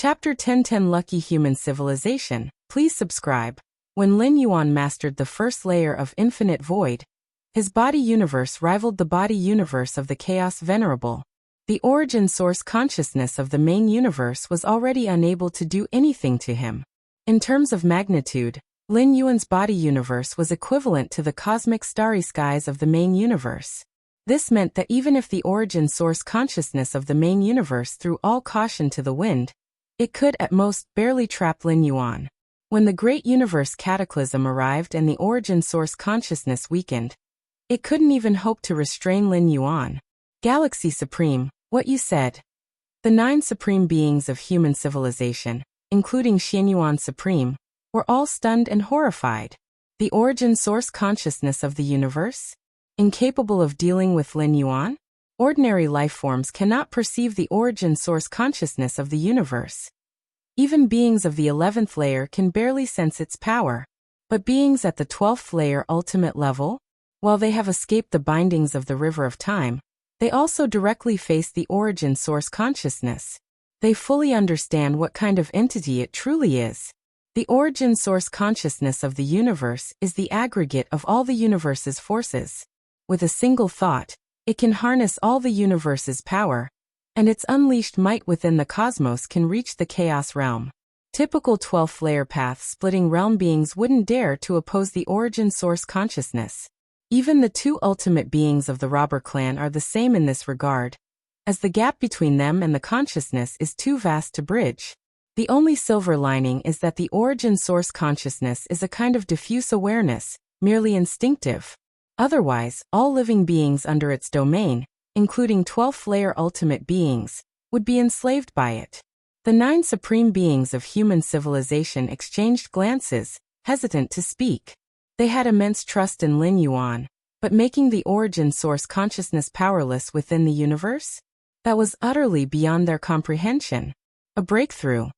Chapter 1010 Lucky Human Civilization. Please subscribe. When Lin Yuan mastered the first layer of Infinite Void, his body universe rivaled the body universe of the Chaos Venerable. The origin source consciousness of the main universe was already unable to do anything to him. In terms of magnitude, Lin Yuan's body universe was equivalent to the cosmic starry skies of the main universe. This meant that even if the origin source consciousness of the main universe threw all caution to the wind, it could at most barely trap Lin Yuan. When the great universe cataclysm arrived and the origin source consciousness weakened, it couldn't even hope to restrain Lin Yuan. Galaxy Supreme, what you said. The 9 supreme beings of human civilization, including Xianyuan Supreme, were all stunned and horrified. The origin source consciousness of the universe? Incapable of dealing with Lin Yuan? Ordinary lifeforms cannot perceive the origin source consciousness of the universe. Even beings of the 11th layer can barely sense its power. But beings at the 12th layer ultimate level? While they have escaped the bindings of the river of time, they also directly face the origin source consciousness. They fully understand what kind of entity it truly is. The origin source consciousness of the universe is the aggregate of all the universe's forces. With a single thought, it can harness all the universe's power, and its unleashed might within the cosmos can reach the chaos realm. Typical 12th layer path-splitting realm beings wouldn't dare to oppose the origin source consciousness. Even the 2 ultimate beings of the robber clan are the same in this regard, as the gap between them and the consciousness is too vast to bridge. The only silver lining is that the origin source consciousness is a kind of diffuse awareness, merely instinctive. Otherwise, all living beings under its domain, including 12th layer ultimate beings, would be enslaved by it. The 9 supreme beings of human civilization exchanged glances, hesitant to speak. They had immense trust in Lin Yuan, but making the origin source consciousness powerless within the universe? That was utterly beyond their comprehension. A breakthrough.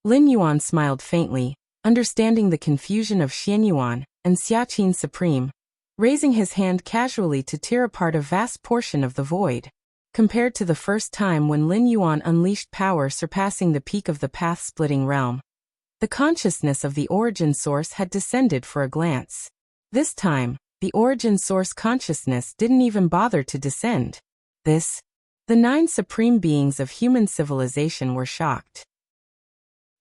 Lin Yuan smiled faintly, understanding the confusion of Xianyuan and Xiaqin Supreme, raising his hand casually to tear apart a vast portion of the void. Compared to the first time when Lin Yuan unleashed power surpassing the peak of the path-splitting realm, the consciousness of the origin source had descended for a glance. This time, the origin source consciousness didn't even bother to descend. The 9 supreme beings of human civilization were shocked.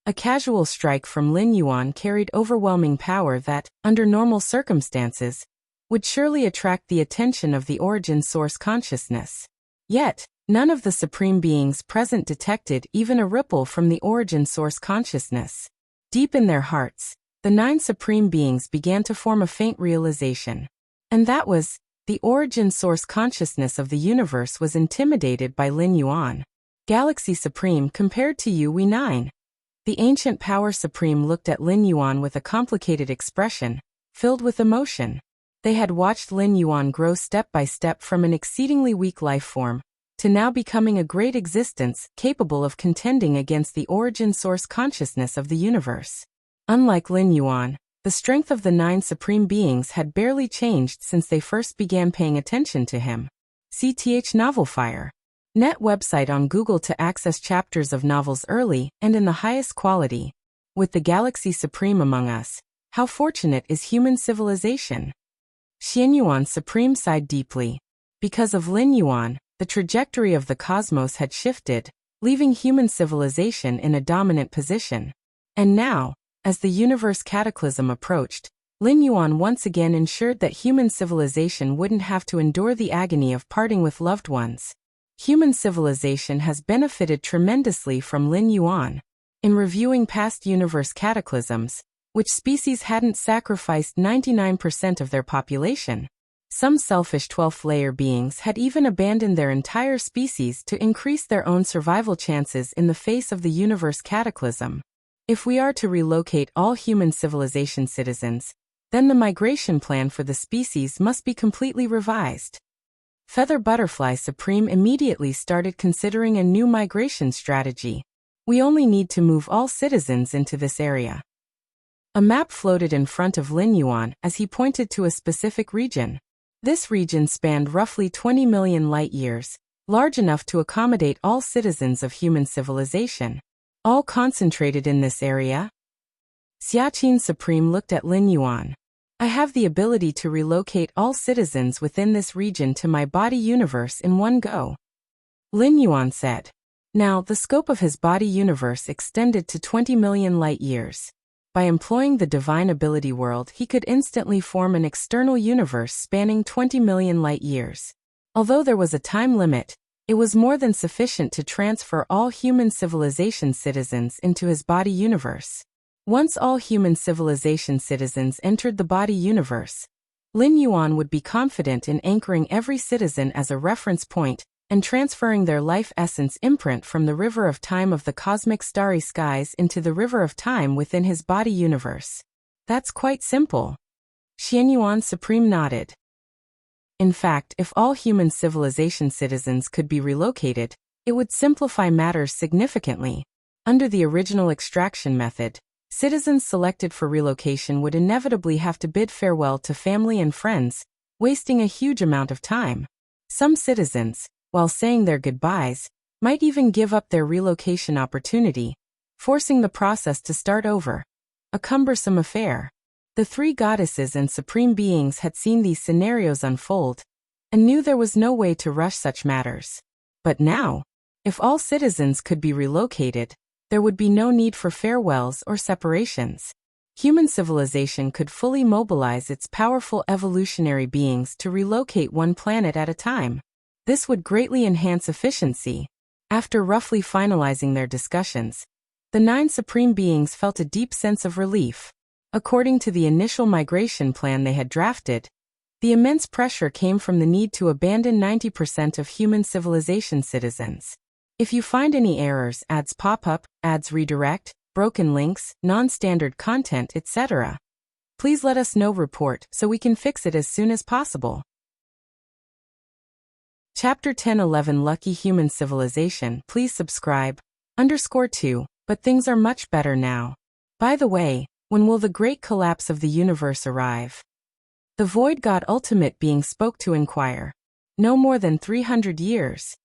A casual strike from Lin Yuan carried overwhelming power that, under normal circumstances, would surely attract the attention of the origin source consciousness. Yet, none of the supreme beings present detected even a ripple from the origin source consciousness. Deep in their hearts, the 9 supreme beings began to form a faint realization. And that was, the origin source consciousness of the universe was intimidated by Lin Yuan. Galaxy Supreme compared to you we 9. The ancient power supreme looked at Lin Yuan with a complicated expression, filled with emotion. They had watched Lin Yuan grow step by step from an exceedingly weak life form, to now becoming a great existence capable of contending against the origin source consciousness of the universe. Unlike Lin Yuan, the strength of the 9 supreme beings had barely changed since they first began paying attention to him. CTH Novelfire. Net website on Google to access chapters of novels early and in the highest quality. With the Galaxy Supreme among us, how fortunate is human civilization? Xianyuan Supreme sighed deeply. Because of Lin Yuan, the trajectory of the cosmos had shifted, leaving human civilization in a dominant position. And now, as the universe cataclysm approached, Lin Yuan once again ensured that human civilization wouldn't have to endure the agony of parting with loved ones. Human civilization has benefited tremendously from Lin Yuan. In reviewing past universe cataclysms, which species hadn't sacrificed 99% of their population? Some selfish 12th layer beings had even abandoned their entire species to increase their own survival chances in the face of the universe cataclysm. If we are to relocate all human civilization citizens, then the migration plan for the species must be completely revised. Feather Butterfly Supreme immediately started considering a new migration strategy. We only need to move all citizens into this area. A map floated in front of Lin Yuan as he pointed to a specific region. This region spanned roughly 20 million light-years, large enough to accommodate all citizens of human civilization. All concentrated in this area? Xiaqin Supreme looked at Lin Yuan. I have the ability to relocate all citizens within this region to my body universe in one go. Lin Yuan said. Now, the scope of his body universe extended to 20 million light-years. By employing the divine ability world, he could instantly form an external universe spanning 20 million light-years. Although there was a time limit, it was more than sufficient to transfer all human civilization citizens into his body universe. Once all human civilization citizens entered the body universe, Lin Yuan would be confident in anchoring every citizen as a reference point and transferring their life essence imprint from the river of time of the cosmic starry skies into the river of time within his body universe. That's quite simple. Xianyuan Supreme nodded. In fact, if all human civilization citizens could be relocated, it would simplify matters significantly. Under the original extraction method, citizens selected for relocation would inevitably have to bid farewell to family and friends, wasting a huge amount of time. Some citizens, while saying their goodbyes, might even give up their relocation opportunity, forcing the process to start over. A cumbersome affair. The three goddesses and supreme beings had seen these scenarios unfold, and knew there was no way to rush such matters. But now, if all citizens could be relocated, there would be no need for farewells or separations. Human civilization could fully mobilize its powerful evolutionary beings to relocate one planet at a time. This would greatly enhance efficiency. After roughly finalizing their discussions, the 9 supreme beings felt a deep sense of relief. According to the initial migration plan they had drafted, the immense pressure came from the need to abandon 90% of human civilization citizens. If you find any errors, ads pop up, ads redirect, broken links, non-standard content, etc., please let us know. Report so we can fix it as soon as possible. Chapter 10-11 Lucky Human Civilization. Please subscribe. _2. But things are much better now. By the way, when will the great collapse of the universe arrive? The Void God Ultimate Being spoke to inquire. No more than 300 years.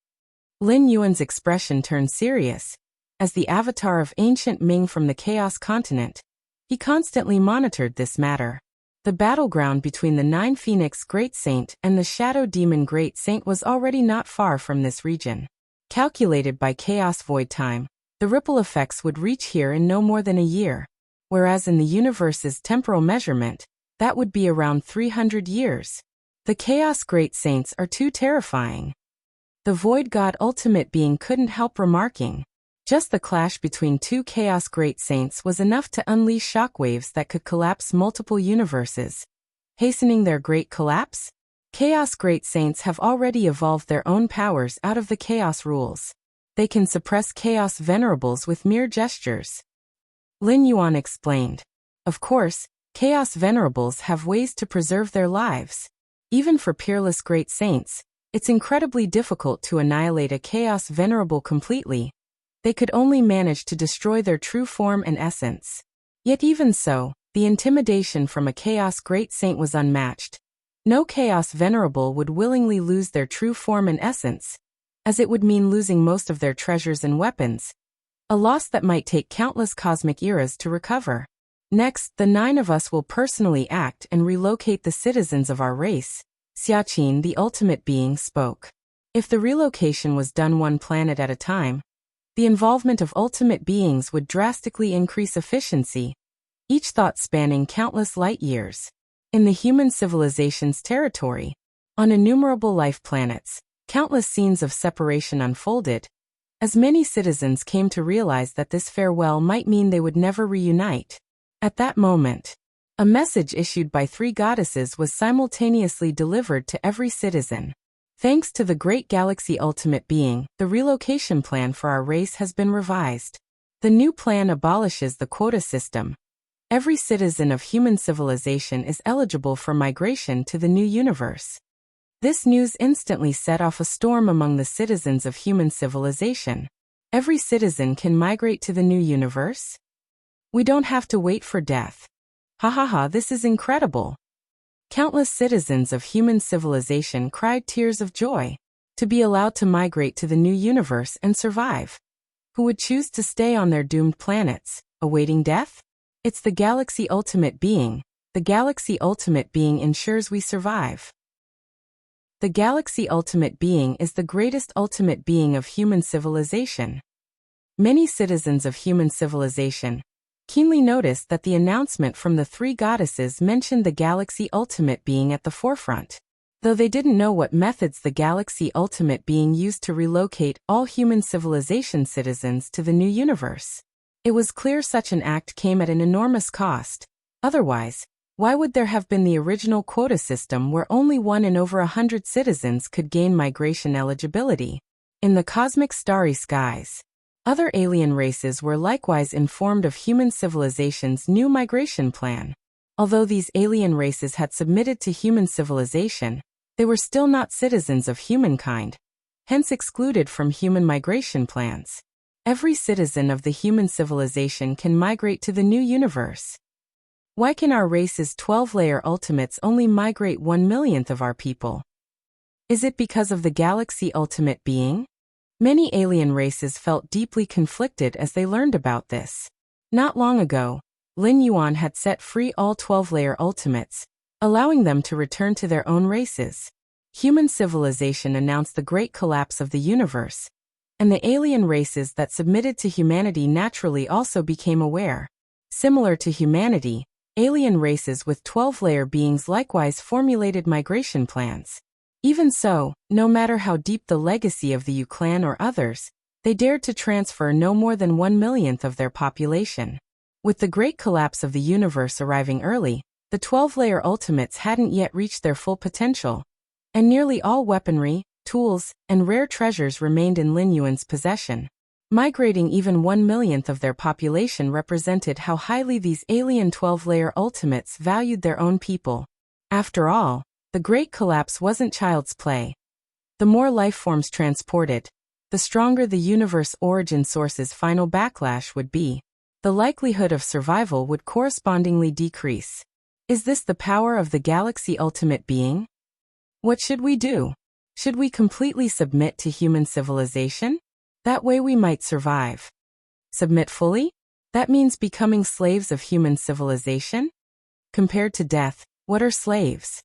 Lin Yuan's expression turned serious. As the avatar of ancient Ming from the Chaos Continent, he constantly monitored this matter. The battleground between the 9 Phoenix Great Saint and the Shadow Demon Great Saint was already not far from this region. Calculated by Chaos Void time, the ripple effects would reach here in no more than a year, whereas in the universe's temporal measurement, that would be around 300 years. The Chaos Great Saints are too terrifying. The Void God Ultimate Being couldn't help remarking. Just the clash between 2 Chaos Great Saints was enough to unleash shockwaves that could collapse multiple universes. Hastening their great collapse? Chaos Great Saints have already evolved their own powers out of the Chaos rules. They can suppress Chaos Venerables with mere gestures. Lin Yuan explained. Of course, Chaos Venerables have ways to preserve their lives. Even for peerless Great Saints, it's incredibly difficult to annihilate a Chaos Venerable completely. They could only manage to destroy their true form and essence. Yet even so, the intimidation from a Chaos Great Saint was unmatched. No Chaos Venerable would willingly lose their true form and essence, as it would mean losing most of their treasures and weapons, a loss that might take countless cosmic eras to recover. Next, the 9 of us will personally act and relocate the citizens of our race. Xiaqin, the Ultimate Being, spoke. If the relocation was done one planet at a time, the involvement of ultimate beings would drastically increase efficiency, each thought spanning countless light years. In the human civilization's territory, on innumerable life planets, countless scenes of separation unfolded, as many citizens came to realize that this farewell might mean they would never reunite. At that moment, a message issued by 3 goddesses was simultaneously delivered to every citizen. Thanks to the Great Galaxy Ultimate Being, the relocation plan for our race has been revised. The new plan abolishes the quota system. Every citizen of human civilization is eligible for migration to the new universe. This news instantly set off a storm among the citizens of human civilization. Every citizen can migrate to the new universe? We don't have to wait for death. Ha ha ha, this is incredible. Countless citizens of human civilization cried tears of joy to be allowed to migrate to the new universe and survive. who would choose to stay on their doomed planets, awaiting death? It's the Galaxy Ultimate Being. The Galaxy Ultimate Being ensures we survive. The Galaxy Ultimate Being is the greatest ultimate being of human civilization. Many citizens of human civilization keenly noticed that the announcement from the three goddesses mentioned the Galaxy Ultimate Being at the forefront. Though they didn't know what methods the Galaxy Ultimate Being used to relocate all human civilization citizens to the new universe. It was clear such an act came at an enormous cost. Otherwise, why would there have been the original quota system where only 1 in over 100 citizens could gain migration eligibility? In the cosmic starry skies, other alien races were likewise informed of human civilization's new migration plan. Although these alien races had submitted to human civilization, they were still not citizens of humankind, hence excluded from human migration plans. Every citizen of the human civilization can migrate to the new universe. Why can our race's 12-layer ultimates only migrate 1/1,000,000th of our people? Is it because of the Galaxy Ultimate Being? Many alien races felt deeply conflicted as they learned about this. Not long ago, Lin Yuan had set free all 12-layer ultimates, allowing them to return to their own races. Human civilization announced the great collapse of the universe, and the alien races that submitted to humanity naturally also became aware. Similar to humanity, alien races with 12-layer beings likewise formulated migration plans. Even so, no matter how deep the legacy of the Yu clan or others, they dared to transfer no more than 1/1,000,000th of their population. With the great collapse of the universe arriving early, the 12-layer ultimates hadn't yet reached their full potential, and nearly all weaponry, tools, and rare treasures remained in Lin Yuan's possession. Migrating even 1/1,000,000th of their population represented how highly these alien 12-layer ultimates valued their own people. After all, the great collapse wasn't child's play. The more lifeforms transported, the stronger the universe origin source's final backlash would be. The likelihood of survival would correspondingly decrease. Is this the power of the Galaxy Ultimate Being? What should we do? Should we completely submit to human civilization? That way we might survive. Submit fully? That means becoming slaves of human civilization? Compared to death, what are slaves?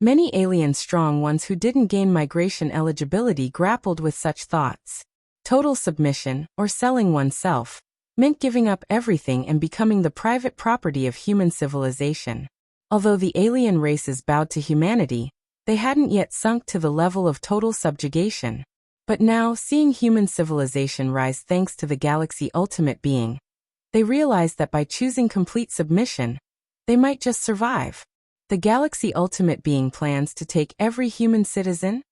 Many alien strong ones who didn't gain migration eligibility grappled with such thoughts. Total submission, or selling oneself, meant giving up everything and becoming the private property of human civilization. Although the alien races bowed to humanity, they hadn't yet sunk to the level of total subjugation. But now, seeing human civilization rise thanks to the Galaxy Ultimate Being, they realized that by choosing complete submission, they might just survive. The Galaxy Ultimate Being plans to take every human citizen?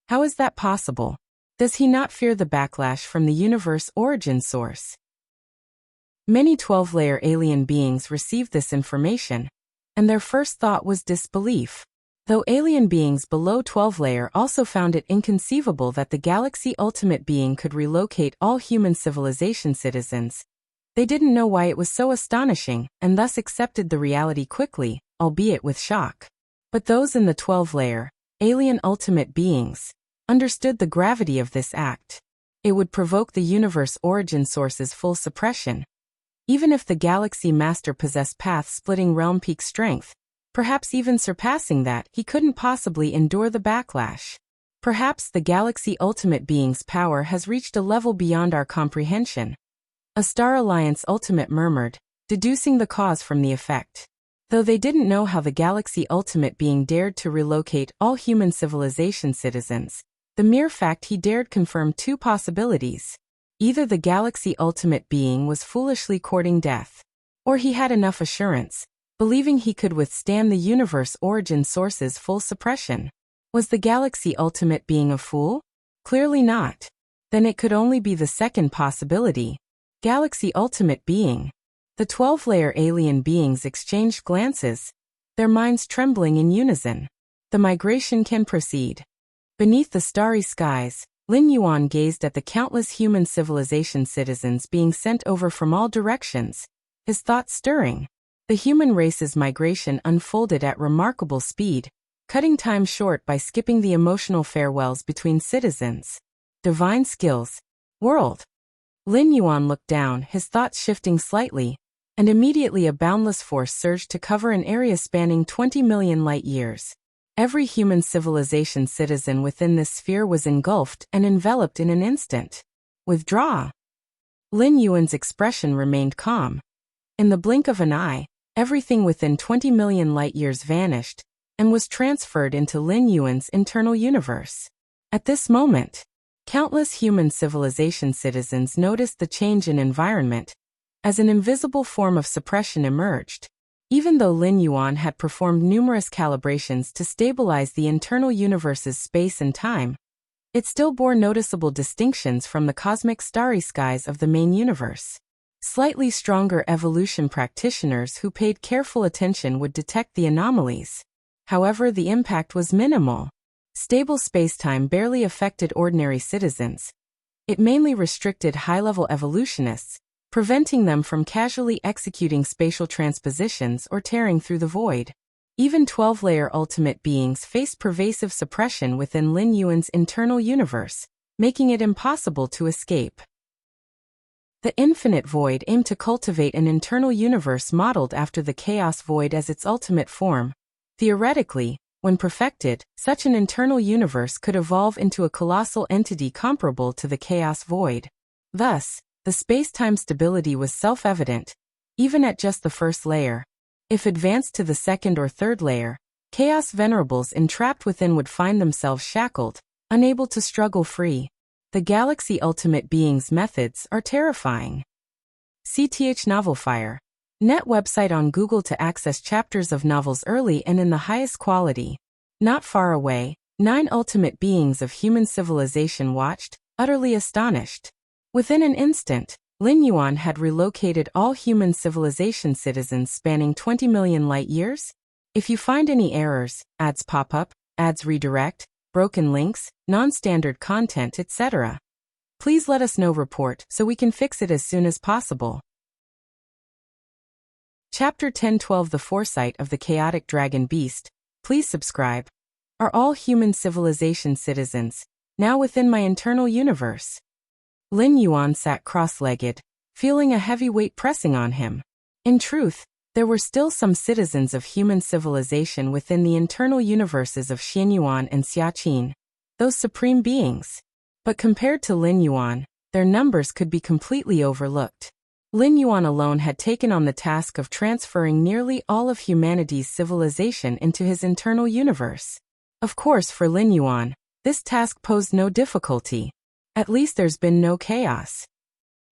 How is that possible? Does he not fear the backlash from the universe origin source? Many 12-layer alien beings received this information, and their first thought was disbelief. Though alien beings below 12-layer also found it inconceivable that the Galaxy Ultimate Being could relocate all human civilization citizens, they didn't know why it was so astonishing and thus accepted the reality quickly, albeit with shock. But those in the 12-layer, alien ultimate beings, understood the gravity of this act. It would provoke the universe origin source's full suppression. Even if the Galaxy Master possessed path-splitting realm peak strength, perhaps even surpassing that, he couldn't possibly endure the backlash. Perhaps the Galaxy Ultimate Being's power has reached a level beyond our comprehension. A Star Alliance Ultimate murmured, deducing the cause from the effect. Though they didn't know how the Galaxy Ultimate Being dared to relocate all human civilization citizens, the mere fact he dared confirmed two possibilities. Either the Galaxy Ultimate Being was foolishly courting death, or he had enough assurance, believing he could withstand the universe origin source's full suppression. Was the Galaxy Ultimate Being a fool? Clearly not. Then it could only be the second possibility. Galaxy Ultimate Being. The 12-layer alien beings exchanged glances, their minds trembling in unison. The migration can proceed. Beneath the starry skies, Lin Yuan gazed at the countless human civilization citizens being sent over from all directions, his thoughts stirring. The human race's migration unfolded at remarkable speed, cutting time short by skipping the emotional farewells between citizens. Divine skills. World. Lin Yuan looked down, his thoughts shifting slightly, and immediately a boundless force surged to cover an area spanning 20 million light-years. Every human civilization citizen within this sphere was engulfed and enveloped in an instant. Withdraw. Lin Yuan's expression remained calm. In the blink of an eye, everything within 20 million light-years vanished and was transferred into Lin Yuan's internal universe. At this moment, countless human civilization citizens noticed the change in environment as an invisible form of suppression emerged. Even though Lin Yuan had performed numerous calibrations to stabilize the internal universe's space and time, it still bore noticeable distinctions from the cosmic starry skies of the main universe. Slightly stronger evolution practitioners who paid careful attention would detect the anomalies. However, the impact was minimal. Stable spacetime barely affected ordinary citizens. It mainly restricted high-level evolutionists, preventing them from casually executing spatial transpositions or tearing through the void. Even 12-layer ultimate beings faced pervasive suppression within Lin Yuan's internal universe, making it impossible to escape. The infinite void aimed to cultivate an internal universe modeled after the chaos void as its ultimate form. Theoretically, when perfected, such an internal universe could evolve into a colossal entity comparable to the chaos void. Thus, the space-time stability was self-evident, even at just the first layer. If advanced to the second or third layer, chaos venerables entrapped within would find themselves shackled, unable to struggle free. The Galaxy Ultimate Being's methods are terrifying. CTH Novelfire. Net website on Google to access chapters of novels early and in the highest quality. Not far away, 9 ultimate beings of human civilization watched, utterly astonished. Within an instant, Lin Yuan had relocated all human civilization citizens spanning 20 million light-years. If you find any errors, ads pop up, ads redirect, broken links, non-standard content, etc., please let us know. Report so we can fix it as soon as possible. Chapter 10-12 The Foresight of the Chaotic Dragon Beast. Please subscribe. Are all human civilization citizens now within my internal universe? Lin Yuan sat cross-legged, feeling a heavy weight pressing on him. In truth, there were still some citizens of human civilization within the internal universes of Xianyuan and Xiaqin, those supreme beings. But compared to Lin Yuan, their numbers could be completely overlooked. Lin Yuan alone had taken on the task of transferring nearly all of humanity's civilization into his internal universe. Of course, for Lin Yuan, this task posed no difficulty. At least there's been no chaos.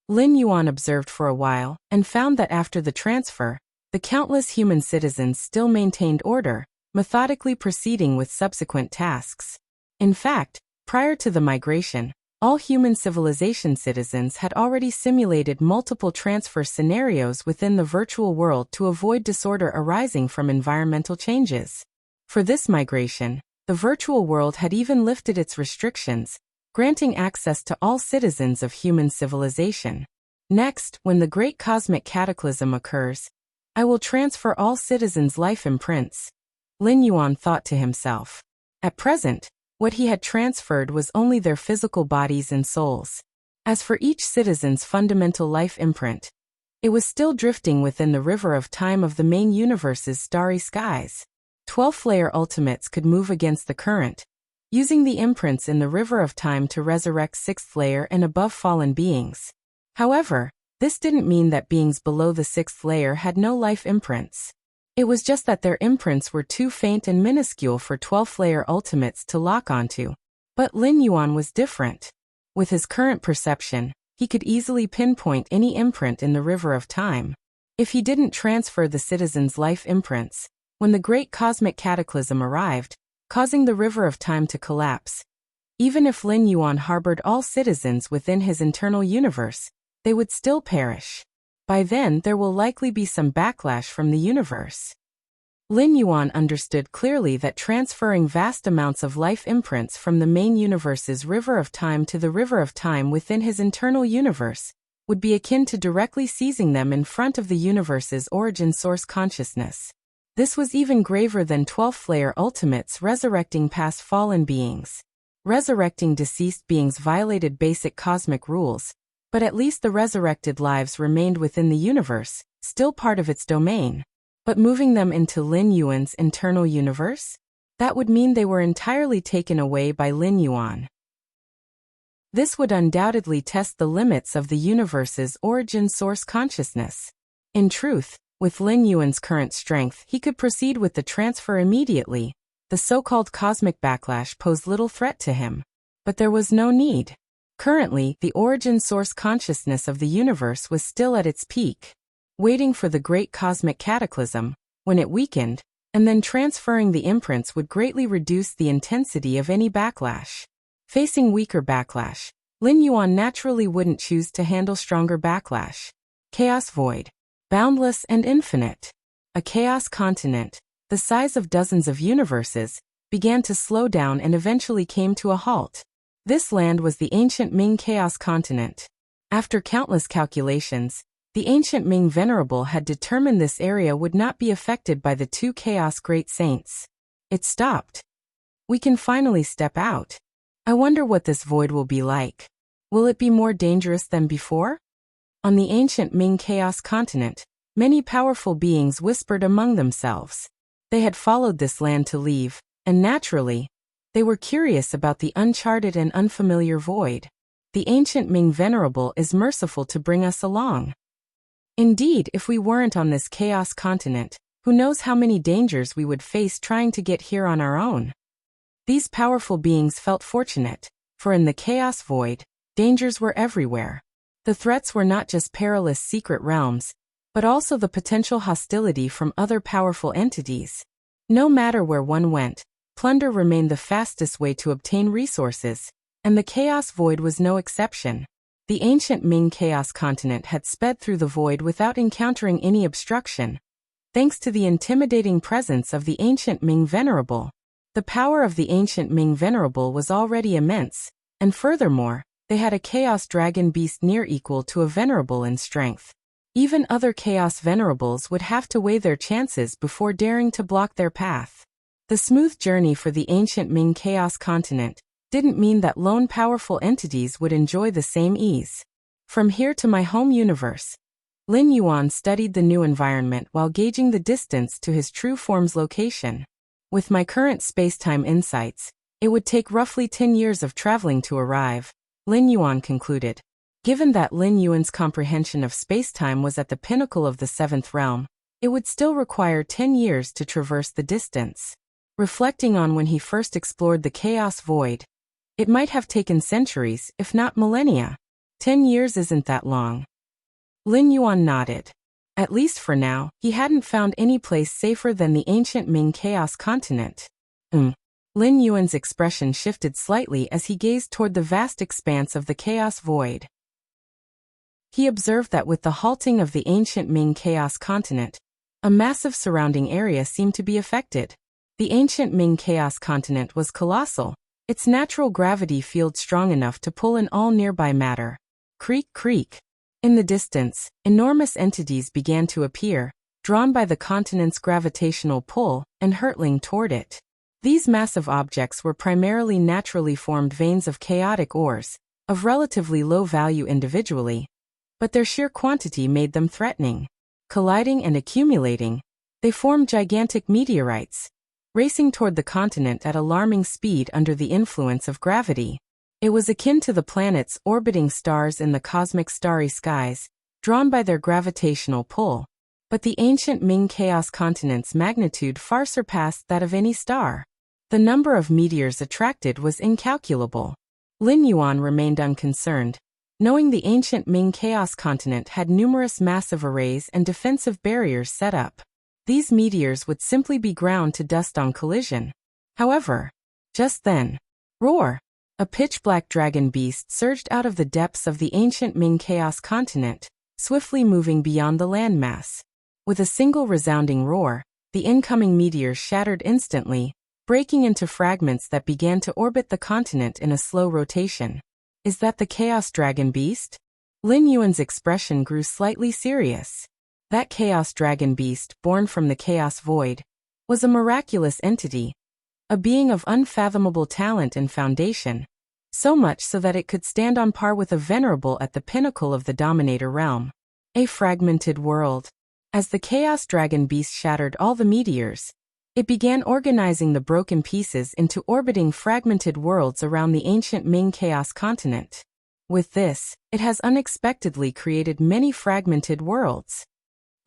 Lin Yuan observed for a while and found that after the transfer, the countless human citizens still maintained order, methodically proceeding with subsequent tasks. In fact, prior to the migration, all human civilization citizens had already simulated multiple transfer scenarios within the virtual world to avoid disorder arising from environmental changes. For this migration, the virtual world had even lifted its restrictions, granting access to all citizens of human civilization. Next, when the great cosmic cataclysm occurs, I will transfer all citizens' life imprints. Lin Yuan thought to himself. At present, what he had transferred was only their physical bodies and souls. As for each citizen's fundamental life imprint, it was still drifting within the river of time of the main universe's starry skies. 12th-layer ultimates could move against the current, using the imprints in the river of time to resurrect 6th-layer and above fallen beings. However, this didn't mean that beings below the 6th layer had no life imprints. It was just that their imprints were too faint and minuscule for 12th-layer ultimates to lock onto. But Lin Yuan was different. With his current perception, he could easily pinpoint any imprint in the river of time. If he didn't transfer the citizens' life imprints, when the great cosmic cataclysm arrived, causing the river of time to collapse, even if Lin Yuan harbored all citizens within his internal universe, they would still perish. By then there will likely be some backlash from the universe. Lin Yuan understood clearly that transferring vast amounts of life imprints from the main universe's river of time to the river of time within his internal universe would be akin to directly seizing them in front of the universe's origin source consciousness. This was even graver than 12th-layer ultimates resurrecting past fallen beings. Resurrecting deceased beings violated basic cosmic rules, But at least the resurrected lives remained within the universe, still part of its domain. But moving them into Lin Yuan's internal universe? That would mean they were entirely taken away by Lin Yuan. This would undoubtedly test the limits of the universe's origin source consciousness. In truth, with Lin Yuan's current strength, he could proceed with the transfer immediately. The so-called cosmic backlash posed little threat to him. But there was no need. Currently, the origin source consciousness of the universe was still at its peak, waiting for the great cosmic cataclysm, when it weakened, and then transferring the imprints would greatly reduce the intensity of any backlash. Facing weaker backlash, Lin Yuan naturally wouldn't choose to handle stronger backlash. Chaos void. Boundless and infinite. A chaos continent, the size of dozens of universes, began to slow down and eventually came to a halt. This land was the ancient Ming Chaos Continent. After countless calculations, the ancient Ming Venerable had determined this area would not be affected by the two Chaos Great Saints. It stopped. We can finally step out. I wonder what this void will be like. Will it be more dangerous than before? On the ancient Ming Chaos Continent, many powerful beings whispered among themselves. They had followed this land to leave, and naturally, they were curious about the uncharted and unfamiliar void. The ancient Ming Venerable is merciful to bring us along. Indeed, if we weren't on this chaos continent, who knows how many dangers we would face trying to get here on our own. These powerful beings felt fortunate, for in the chaos void, dangers were everywhere. The threats were not just perilous secret realms, but also the potential hostility from other powerful entities. No matter where one went, plunder remained the fastest way to obtain resources, and the chaos void was no exception. The ancient Ming Chaos Continent had sped through the void without encountering any obstruction, thanks to the intimidating presence of the ancient Ming Venerable. The power of the ancient Ming Venerable was already immense, and furthermore, they had a Chaos Dragon Beast near equal to a Venerable in strength. Even other Chaos Venerables would have to weigh their chances before daring to block their path. The smooth journey for the ancient Ming Chaos Continent didn't mean that lone powerful entities would enjoy the same ease. From here to my home universe, Lin Yuan studied the new environment while gauging the distance to his true form's location. With my current space-time insights, it would take roughly 10 years of traveling to arrive, Lin Yuan concluded. Given that Lin Yuan's comprehension of space-time was at the pinnacle of the seventh realm, it would still require 10 years to traverse the distance. Reflecting on when he first explored the chaos void, it might have taken centuries, if not millennia. 10 years isn't that long. Lin Yuan nodded. At least for now, he hadn't found any place safer than the ancient Ming Chaos Continent. Lin Yuan's expression shifted slightly as he gazed toward the vast expanse of the chaos void. He observed that with the halting of the ancient Ming Chaos Continent, a massive surrounding area seemed to be affected. The ancient Ming Chaos Continent was colossal, its natural gravity field strong enough to pull in all nearby matter. Creak, creak. In the distance, enormous entities began to appear, drawn by the continent's gravitational pull and hurtling toward it. These massive objects were primarily naturally formed veins of chaotic ores, of relatively low value individually, but their sheer quantity made them threatening. Colliding and accumulating, they formed gigantic meteorites, racing toward the continent at alarming speed under the influence of gravity. It was akin to the planets orbiting stars in the cosmic starry skies, drawn by their gravitational pull, but the ancient Ming Chaos Continent's magnitude far surpassed that of any star. The number of meteors attracted was incalculable. Lin Yuan remained unconcerned, knowing the ancient Ming Chaos Continent had numerous massive arrays and defensive barriers set up. These meteors would simply be ground to dust on collision. However, just then, roar! A pitch-black dragon beast surged out of the depths of the ancient Ming Chaos Continent, swiftly moving beyond the landmass. With a single resounding roar, the incoming meteors shattered instantly, breaking into fragments that began to orbit the continent in a slow rotation. Is that the Chaos Dragon Beast? Lin Yuan's expression grew slightly serious. That Chaos Dragon Beast, born from the Chaos Void, was a miraculous entity, a being of unfathomable talent and foundation, so much so that it could stand on par with a venerable at the pinnacle of the Dominator realm. A fragmented world. As the Chaos Dragon Beast shattered all the meteors, it began organizing the broken pieces into orbiting fragmented worlds around the ancient Ming Chaos continent. With this, it has unexpectedly created many fragmented worlds.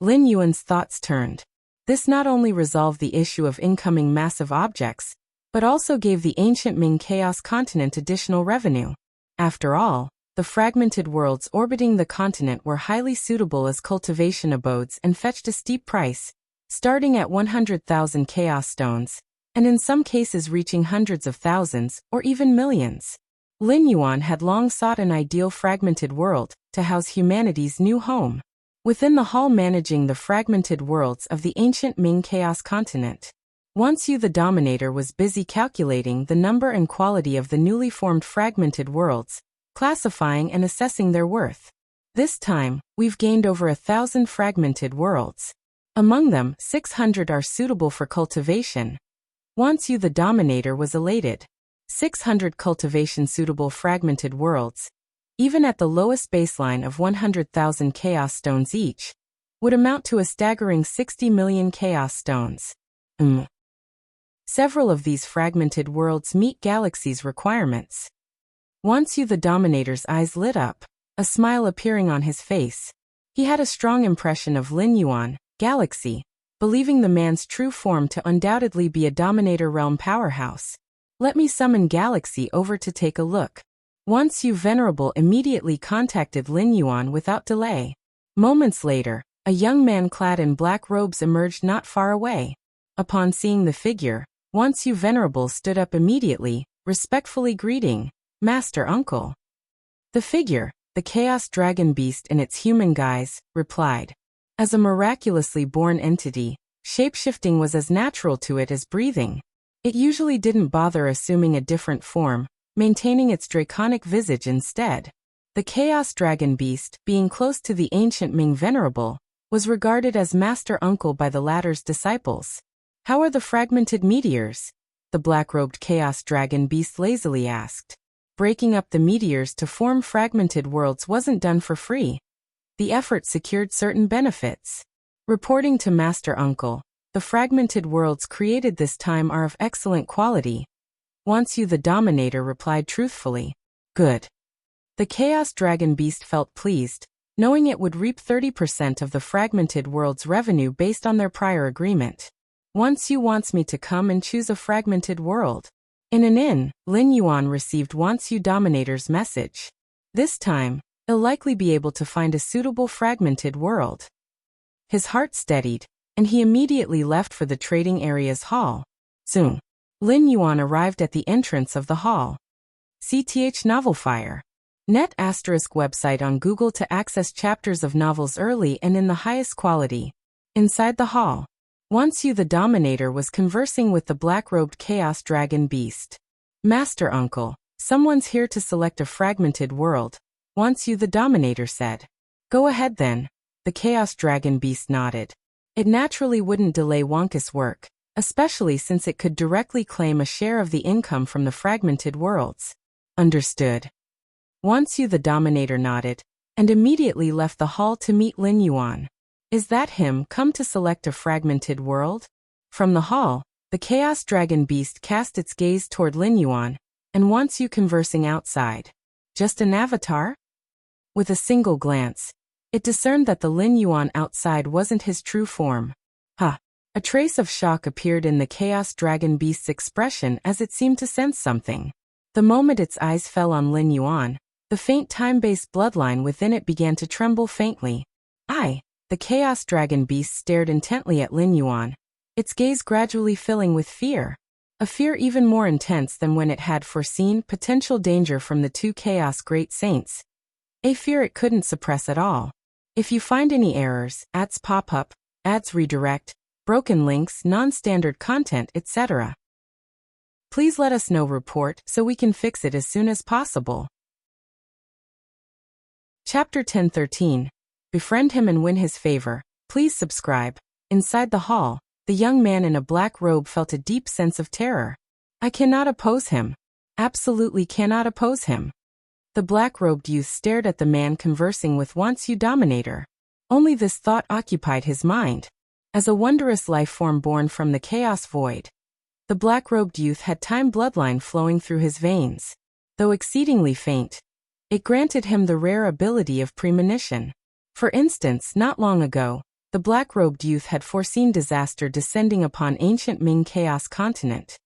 Lin Yuan's thoughts turned. This not only resolved the issue of incoming massive objects, but also gave the ancient Ming Chaos continent additional revenue. After all, the fragmented worlds orbiting the continent were highly suitable as cultivation abodes and fetched a steep price, starting at 100,000 chaos stones, and in some cases reaching hundreds of thousands or even millions. Lin Yuan had long sought an ideal fragmented world to house humanity's new home. Within the hall managing the fragmented worlds of the ancient Ming Chaos continent, Wuxia the Dominator was busy calculating the number and quality of the newly formed fragmented worlds, classifying and assessing their worth. This time, we've gained over 1,000 fragmented worlds. Among them, 600 are suitable for cultivation. Wuxia the Dominator was elated. 600 cultivation-suitable fragmented worlds, even at the lowest baseline of 100,000 chaos stones each, would amount to a staggering 60 million chaos stones. Several of these fragmented worlds meet Galaxy's requirements. Wuxia the Dominator's eyes lit up, a smile appearing on his face. He had a strong impression of Lin Yuan, Galaxy, believing the man's true form to undoubtedly be a Dominator realm powerhouse. Let me summon Galaxy over to take a look. Wuxia Venerable immediately contacted Lin Yuan without delay. Moments later, a young man clad in black robes emerged not far away. Upon seeing the figure, Wuxia Venerable stood up immediately, respectfully greeting, "Master Uncle." The figure, the Chaos Dragon Beast in its human guise, replied. As a miraculously born entity, shapeshifting was as natural to it as breathing. It usually didn't bother assuming a different form, maintaining its draconic visage instead. The Chaos Dragon Beast, being close to the ancient Ming Venerable, was regarded as Master Uncle by the latter's disciples. How are the fragmented meteors? The black-robed Chaos Dragon Beast lazily asked. Breaking up the meteors to form fragmented worlds wasn't done for free. The effort secured certain benefits. Reporting to Master Uncle, the fragmented worlds created this time are of excellent quality. Wuxia the Dominator replied truthfully. Good. The Chaos Dragon Beast felt pleased, knowing it would reap 30% of the fragmented world's revenue based on their prior agreement. Wuxia wants me to come and choose a fragmented world. In an inn, Lin Yuan received Wuxia Dominator's message. This time, he'll likely be able to find a suitable fragmented world. His heart steadied, and he immediately left for the trading area's hall. Soon, Lin Yuan arrived at the entrance of the hall. CTH Novelfire. Net ** website on Google to access chapters of novels early and in the highest quality. Inside the hall, Wuxia the Dominator was conversing with the black-robed Chaos Dragon Beast. Master Uncle, someone's here to select a fragmented world, Wuxia the Dominator said. Go ahead then. The Chaos Dragon Beast nodded. It naturally wouldn't delay Wuxia's work, especially since it could directly claim a share of the income from the fragmented worlds. Understood. Wuxia the Dominator nodded, and immediately left the hall to meet Lin Yuan. Is that him come to select a fragmented world? From the hall, the Chaos Dragon Beast cast its gaze toward Lin Yuan, and Wuxia conversing outside. Just an avatar? With a single glance, it discerned that the Lin Yuan outside wasn't his true form. A trace of shock appeared in the Chaos Dragon Beast's expression as it seemed to sense something. The moment its eyes fell on Lin Yuan, the faint time-based bloodline within it began to tremble faintly. The Chaos Dragon Beast stared intently at Lin Yuan, its gaze gradually filling with fear. A fear even more intense than when it had foreseen potential danger from the two Chaos Great Saints. A fear it couldn't suppress at all. If you find any errors, ads pop up, ads redirect, broken links, non-standard content, etc., please let us know. Report so we can fix it as soon as possible. Chapter 1013. Befriend him and win his favor. Please subscribe. Inside the hall, the young man in a black robe felt a deep sense of terror. I cannot oppose him. absolutely cannot oppose him. The black-robed youth stared at the man conversing with Wuxia dominator. Only this thought occupied his mind. As a wondrous life form born from the chaos void, the black-robed youth had time bloodline flowing through his veins. Though exceedingly faint, it granted him the rare ability of premonition. For instance, not long ago, the black-robed youth had foreseen disaster descending upon ancient Ming Chaos continent.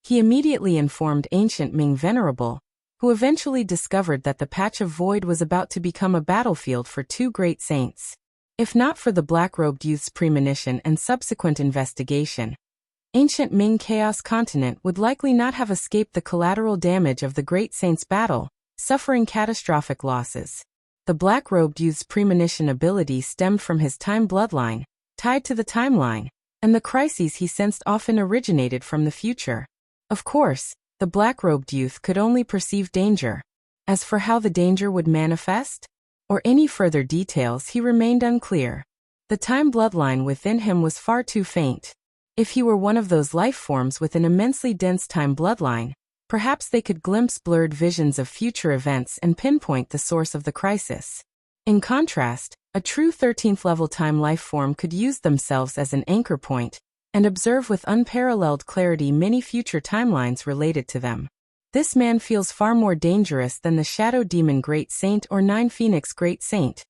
He immediately informed ancient Ming Venerable, who eventually discovered that the patch of void was about to become a battlefield for two great saints. If not for the black-robed youth's premonition and subsequent investigation, ancient Ming Chaos continent would likely not have escaped the collateral damage of the great saints' battle, suffering catastrophic losses. The black-robed youth's premonition ability stemmed from his time bloodline, tied to the timeline, and the crises he sensed often originated from the future. Of course, the black-robed youth could only perceive danger. As for how the danger would manifest, or any further details, he remained unclear. The time bloodline within him was far too faint. If he were one of those life forms with an immensely dense time bloodline, perhaps they could glimpse blurred visions of future events and pinpoint the source of the crisis. In contrast, a true 13th level time life form could use themselves as an anchor point and observe with unparalleled clarity many future timelines related to them. This man feels far more dangerous than the Shadow Demon Great Saint or Nine Phoenix Great Saint.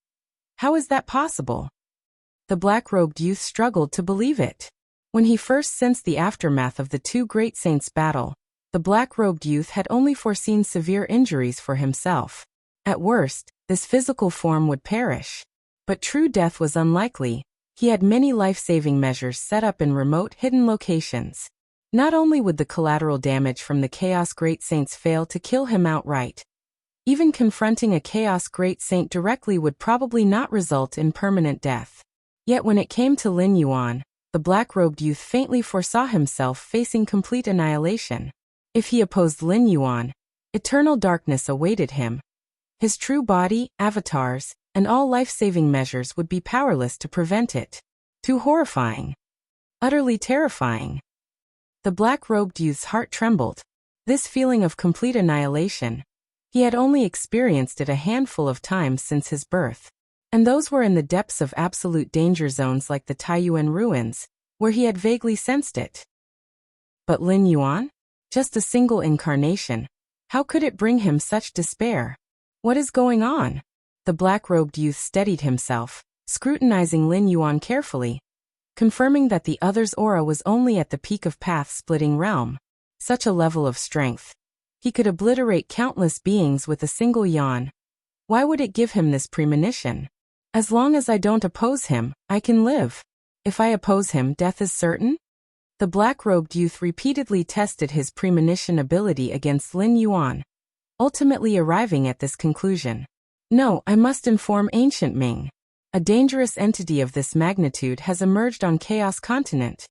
How is that possible? The black-robed youth struggled to believe it. When he first sensed the aftermath of the two great saints' battle, the black-robed youth had only foreseen severe injuries for himself. At worst, this physical form would perish. But true death was unlikely. He had many life-saving measures set up in remote, hidden locations. Not only would the collateral damage from the Chaos Great Saints fail to kill him outright, even confronting a Chaos Great Saint directly would probably not result in permanent death. Yet when it came to Lin Yuan, the black-robed youth faintly foresaw himself facing complete annihilation. If he opposed Lin Yuan, eternal darkness awaited him. His true body, avatars, and all life-saving measures would be powerless to prevent it. Too horrifying. Utterly terrifying. The black-robed youth's heart trembled. This feeling of complete annihilation, he had only experienced it a handful of times since his birth. And those were in the depths of absolute danger zones like the Taiyuan ruins, where he had vaguely sensed it. But Lin Yuan? Just a single incarnation. How could it bring him such despair? What is going on? The black-robed youth steadied himself, scrutinizing Lin Yuan carefully, confirming that the other's aura was only at the peak of path-splitting realm. Such a level of strength. He could obliterate countless beings with a single yawn. Why would it give him this premonition? As long as I don't oppose him, I can live. If I oppose him, death is certain? The black-robed youth repeatedly tested his premonition ability against Lin Yuan, ultimately arriving at this conclusion. No, I must inform ancient Ming. A dangerous entity of this magnitude has emerged on Chaos Continent.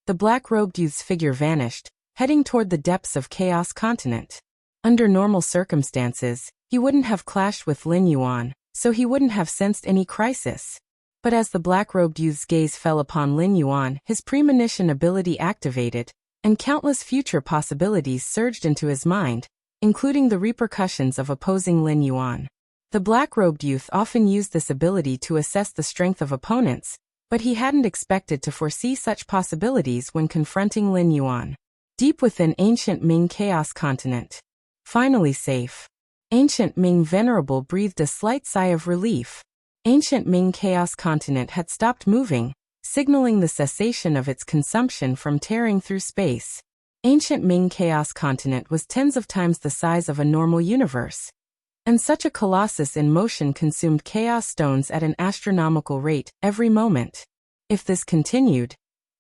The black-robed youth's figure vanished, heading toward the depths of Chaos Continent. Under normal circumstances, he wouldn't have clashed with Lin Yuan, so he wouldn't have sensed any crisis. But as the black-robed youth's gaze fell upon Lin Yuan, his premonition ability activated, and countless future possibilities surged into his mind, including the repercussions of opposing Lin Yuan. The black-robed youth often used this ability to assess the strength of opponents, but he hadn't expected to foresee such possibilities when confronting Lin Yuan. Deep within ancient Ming Chaos Continent. Finally safe. Ancient Ming Venerable breathed a slight sigh of relief. Ancient Ming Chaos Continent had stopped moving, signaling the cessation of its consumption from tearing through space. Ancient Ming Chaos Continent was tens of times the size of a normal universe. And such a colossus in motion consumed chaos stones at an astronomical rate every moment. If this continued,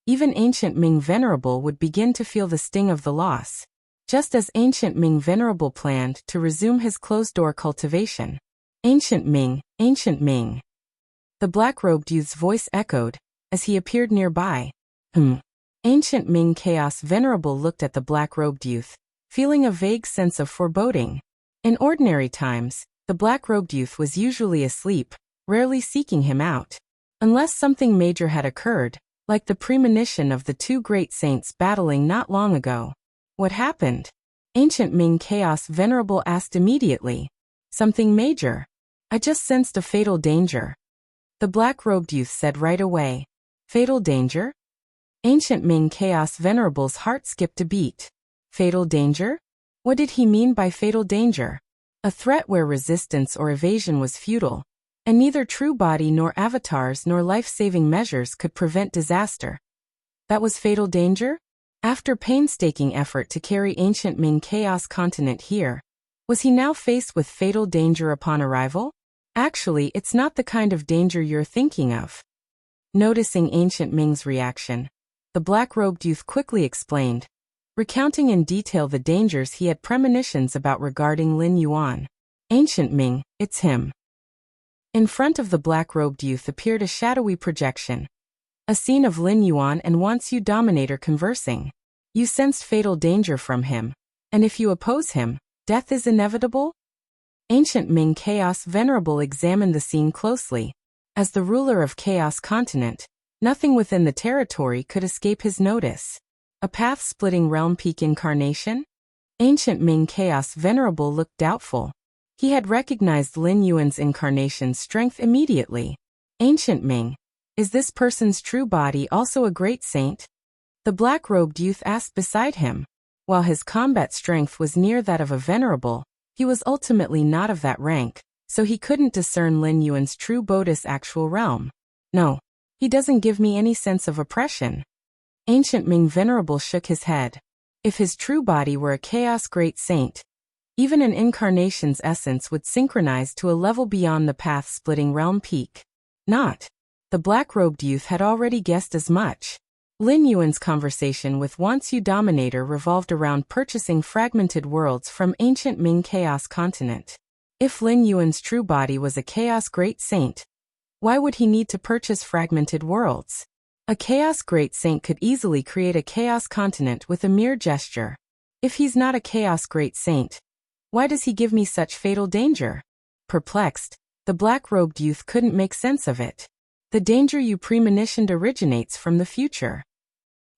even Ancient Ming Venerable would begin to feel the sting of the loss. Just as Ancient Ming Venerable planned to resume his closed-door cultivation. Ancient Ming, Ancient Ming. The black-robed youth's voice echoed, as he appeared nearby. Ancient Ming Chaos Venerable looked at the black-robed youth, feeling a vague sense of foreboding. In ordinary times, the black-robed youth was usually asleep, rarely seeking him out. Unless something major had occurred, like the premonition of the two great saints battling not long ago. What happened? Ancient Ming Chaos Venerable asked immediately. Something major? I just sensed a fatal danger. The black-robed youth said right away. Fatal danger? Ancient Ming Chaos Venerable's heart skipped a beat. Fatal danger? What did he mean by fatal danger? A threat where resistance or evasion was futile, and neither true body nor avatars nor life-saving measures could prevent disaster. That was fatal danger? After painstaking effort to carry ancient Ming Chaos continent here, was he now faced with fatal danger upon arrival? Actually, it's not the kind of danger you're thinking of. Noticing ancient Ming's reaction, the black-robed youth quickly explained, recounting in detail the dangers he had premonitions about regarding Lin Yuan. Ancient Ming, it's him. In front of the black-robed youth appeared a shadowy projection. A scene of Lin Yuan and Wuxia Dominator conversing. You sensed fatal danger from him, and if you oppose him, death is inevitable? Ancient Ming Chaos Venerable examined the scene closely. As the ruler of Chaos Continent, nothing within the territory could escape his notice. A path-splitting realm peak incarnation? Ancient Ming Chaos Venerable looked doubtful. He had recognized Lin Yuan's incarnation's strength immediately. Ancient Ming, is this person's true body also a great saint? The black-robed youth asked beside him. While his combat strength was near that of a venerable, he was ultimately not of that rank, so he couldn't discern Lin Yuan's true Bodhi's actual realm. No, he doesn't give me any sense of oppression. Ancient Ming Venerable shook his head. If his true body were a chaos great saint, even an incarnation's essence would synchronize to a level beyond the path-splitting realm peak. Not. The black-robed youth had already guessed as much. Lin Yuan's conversation with Wuxia Dominator revolved around purchasing fragmented worlds from ancient Ming Chaos Continent. If Lin Yuan's true body was a chaos great saint, why would he need to purchase fragmented worlds? A chaos great saint could easily create a chaos continent with a mere gesture. If he's not a chaos great saint, why does he give me such fatal danger? Perplexed, the black-robed youth couldn't make sense of it. The danger you premonitioned originates from the future.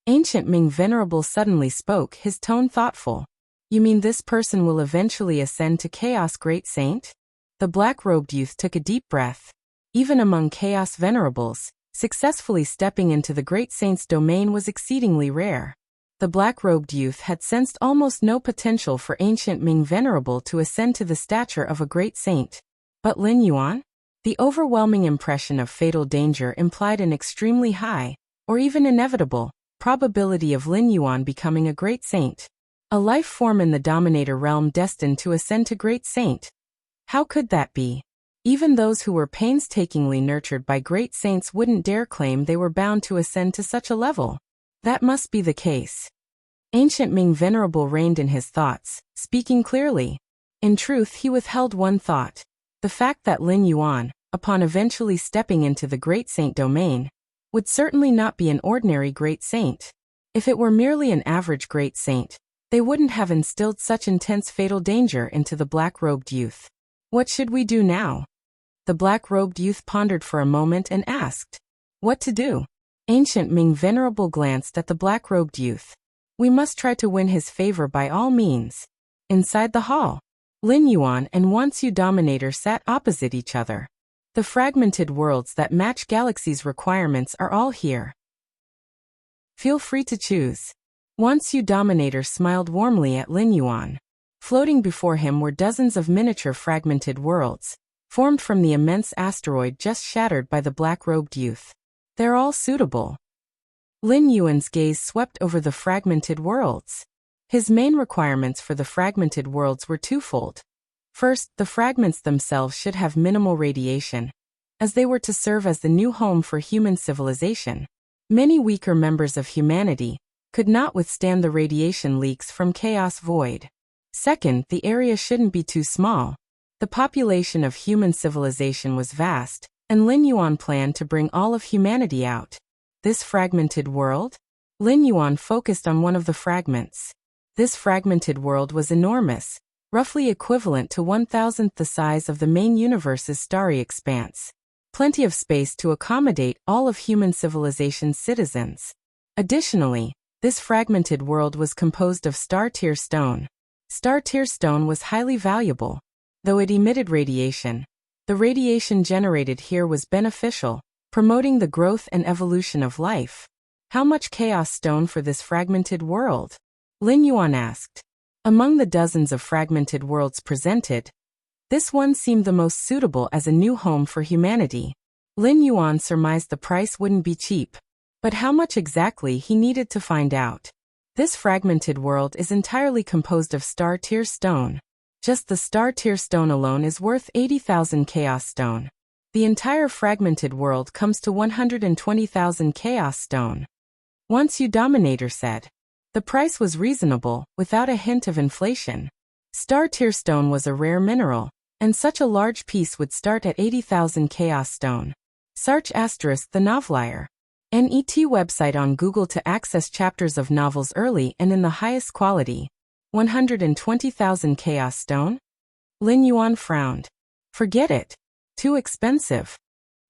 Ancient Ming Venerable suddenly spoke, his tone thoughtful. You mean this person will eventually ascend to Chaos Great Saint? The black-robed youth took a deep breath. Even among Chaos Venerables, successfully stepping into the Great Saint's domain was exceedingly rare. The black-robed youth had sensed almost no potential for ancient Ming Venerable to ascend to the stature of a great saint. But Lin Yuan? The overwhelming impression of fatal danger implied an extremely high, or even inevitable, probability of Lin Yuan becoming a great saint. A life form in the Dominator realm destined to ascend to great saint. How could that be? Even those who were painstakingly nurtured by great saints wouldn't dare claim they were bound to ascend to such a level. That must be the case. Ancient Ming Venerable reined in his thoughts, speaking clearly. In truth, he withheld one thought. The fact that Lin Yuan, upon eventually stepping into the great saint domain, would certainly not be an ordinary great saint. If it were merely an average great saint, they wouldn't have instilled such intense fatal danger into the black-robed youth. What should we do now? The black-robed youth pondered for a moment and asked. What to do? Ancient Ming Venerable glanced at the black-robed youth. We must try to win his favor by all means. Inside the hall, Lin Yuan and Wuxia Dominator sat opposite each other. The fragmented worlds that match Galaxy's requirements are all here. Feel free to choose. Wuxia Dominator smiled warmly at Lin Yuan. Floating before him were dozens of miniature fragmented worlds, formed from the immense asteroid just shattered by the black-robed youth. They're all suitable. Lin Yuan's gaze swept over the fragmented worlds. His main requirements for the fragmented worlds were twofold. First, the fragments themselves should have minimal radiation, as they were to serve as the new home for human civilization. Many weaker members of humanity could not withstand the radiation leaks from Chaos Void. Second, the area shouldn't be too small. The population of human civilization was vast, and Lin Yuan planned to bring all of humanity out. This fragmented world? Lin Yuan focused on one of the fragments. This fragmented world was enormous, roughly equivalent to 1,000th the size of the main universe's starry expanse. Plenty of space to accommodate all of human civilization's citizens. Additionally, this fragmented world was composed of star-tier stone. Star-tier stone was highly valuable. Though it emitted radiation, the radiation generated here was beneficial, promoting the growth and evolution of life. How much chaos stone for this fragmented world? Lin Yuan asked. Among the dozens of fragmented worlds presented, this one seemed the most suitable as a new home for humanity. Lin Yuan surmised the price wouldn't be cheap, but how much exactly he needed to find out. This fragmented world is entirely composed of star-tier stone. Just the star-tier stone alone is worth 80,000 chaos stone. The entire fragmented world comes to 120,000 chaos stone. Once you Dominator said. The price was reasonable, without a hint of inflation. Star-tier stone was a rare mineral, and such a large piece would start at 80,000 chaos stone. Search * the Novelier. NET website on Google to access chapters of novels early and in the highest quality. 120,000 chaos stone? Lin Yuan frowned. Forget it. Too expensive.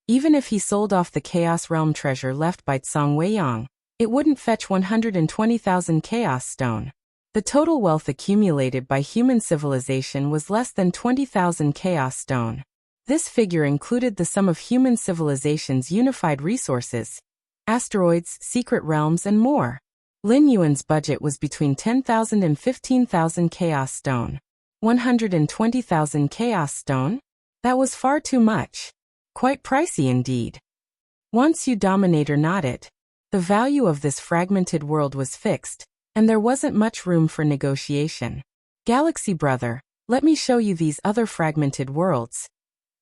Even if he sold off the Chaos Realm treasure left by Tsang Weiyang, it wouldn't fetch 120,000 chaos stone. The total wealth accumulated by human civilization was less than 20,000 chaos stone. This figure included the sum of human civilization's unified resources, asteroids, secret realms, and more. Lin Yuan's budget was between 10,000 and 15,000 chaos stone. 120,000 chaos stone? That was far too much. Quite pricey indeed. Once you Dominator nodded. The value of this fragmented world was fixed, and there wasn't much room for negotiation. Galaxy brother, let me show you these other fragmented worlds.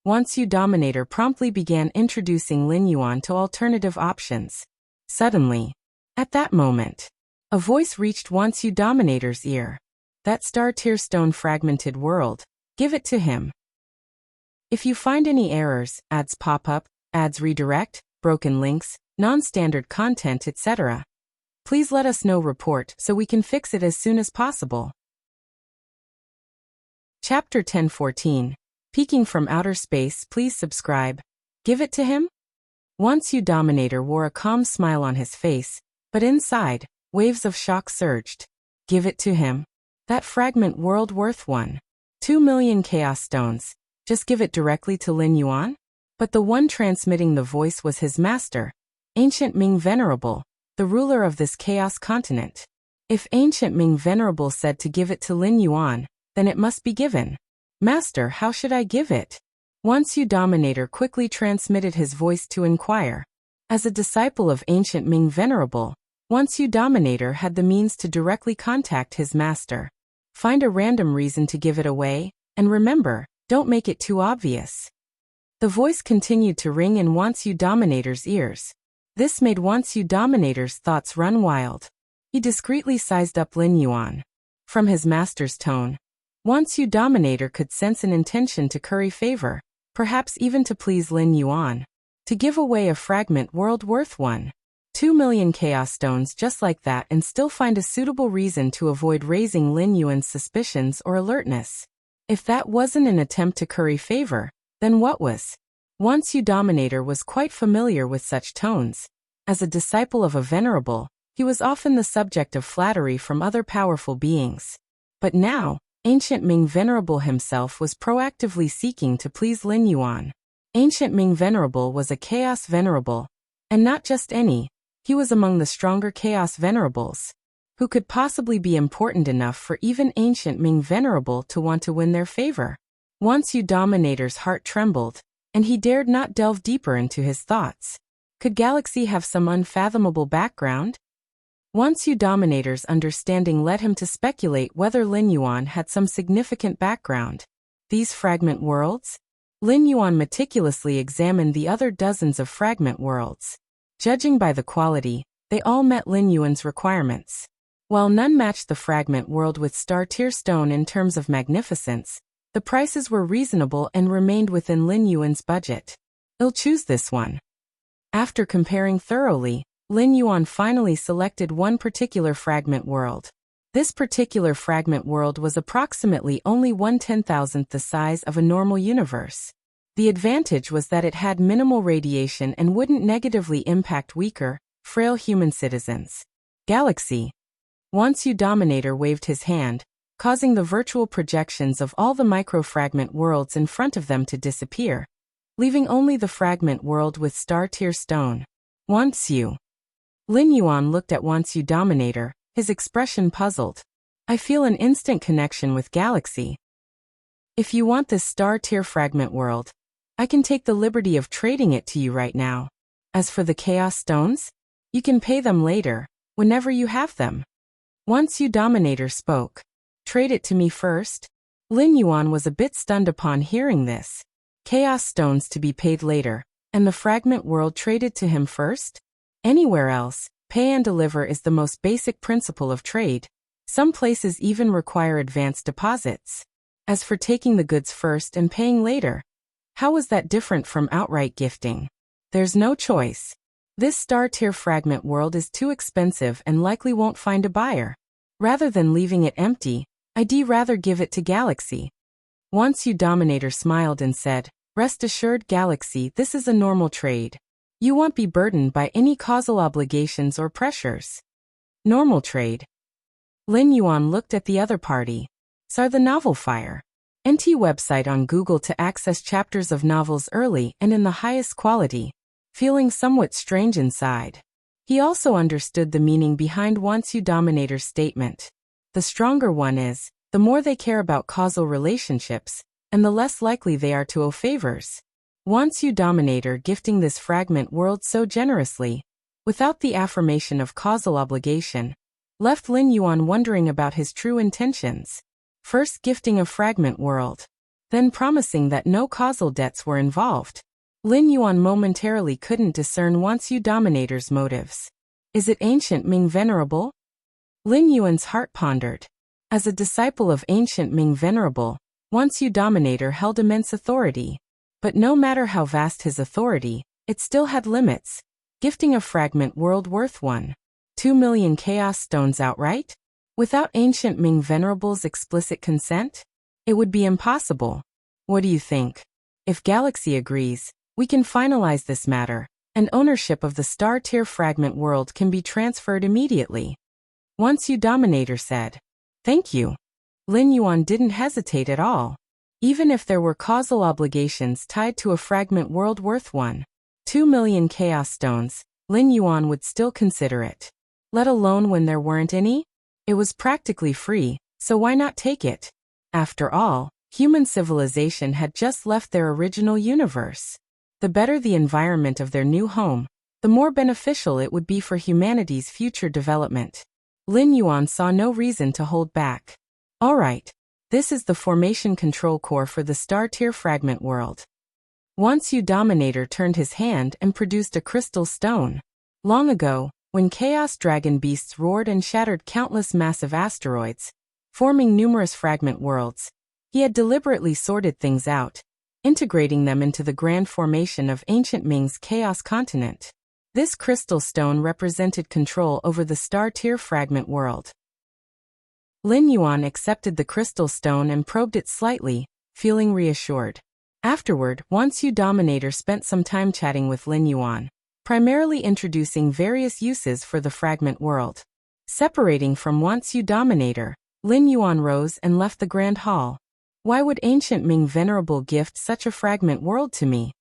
Once you Dominator promptly began introducing Lin Yuan to alternative options. Suddenly, at that moment, a voice reached Once you Dominator's ear. That star-tier stone fragmented world. Give it to him. If you find any errors, ads pop up, ads redirect, broken links, non-standard content, etc., please let us know. Report so we can fix it as soon as possible. Chapter 1014. Peeking from outer space. Please subscribe. Give it to him? Once you Dominator wore a calm smile on his face, but inside, waves of shock surged. Give it to him? That fragment world worth 1.2 million chaos stones. Just give it directly to Lin Yuan? But the one transmitting the voice was his master, Ancient Ming Venerable, the ruler of this chaos continent. If Ancient Ming Venerable said to give it to Lin Yuan, then it must be given. Master, how should I give it? Once you Dominator quickly transmitted his voice to inquire. As a disciple of Ancient Ming Venerable, Once you Dominator had the means to directly contact his master. Find a random reason to give it away, and remember, don't make it too obvious. The voice continued to ring in Once you Dominator's ears. This made Once you Dominator's thoughts run wild. He discreetly sized up Lin Yuan. From his master's tone, Once you Dominator could sense an intention to curry favor, perhaps even to please Lin Yuan. To give away a fragment world worth 1.2 million chaos stones just like that and still find a suitable reason to avoid raising Lin Yuan's suspicions or alertness. If that wasn't an attempt to curry favor, then what was? Once you Dominator was quite familiar with such tones. As a disciple of a venerable, he was often the subject of flattery from other powerful beings. But now, Ancient Ming Venerable himself was proactively seeking to please Lin Yuan. Ancient Ming Venerable was a Chaos Venerable, and not just any. He was among the stronger Chaos Venerables. Who could possibly be important enough for even Ancient Ming Venerable to want to win their favor? Once you Dominator's heart trembled, and he dared not delve deeper into his thoughts. Could Galaxy have some unfathomable background? Once you Dominator's understanding led him to speculate whether Lin Yuan had some significant background. These fragment worlds? Lin Yuan meticulously examined the other dozens of fragment worlds. Judging by the quality, they all met Lin Yuan's requirements. While none matched the fragment world with star-tier stone in terms of magnificence, the prices were reasonable and remained within Lin Yuan's budget. He'll choose this one. After comparing thoroughly, Lin Yuan finally selected one particular fragment world. This particular fragment world was approximately only 1/10,000th the size of a normal universe. The advantage was that it had minimal radiation and wouldn't negatively impact weaker, frail human citizens. Galaxy. Once you Dominator waved his hand, causing the virtual projections of all the microfragment worlds in front of them to disappear, leaving only the fragment world with star-tier stone. Wuxia. Lin Yuan looked at Wuxia Dominator, his expression puzzled. I feel an instant connection with Galaxy. If you want this star-tier fragment world, I can take the liberty of trading it to you right now. As for the Chaos Stones, you can pay them later, whenever you have them. Wuxia Dominator spoke. Trade it to me first? Lin Yuan was a bit stunned upon hearing this. Chaos Stones to be paid later, and the fragment world traded to him first? Anywhere else, pay and deliver is the most basic principle of trade. Some places even require advanced deposits. As for taking the goods first and paying later, how was that different from outright gifting? There's no choice. This star-tier fragment world is too expensive and likely won't find a buyer. Rather than leaving it empty, I'd rather give it to Galaxy. Wuxia Dominator smiled and said, Rest assured, Galaxy, this is a normal trade. You won't be burdened by any causal obligations or pressures. Normal trade. Lin Yuan looked at the other party. Saw the novel Fire. NT website on Google to access chapters of novels early and in the highest quality, feeling somewhat strange inside. He also understood the meaning behind Wuxia Dominator's statement. The stronger one is, the more they care about causal relationships, and the less likely they are to owe favors. Wuxia Dominator gifting this fragment world so generously, without the affirmation of causal obligation, left Lin Yuan wondering about his true intentions. First gifting a fragment world, then promising that no causal debts were involved. Lin Yuan momentarily couldn't discern Wuxia Dominator's motives. Is it ancient Ming Venerable? Lin Yuan's heart pondered. As a disciple of ancient Ming Venerable, Wuxia Dominator held immense authority. But no matter how vast his authority, it still had limits. Gifting a fragment world worth 1.2 million Chaos Stones outright? Without ancient Ming Venerable's explicit consent? It would be impossible. What do you think? If Galaxy agrees, we can finalize this matter, and ownership of the star-tier fragment world can be transferred immediately. Wuxia Dominator said. Thank you. Lin Yuan didn't hesitate at all. Even if there were causal obligations tied to a fragment world worth 1.2 million Chaos Stones, Lin Yuan would still consider it. Let alone when there weren't any? It was practically free, so why not take it? After all, human civilization had just left their original universe. The better the environment of their new home, the more beneficial it would be for humanity's future development. Lin Yuan saw no reason to hold back. All right, this is the formation control core for the star-tier fragment world. Wuxia Dominator turned his hand and produced a crystal stone. Long ago, when chaos dragon beasts roared and shattered countless massive asteroids, forming numerous fragment worlds, he had deliberately sorted things out, integrating them into the grand formation of ancient Ming's chaos continent. This crystal stone represented control over the star-tier fragment world. Lin Yuan accepted the crystal stone and probed it slightly, feeling reassured. Afterward, Wuxia Dominator spent some time chatting with Lin Yuan, primarily introducing various uses for the fragment world. Separating from Wuxia Dominator, Lin Yuan rose and left the grand hall. Why would ancient Ming Venerable gift such a fragment world to me?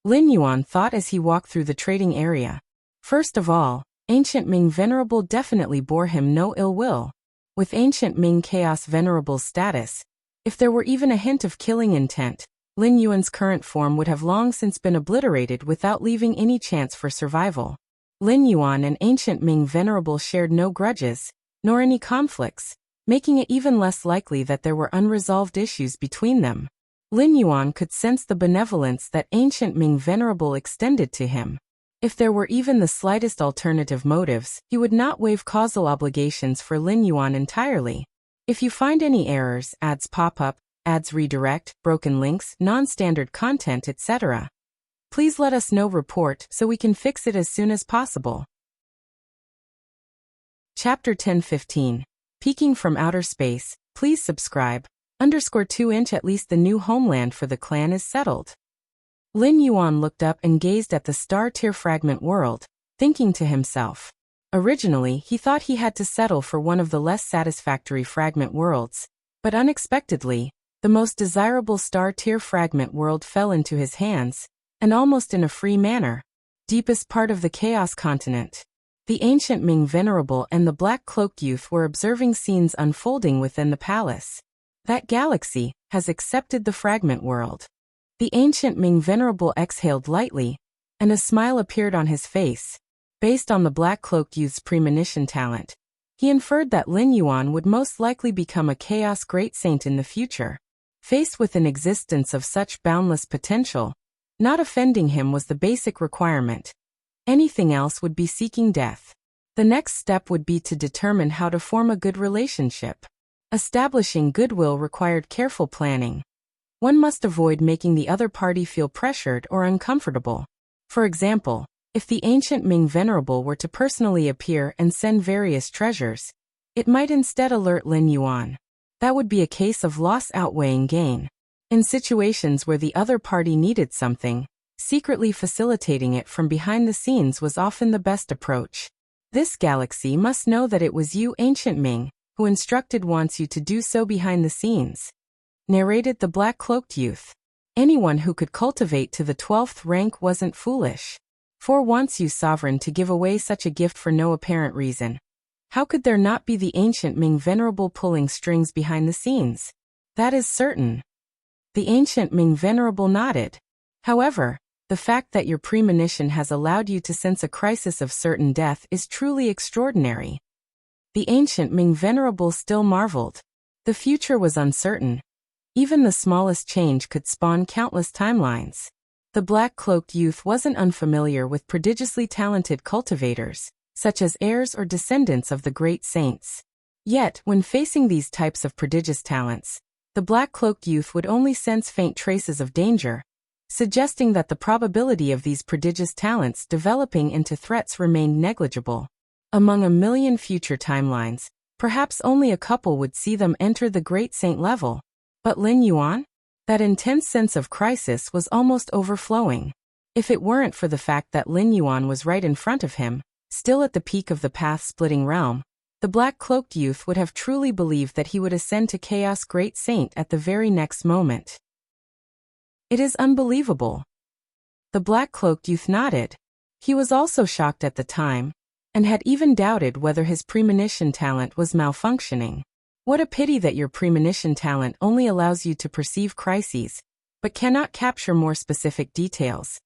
Lin Yuan thought as he walked through the trading area. First of all, ancient Ming Venerable definitely bore him no ill will. With ancient Ming Chaos Venerable's status, if there were even a hint of killing intent, Lin Yuan's current form would have long since been obliterated without leaving any chance for survival. Lin Yuan and ancient Ming Venerable shared no grudges, nor any conflicts, making it even less likely that there were unresolved issues between them. Lin Yuan could sense the benevolence that ancient Ming Venerable extended to him. If there were even the slightest alternative motives, he would not waive causal obligations for Lin Yuan entirely. If you find any errors, ads pop up, ads redirect, broken links, non-standard content, etc., please let us know. Report so we can fix it as soon as possible. Chapter 10:15. Peeking from outer space. Please subscribe. _2" At least the new homeland for the clan is settled. Lin Yuan looked up and gazed at the star-tier fragment world, thinking to himself. Originally, he thought he had to settle for one of the less satisfactory fragment worlds, But unexpectedly, the most desirable star-tier fragment world fell into his hands, and almost in a free manner. Deepest part of the Chaos Continent. The ancient Ming Venerable and the black-cloaked youth were observing scenes unfolding within the palace. That galaxy has accepted the fragment world. The ancient Ming Venerable exhaled lightly, and a smile appeared on his face. Based on the black-cloaked youth's premonition talent, he inferred that Lin Yuan would most likely become a Chaos Great Saint in the future. Faced with an existence of such boundless potential, not offending him was the basic requirement. Anything else would be seeking death. The next step would be to determine how to form a good relationship. Establishing goodwill required careful planning. One must avoid making the other party feel pressured or uncomfortable. For example, if the ancient Ming Venerable were to personally appear and send various treasures, it might instead alert Lin Yuan. That would be a case of loss outweighing gain. In situations where the other party needed something, secretly facilitating it from behind the scenes was often the best approach. This galaxy must know that it was you, ancient Ming, who instructed wants you to do so behind the scenes. Narrated the black-cloaked youth. Anyone who could cultivate to the 12th rank wasn't foolish. For wants you sovereign to give away such a gift for no apparent reason. How could there not be the ancient Ming Venerable pulling strings behind the scenes? That is certain. The ancient Ming Venerable nodded. However, the fact that your premonition has allowed you to sense a crisis of certain death is truly extraordinary. The ancient Ming Venerable still marveled. The future was uncertain. Even the smallest change could spawn countless timelines. The black-cloaked youth wasn't unfamiliar with prodigiously talented cultivators, such as heirs or descendants of the great saints. Yet, when facing these types of prodigious talents, the black-cloaked youth would only sense faint traces of danger, suggesting that the probability of these prodigious talents developing into threats remained negligible. Among a million future timelines, perhaps only a couple would see them enter the great saint level. But Lin Yuan? That intense sense of crisis was almost overflowing. If it weren't for the fact that Lin Yuan was right in front of him, still at the peak of the path-splitting realm, the black-cloaked youth would have truly believed that he would ascend to Chaos Great Saint at the very next moment. It is unbelievable. The black-cloaked youth nodded. He was also shocked at the time, and had even doubted whether his premonition talent was malfunctioning. What a pity that your premonition talent only allows you to perceive crises, but cannot capture more specific details.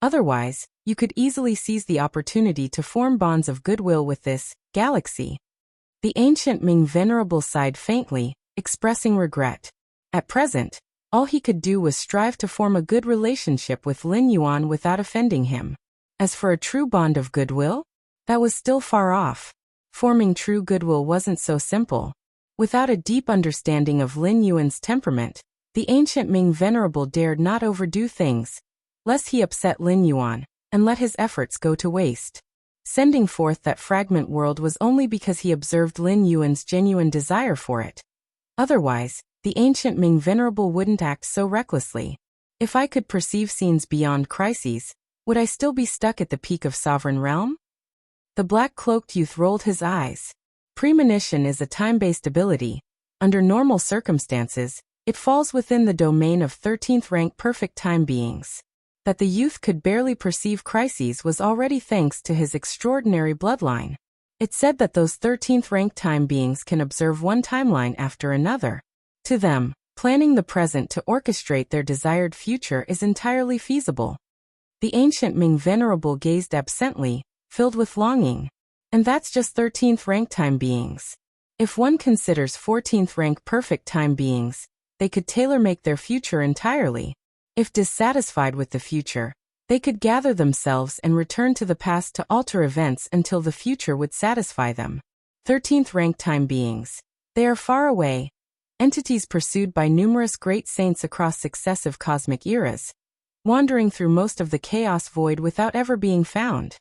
Otherwise, you could easily seize the opportunity to form bonds of goodwill with this galaxy. The ancient Ming Venerable sighed faintly, expressing regret. At present, all he could do was strive to form a good relationship with Lin Yuan without offending him. As for a true bond of goodwill, that was still far off. Forming true goodwill wasn't so simple. Without a deep understanding of Lin Yuan's temperament, the ancient Ming Venerable dared not overdo things, lest he upset Lin Yuan, and let his efforts go to waste. Sending forth that fragment world was only because he observed Lin Yuan's genuine desire for it. Otherwise, the ancient Ming Venerable wouldn't act so recklessly. If I could perceive scenes beyond crises, would I still be stuck at the peak of sovereign realm? The black-cloaked youth rolled his eyes. Premonition is a time-based ability. Under normal circumstances, it falls within the domain of 13th rank perfect time beings. That the youth could barely perceive crises was already thanks to his extraordinary bloodline. It said that those 13th rank time beings can observe one timeline after another. To them, planning the present to orchestrate their desired future is entirely feasible. The ancient Ming Venerable gazed absently, filled with longing. And that's just 13th rank time beings. If one considers 14th rank perfect time beings, they could tailor-make their future entirely. If dissatisfied with the future, they could gather themselves and return to the past to alter events until the future would satisfy them. 13th rank time beings. They are far away, entities pursued by numerous great saints across successive cosmic eras, wandering through most of the chaos void without ever being found.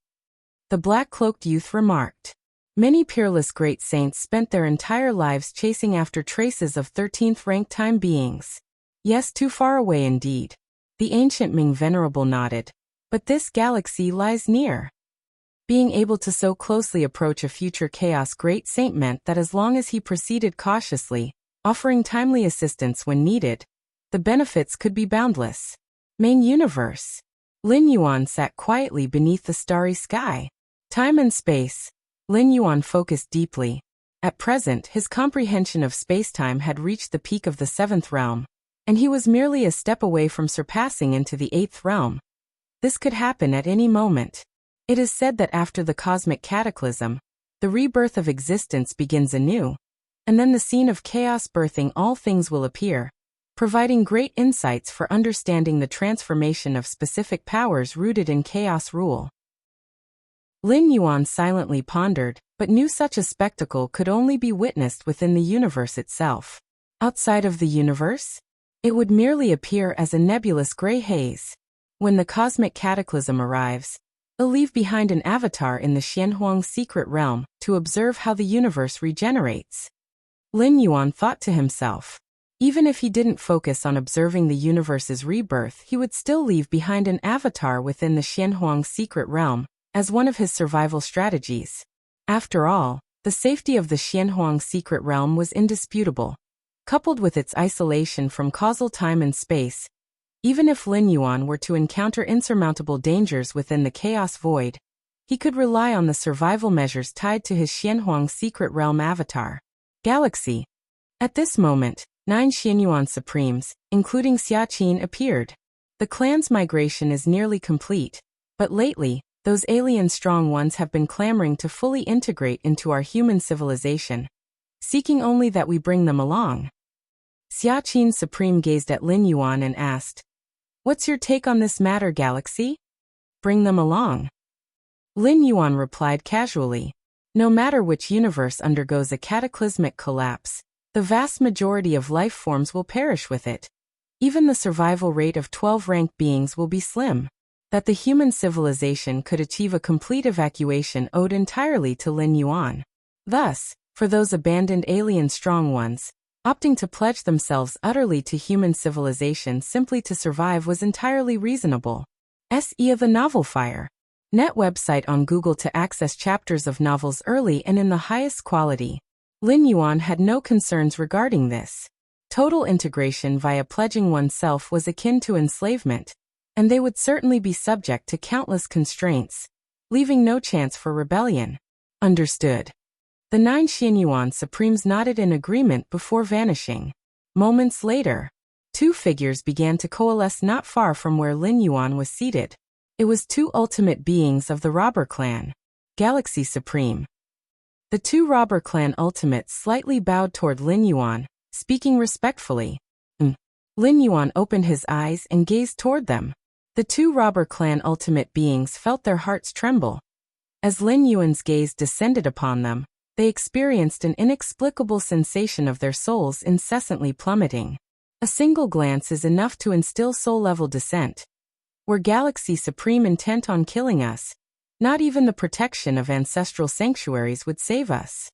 The black-cloaked youth remarked. Many peerless great saints spent their entire lives chasing after traces of 13th rank time beings. Yes, too far away indeed. The ancient Ming Venerable nodded. But this galaxy lies near. Being able to so closely approach a future chaos great saint meant that as long as he proceeded cautiously, offering timely assistance when needed. The benefits could be boundless. Main universe. Lin Yuan sat quietly beneath the starry sky. Time and space. Lin Yuan focused deeply. At present, his comprehension of spacetime had reached the peak of the 7th realm, and he was merely a step away from surpassing into the 8th realm. This could happen at any moment. It is said that after the cosmic cataclysm, the rebirth of existence begins anew, and then the scene of chaos birthing all things will appear, providing great insights for understanding the transformation of specific powers rooted in chaos rule. Lin Yuan silently pondered, but knew such a spectacle could only be witnessed within the universe itself. Outside of the universe, it would merely appear as a nebulous gray haze. When the cosmic cataclysm arrives, it'll leave behind an avatar in the Xianhuang secret realm to observe how the universe regenerates. Lin Yuan thought to himself, even if he didn't focus on observing the universe's rebirth, he would still leave behind an avatar within the Xianhuang secret realm as one of his survival strategies. After all, the safety of the Xianhuang secret realm was indisputable. Coupled with its isolation from causal time and space, even if Lin Yuan were to encounter insurmountable dangers within the chaos void, he could rely on the survival measures tied to his Xianhuang secret realm avatar. Galaxy. At this moment, 9 Xianyuan Supremes, including Xia Qin, appeared. The clan's migration is nearly complete, but lately, those alien strong ones have been clamoring to fully integrate into our human civilization, seeking only that we bring them along. Xia Qin Supreme gazed at Lin Yuan and asked, "What's your take on this matter, Galaxy?" "Bring them along." Lin Yuan replied casually. No matter which universe undergoes a cataclysmic collapse, the vast majority of life forms will perish with it. Even the survival rate of 12 ranked beings will be slim. That the human civilization could achieve a complete evacuation owed entirely to Lin Yuan. Thus, for those abandoned alien strong ones, opting to pledge themselves utterly to human civilization simply to survive was entirely reasonable. Se the Novel Fire. Net website on Google to access chapters of novels early and in the highest quality. Lin Yuan had no concerns regarding this. Total integration via pledging oneself was akin to enslavement, and they would certainly be subject to countless constraints, leaving no chance for rebellion. Understood. The 9 Xianyuan Supremes nodded in agreement before vanishing. Moments later, 2 figures began to coalesce not far from where Lin Yuan was seated. It was 2 ultimate beings of the robber clan. Galaxy Supreme. The 2 robber clan ultimates slightly bowed toward Lin Yuan, speaking respectfully. Lin Yuan opened his eyes and gazed toward them. The 2 robber clan ultimate beings felt their hearts tremble. As Lin Yuan's gaze descended upon them, they experienced an inexplicable sensation of their souls incessantly plummeting. A single glance is enough to instill soul-level dissent. Were Galaxy Supreme intent on killing us, not even the protection of ancestral sanctuaries would save us.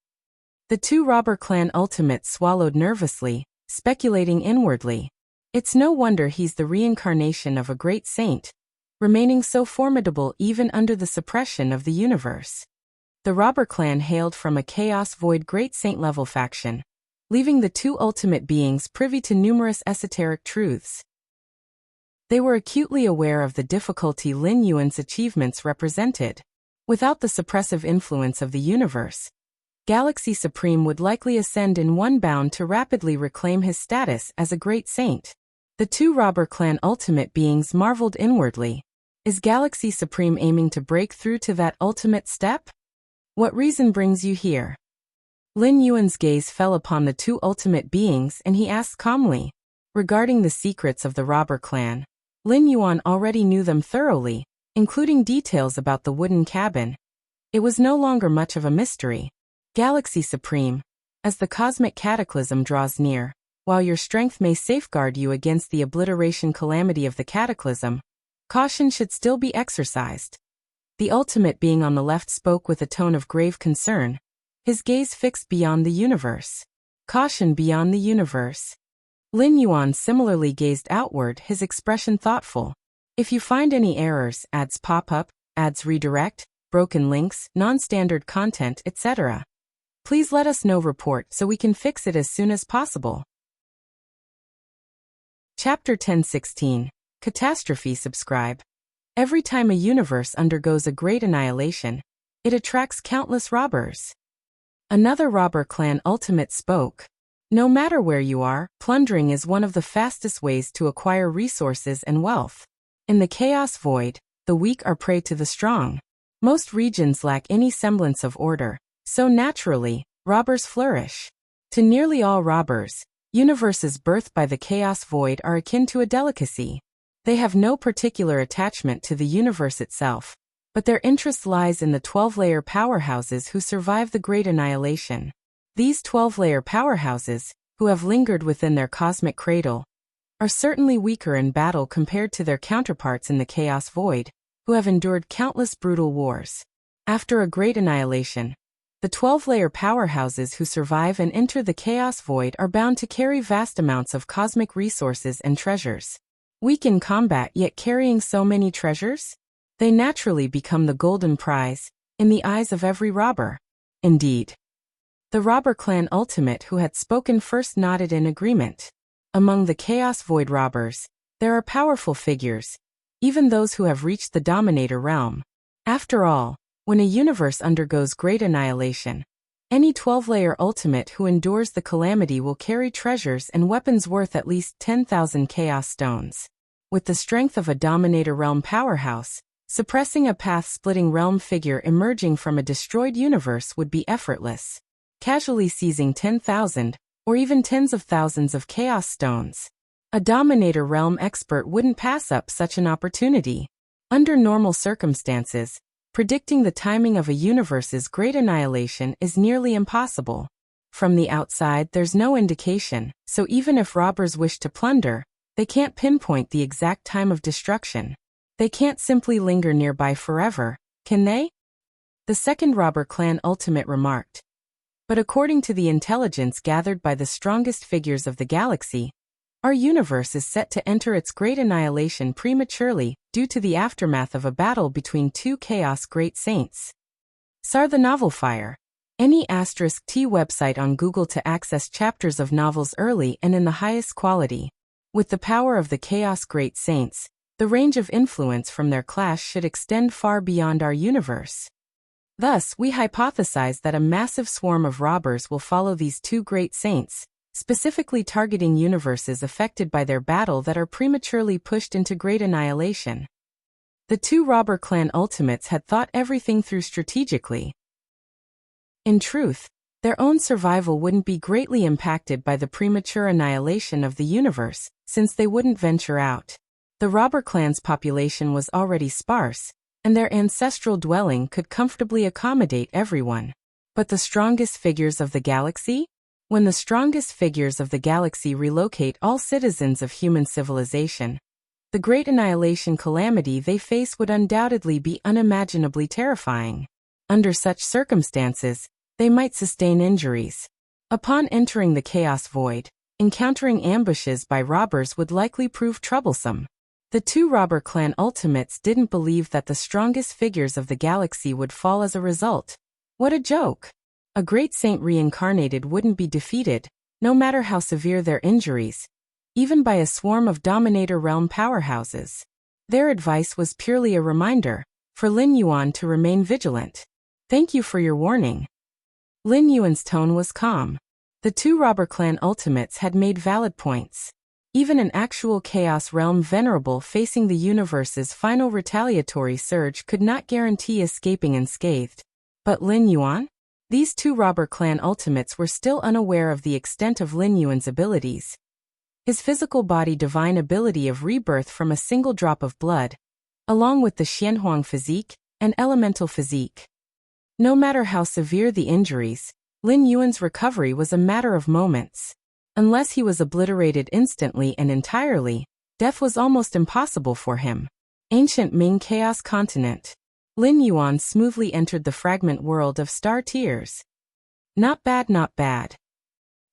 The 2 robber clan ultimates swallowed nervously, speculating inwardly. It's no wonder he's the reincarnation of a great saint, remaining so formidable even under the suppression of the universe. The robber clan hailed from a chaos void great saint-level faction, leaving the 2 ultimate beings privy to numerous esoteric truths. They were acutely aware of the difficulty Lin Yuan's achievements represented. Without the suppressive influence of the universe, Galaxy Supreme would likely ascend in one bound to rapidly reclaim his status as a great saint. The 2 robber clan ultimate beings marveled inwardly. Is Galaxy Supreme aiming to break through to that ultimate step? What reason brings you here? Lin Yuan's gaze fell upon the 2 ultimate beings and he asked calmly. Regarding the secrets of the robber clan, Lin Yuan already knew them thoroughly, including details about the wooden cabin. It was no longer much of a mystery. Galaxy Supreme, as the cosmic cataclysm draws near, while your strength may safeguard you against the obliteration calamity of the cataclysm, caution should still be exercised. The ultimate being on the left spoke with a tone of grave concern, his gaze fixed beyond the universe. Caution beyond the universe. Lin Yuan similarly gazed outward, his expression thoughtful. If you find any errors, ads pop up, ads redirect, broken links, non-standard content, etc., Please let us know report so we can fix it as soon as possible. Chapter 1016. Catastrophe. Subscribe. Every time a universe undergoes a great annihilation, it attracts countless robbers. Another robber clan ultimate spoke. No matter where you are, plundering is one of the fastest ways to acquire resources and wealth. In the chaos void, the weak are prey to the strong. Most regions lack any semblance of order, so naturally, robbers flourish. To nearly all robbers, universes birthed by the chaos void are akin to a delicacy. They have no particular attachment to the universe itself, but their interest lies in the 12-layer powerhouses who survive the great annihilation. These 12-layer powerhouses, who have lingered within their cosmic cradle, are certainly weaker in battle compared to their counterparts in the chaos void, who have endured countless brutal wars. After a great annihilation, the 12-layer powerhouses who survive and enter the chaos void are bound to carry vast amounts of cosmic resources and treasures. Weak in combat yet carrying so many treasures? They naturally become the golden prize in the eyes of every robber. Indeed. The robber clan ultimate who had spoken first nodded in agreement. Among the chaos void robbers, there are powerful figures, even those who have reached the dominator realm. After all, when a universe undergoes great annihilation, any 12-layer ultimate who endures the calamity will carry treasures and weapons worth at least 10,000 chaos stones. With the strength of a dominator realm powerhouse, suppressing a path-splitting realm figure emerging from a destroyed universe would be effortless. Casually seizing 10,000, or even tens of thousands of chaos stones. A dominator realm expert wouldn't pass up such an opportunity. Under normal circumstances, predicting the timing of a universe's great annihilation is nearly impossible. From the outside, there's no indication, so even if robbers wish to plunder, they can't pinpoint the exact time of destruction. They can't simply linger nearby forever, can they? The second robber clan ultimate remarked. But according to the intelligence gathered by the strongest figures of the galaxy, our universe is set to enter its great annihilation prematurely due to the aftermath of a battle between two chaos great saints. Sar the Novel Fire. Any *T website on Google to access chapters of novels early and in the highest quality. With the power of the chaos great saints, the range of influence from their clash should extend far beyond our universe. Thus, we hypothesize that a massive swarm of robbers will follow these two great saints, specifically targeting universes affected by their battle that are prematurely pushed into great annihilation. The two robber clan ultimates had thought everything through strategically. In truth, their own survival wouldn't be greatly impacted by the premature annihilation of the universe, since they wouldn't venture out. The robber clan's population was already sparse, and their ancestral dwelling could comfortably accommodate everyone. But the strongest figures of the galaxy? When the strongest figures of the galaxy relocate all citizens of human civilization, the great annihilation calamity they face would undoubtedly be unimaginably terrifying. Under such circumstances, they might sustain injuries. Upon entering the chaos void, encountering ambushes by robbers would likely prove troublesome. The two robber clan ultimates didn't believe that the strongest figures of the galaxy would fall as a result. What a joke! A great saint reincarnated wouldn't be defeated, no matter how severe their injuries, even by a swarm of dominator realm powerhouses. Their advice was purely a reminder for Lin Yuan to remain vigilant. Thank you for your warning. Lin Yuan's tone was calm. The two robber clan ultimates had made valid points. Even an actual chaos realm venerable facing the universe's final retaliatory surge could not guarantee escaping unscathed. But Lin Yuan? These two robber clan ultimates were still unaware of the extent of Lin Yuan's abilities. His physical body divine ability of rebirth from a single drop of blood, along with the Xianhuang physique and elemental physique. No matter how severe the injuries, Lin Yuan's recovery was a matter of moments. Unless he was obliterated instantly and entirely, death was almost impossible for him. Ancient Ming Chaos Continent. Lin Yuan smoothly entered the fragment world of star tears. Not bad, not bad.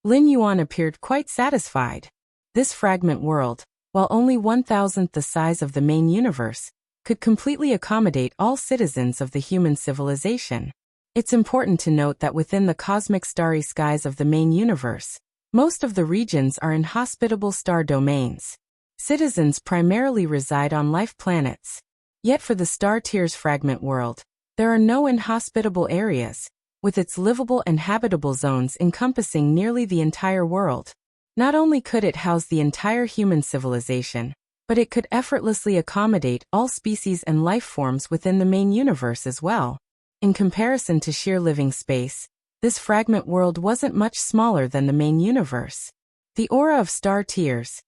Lin Yuan appeared quite satisfied. This fragment world, while only 1,000th the size of the main universe, could completely accommodate all citizens of the human civilization. It's important to note that within the cosmic starry skies of the main universe, most of the regions are inhospitable star domains. Citizens primarily reside on life planets. Yet for the Star Tier's fragment world, there are no inhospitable areas, with its livable and habitable zones encompassing nearly the entire world. Not only could it house the entire human civilization, but it could effortlessly accommodate all species and life forms within the main universe as well. In comparison to sheer living space, this fragment world wasn't much smaller than the main universe. The aura of Star Tiers.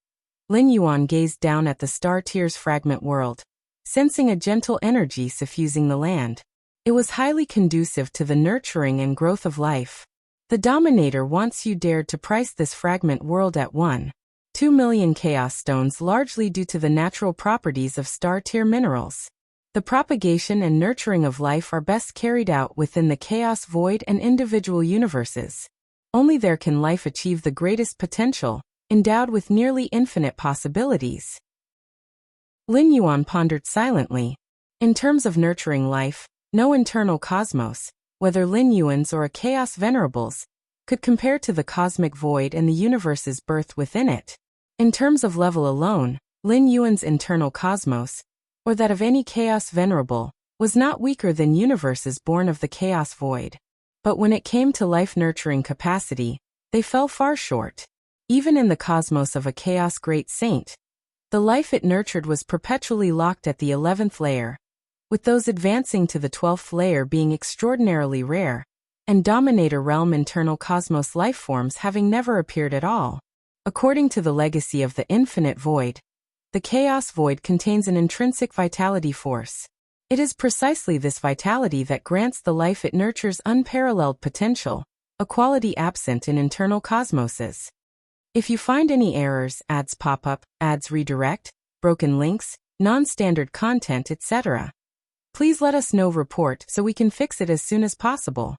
Lin Yuan gazed down at the Star Tiers fragment world, sensing a gentle energy suffusing the land. It was highly conducive to the nurturing and growth of life. The Dominator once you dared to price this fragment world at 1.2 million chaos stones, largely due to the natural properties of Star Tier minerals. The propagation and nurturing of life are best carried out within the chaos void and individual universes. Only there can life achieve the greatest potential, endowed with nearly infinite possibilities. Lin Yuan pondered silently. In terms of nurturing life, no internal cosmos, whether Lin Yuan's or a chaos venerables, could compare to the cosmic void and the universe's birth within it. In terms of level alone, Lin Yuan's internal cosmos, or that of any chaos venerable, was not weaker than universes born of the chaos void. But when it came to life-nurturing capacity, they fell far short. Even in the cosmos of a chaos great saint, the life it nurtured was perpetually locked at the 11th layer, with those advancing to the 12th layer being extraordinarily rare, and Dominator realm internal cosmos life forms having never appeared at all. According to the legacy of the infinite void, the chaos void contains an intrinsic vitality force. It is precisely this vitality that grants the life it nurtures unparalleled potential, a quality absent in internal cosmoses. If you find any errors, ads pop up, ads redirect, broken links, non-standard content, etc., please let us know. Report so we can fix it as soon as possible.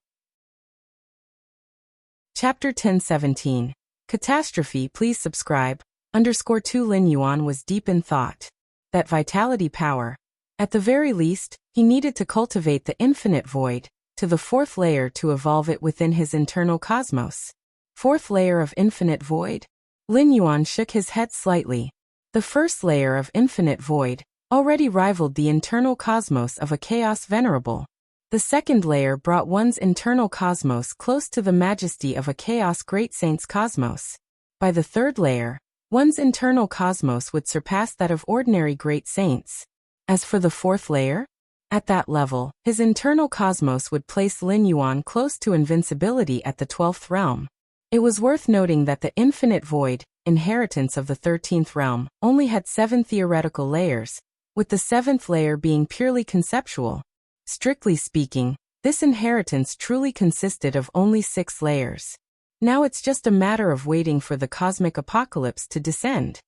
Chapter 1017. Catastrophe. Please subscribe. _2 Lin Yuan was deep in thought. That vitality power. At the very least, he needed to cultivate the infinite void to the 4th layer to evolve it within his internal cosmos. 4th layer of infinite void? Lin Yuan shook his head slightly. The 1st layer of infinite void already rivaled the internal cosmos of a chaos venerable. The 2nd layer brought one's internal cosmos close to the majesty of a chaos great saint's cosmos. By the 3rd layer, one's internal cosmos would surpass that of ordinary great saints. As for the 4th layer, at that level, his internal cosmos would place Lin Yuan close to invincibility at the 12th realm. It was worth noting that the infinite void, inheritance of the 13th realm, only had 7 theoretical layers, with the 7th layer being purely conceptual. Strictly speaking, this inheritance truly consisted of only 6 layers. Now it's just a matter of waiting for the cosmic apocalypse to descend.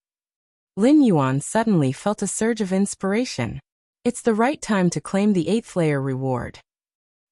Lin Yuan suddenly felt a surge of inspiration. It's the right time to claim the 8th layer reward.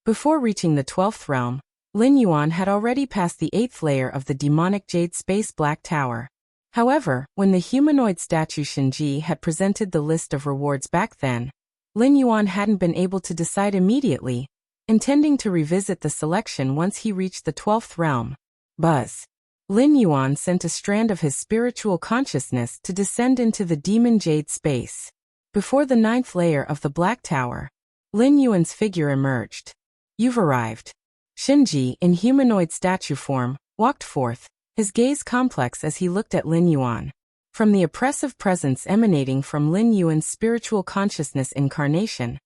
Before reaching the 12th realm, Lin Yuan had already passed the 8th layer of the demonic Jade Space Black Tower. However, when the humanoid statue Shinji had presented the list of rewards back then, Lin Yuan hadn't been able to decide immediately, intending to revisit the selection once he reached the 12th realm. Buzz. Lin Yuan sent a strand of his spiritual consciousness to descend into the demon jade space. Before the 9th layer of the Black Tower, Lin Yuan's figure emerged. You've arrived. Shinji, in humanoid statue form, walked forth, his gaze complex as he looked at Lin Yuan. From the oppressive presence emanating from Lin Yuan's spiritual consciousness incarnation,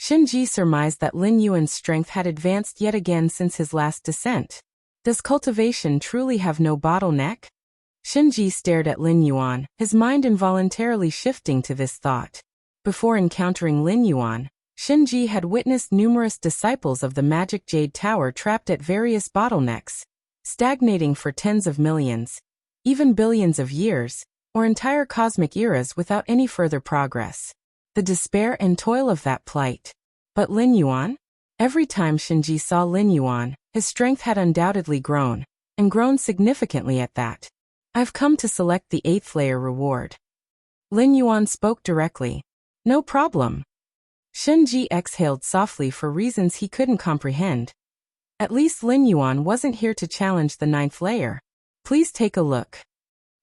Shinji surmised that Lin Yuan's strength had advanced yet again since his last descent. Does cultivation truly have no bottleneck? Shinji stared at Lin Yuan, his mind involuntarily shifting to this thought. Before encountering Lin Yuan, Shinji had witnessed numerous disciples of the Magic Jade Tower trapped at various bottlenecks, stagnating for tens of millions, even billions of years, or entire cosmic eras without any further progress. The despair and toil of that plight. But Lin Yuan? Every time Shinji saw Lin Yuan, his strength had undoubtedly grown, and grown significantly at that. I've come to select the 8th layer reward. Lin Yuan spoke directly. No problem. Shinji exhaled softly for reasons he couldn't comprehend. At least Lin Yuan wasn't here to challenge the 9th layer. Please take a look.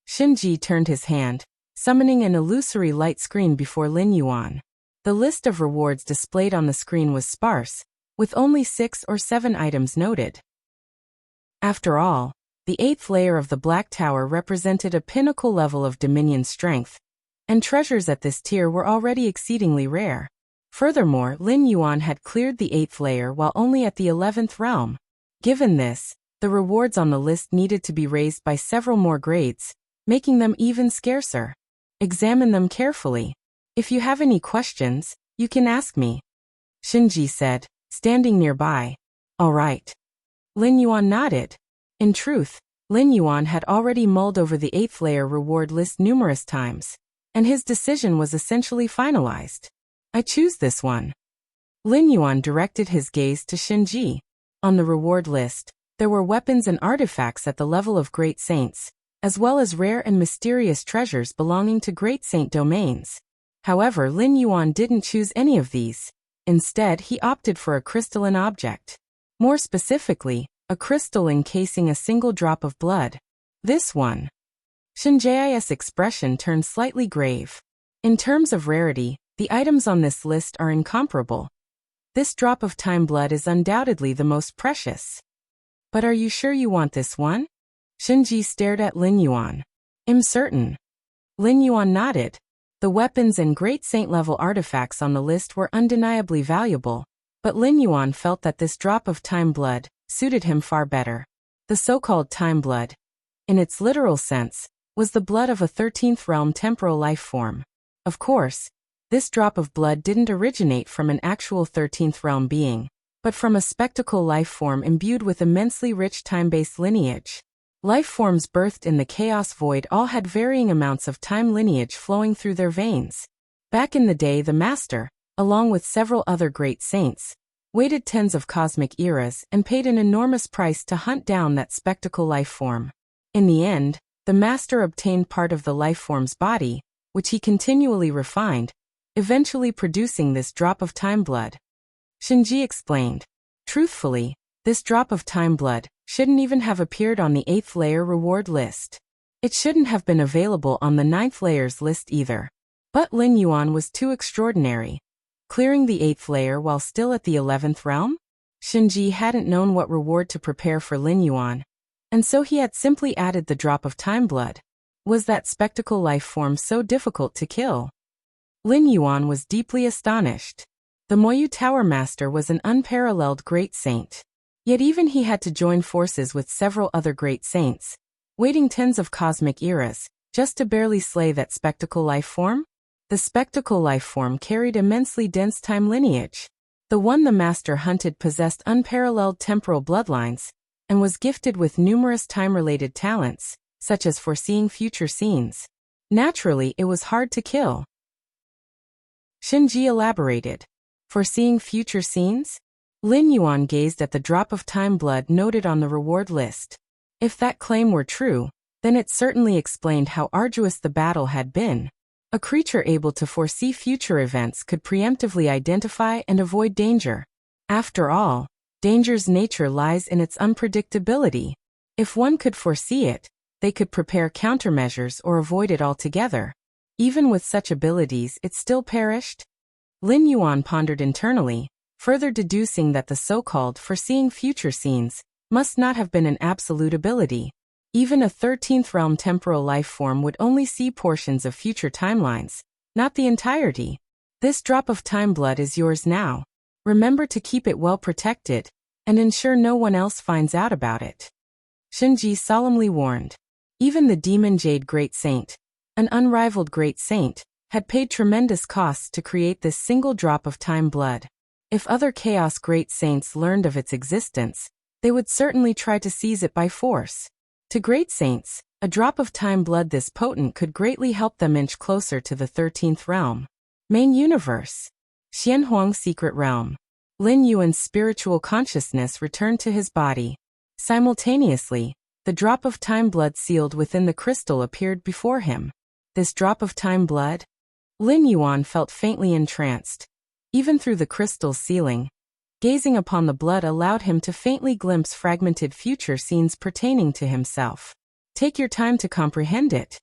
Shinji turned his hand, summoning an illusory light screen before Lin Yuan. The list of rewards displayed on the screen was sparse, with only 6 or 7 items noted. After all, the 8th layer of the Black Tower represented a pinnacle level of Dominion strength, and treasures at this tier were already exceedingly rare. Furthermore, Lin Yuan had cleared the 8th layer while only at the 11th realm. Given this, the rewards on the list needed to be raised by several more grades, making them even scarcer. Examine them carefully. If you have any questions, you can ask me, Shinji said, standing nearby. All right. Lin Yuan nodded. In truth, Lin Yuan had already mulled over the 8th layer reward list numerous times, and his decision was essentially finalized. I choose this one. Lin Yuan directed his gaze to Shinji. On the reward list, there were weapons and artifacts at the level of Great Saints, as well as rare and mysterious treasures belonging to Great Saint domains. However, Lin Yuan didn't choose any of these. Instead, he opted for a crystalline object. More specifically, a crystal encasing a single drop of blood. This one. Shinji's expression turned slightly grave. In terms of rarity, the items on this list are incomparable. This drop of time blood is undoubtedly the most precious. But are you sure you want this one? Shinji stared at Lin Yuan. I'm certain. Lin Yuan nodded. The weapons and Great Saint level artifacts on the list were undeniably valuable, but Lin Yuan felt that this drop of time blood suited him far better. The so-called time blood, in its literal sense, was the blood of a 13th realm temporal life form. Of course, this drop of blood didn't originate from an actual 13th realm being, but from a spectacle life form imbued with immensely rich time-based lineage. Life forms birthed in the chaos void all had varying amounts of time lineage flowing through their veins. Back in the day, the Master, along with several other great saints, waited tens of cosmic eras and paid an enormous price to hunt down that spectacle life form. In the end, the Master obtained part of the life form's body, which he continually refined, eventually producing this drop of time blood. Shinji explained. Truthfully, this drop of time blood shouldn't even have appeared on the 8th layer reward list. It shouldn't have been available on the 9th layer's list either. But Lin Yuan was too extraordinary. Clearing the 8th layer while still at the 11th realm? Shinji hadn't known what reward to prepare for Lin Yuan, and so he had simply added the drop of time blood. Was that spectacle life form so difficult to kill? Lin Yuan was deeply astonished. The Moyu Tower Master was an unparalleled great saint. Yet even he had to join forces with several other great saints, waiting tens of cosmic eras, just to barely slay that spectacle life form? The spectacle life form carried immensely dense time lineage. The one the Master hunted possessed unparalleled temporal bloodlines, and was gifted with numerous time-related talents, such as foreseeing future scenes. Naturally, it was hard to kill. Shinji elaborated. Foreseeing future scenes? Lin Yuan gazed at the drop of time blood noted on the reward list. If that claim were true, then it certainly explained how arduous the battle had been. A creature able to foresee future events could preemptively identify and avoid danger. After all, danger's nature lies in its unpredictability. If one could foresee it, they could prepare countermeasures or avoid it altogether. Even with such abilities, it still perished? Lin Yuan pondered internally, further deducing that the so-called foreseeing future scenes must not have been an absolute ability. Even a 13th realm temporal life form would only see portions of future timelines, not the entirety. This drop of time blood is yours now. Remember to keep it well protected, and ensure no one else finds out about it. Shinji solemnly warned. Even the Demon Jade Great Saint, an unrivaled great saint, had paid tremendous costs to create this single drop of time blood. If other Chaos Great Saints learned of its existence, they would certainly try to seize it by force. To Great Saints, a drop of time blood this potent could greatly help them inch closer to the 13th realm. Main Universe. Xianhuang Secret Realm. Lin Yuan's spiritual consciousness returned to his body. Simultaneously, the drop of time blood sealed within the crystal appeared before him. This drop of time blood? Lin Yuan felt faintly entranced. Even through the crystal's sealing, Gazing upon the blood allowed him to faintly glimpse fragmented future scenes pertaining to himself. Take your time to comprehend it.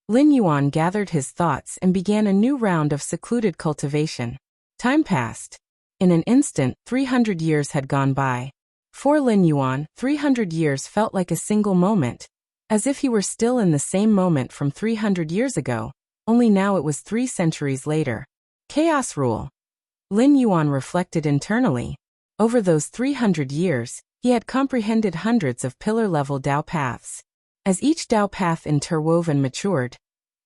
Lin Yuan gathered his thoughts and began a new round of secluded cultivation. Time passed. In an instant, 300 years had gone by. For Lin Yuan, 300 years felt like a single moment, as if he were still in the same moment from 300 years ago, only now it was 3 centuries later. Chaos rule. Lin Yuan reflected internally. Over those 300 years, he had comprehended hundreds of pillar-level Dao paths. As each Dao path interwove and matured,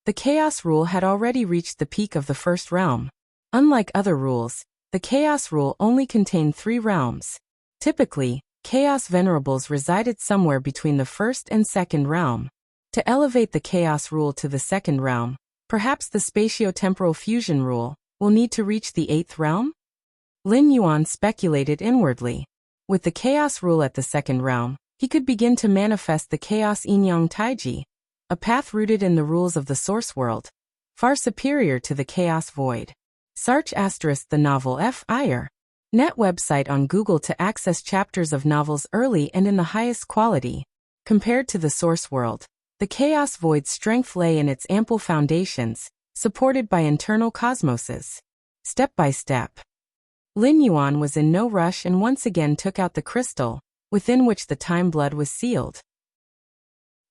the chaos rule had already reached the peak of the first realm. Unlike other rules, the chaos rule only contained 3 realms. Typically, chaos venerables resided somewhere between the first and second realm. To elevate the chaos rule to the second realm, perhaps the spatio-temporal fusion rule will need to reach the 8th realm? Lin Yuan speculated inwardly. With the chaos rule at the second realm, he could begin to manifest the chaos yin-yang taiji, a path rooted in the rules of the source world, far superior to the chaos void. Search * the novel F.I.R. Net website on Google to access chapters of novels early and in the highest quality. Compared to the source world, the chaos void's strength lay in its ample foundations, supported by internal cosmoses. Step by step. Lin Yuan was in no rush and once again took out the crystal, within which the time blood was sealed.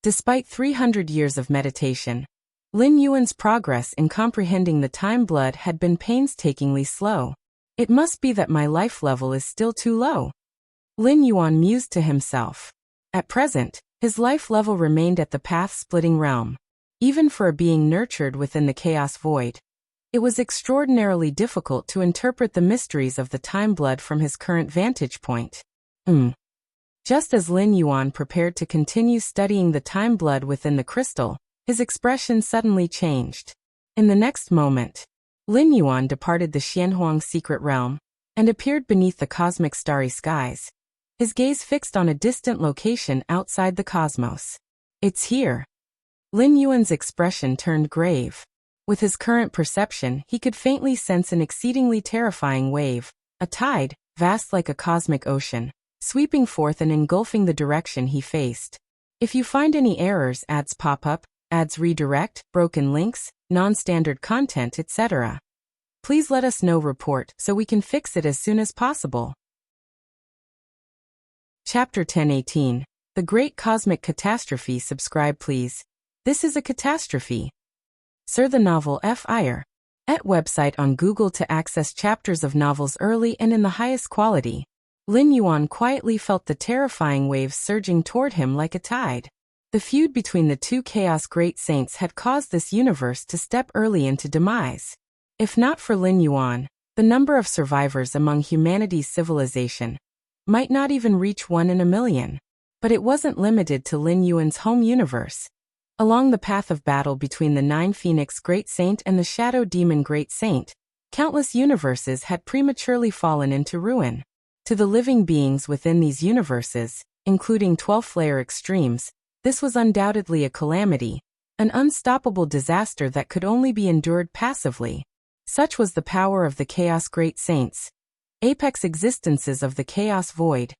Despite 300 years of meditation, Lin Yuan's progress in comprehending the time blood had been painstakingly slow. It must be that my life level is still too low. Lin Yuan mused to himself. At present, his life level remained at the path-splitting realm. Even for a being nurtured within the chaos void, it was extraordinarily difficult to interpret the mysteries of the time blood from his current vantage point. Just as Lin Yuan prepared to continue studying the time blood within the crystal, his expression suddenly changed. In the next moment, Lin Yuan departed the Xianhuang secret realm and appeared beneath the cosmic starry skies, his gaze fixed on a distant location outside the cosmos. It's here. Lin Yuan's expression turned grave. With his current perception, he could faintly sense an exceedingly terrifying wave, a tide, vast like a cosmic ocean, sweeping forth and engulfing the direction he faced. If you find any errors, ads pop up, ads redirect, broken links, non-standard content, etc., please let us know. Report so we can fix it as soon as possible. Chapter 1018. The Great Cosmic Catastrophe. Subscribe please. This is a catastrophe. Sir, the novel F.I.R. At website on Google to access chapters of novels early and in the highest quality. Lin Yuan quietly felt the terrifying waves surging toward him like a tide. The feud between the 2 chaos great saints had caused this universe to step early into demise. If not for Lin Yuan, the number of survivors among humanity's civilization might not even reach 1 in a million. But it wasn't limited to Lin Yuan's home universe. Along the path of battle between the 9 Phoenix Great Saint and the Shadow Demon Great Saint, countless universes had prematurely fallen into ruin. To the living beings within these universes, including 12th-layer extremes, this was undoubtedly a calamity, an unstoppable disaster that could only be endured passively. Such was the power of the Chaos Great Saints, apex existences of the Chaos Void,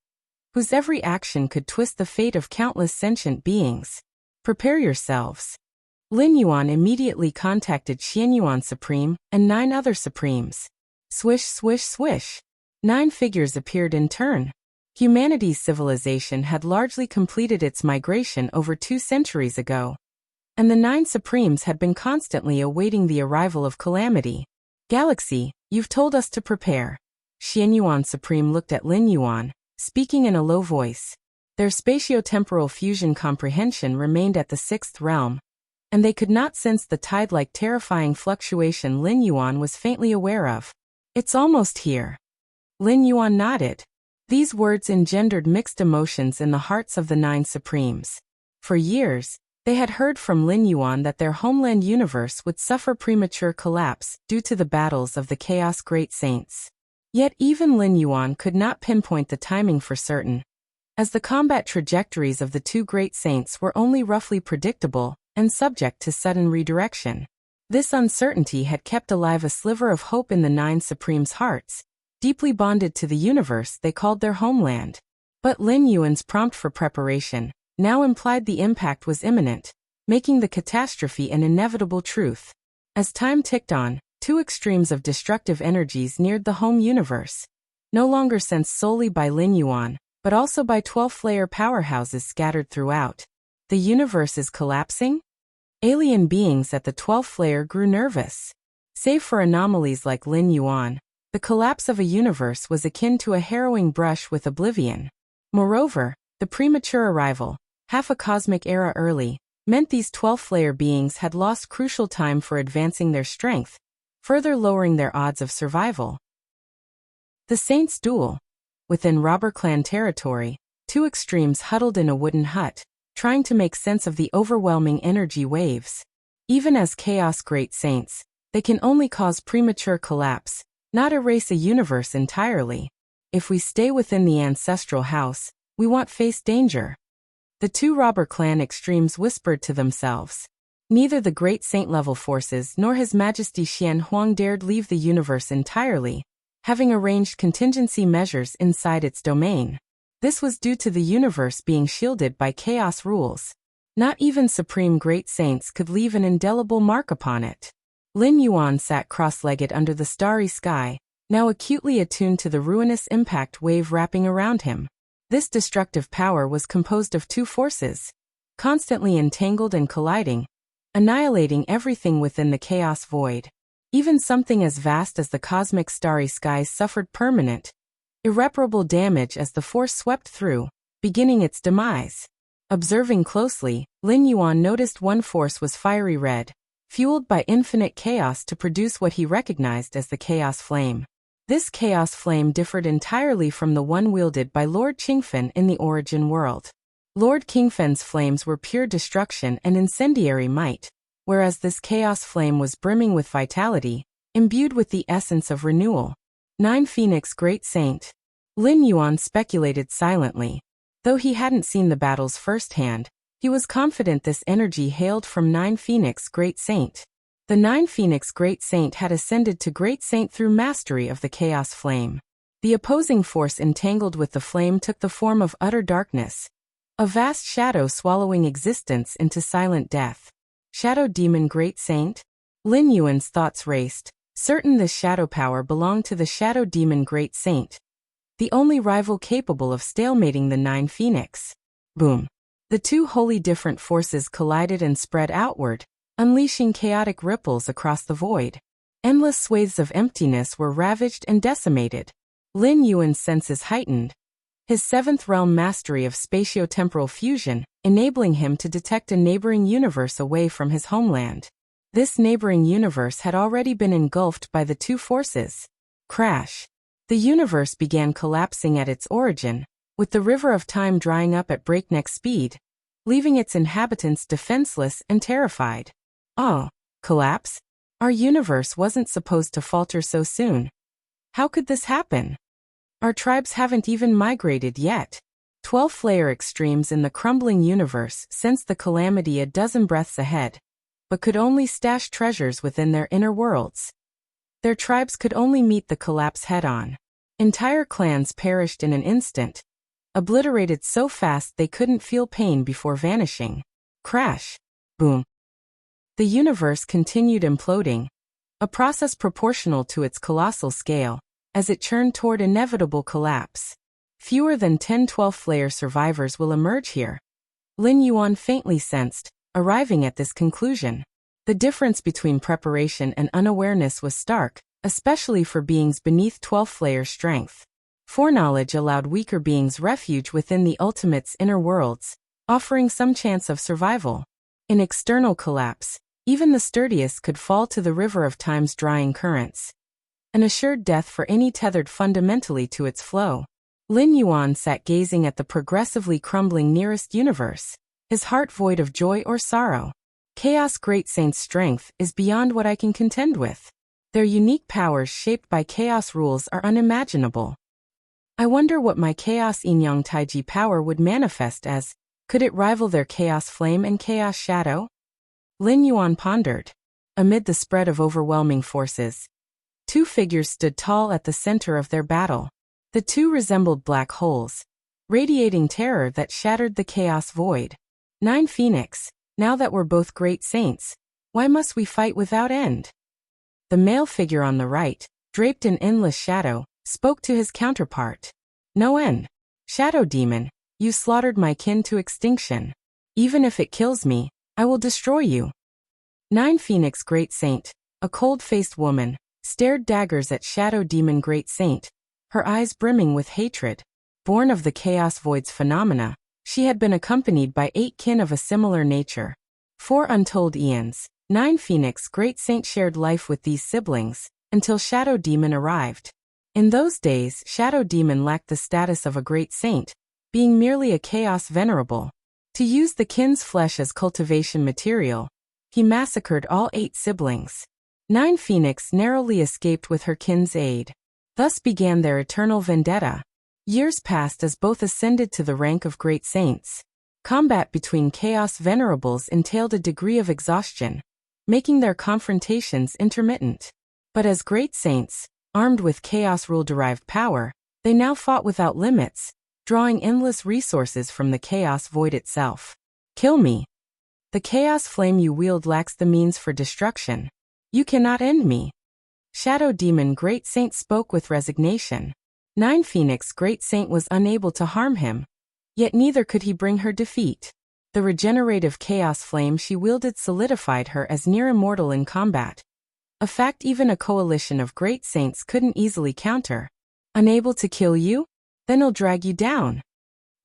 whose every action could twist the fate of countless sentient beings. Prepare yourselves. Lin Yuan immediately contacted Xianyuan Supreme and 9 other Supremes. Swish, swish, swish. 9 figures appeared in turn. Humanity's civilization had largely completed its migration over 2 centuries ago, and the 9 Supremes had been constantly awaiting the arrival of calamity. Galaxy, you've told us to prepare. Xianyuan Supreme looked at Lin Yuan, speaking in a low voice. Their spatio-temporal fusion comprehension remained at the 6th realm, and they could not sense the tide-like terrifying fluctuation Lin Yuan was faintly aware of. It's almost here. Lin Yuan nodded. These words engendered mixed emotions in the hearts of the 9 Supremes. For years, they had heard from Lin Yuan that their homeland universe would suffer premature collapse due to the battles of the Chaos Great Saints. Yet even Lin Yuan could not pinpoint the timing for certain, as the combat trajectories of the 2 great saints were only roughly predictable and subject to sudden redirection. This uncertainty had kept alive a sliver of hope in the 9 Supremes' hearts, deeply bonded to the universe they called their homeland. But Lin Yuan's prompt for preparation now implied the impact was imminent, making the catastrophe an inevitable truth. As time ticked on, two extremes of destructive energies neared the home universe, no longer sensed solely by Lin Yuan, but also by 12th-layer powerhouses scattered throughout. The universe is collapsing? Alien beings at the 12th layer grew nervous. Save for anomalies like Lin Yuan, the collapse of a universe was akin to a harrowing brush with oblivion. Moreover, the premature arrival, half a cosmic era early, meant these 12th-layer beings had lost crucial time for advancing their strength, further lowering their odds of survival. The Saints' Duel. Within Robber Clan territory, two extremes huddled in a wooden hut, trying to make sense of the overwhelming energy waves. Even as Chaos Great Saints, they can only cause premature collapse, not erase a universe entirely. If we stay within the ancestral house, we won't face danger. The two Robber Clan extremes whispered to themselves. Neither the Great Saint-level forces nor His Majesty Xian Huang dared leave the universe entirely, having arranged contingency measures inside its domain. This was due to the universe being shielded by chaos rules. Not even Supreme Great Saints could leave an indelible mark upon it. Lin Yuan sat cross-legged under the starry sky, now acutely attuned to the ruinous impact wave wrapping around him. This destructive power was composed of two forces, constantly entangled and colliding, annihilating everything within the chaos void. Even something as vast as the cosmic starry skies suffered permanent, irreparable damage as the force swept through, beginning its demise. Observing closely, Lin Yuan noticed one force was fiery red, fueled by infinite chaos to produce what he recognized as the chaos flame. This chaos flame differed entirely from the one wielded by Lord Qingfen in the origin world. Lord Qingfen's flames were pure destruction and incendiary might, whereas this chaos flame was brimming with vitality, imbued with the essence of renewal. 9 Phoenix Great Saint. Lin Yuan speculated silently. Though he hadn't seen the battles firsthand, he was confident this energy hailed from 9 Phoenix Great Saint. The 9 Phoenix Great Saint had ascended to Great Saint through mastery of the chaos flame. The opposing force entangled with the flame took the form of utter darkness, a vast shadow swallowing existence into silent death. Shadow Demon Great Saint? Lin Yuan's thoughts raced, certain this shadow power belonged to the Shadow Demon Great Saint, the only rival capable of stalemating the 9 Phoenix. Boom. The two wholly different forces collided and spread outward, unleashing chaotic ripples across the void. Endless swathes of emptiness were ravaged and decimated. Lin Yuan's senses heightened, his 7th realm mastery of spatio-temporal fusion, enabling him to detect a neighboring universe away from his homeland. This neighboring universe had already been engulfed by the two forces. Crash. The universe began collapsing at its origin, with the river of time drying up at breakneck speed, leaving its inhabitants defenseless and terrified. Oh, collapse? Our universe wasn't supposed to falter so soon. How could this happen? Our tribes haven't even migrated yet. 12th layer extremes in the crumbling universe sensed the calamity a dozen breaths ahead, but could only stash treasures within their inner worlds. Their tribes could only meet the collapse head-on. Entire clans perished in an instant, obliterated so fast they couldn't feel pain before vanishing. Crash. Boom. The universe continued imploding, a process proportional to its colossal scale, as it churned toward inevitable collapse. Fewer than 10 12th layer survivors will emerge here, Lin Yuan faintly sensed, arriving at this conclusion. The difference between preparation and unawareness was stark, especially for beings beneath 12th layer strength. Foreknowledge allowed weaker beings refuge within the ultimate's inner worlds, offering some chance of survival. In external collapse, even the sturdiest could fall to the river of time's drying currents, an assured death for any tethered fundamentally to its flow. Lin Yuan sat gazing at the progressively crumbling nearest universe, his heart void of joy or sorrow. Chaos Great Saint's strength is beyond what I can contend with. Their unique powers shaped by chaos rules are unimaginable. I wonder what my Chaos Yin-Yang Taiji power would manifest as. Could it rival their Chaos Flame and Chaos Shadow? Lin Yuan pondered. Amid the spread of overwhelming forces, Two figures stood tall at the center of their battle. The two resembled black holes, radiating terror that shattered the chaos void. 9 Phoenix, now that we're both great saints, why must we fight without end? The male figure on the right, draped in endless shadow, spoke to his counterpart. No end. Shadow demon, you slaughtered my kin to extinction. Even if it kills me, I will destroy you. 9 Phoenix Great Saint, a cold-faced woman, stared daggers at Shadow Demon Great Saint, her eyes brimming with hatred. Born of the Chaos Void's phenomena, she had been accompanied by 8 kin of a similar nature. 4 untold eons, 9 Phoenix Great Saint shared life with these siblings, until Shadow Demon arrived. In those days, Shadow Demon lacked the status of a Great Saint, being merely a Chaos Venerable. To use the kin's flesh as cultivation material, he massacred all 8 siblings. 9 Phoenix narrowly escaped with her kin's aid. Thus began their eternal vendetta. Years passed as both ascended to the rank of great saints. Combat between Chaos Venerables entailed a degree of exhaustion, making their confrontations intermittent. But as great saints, armed with Chaos Rule-derived power, they now fought without limits, drawing endless resources from the Chaos Void itself. Kill me. The Chaos Flame you wield lacks the means for destruction. You cannot end me. Shadow Demon Great Saint spoke with resignation. 9 Phoenix Great Saint was unable to harm him, yet neither could he bring her defeat. The regenerative Chaos Flame she wielded solidified her as near immortal in combat, a fact even a coalition of great saints couldn't easily counter. Unable to kill you? Then I'll drag you down.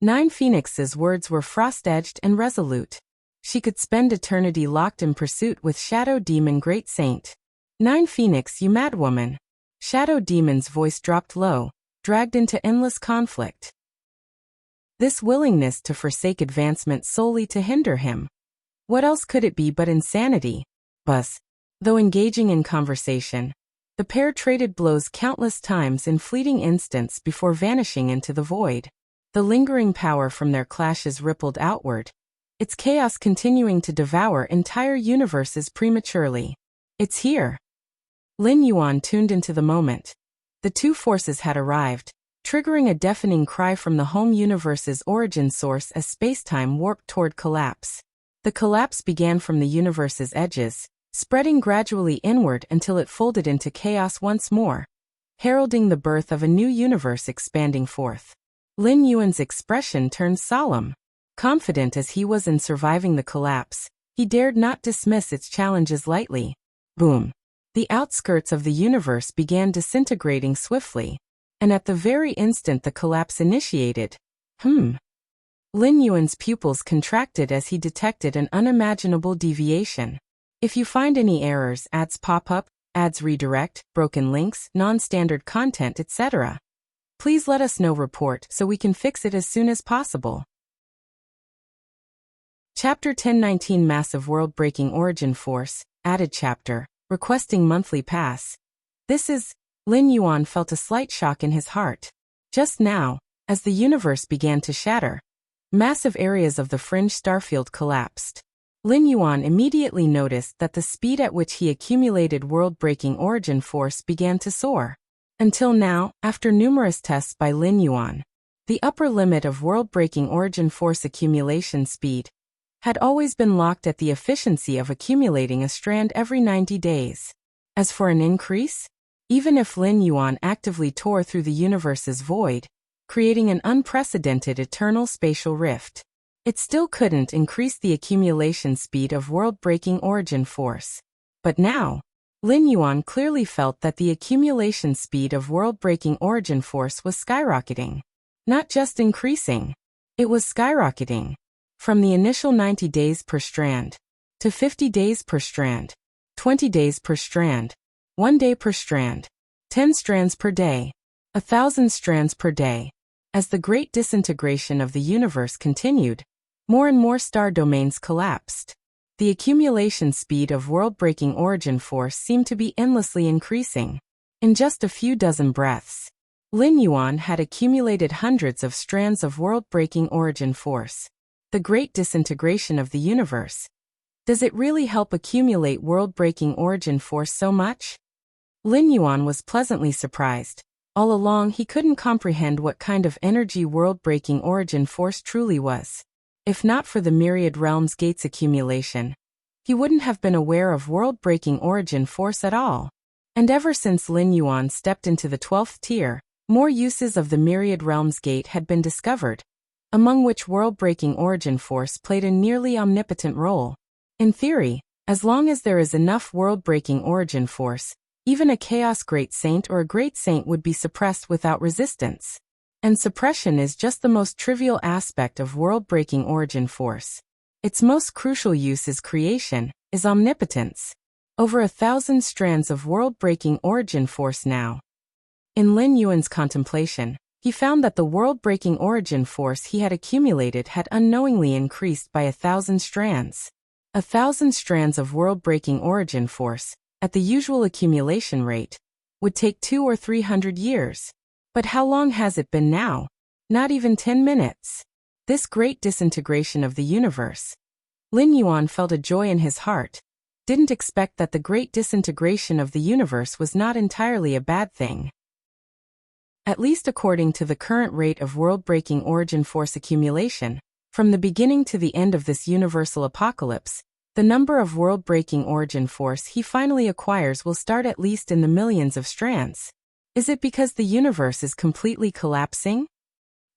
9 Phoenix's words were frost-edged and resolute. She could spend eternity locked in pursuit with Shadow Demon Great Saint. 9 Phoenix, you madwoman. Shadow Demon's voice dropped low, dragged into endless conflict. This willingness to forsake advancement solely to hinder him. What else could it be but insanity? Buzz. Though engaging in conversation, the pair traded blows countless times in fleeting instants before vanishing into the void. The lingering power from their clashes rippled outward, its chaos continuing to devour entire universes prematurely. It's here. Lin Yuan tuned into the moment. The two forces had arrived, triggering a deafening cry from the home universe's origin source as spacetime warped toward collapse. The collapse began from the universe's edges, spreading gradually inward until it folded into chaos once more, heralding the birth of a new universe expanding forth. Lin Yuan's expression turned solemn. Confident as he was in surviving the collapse, he dared not dismiss its challenges lightly. Boom. The outskirts of the universe began disintegrating swiftly, and at the very instant the collapse initiated. Lin Yuan's pupils contracted as he detected an unimaginable deviation. If you find any errors, ads pop up, ads redirect, broken links, non-standard content, etc., please let us know. Report so we can fix it as soon as possible. Chapter 1019 Massive World-Breaking Origin Force, added chapter. Requesting monthly pass. Lin Yuan felt a slight shock in his heart. Just now, as the universe began to shatter, massive areas of the fringe starfield collapsed. Lin Yuan immediately noticed that the speed at which he accumulated world-breaking origin force began to soar. Until now, after numerous tests by Lin Yuan, the upper limit of world-breaking origin force accumulation speed had always been locked at the efficiency of accumulating a strand every 90 days. As for an increase, even if Lin Yuan actively tore through the universe's void, creating an unprecedented eternal spatial rift, it still couldn't increase the accumulation speed of world-breaking origin force. But now, Lin Yuan clearly felt that the accumulation speed of world-breaking origin force was skyrocketing. Not just increasing, it was skyrocketing. From the initial 90 days per strand, to 50 days per strand, 20 days per strand, 1 day per strand, 10 strands per day, 1,000 strands per day. As the great disintegration of the universe continued, more and more star domains collapsed. The accumulation speed of world-breaking origin force seemed to be endlessly increasing. In just a few dozen breaths, Lin Yuan had accumulated hundreds of strands of world-breaking origin force. The great disintegration of the universe. Does it really help accumulate world-breaking origin force so much? Lin Yuan was pleasantly surprised. All along he couldn't comprehend what kind of energy world-breaking origin force truly was. If not for the myriad realms gates accumulation, he wouldn't have been aware of world-breaking origin force at all. And ever since Lin Yuan stepped into the 12th tier, more uses of the myriad realms gate had been discovered, among which world-breaking origin force played a nearly omnipotent role. In theory, as long as there is enough world-breaking origin force, even a chaos great saint or a great saint would be suppressed without resistance. And suppression is just the most trivial aspect of world-breaking origin force. Its most crucial use is creation, is omnipotence. Over 1,000 strands of world-breaking origin force now. In Lin Yuan's contemplation, he found that the world-breaking origin force he had accumulated had unknowingly increased by 1,000 strands. 1,000 strands of world-breaking origin force, at the usual accumulation rate, would take 200 or 300 years. But how long has it been now? Not even 10 minutes. This great disintegration of the universe. Lin Yuan felt a joy in his heart. Didn't expect that the great disintegration of the universe was not entirely a bad thing. At least according to the current rate of world-breaking origin force accumulation, from the beginning to the end of this universal apocalypse, the number of world-breaking origin force he finally acquires will start at least in the millions of strands. Is it because the universe is completely collapsing?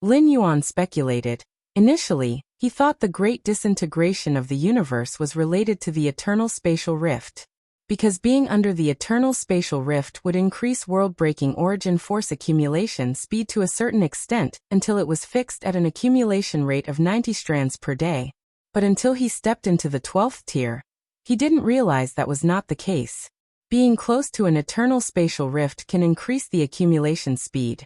Lin Yuan speculated. Initially, he thought the great disintegration of the universe was related to the eternal spatial rift. Because being under the eternal spatial rift would increase world-breaking origin force accumulation speed to a certain extent until it was fixed at an accumulation rate of 90 strands per day. But until he stepped into the 12th tier, he didn't realize that was not the case. Being close to an eternal spatial rift can increase the accumulation speed.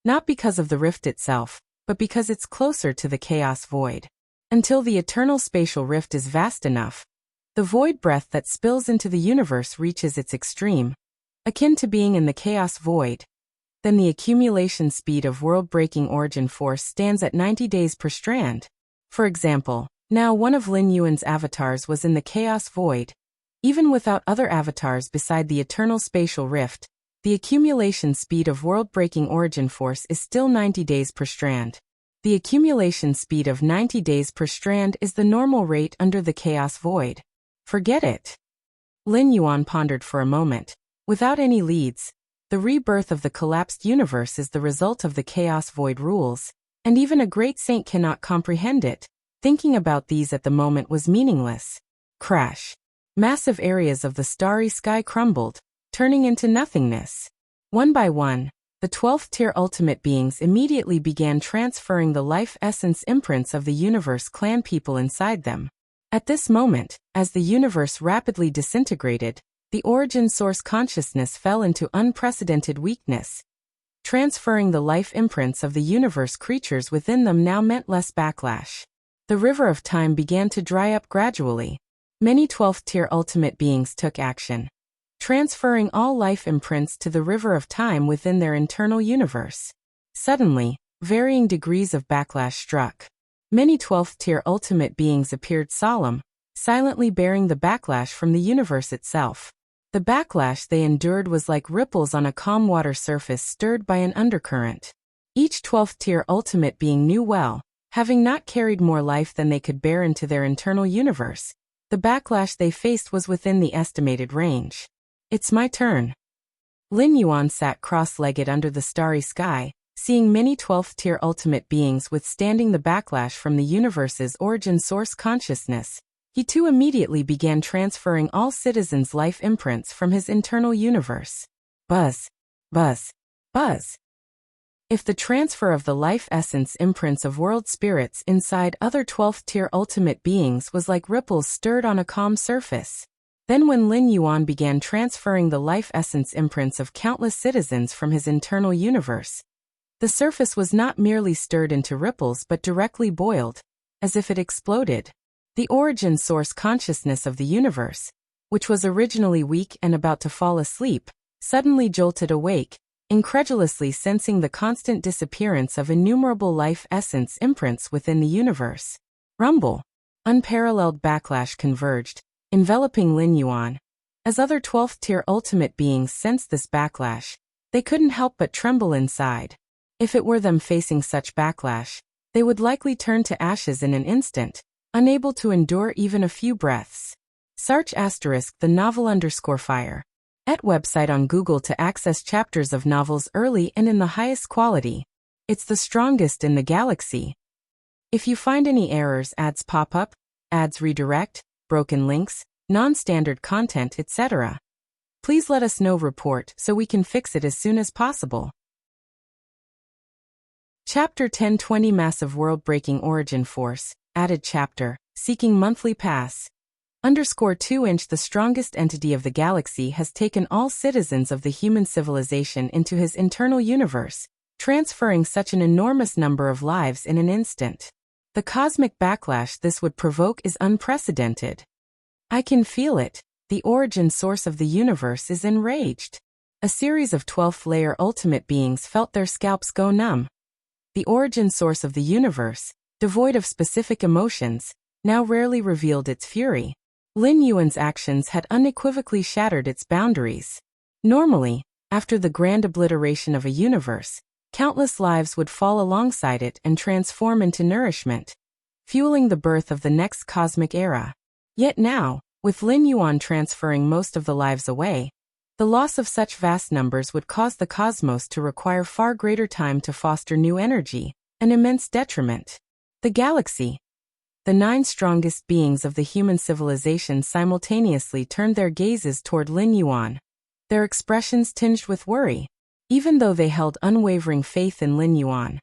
Not because of the rift itself, but because it's closer to the chaos void. Until the eternal spatial rift is vast enough, the void breath that spills into the universe reaches its extreme, akin to being in the chaos void. Then the accumulation speed of world-breaking origin force stands at 90 days per strand. For example, now one of Lin Yuan's avatars was in the chaos void. Even without other avatars beside the eternal spatial rift, the accumulation speed of world-breaking origin force is still 90 days per strand. The accumulation speed of 90 days per strand is the normal rate under the chaos void. Forget it. Lin Yuan pondered for a moment. Without any leads, the rebirth of the collapsed universe is the result of the chaos void rules, and even a great saint cannot comprehend it. Thinking about these at the moment was meaningless. Crash. Massive areas of the starry sky crumbled, turning into nothingness. One by one, the 12th tier ultimate beings immediately began transferring the life essence imprints of the universe clan people inside them. At this moment, as the universe rapidly disintegrated, the origin source consciousness fell into unprecedented weakness. Transferring the life imprints of the universe creatures within them now meant less backlash. The river of time began to dry up gradually. Many 12th tier ultimate beings took action, transferring all life imprints to the river of time within their internal universe. Suddenly, varying degrees of backlash struck. Many 12th tier ultimate beings appeared solemn, silently bearing the backlash from the universe itself. The backlash they endured was like ripples on a calm water surface stirred by an undercurrent. Each 12th tier ultimate being knew well, having not carried more life than they could bear into their internal universe, the backlash they faced was within the estimated range. It's my turn. Lin Yuan sat cross-legged under the starry sky, seeing many 12th tier ultimate beings withstanding the backlash from the universe's origin source consciousness. He too immediately began transferring all citizens' life imprints from his internal universe. Buzz. Buzz. Buzz. If the transfer of the life essence imprints of world spirits inside other 12th tier ultimate beings was like ripples stirred on a calm surface. Then when Lin Yuan began transferring the life essence imprints of countless citizens from his internal universe, the surface was not merely stirred into ripples but directly boiled, as if it exploded. The origin source consciousness of the universe, which was originally weak and about to fall asleep, suddenly jolted awake, incredulously sensing the constant disappearance of innumerable life essence imprints within the universe. Rumble. Unparalleled backlash converged, enveloping Lin Yuan. As other 12th-tier ultimate beings sensed this backlash, they couldn't help but tremble inside. If it were them facing such backlash, they would likely turn to ashes in an instant, unable to endure even a few breaths. Search * the novel_fire. @ website on Google to access chapters of novels early and in the highest quality. It's the strongest in the galaxy. If you find any errors, ads pop up, ads redirect, broken links, non-standard content, etc., please let us know. Report so we can fix it as soon as possible. Chapter 1020 Massive World-Breaking Origin Force, added chapter, Seeking Monthly Pass. _2 The strongest entity of the galaxy has taken all citizens of the human civilization into his internal universe, transferring such an enormous number of lives in an instant. The cosmic backlash this would provoke is unprecedented. I can feel it. The origin source of the universe is enraged. A series of 12th-layer ultimate beings felt their scalps go numb. The origin source of the universe, devoid of specific emotions, now rarely revealed its fury. Lin Yuan's actions had unequivocally shattered its boundaries. Normally, after the grand obliteration of a universe, countless lives would fall alongside it and transform into nourishment, fueling the birth of the next cosmic era. Yet now, with Lin Yuan transferring most of the lives away, the loss of such vast numbers would cause the cosmos to require far greater time to foster new energy, an immense detriment. The galaxy. The 9 strongest beings of the human civilization simultaneously turned their gazes toward Lin Yuan, their expressions tinged with worry. Even though they held unwavering faith in Lin Yuan,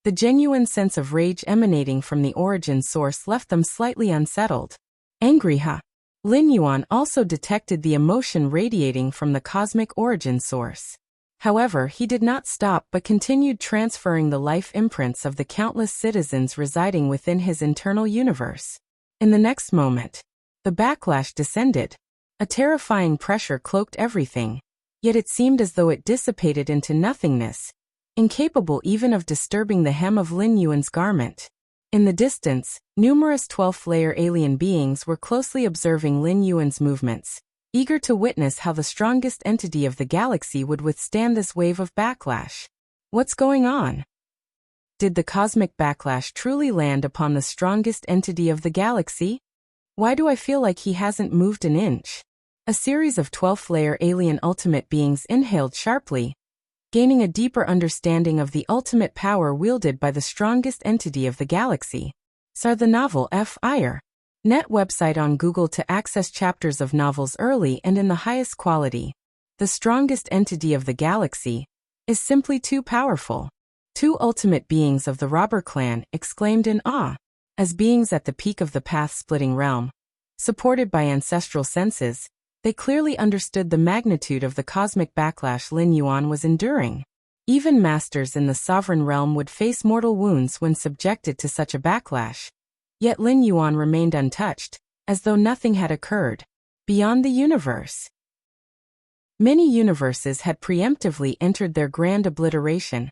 the genuine sense of rage emanating from the origin source left them slightly unsettled. Angry, huh? Lin Yuan also detected the emotion radiating from the cosmic origin source. However, he did not stop but continued transferring the life imprints of the countless citizens residing within his internal universe. In the next moment, the backlash descended. A terrifying pressure cloaked everything, yet it seemed as though it dissipated into nothingness, incapable even of disturbing the hem of Lin Yuan's garment. In the distance, numerous 12th-layer alien beings were closely observing Lin Yuan's movements, eager to witness how the strongest entity of the galaxy would withstand this wave of backlash. What's going on? Did the cosmic backlash truly land upon the strongest entity of the galaxy? Why do I feel like he hasn't moved an inch? A series of 12th-layer alien ultimate beings inhaled sharply, gaining a deeper understanding of the ultimate power wielded by the strongest entity of the galaxy. The novel Fire. Net website on Google to access chapters of novels early and in the highest quality. The strongest entity of the galaxy is simply too powerful. 2 ultimate beings of the robber clan exclaimed in awe. As beings at the peak of the path-splitting realm, supported by ancestral senses, they clearly understood the magnitude of the cosmic backlash Lin Yuan was enduring. Even masters in the sovereign realm would face mortal wounds when subjected to such a backlash. Yet Lin Yuan remained untouched, as though nothing had occurred. Beyond the universe. Many universes had preemptively entered their grand obliteration,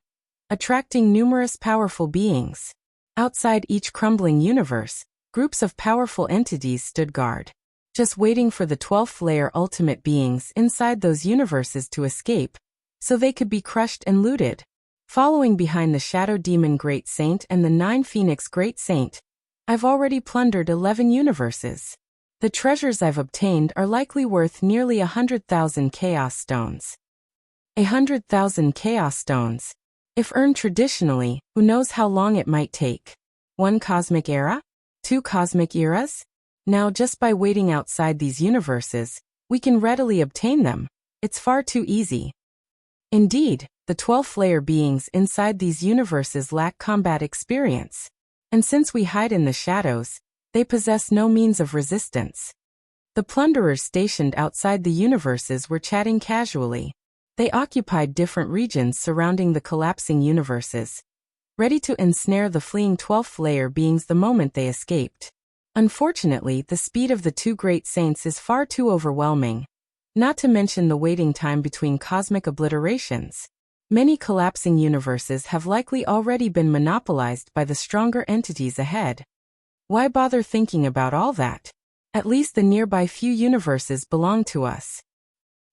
attracting numerous powerful beings. Outside each crumbling universe, groups of powerful entities stood guard, just waiting for the 12th-layer ultimate beings inside those universes to escape, so they could be crushed and looted. Following behind the Shadow Demon Great Saint and the 9 Phoenix Great Saint, I've already plundered 11 universes. The treasures I've obtained are likely worth nearly 100,000 Chaos Stones. 100,000 Chaos Stones. If earned traditionally, who knows how long it might take? 1 cosmic era? 2 cosmic eras? Now just by waiting outside these universes, we can readily obtain them. It's far too easy. Indeed, the 12th-layer beings inside these universes lack combat experience. And since we hide in the shadows, they possess no means of resistance. The plunderers stationed outside the universes were chatting casually. They occupied different regions surrounding the collapsing universes, ready to ensnare the fleeing 12th-layer beings the moment they escaped. Unfortunately, the speed of the 2 great saints is far too overwhelming, not to mention the waiting time between cosmic obliterations. Many collapsing universes have likely already been monopolized by the stronger entities ahead. Why bother thinking about all that? At least the nearby few universes belong to us.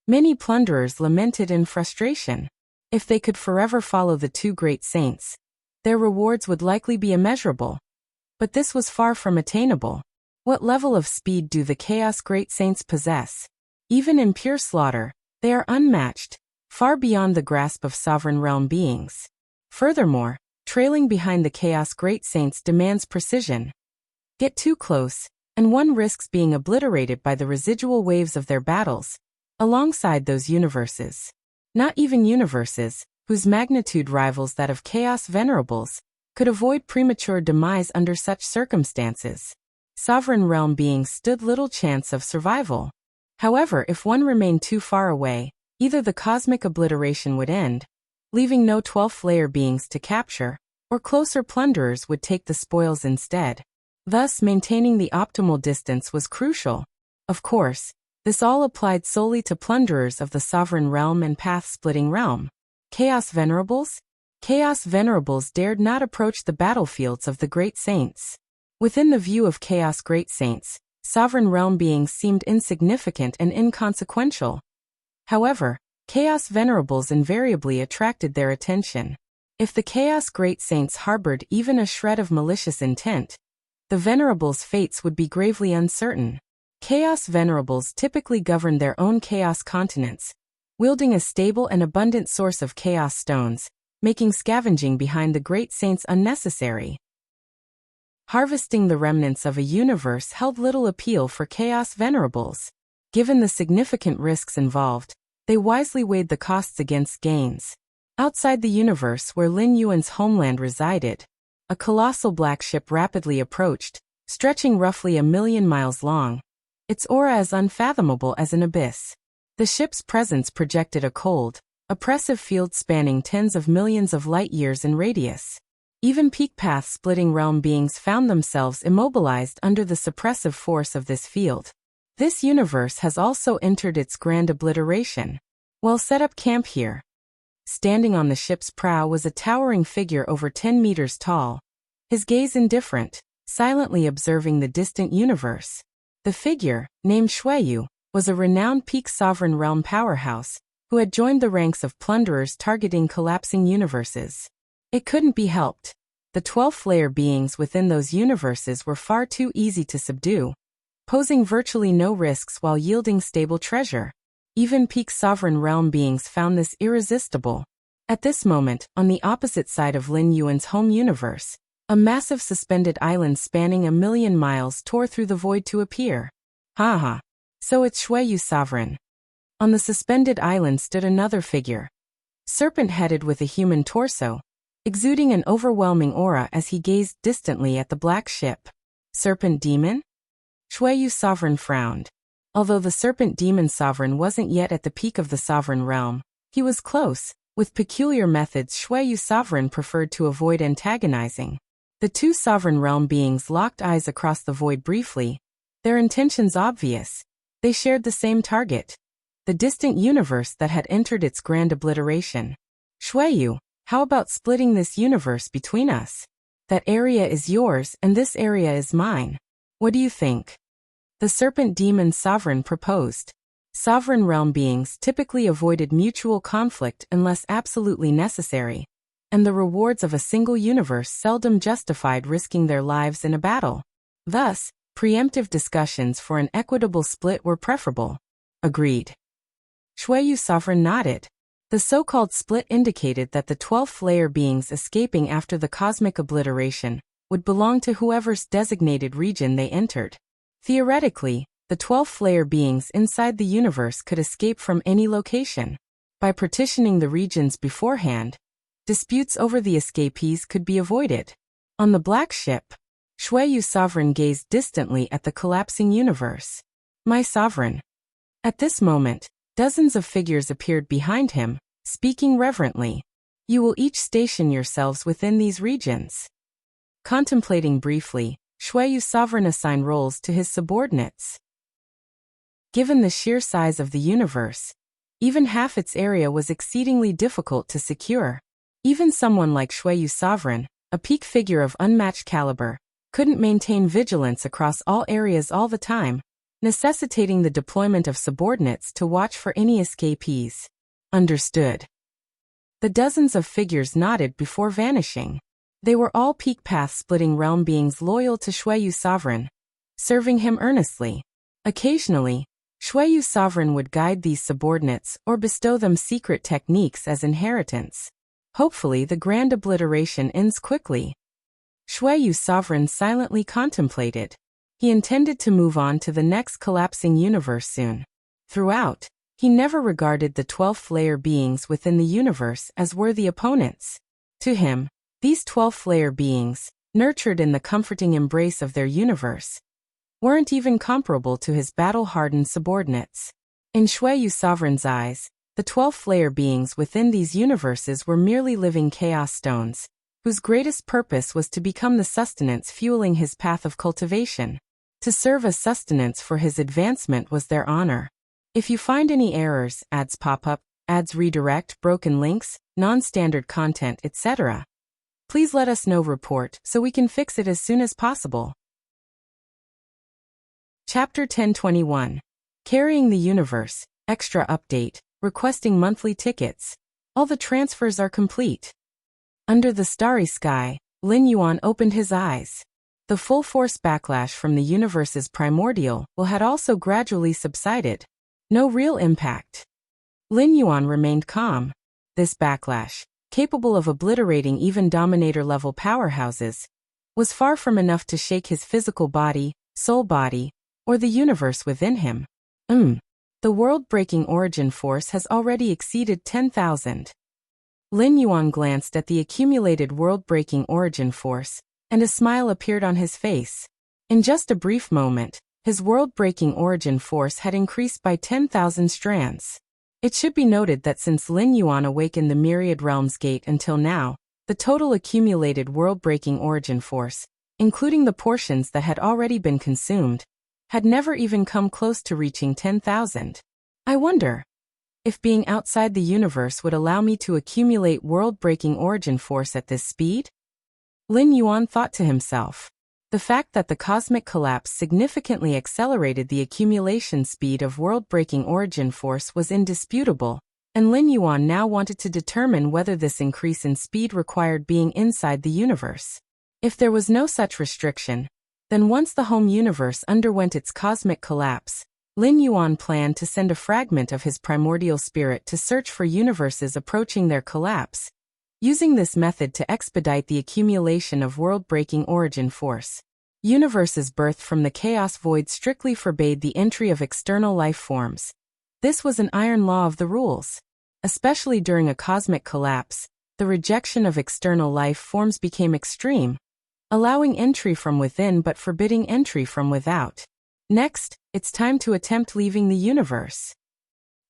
Many plunderers lamented in frustration. If they could forever follow the two great saints, their rewards would likely be immeasurable. But this was far from attainable. What level of speed do the Chaos Great Saints possess? Even in pure slaughter, they are unmatched, far beyond the grasp of sovereign realm beings. Furthermore, trailing behind the Chaos Great Saints demands precision. Get too close, and one risks being obliterated by the residual waves of their battles, alongside those universes. Not even universes, whose magnitude rivals that of Chaos Venerables, could avoid premature demise under such circumstances. Sovereign realm beings stood little chance of survival. However, if one remained too far away, either the cosmic obliteration would end, leaving no 12th layer beings to capture, or closer plunderers would take the spoils instead. Thus, maintaining the optimal distance was crucial. Of course, this all applied solely to plunderers of the sovereign realm and path-splitting realm. Chaos Venerables? Chaos Venerables dared not approach the battlefields of the Great Saints. Within the view of Chaos Great Saints, sovereign realm beings seemed insignificant and inconsequential. However, Chaos Venerables invariably attracted their attention. If the Chaos Great Saints harbored even a shred of malicious intent, the Venerables' fates would be gravely uncertain. Chaos Venerables typically governed their own chaos continents, wielding a stable and abundant source of chaos stones, making scavenging behind the Great Saints unnecessary. Harvesting the remnants of a universe held little appeal for Chaos Venerables. Given the significant risks involved, they wisely weighed the costs against gains. Outside the universe where Lin Yuan's homeland resided, a colossal black ship rapidly approached, stretching roughly 1,000,000 miles long, its aura as unfathomable as an abyss. The ship's presence projected a cold, oppressive field spanning tens of millions of light-years in radius. Even peak path-splitting realm beings found themselves immobilized under the suppressive force of this field. This universe has also entered its grand obliteration. Well, set up camp here. Standing on the ship's prow was a towering figure over 10 meters tall, his gaze indifferent, silently observing the distant universe. The figure, named Xueyu, was a renowned peak sovereign realm powerhouse, who had joined the ranks of plunderers targeting collapsing universes. It couldn't be helped. The 12th layer beings within those universes were far too easy to subdue, posing virtually no risks while yielding stable treasure. Even peak sovereign realm beings found this irresistible. At this moment, on the opposite side of Lin Yuan's home universe, a massive suspended island spanning 1,000,000 miles tore through the void to appear. Haha. So it's Xueyu Sovereign. On the suspended island stood another figure, serpent-headed with a human torso, exuding an overwhelming aura as he gazed distantly at the black ship. Serpent Demon? Xueyu Sovereign frowned. Although the Serpent Demon Sovereign wasn't yet at the peak of the sovereign realm, he was close. With peculiar methods, Xueyu Sovereign preferred to avoid antagonizing. The two sovereign realm beings locked eyes across the void briefly, their intentions obvious. They shared the same target, the distant universe that had entered its grand obliteration. Xueyu, how about splitting this universe between us? That area is yours and this area is mine. What do you think? The Serpent Demon Sovereign proposed. Sovereign realm beings typically avoided mutual conflict unless absolutely necessary, and the rewards of a single universe seldom justified risking their lives in a battle. Thus, preemptive discussions for an equitable split were preferable. Agreed. Xueyu Sovereign nodded. The so-called split indicated that the 12th layer beings escaping after the cosmic obliteration would belong to whoever's designated region they entered. Theoretically, the 12th layer beings inside the universe could escape from any location. By partitioning the regions beforehand, disputes over the escapees could be avoided. On the black ship, Xueyu Sovereign gazed distantly at the collapsing universe. My sovereign. At this moment, dozens of figures appeared behind him, speaking reverently. You will each station yourselves within these regions. Contemplating briefly, Xueyu Sovereign assigned roles to his subordinates. Given the sheer size of the universe, even half its area was exceedingly difficult to secure. Even someone like Xueyu Sovereign, a peak figure of unmatched caliber, couldn't maintain vigilance across all areas all the time. necessitating the deployment of subordinates to watch for any escapees. Understood. The dozens of figures nodded before vanishing. They were all peak path-splitting realm beings loyal to Shuiyu Sovereign, serving him earnestly. Occasionally, Shuiyu Sovereign would guide these subordinates or bestow them secret techniques as inheritance. Hopefully the grand obliteration ends quickly. Shuiyu Sovereign silently contemplated. He intended to move on to the next collapsing universe soon. Throughout, he never regarded the 12th layer beings within the universe as worthy opponents. To him, these 12th layer beings, nurtured in the comforting embrace of their universe, weren't even comparable to his battle-hardened subordinates. In Shuiyu Sovereign's eyes, the 12th layer beings within these universes were merely living chaos stones, whose greatest purpose was to become the sustenance fueling his path of cultivation. To serve as sustenance for his advancement was their honor. If you find any errors, ads pop up, ads redirect, broken links, non-standard content, etc., please let us know. Report so we can fix it as soon as possible. Chapter 1021. Carrying the Universe, Extra Update, Requesting Monthly Tickets. All the transfers are complete. Under the starry sky, Lin Yuan opened his eyes. The full-force backlash from the universe's primordial will had also gradually subsided. No real impact. Lin Yuan remained calm. This backlash, capable of obliterating even dominator-level powerhouses, was far from enough to shake his physical body, soul body, or the universe within him. The world-breaking origin force has already exceeded 10,000. Lin Yuan glanced at the accumulated world-breaking origin force, and a smile appeared on his face. In just a brief moment, his world-breaking origin force had increased by 10,000 strands. It should be noted that since Lin Yuan awakened the Myriad Realms Gate until now, the total accumulated world-breaking origin force, including the portions that had already been consumed, had never even come close to reaching 10,000. I wonder if being outside the universe would allow me to accumulate world-breaking origin force at this speed? Lin Yuan thought to himself. The fact that the cosmic collapse significantly accelerated the accumulation speed of world-breaking origin force was indisputable, and Lin Yuan now wanted to determine whether this increase in speed required being inside the universe. If there was no such restriction, then once the home universe underwent its cosmic collapse, Lin Yuan planned to send a fragment of his primordial spirit to search for universes approaching their collapse, using this method to expedite the accumulation of world-breaking origin force. Universes birthed from the chaos void strictly forbade the entry of external life forms. This was an iron law of the rules. Especially during a cosmic collapse, the rejection of external life forms became extreme, allowing entry from within but forbidding entry from without. Next, it's time to attempt leaving the universe.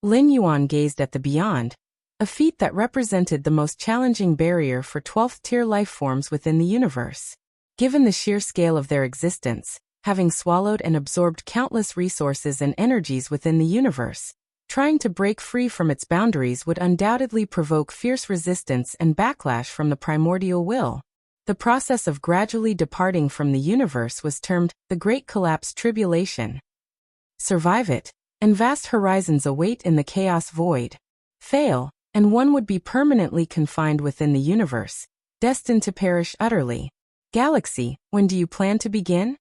Lin Yuan gazed at the beyond, a feat that represented the most challenging barrier for 12th-tier life forms within the universe. Given the sheer scale of their existence, having swallowed and absorbed countless resources and energies within the universe, trying to break free from its boundaries would undoubtedly provoke fierce resistance and backlash from the primordial will. The process of gradually departing from the universe was termed the Great Collapse Tribulation. Survive it, and vast horizons await in the chaos void. Fail, and one would be permanently confined within the universe, destined to perish utterly. Galaxy, when do you plan to begin?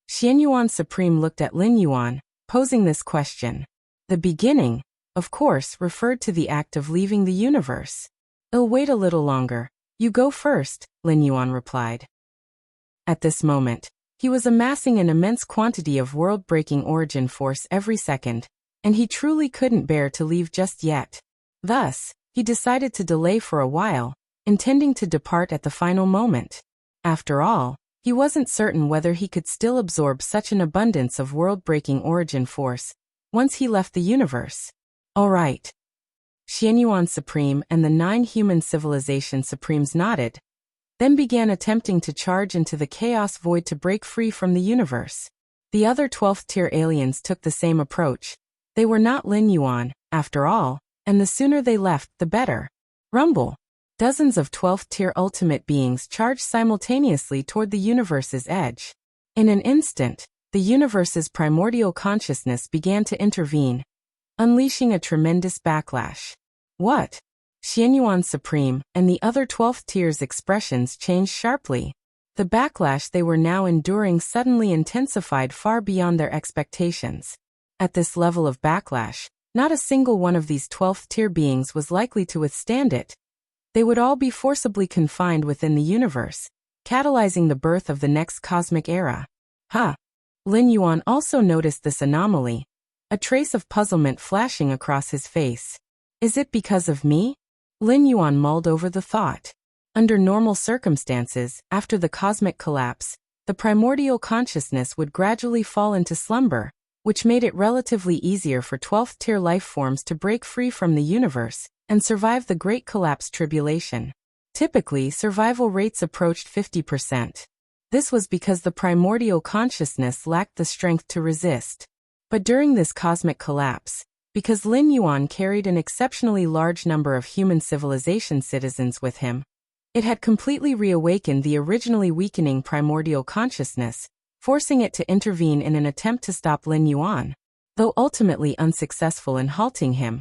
Xianyuan Supreme looked at Lin Yuan, posing this question. The beginning, of course, referred to the act of leaving the universe. I'll wait a little longer. You go first, Lin Yuan replied. At this moment, he was amassing an immense quantity of world-breaking origin force every second, and he truly couldn't bear to leave just yet. Thus, he decided to delay for a while, intending to depart at the final moment. After all, he wasn't certain whether he could still absorb such an abundance of world-breaking origin force once he left the universe. All right. Xianyuan Supreme and the 9 human civilization supremes nodded, then began attempting to charge into the chaos void to break free from the universe. The other 12th-tier aliens took the same approach. They were not Lin Yuan, after all, and the sooner they left, the better. Rumble. Dozens of 12th-tier ultimate beings charged simultaneously toward the universe's edge. In an instant, the universe's primordial consciousness began to intervene, unleashing a tremendous backlash. What? Xianyuan Supreme and the other 12th tier's expressions changed sharply. The backlash they were now enduring suddenly intensified far beyond their expectations. At this level of backlash, not a single one of these 12th tier beings was likely to withstand it. They would all be forcibly confined within the universe, catalyzing the birth of the next cosmic era. Lin Yuan also noticed this anomaly, a trace of puzzlement flashing across his face. Is it because of me? Lin Yuan mulled over the thought. Under normal circumstances, after the cosmic collapse, the primordial consciousness would gradually fall into slumber, which made it relatively easier for 12th tier life forms to break free from the universe and survive the Great Collapse tribulation. Typically, survival rates approached 50%. This was because the primordial consciousness lacked the strength to resist. But during this cosmic collapse, because Lin Yuan carried an exceptionally large number of human civilization citizens with him, it had completely reawakened the originally weakening primordial consciousness, forcing it to intervene in an attempt to stop Lin Yuan. Though ultimately unsuccessful in halting him,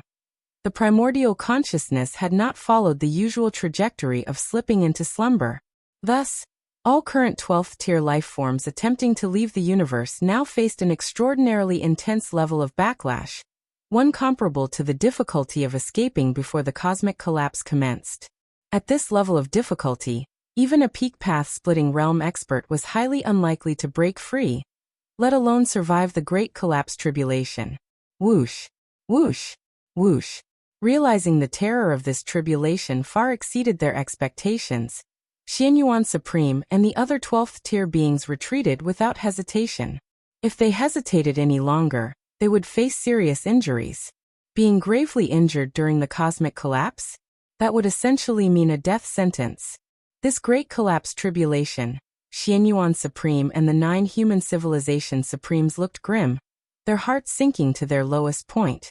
the primordial consciousness had not followed the usual trajectory of slipping into slumber. Thus, all current 12th tier life forms attempting to leave the universe now faced an extraordinarily intense level of backlash, one comparable to the difficulty of escaping before the cosmic collapse commenced. At this level of difficulty, even a peak path-splitting realm expert was highly unlikely to break free, let alone survive the Great Collapse tribulation. Whoosh! Whoosh! Whoosh! Realizing the terror of this tribulation far exceeded their expectations, Xianyuan Supreme and the other 12th tier beings retreated without hesitation. If they hesitated any longer, they would face serious injuries. Being gravely injured during the cosmic collapse? That would essentially mean a death sentence. This Great Collapse tribulation, Xianyuan Supreme and the 9 human civilization supremes looked grim, their hearts sinking to their lowest point.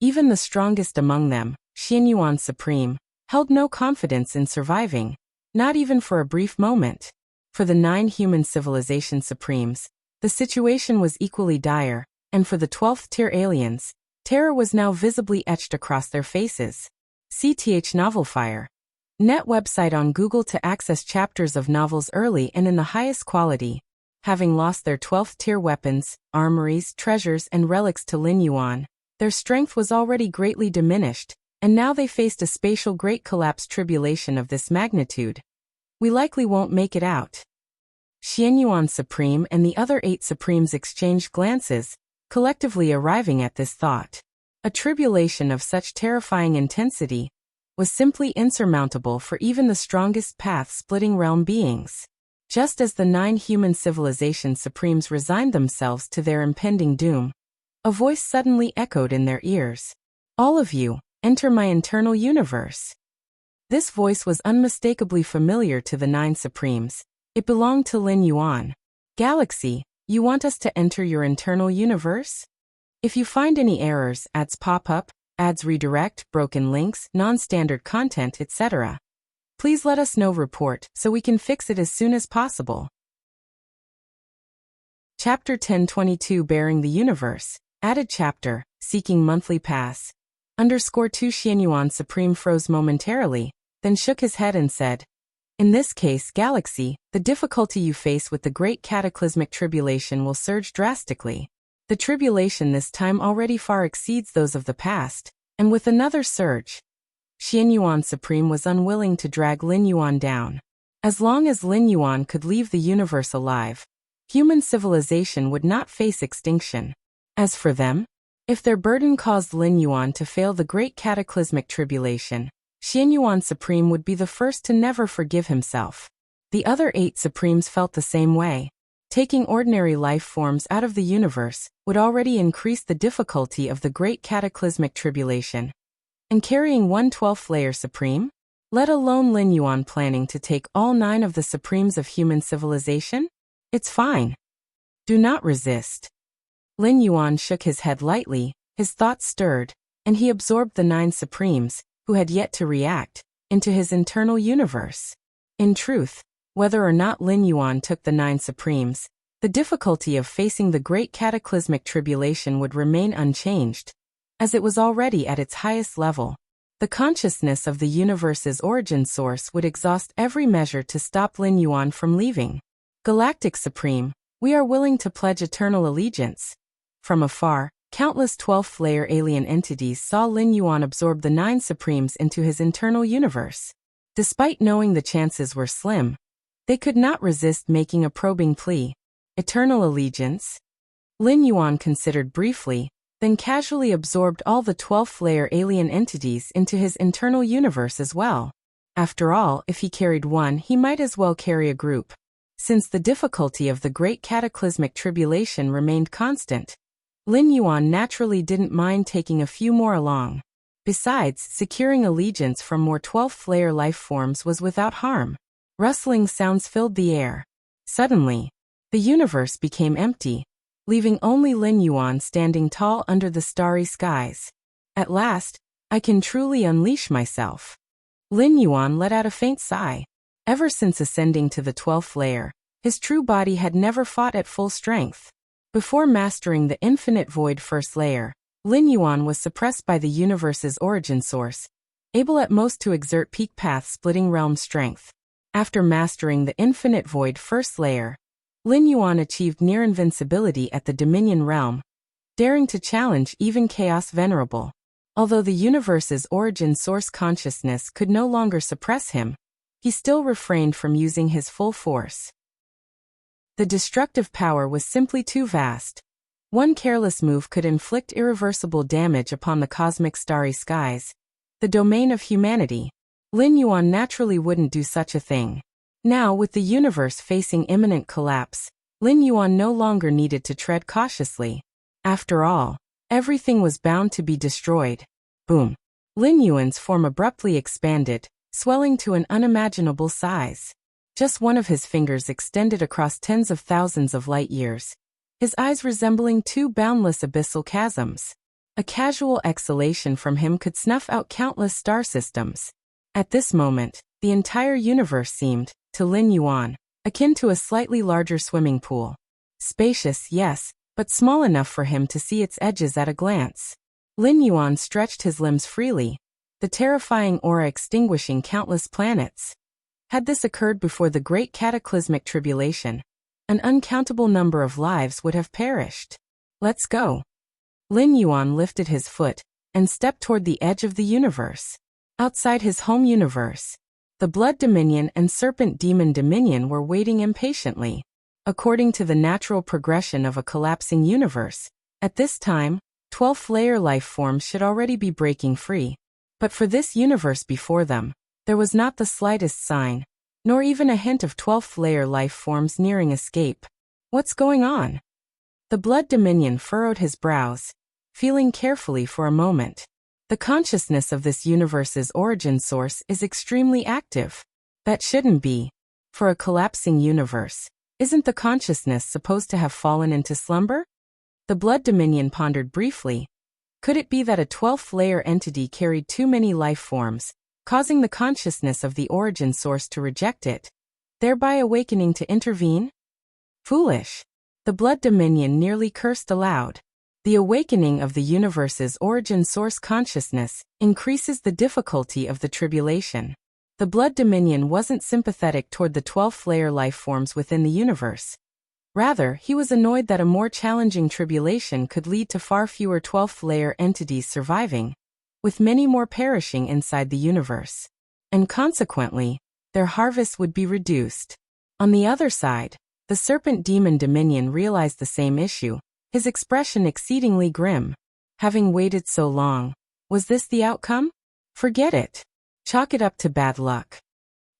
Even the strongest among them, Xianyuan Supreme, held no confidence in surviving, not even for a brief moment. For the 9 human civilization supremes, the situation was equally dire, and for the 12th tier aliens, terror was now visibly etched across their faces. CTH Novelfire. Net website on Google to access chapters of novels early and in the highest quality. Having lost their 12th tier weapons, armories, treasures, and relics to Lin Yuan, their strength was already greatly diminished, and now they faced a spatial Great Collapse tribulation of this magnitude. We likely won't make it out. Xianyuan Supreme and the other 8 supremes exchanged glances, collectively arriving at this thought. A tribulation of such terrifying intensity was simply insurmountable for even the strongest path-splitting realm beings. Just as the 9 human civilization supremes resigned themselves to their impending doom, a voice suddenly echoed in their ears. All of you, enter my internal universe. This voice was unmistakably familiar to the 9 supremes. It belonged to Lin Yuan. Galaxy, you want us to enter your internal universe? If you find any errors, ads pop up, ads redirect, broken links, non-standard content, etc., please let us know. Report so we can fix it as soon as possible. Chapter 1022 Bearing the Universe. Added chapter, Seeking Monthly Pass. _2 Xianyuan Supreme froze momentarily, then shook his head and said, in this case, Galaxy, the difficulty you face with the Great Cataclysmic Tribulation will surge drastically. The tribulation this time already far exceeds those of the past, and with another surge, Xianyuan Supreme was unwilling to drag Lin Yuan down. As long as Lin Yuan could leave the universe alive, human civilization would not face extinction. As for them, if their burden caused Lin Yuan to fail the Great Cataclysmic Tribulation, Xianyuan Supreme would be the first to never forgive himself. The other 8 supremes felt the same way. Taking ordinary life forms out of the universe would already increase the difficulty of the Great Cataclysmic Tribulation. And carrying 1/12th layer supreme? Let alone Lin Yuan planning to take all 9 of the supremes of human civilization? It's fine. Do not resist. Lin Yuan shook his head lightly, his thoughts stirred, and he absorbed the 9 supremes, who had yet to react, into his internal universe. In truth, whether or not Lin Yuan took the 9 supremes, The difficulty of facing the great cataclysmic tribulation would remain unchanged, as it was already at its highest level. The consciousness of the universe's origin source would exhaust every measure to stop Lin Yuan from leaving. Galactic Supreme, we are willing to pledge eternal allegiance. From afar, countless 12th-layer alien entities saw Lin Yuan absorb the 9 Supremes into his internal universe. Despite knowing the chances were slim, they could not resist making a probing plea. Eternal allegiance? Lin Yuan considered briefly, then casually absorbed all the 12th-layer alien entities into his internal universe as well. After all, if he carried one, he might as well carry a group. Since the difficulty of the great cataclysmic tribulation remained constant, Lin Yuan naturally didn't mind taking a few more along. Besides, securing allegiance from more 12th-layer life forms was without harm. Rustling sounds filled the air. Suddenly, the universe became empty, leaving only Lin Yuan standing tall under the starry skies. At last, I can truly unleash myself. Lin Yuan let out a faint sigh. Ever since ascending to the 12th layer, his true body had never fought at full strength. Before mastering the infinite void first layer, Lin Yuan was suppressed by the universe's origin source, able at most to exert peak path-splitting realm strength. After mastering the infinite void first layer, Lin Yuan achieved near invincibility at the Dominion realm, daring to challenge even Chaos Venerable. Although the universe's origin source consciousness could no longer suppress him, he still refrained from using his full force. The destructive power was simply too vast. One careless move could inflict irreversible damage upon the cosmic starry skies, the domain of humanity. Lin Yuan naturally wouldn't do such a thing. Now, with the universe facing imminent collapse, Lin Yuan no longer needed to tread cautiously. After all, everything was bound to be destroyed. Boom. Lin Yuan's form abruptly expanded, swelling to an unimaginable size. Just one of his fingers extended across tens of thousands of light years, his eyes resembling 2 boundless abyssal chasms. A casual exhalation from him could snuff out countless star systems. At this moment, the entire universe seemed, to Lin Yuan, akin to a slightly larger swimming pool. Spacious, yes, but small enough for him to see its edges at a glance. Lin Yuan stretched his limbs freely, the terrifying aura extinguishing countless planets. Had this occurred before the great cataclysmic tribulation, an uncountable number of lives would have perished. Let's go. Lin Yuan lifted his foot and stepped toward the edge of the universe. Outside his home universe, the Blood Dominion and Serpent Demon Dominion were waiting impatiently. According to the natural progression of a collapsing universe, at this time, 12th-layer life forms should already be breaking free. But for this universe before them, there was not the slightest sign, nor even a hint of 12th-layer life forms nearing escape. What's going on? The Blood Dominion furrowed his brows, feeling carefully for a moment. The consciousness of this universe's origin source is extremely active. That shouldn't be. For a collapsing universe, isn't the consciousness supposed to have fallen into slumber? The Blood Dominion pondered briefly. Could it be that a 12th-layer entity carried too many life forms, causing the consciousness of the origin source to reject it, thereby awakening to intervene? Foolish. The Blood Dominion nearly cursed aloud. The awakening of the universe's origin source consciousness increases the difficulty of the tribulation. The Blood Dominion wasn't sympathetic toward the 12th-layer life forms within the universe. Rather, he was annoyed that a more challenging tribulation could lead to far fewer 12th-layer entities surviving, with many more perishing inside the universe. And consequently, their harvest would be reduced. On the other side, the Serpent Demon Dominion realized the same issue, his expression exceedingly grim. Having waited so long, was this the outcome? Forget it. Chalk it up to bad luck.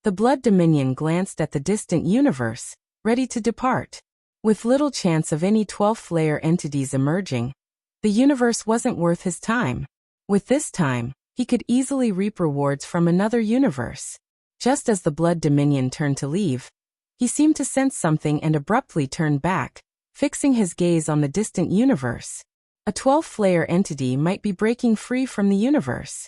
The Blood Dominion glanced at the distant universe, ready to depart. With little chance of any 12th-layer entities emerging, the universe wasn't worth his time. With this time, he could easily reap rewards from another universe. Just as the Blood Dominion turned to leave, he seemed to sense something and abruptly turned back, fixing his gaze on the distant universe. A 12th-layer entity might be breaking free from the universe.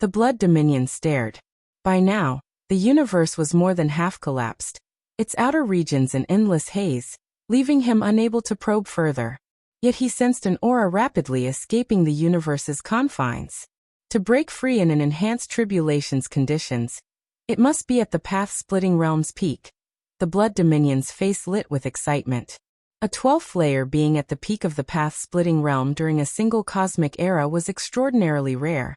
The Blood Dominion stared. By now, the universe was more than half collapsed, its outer regions an endless haze, leaving him unable to probe further. Yet he sensed an aura rapidly escaping the universe's confines. To break free in an enhanced tribulations conditions, it must be at the path-splitting realm's peak. The Blood Dominion's face lit with excitement. A 12th layer being at the peak of the path-splitting realm during a single cosmic era was extraordinarily rare,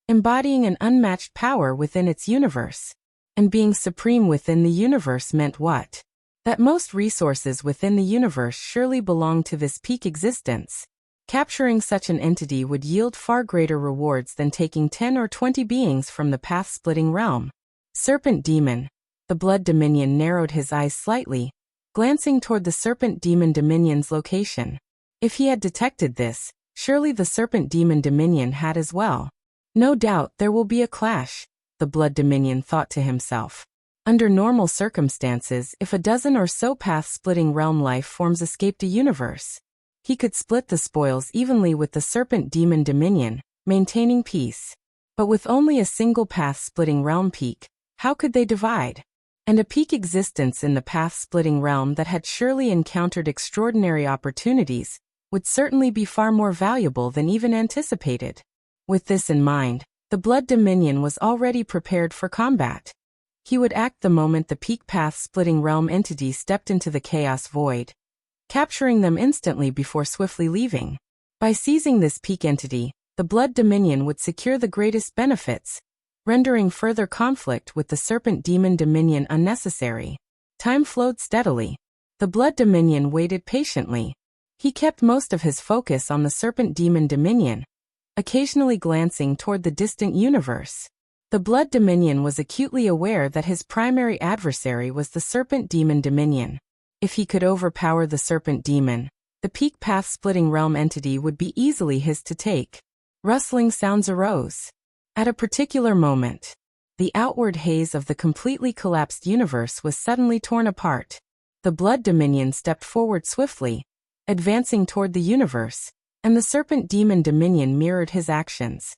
embodying an unmatched power within its universe. And being supreme within the universe meant what? That most resources within the universe surely belong to this peak existence. Capturing such an entity would yield far greater rewards than taking 10 or 20 beings from the path-splitting realm. Serpent Demon. The Blood Dominion narrowed his eyes slightly, glancing toward the Serpent Demon Dominion's location. If he had detected this, surely the Serpent Demon Dominion had as well. No doubt there will be a clash, the Blood Dominion thought to himself. Under normal circumstances, if a dozen or so path-splitting realm life forms escaped a universe, he could split the spoils evenly with the Serpent Demon Dominion, maintaining peace. But with only a single path-splitting realm peak, how could they divide? And a peak existence in the path-splitting realm that had surely encountered extraordinary opportunities would certainly be far more valuable than even anticipated. With this in mind, the Blood Dominion was already prepared for combat. He would act the moment the peak path-splitting realm entity stepped into the chaos void, capturing them instantly before swiftly leaving. By seizing this peak entity, the Blood Dominion would secure the greatest benefits, rendering further conflict with the Serpent Demon Dominion unnecessary. Time flowed steadily. The Blood Dominion waited patiently. He kept most of his focus on the Serpent Demon Dominion, occasionally glancing toward the distant universe. The Blood Dominion was acutely aware that his primary adversary was the Serpent Demon Dominion. If he could overpower the Serpent Demon, the peak path-splitting realm entity would be easily his to take. Rustling sounds arose. At a particular moment, the outward haze of the completely collapsed universe was suddenly torn apart. The Blood Dominion stepped forward swiftly, advancing toward the universe, and the Serpent Demon Dominion mirrored his actions.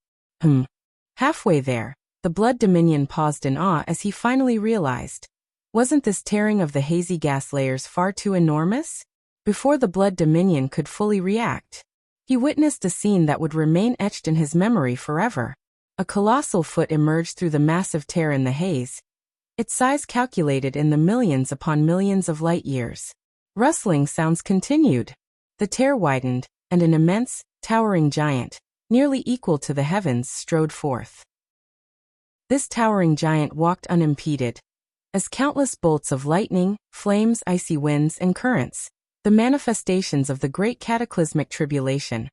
Halfway there, the Blood Dominion paused in awe as he finally realized. Wasn't this tearing of the hazy gas layers far too enormous? Before the Blood Dominion could fully react, he witnessed a scene that would remain etched in his memory forever. A colossal foot emerged through the massive tear in the haze, its size calculated in the millions upon millions of light years. Rustling sounds continued. The tear widened, and an immense, towering giant, nearly equal to the heavens, strode forth. This towering giant walked unimpeded, as countless bolts of lightning, flames, icy winds, and currents, the manifestations of the great cataclysmic tribulation,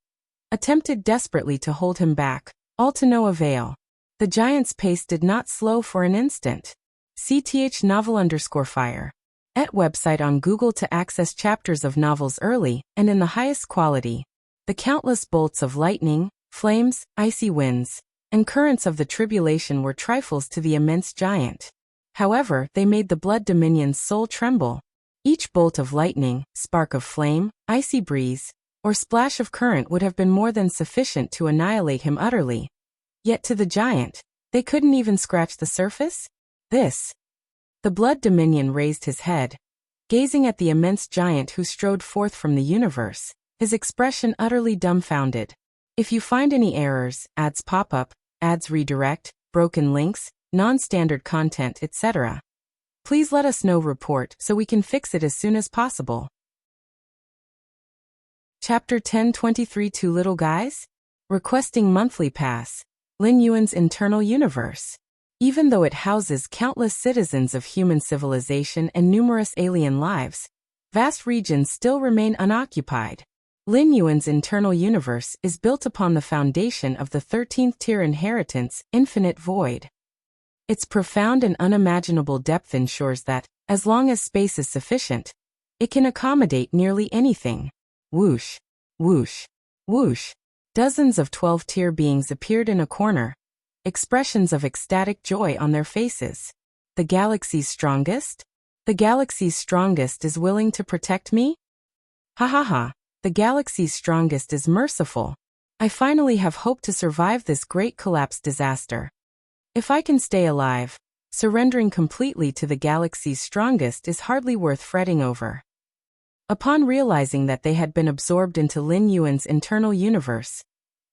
attempted desperately to hold him back, all to no avail. The giant's pace did not slow for an instant. CTH novel_fire. @ website on Google to access chapters of novels early and in the highest quality. The countless bolts of lightning, flames, icy winds, and currents of the tribulation were trifles to the immense giant. However, they made the Blood Dominion's soul tremble. Each bolt of lightning, spark of flame, icy breeze, or splash of current would have been more than sufficient to annihilate him utterly. Yet to the giant, they couldn't even scratch the surface? The Blood Dominion raised his head, gazing at the immense giant who strode forth from the universe, his expression utterly dumbfounded. If you find any errors, ads pop up, ads redirect, broken links, non-standard content, etc., please let us know. Report so we can fix it as soon as possible. Chapter 1023 Two Little Guys? Requesting Monthly Pass. Lin Yuan's Internal Universe. Even though it houses countless citizens of human civilization and numerous alien lives, vast regions still remain unoccupied. Lin Yuan's internal universe is built upon the foundation of the 13th tier inheritance, Infinite Void. Its profound and unimaginable depth ensures that, as long as space is sufficient, it can accommodate nearly anything. Whoosh, whoosh, whoosh. Dozens of 12th-tier beings appeared in a corner, expressions of ecstatic joy on their faces. The galaxy's strongest? The galaxy's strongest is willing to protect me? Ha ha ha. The galaxy's strongest is merciful. I finally have hope to survive this great collapse disaster. If I can stay alive, surrendering completely to the galaxy's strongest is hardly worth fretting over. Upon realizing that they had been absorbed into Lin Yuan's internal universe,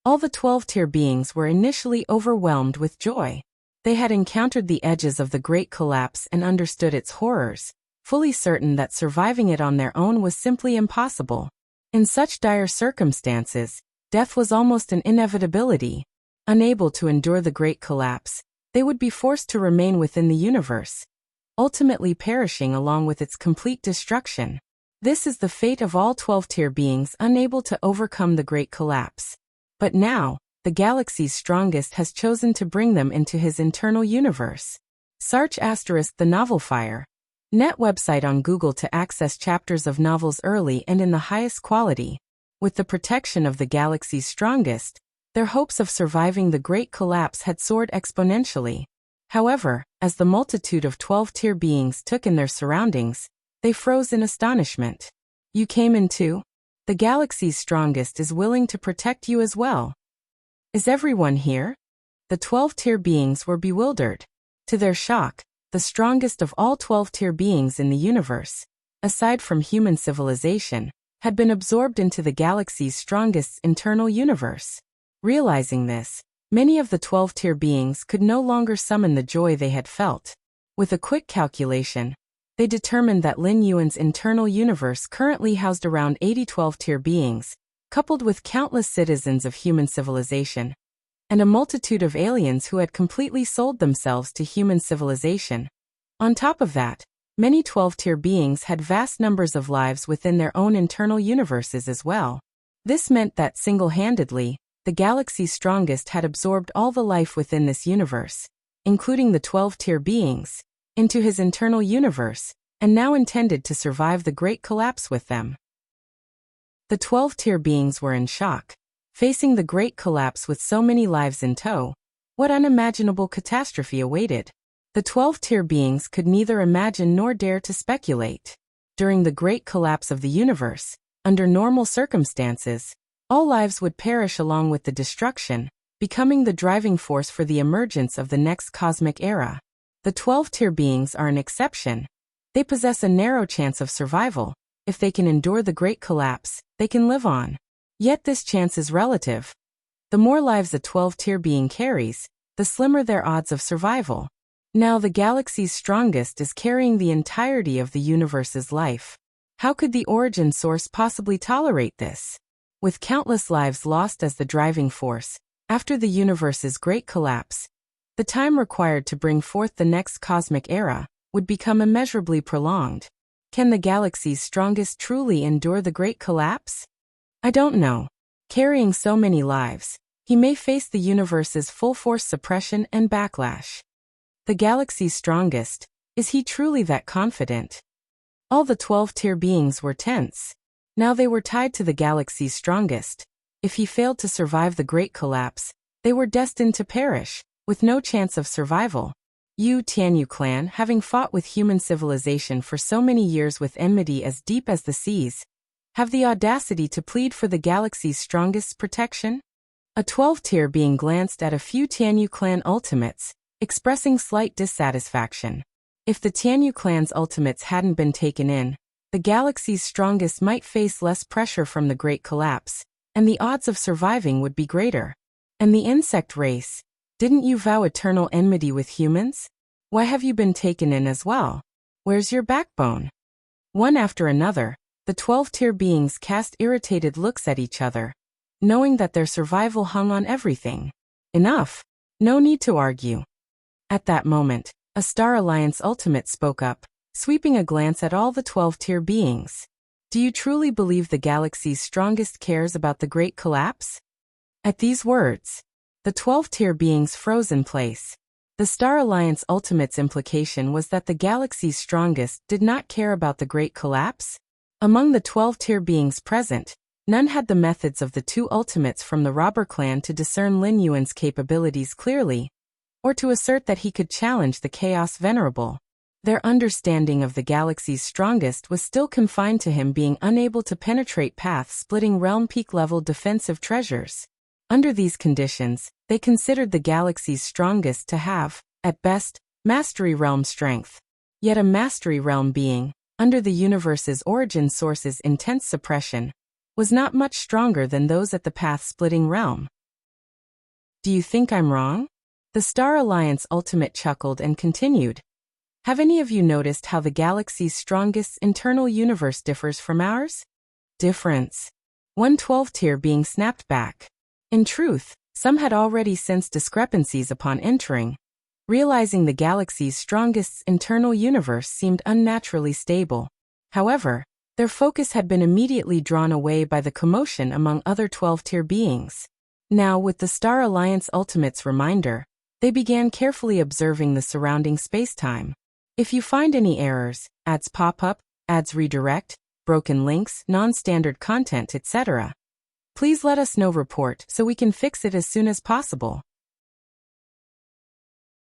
all the 12-tier beings were initially overwhelmed with joy. They had encountered the edges of the Great Collapse and understood its horrors, fully certain that surviving it on their own was simply impossible. In such dire circumstances, death was almost an inevitability. Unable to endure the Great Collapse, they would be forced to remain within the universe, ultimately perishing along with its complete destruction. This is the fate of all 12-tier beings unable to overcome the Great Collapse. But now, the galaxy's strongest has chosen to bring them into his internal universe. Search * the novel Fire. Net website on Google to access chapters of novels early and in the highest quality. With the protection of the galaxy's strongest, their hopes of surviving the Great Collapse had soared exponentially. However, as the multitude of 12-tier beings took in their surroundings, they froze in astonishment. You came in too? The galaxy's strongest is willing to protect you as well. Is everyone here? The 12-tier beings were bewildered. To their shock, the strongest of all 12-tier beings in the universe, aside from human civilization, had been absorbed into the galaxy's strongest's internal universe. Realizing this, many of the 12-tier beings could no longer summon the joy they had felt. With a quick calculation, they determined that Lin Yuan's internal universe currently housed around 80 12-tier beings, coupled with countless citizens of human civilization, and a multitude of aliens who had completely sold themselves to human civilization. On top of that, many 12-tier beings had vast numbers of lives within their own internal universes as well. This meant that single-handedly, the galaxy's strongest had absorbed all the life within this universe, including the 12-tier beings, into his internal universe, and now intended to survive the Great Collapse with them. The 12-tier beings were in shock. Facing the Great Collapse with so many lives in tow, what unimaginable catastrophe awaited? The 12-tier beings could neither imagine nor dare to speculate. During the Great Collapse of the universe, under normal circumstances, all lives would perish along with the destruction, becoming the driving force for the emergence of the next cosmic era. The 12-tier beings are an exception. They possess a narrow chance of survival. If they can endure the Great Collapse, they can live on. Yet this chance is relative. The more lives a 12-tier being carries, the slimmer their odds of survival. Now the galaxy's strongest is carrying the entirety of the universe's life. How could the origin source possibly tolerate this? With countless lives lost as the driving force, after the universe's Great Collapse, the time required to bring forth the next cosmic era would become immeasurably prolonged. Can the galaxy's strongest truly endure the Great Collapse? I don't know. Carrying so many lives, he may face the universe's full-force suppression and backlash. The galaxy's strongest, is he truly that confident? All the 12-tier beings were tense. Now they were tied to the galaxy's strongest. If he failed to survive the Great Collapse, they were destined to perish, with no chance of survival. Yu Tianyu clan, having fought with human civilization for so many years with enmity as deep as the seas, have the audacity to plead for the galaxy's strongest's protection? A 12-tier being glanced at a few Tianyu clan ultimates, expressing slight dissatisfaction. If the Tianyu clan's ultimates hadn't been taken in, the galaxy's strongest might face less pressure from the Great Collapse, and the odds of surviving would be greater. And the insect race? Didn't you vow eternal enmity with humans? Why have you been taken in as well? Where's your backbone? One after another, the 12-tier beings cast irritated looks at each other, knowing that their survival hung on everything. Enough. No need to argue. At that moment, a Star Alliance ultimate spoke up, sweeping a glance at all the 12-tier beings. Do you truly believe the galaxy's strongest cares about the Great Collapse? At these words, the 12-tier beings froze in place. The Star Alliance ultimate's implication was that the galaxy's strongest did not care about the Great Collapse. Among the 12-tier beings present, none had the methods of the two ultimates from the robber clan to discern Lin Yuan's capabilities clearly, or to assert that he could challenge the Chaos Venerable. Their understanding of the galaxy's strongest was still confined to him being unable to penetrate path-splitting realm peak-level defensive treasures. Under these conditions, they considered the galaxy's strongest to have, at best, Mastery realm strength. Yet a mastery realm being, under the universe's origin source's intense suppression, was not much stronger than those at the path-splitting realm. Do you think I'm wrong? The Star Alliance Ultimate chuckled and continued. Have any of you noticed how the galaxy's strongest internal universe differs from ours? Difference. One 12th-tier being snapped back. In truth, some had already sensed discrepancies upon entering, realizing the galaxy's strongest internal universe seemed unnaturally stable. However, their focus had been immediately drawn away by the commotion among other 12th-tier beings. Now, with the Star Alliance Ultimate's reminder, they began carefully observing the surrounding space-time. If you find any errors, ads pop up, ads redirect, broken links, non-standard content, etc., please let us know. Report so we can fix it as soon as possible.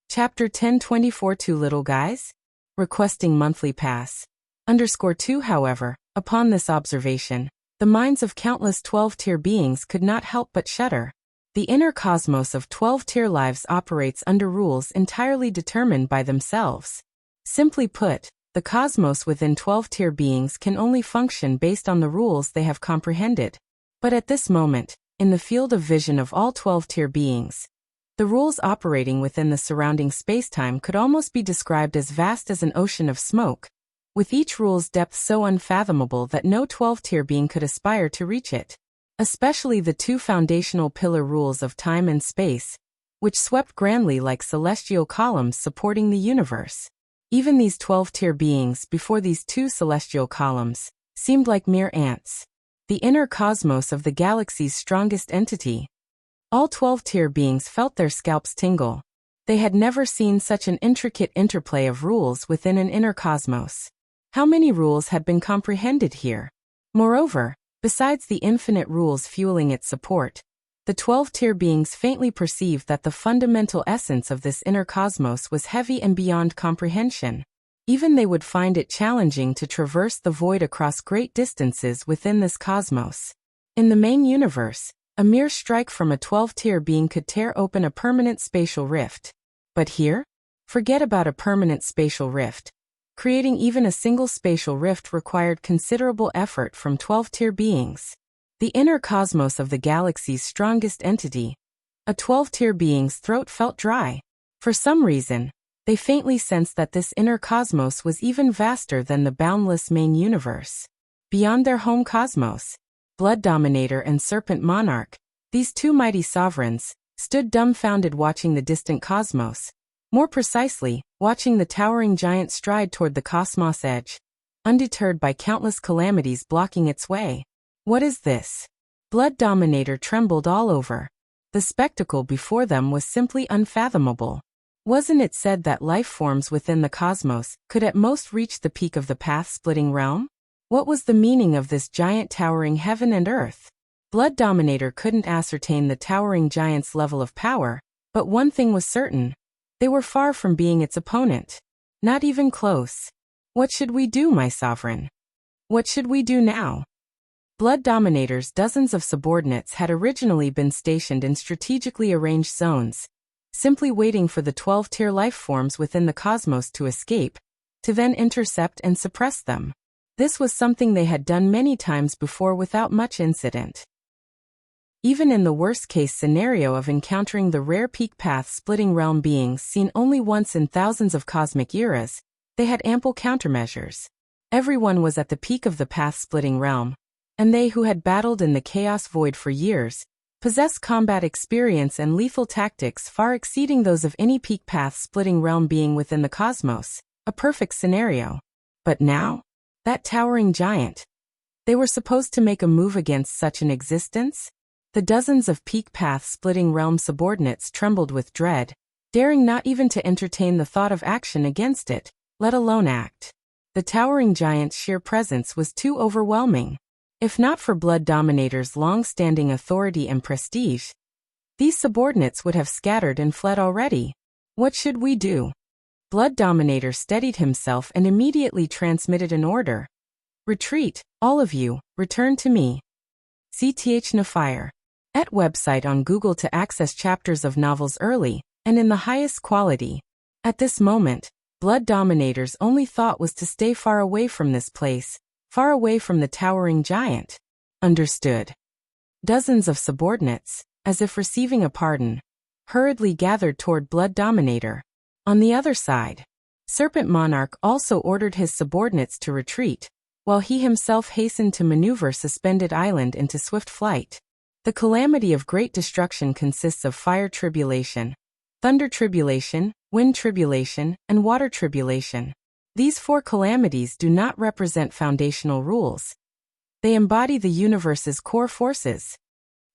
Chapter 1024 Two Little Guys? Requesting monthly pass. _2 However, upon this observation, the minds of countless 12th-tier beings could not help but shudder. The inner cosmos of 12th-tier lives operates under rules entirely determined by themselves. Simply put, the cosmos within 12th-tier beings can only function based on the rules they have comprehended. But at this moment, in the field of vision of all 12th-tier beings, the rules operating within the surrounding spacetime could almost be described as vast as an ocean of smoke, with each rule's depth so unfathomable that no 12th-tier being could aspire to reach it. Especially the two foundational pillar rules of time and space, which swept grandly like celestial columns supporting the universe. Even these 12th-tier beings before these two celestial columns seemed like mere ants. The inner cosmos of the galaxy's strongest entity. All 12th-tier beings felt their scalps tingle. They had never seen such an intricate interplay of rules within an inner cosmos. How many rules had been comprehended here? Moreover, besides the infinite rules fueling its support, the 12th-tier beings faintly perceived that the fundamental essence of this inner cosmos was heavy and beyond comprehension. Even they would find it challenging to traverse the void across great distances within this cosmos. In the main universe, a mere strike from a 12th-tier being could tear open a permanent spatial rift. But here? Forget about a permanent spatial rift. Creating even a single spatial rift required considerable effort from 12th-tier beings. The inner cosmos of the galaxy's strongest entity. A 12th-tier being's throat felt dry. For some reason, they faintly sensed that this inner cosmos was even vaster than the boundless main universe. Beyond their home cosmos, Blood Dominator and Serpent Monarch, these two mighty sovereigns, stood dumbfounded watching the distant cosmos. More precisely, watching the towering giant stride toward the cosmos edge, undeterred by countless calamities blocking its way. What is this? Blood Dominator trembled all over. The spectacle before them was simply unfathomable. Wasn't it said that life forms within the cosmos could at most reach the peak of the path-splitting realm? What was the meaning of this giant towering heaven and earth? Blood Dominator couldn't ascertain the towering giant's level of power, but one thing was certain. They were far from being its opponent. Not even close. What should we do, my sovereign? What should we do now? Blood Dominator's dozens of subordinates had originally been stationed in strategically arranged zones, simply waiting for the 12th-tier life forms within the cosmos to escape, to then intercept and suppress them. This was something they had done many times before without much incident. Even in the worst-case scenario of encountering the rare peak path-splitting realm beings seen only once in thousands of cosmic eras, they had ample countermeasures. Everyone was at the peak of the path-splitting realm, and they who had battled in the chaos void for years possessed combat experience and lethal tactics far exceeding those of any peak path-splitting realm being within the cosmos, a perfect scenario. But now? That towering giant. They were supposed to make a move against such an existence? The dozens of peak path-splitting realm subordinates trembled with dread, daring not even to entertain the thought of action against it, let alone act. The towering giant's sheer presence was too overwhelming. If not for Blood Dominator's long-standing authority and prestige, these subordinates would have scattered and fled already. What should we do? Blood Dominator steadied himself and immediately transmitted an order. Retreat, all of you, return to me. CTH Nafire. At website on Google to access chapters of novels early, and in the highest quality. At this moment, Blood Dominator's only thought was to stay far away from this place, far away from the towering giant. Understood. Dozens of subordinates, as if receiving a pardon, hurriedly gathered toward Blood Dominator. On the other side, Serpent Monarch also ordered his subordinates to retreat, while he himself hastened to maneuver Suspended Island into swift flight. The calamity of great destruction consists of fire tribulation, thunder tribulation, wind tribulation, and water tribulation. These four calamities do not represent foundational rules. They embody the universe's core forces.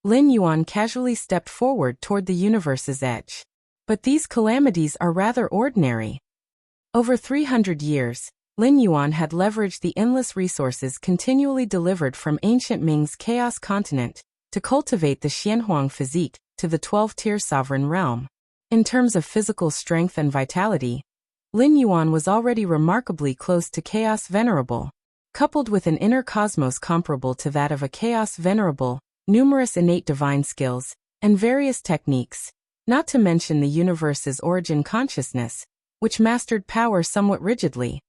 Lin Yuan casually stepped forward toward the universe's edge. But these calamities are rather ordinary. Over 300 years, Lin Yuan had leveraged the endless resources continually delivered from ancient Ming's Chaos Continent to cultivate the Xianhuang physique to the 12-tier sovereign realm. In terms of physical strength and vitality, Lin Yuan was already remarkably close to Chaos Venerable. Coupled with an inner cosmos comparable to that of a Chaos Venerable, numerous innate divine skills, and various techniques, not to mention the universe's origin consciousness, which mastered power somewhat rigidly.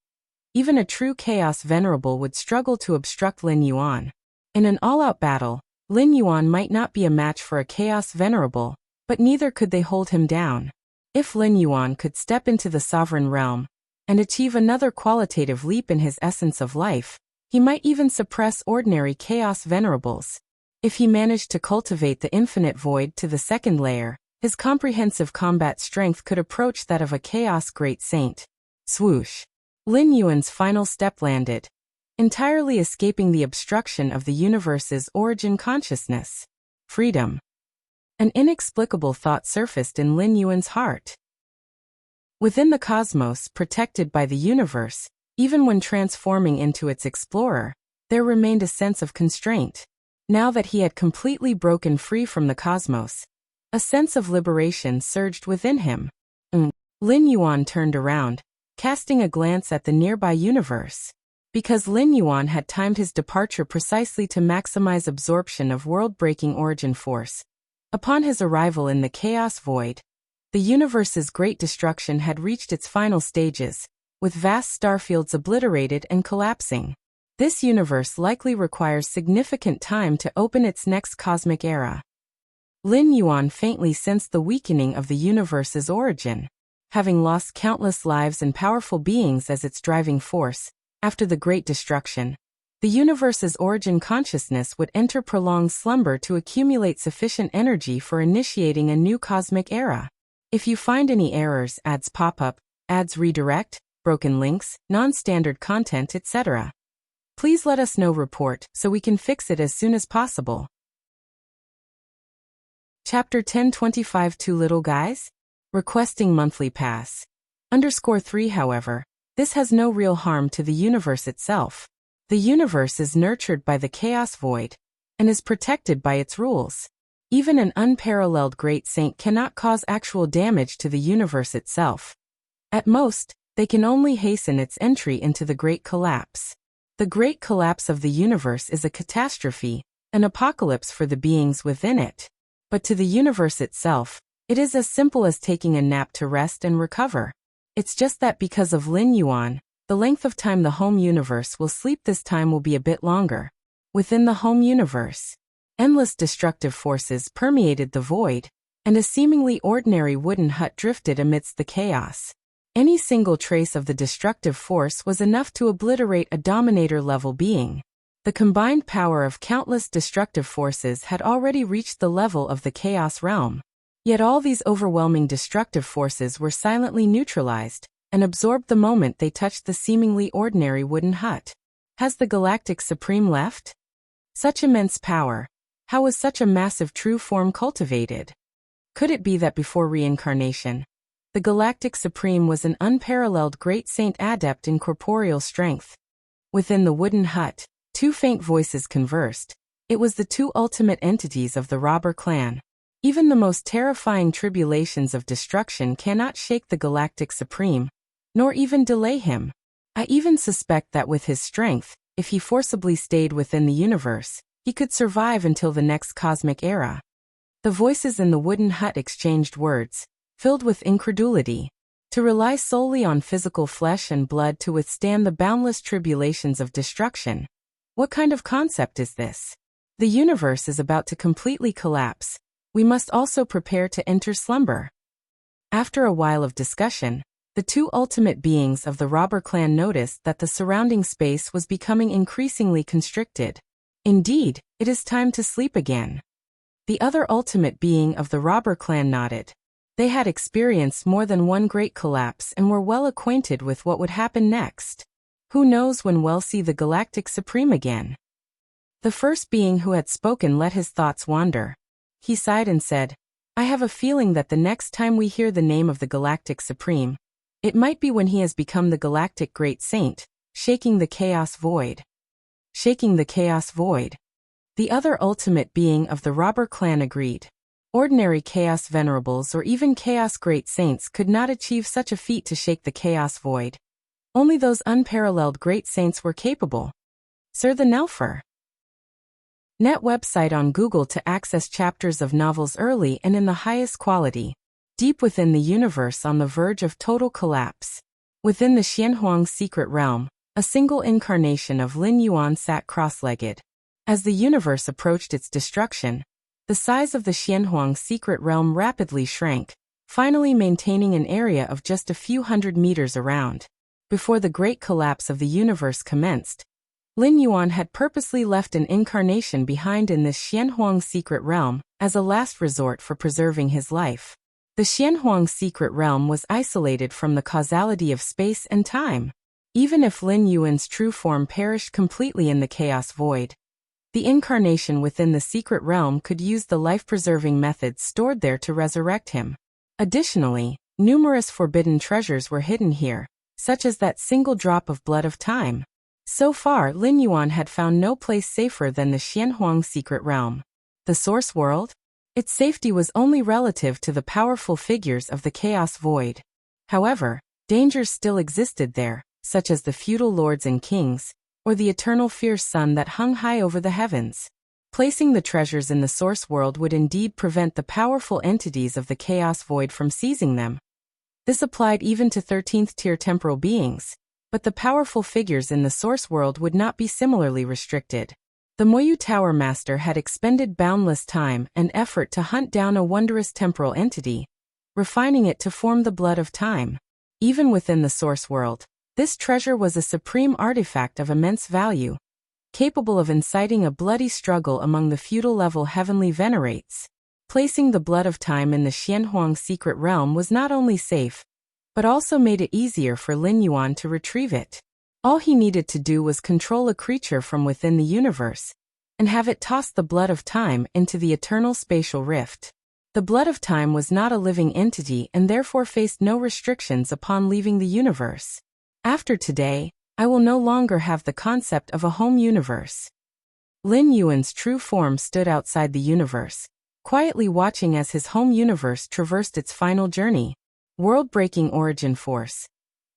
Even a true Chaos Venerable would struggle to obstruct Lin Yuan. In an all-out battle, Lin Yuan might not be a match for a Chaos Venerable, but neither could they hold him down. If Lin Yuan could step into the sovereign realm and achieve another qualitative leap in his essence of life, he might even suppress ordinary Chaos Venerables. If he managed to cultivate the infinite void to the second layer, his comprehensive combat strength could approach that of a Chaos Great Saint. Swoosh! Lin Yuan's final step landed, entirely escaping the obstruction of the universe's origin consciousness. Freedom. An inexplicable thought surfaced in Lin Yuan's heart. Within the cosmos protected by the universe, even when transforming into its explorer, there remained a sense of constraint. Now that he had completely broken free from the cosmos, a sense of liberation surged within him. Lin Yuan turned around, casting a glance at the nearby universe. Because Lin Yuan had timed his departure precisely to maximize absorption of world-breaking origin force, upon his arrival in the Chaos Void, the universe's great destruction had reached its final stages, with vast starfields obliterated and collapsing. This universe likely requires significant time to open its next cosmic era. Lin Yuan faintly sensed the weakening of the universe's origin. Having lost countless lives and powerful beings as its driving force, after the Great Destruction, the universe's origin consciousness would enter prolonged slumber to accumulate sufficient energy for initiating a new cosmic era. If you find any errors, ads pop up, ads redirect, broken links, non-standard content, etc., please let us know. Report so we can fix it as soon as possible. Chapter 1025 Two Little Guys? Requesting monthly pass. _3 However, this has no real harm to the universe itself. The universe is nurtured by the Chaos Void, and is protected by its rules. Even an unparalleled Great Saint cannot cause actual damage to the universe itself. At most, they can only hasten its entry into the Great Collapse. The Great Collapse of the universe is a catastrophe, an apocalypse for the beings within it. But to the universe itself, it is as simple as taking a nap to rest and recover. It's just that because of Lin Yuan, the length of time the home universe will sleep this time will be a bit longer. Within the home universe, endless destructive forces permeated the void, and a seemingly ordinary wooden hut drifted amidst the chaos. Any single trace of the destructive force was enough to obliterate a Dominator-level being. The combined power of countless destructive forces had already reached the level of the Chaos Realm. Yet all these overwhelming destructive forces were silently neutralized, and absorbed the moment they touched the seemingly ordinary wooden hut. Has the Galactic Supreme left? Such immense power. How was such a massive true form cultivated? Could it be that before reincarnation, the Galactic Supreme was an unparalleled Great Saint adept in corporeal strength? Within the wooden hut, two faint voices conversed. It was the two ultimate entities of the robber clan. Even the most terrifying tribulations of destruction cannot shake the Galactic Supreme, nor even delay him. I even suspect that with his strength, if he forcibly stayed within the universe, he could survive until the next cosmic era. The voices in the wooden hut exchanged words, filled with incredulity. To rely solely on physical flesh and blood to withstand the boundless tribulations of destruction. What kind of concept is this? The universe is about to completely collapse. We must also prepare to enter slumber. After a while of discussion, the two ultimate beings of the robber clan noticed that the surrounding space was becoming increasingly constricted. Indeed, it is time to sleep again. The other ultimate being of the robber clan nodded. They had experienced more than one great collapse and were well acquainted with what would happen next. Who knows when we'll see the Galactic Supreme again? The first being who had spoken let his thoughts wander. He sighed and said, I have a feeling that the next time we hear the name of the Galactic Supreme, it might be when he has become the Galactic Great Saint, shaking the chaos void. Shaking the chaos void. The other ultimate being of the robber clan agreed. Ordinary chaos venerables or even chaos great saints could not achieve such a feat to shake the chaos void. Only those unparalleled great saints were capable. Sir the Nelfer. Net website on Google to access chapters of novels early and in the highest quality. Deep within the universe on the verge of total collapse. Within the Xianhuang secret realm, a single incarnation of Lin Yuan sat cross-legged. As the universe approached its destruction, the size of the Xianhuang secret realm rapidly shrank, finally maintaining an area of just a few hundred meters around. Before the great collapse of the universe commenced, Lin Yuan had purposely left an incarnation behind in this Xianhuang secret realm as a last resort for preserving his life. The Xianhuang secret realm was isolated from the causality of space and time. Even if Lin Yuan's true form perished completely in the chaos void, the incarnation within the secret realm could use the life-preserving methods stored there to resurrect him. Additionally, numerous forbidden treasures were hidden here, such as that single drop of blood of time. So far, Lin Yuan had found no place safer than the Xianhuang secret realm. The source world? Its safety was only relative to the powerful figures of the chaos void. However, dangers still existed there, such as the feudal lords and kings, or the eternal fierce sun that hung high over the heavens. Placing the treasures in the source world would indeed prevent the powerful entities of the chaos void from seizing them. This applied even to 13th-tier temporal beings, but the powerful figures in the source world would not be similarly restricted. The Moyu Tower Master had expended boundless time and effort to hunt down a wondrous temporal entity, refining it to form the blood of time. Even within the source world, this treasure was a supreme artifact of immense value, capable of inciting a bloody struggle among the feudal-level heavenly venerates. Placing the blood of time in the Xianhuang secret realm was not only safe, but also made it easier for Lin Yuan to retrieve it. All he needed to do was control a creature from within the universe, and have it toss the blood of time into the eternal spatial rift. The blood of time was not a living entity and therefore faced no restrictions upon leaving the universe. After today, I will no longer have the concept of a home universe. Lin Yuan's true form stood outside the universe, quietly watching as his home universe traversed its final journey. World-breaking origin force.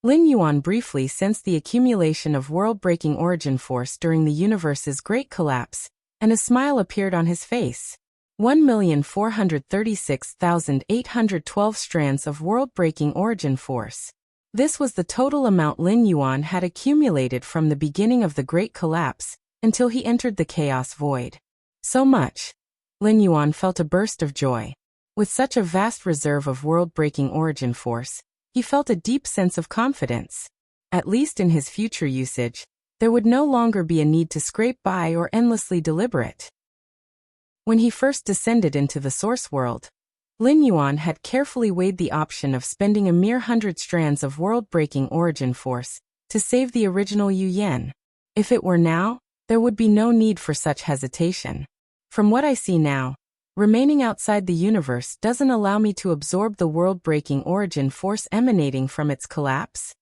Lin Yuan briefly sensed the accumulation of world-breaking origin force during the universe's great collapse, and a smile appeared on his face. 1,436,812 strands of world-breaking origin force. This was the total amount Lin Yuan had accumulated from the beginning of the Great Collapse until he entered the Chaos Void. So much. Lin Yuan felt a burst of joy. With such a vast reserve of world-breaking origin force, he felt a deep sense of confidence. At least in his future usage, there would no longer be a need to scrape by or endlessly deliberate. When he first descended into the source world, Lin Yuan had carefully weighed the option of spending a mere 100 strands of world-breaking origin force to save the original Yu Yan. If it were now, there would be no need for such hesitation. From what I see now, remaining outside the universe doesn't allow me to absorb the world-breaking origin force emanating from its collapse.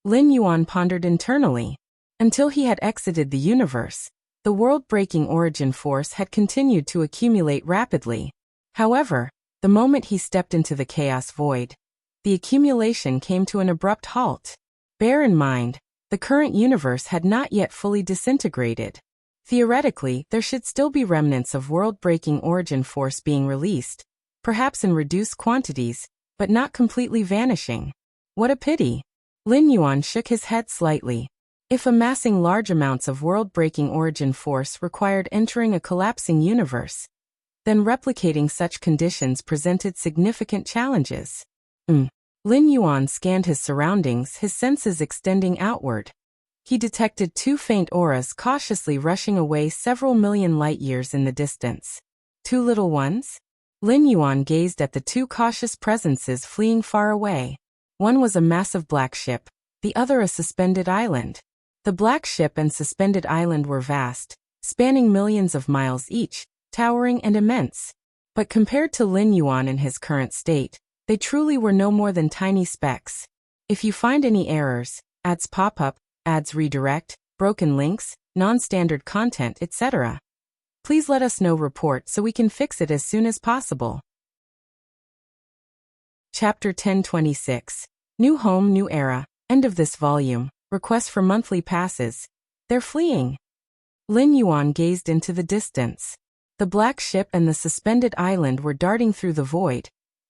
Lin Yuan pondered internally. Until he had exited the universe, the world-breaking origin force had continued to accumulate rapidly. However, the moment he stepped into the chaos void, the accumulation came to an abrupt halt. Bear in mind, the current universe had not yet fully disintegrated. Theoretically, there should still be remnants of world-breaking origin force being released, perhaps in reduced quantities, but not completely vanishing. What a pity. Lin Yuan shook his head slightly. If amassing large amounts of world-breaking origin force required entering a collapsing universe, then replicating such conditions presented significant challenges. Lin Yuan scanned his surroundings, his senses extending outward. He detected two faint auras cautiously rushing away several million light-years in the distance. Two little ones? Lin Yuan gazed at the two cautious presences fleeing far away. One was a massive black ship, the other a suspended island. The black ship and suspended island were vast, spanning millions of miles each, towering and immense. But compared to Lin Yuan in his current state, they truly were no more than tiny specks. If you find any errors, ads pop up, ads redirect, broken links, non-standard content, etc., please let us know. Report so we can fix it as soon as possible. Chapter 1026. New Home, New Era. End of this volume. Request for monthly passes. They're fleeing. Lin Yuan gazed into the distance. The black ship and the suspended island were darting through the void,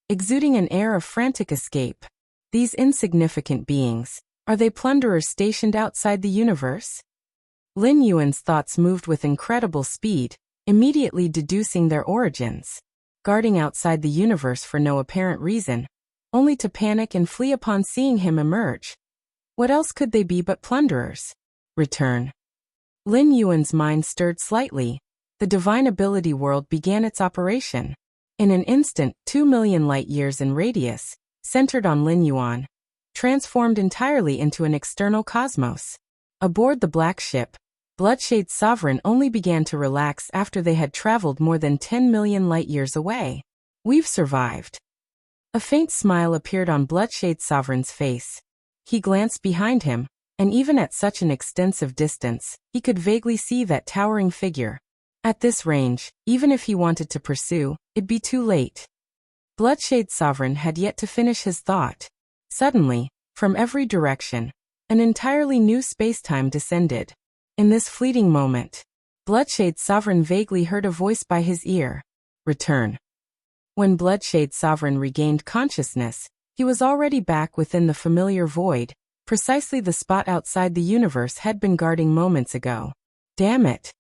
exuding an air of frantic escape. These insignificant beings, are they plunderers stationed outside the universe? Lin Yuan's thoughts moved with incredible speed, immediately deducing their origins. Guarding outside the universe for no apparent reason, only to panic and flee upon seeing him emerge. What else could they be but plunderers? Return. Lin Yuan's mind stirred slightly. The divine ability world began its operation. In an instant, 2 million light-years in radius, centered on Lin Yuan, transformed entirely into an external cosmos. Aboard the black ship, Bloodshade's sovereign only began to relax after they had traveled more than 10 million light-years away. We've survived. A faint smile appeared on Bloodshade's sovereign's face. He glanced behind him, and even at such an extensive distance, he could vaguely see that towering figure. At this range, even if he wanted to pursue, it'd be too late. Bloodshade's sovereign had yet to finish his thought. Suddenly, from every direction, an entirely new space-time descended. In this fleeting moment, Bloodshade's sovereign vaguely heard a voice by his ear. Return. When Bloodshade's sovereign regained consciousness, he was already back within the familiar void, precisely the spot outside the universe had been guarding moments ago. Damn it.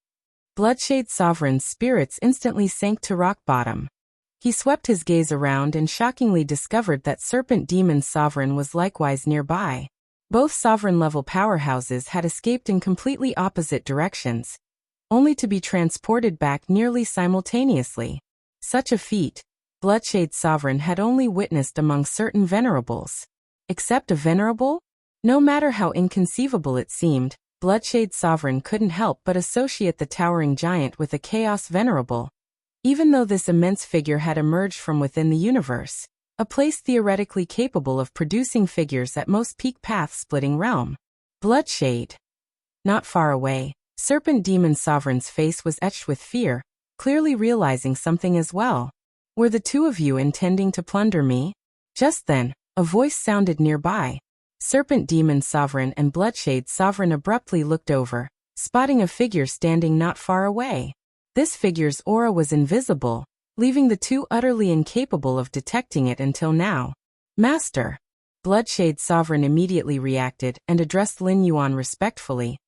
Bloodshade's sovereign's spirits instantly sank to rock bottom. He swept his gaze around and shockingly discovered that Serpent Demon's sovereign was likewise nearby. Both sovereign-level powerhouses had escaped in completely opposite directions, only to be transported back nearly simultaneously. Such a feat, Bloodshade's sovereign had only witnessed among certain venerables. Except a venerable? No matter how inconceivable it seemed, Bloodshade's sovereign couldn't help but associate the towering giant with a chaos venerable. Even though this immense figure had emerged from within the universe, a place theoretically capable of producing figures at most peak path-splitting realm. Bloodshade. Not far away, Serpent Demon's sovereign's face was etched with fear, clearly realizing something as well. Were the two of you intending to plunder me? Just then, a voice sounded nearby. Serpent Demon's sovereign and Bloodshade's sovereign abruptly looked over, spotting a figure standing not far away. This figure's aura was invisible, leaving the two utterly incapable of detecting it until now. Master. Bloodshade's sovereign immediately reacted and addressed Lin Yuan respectfully.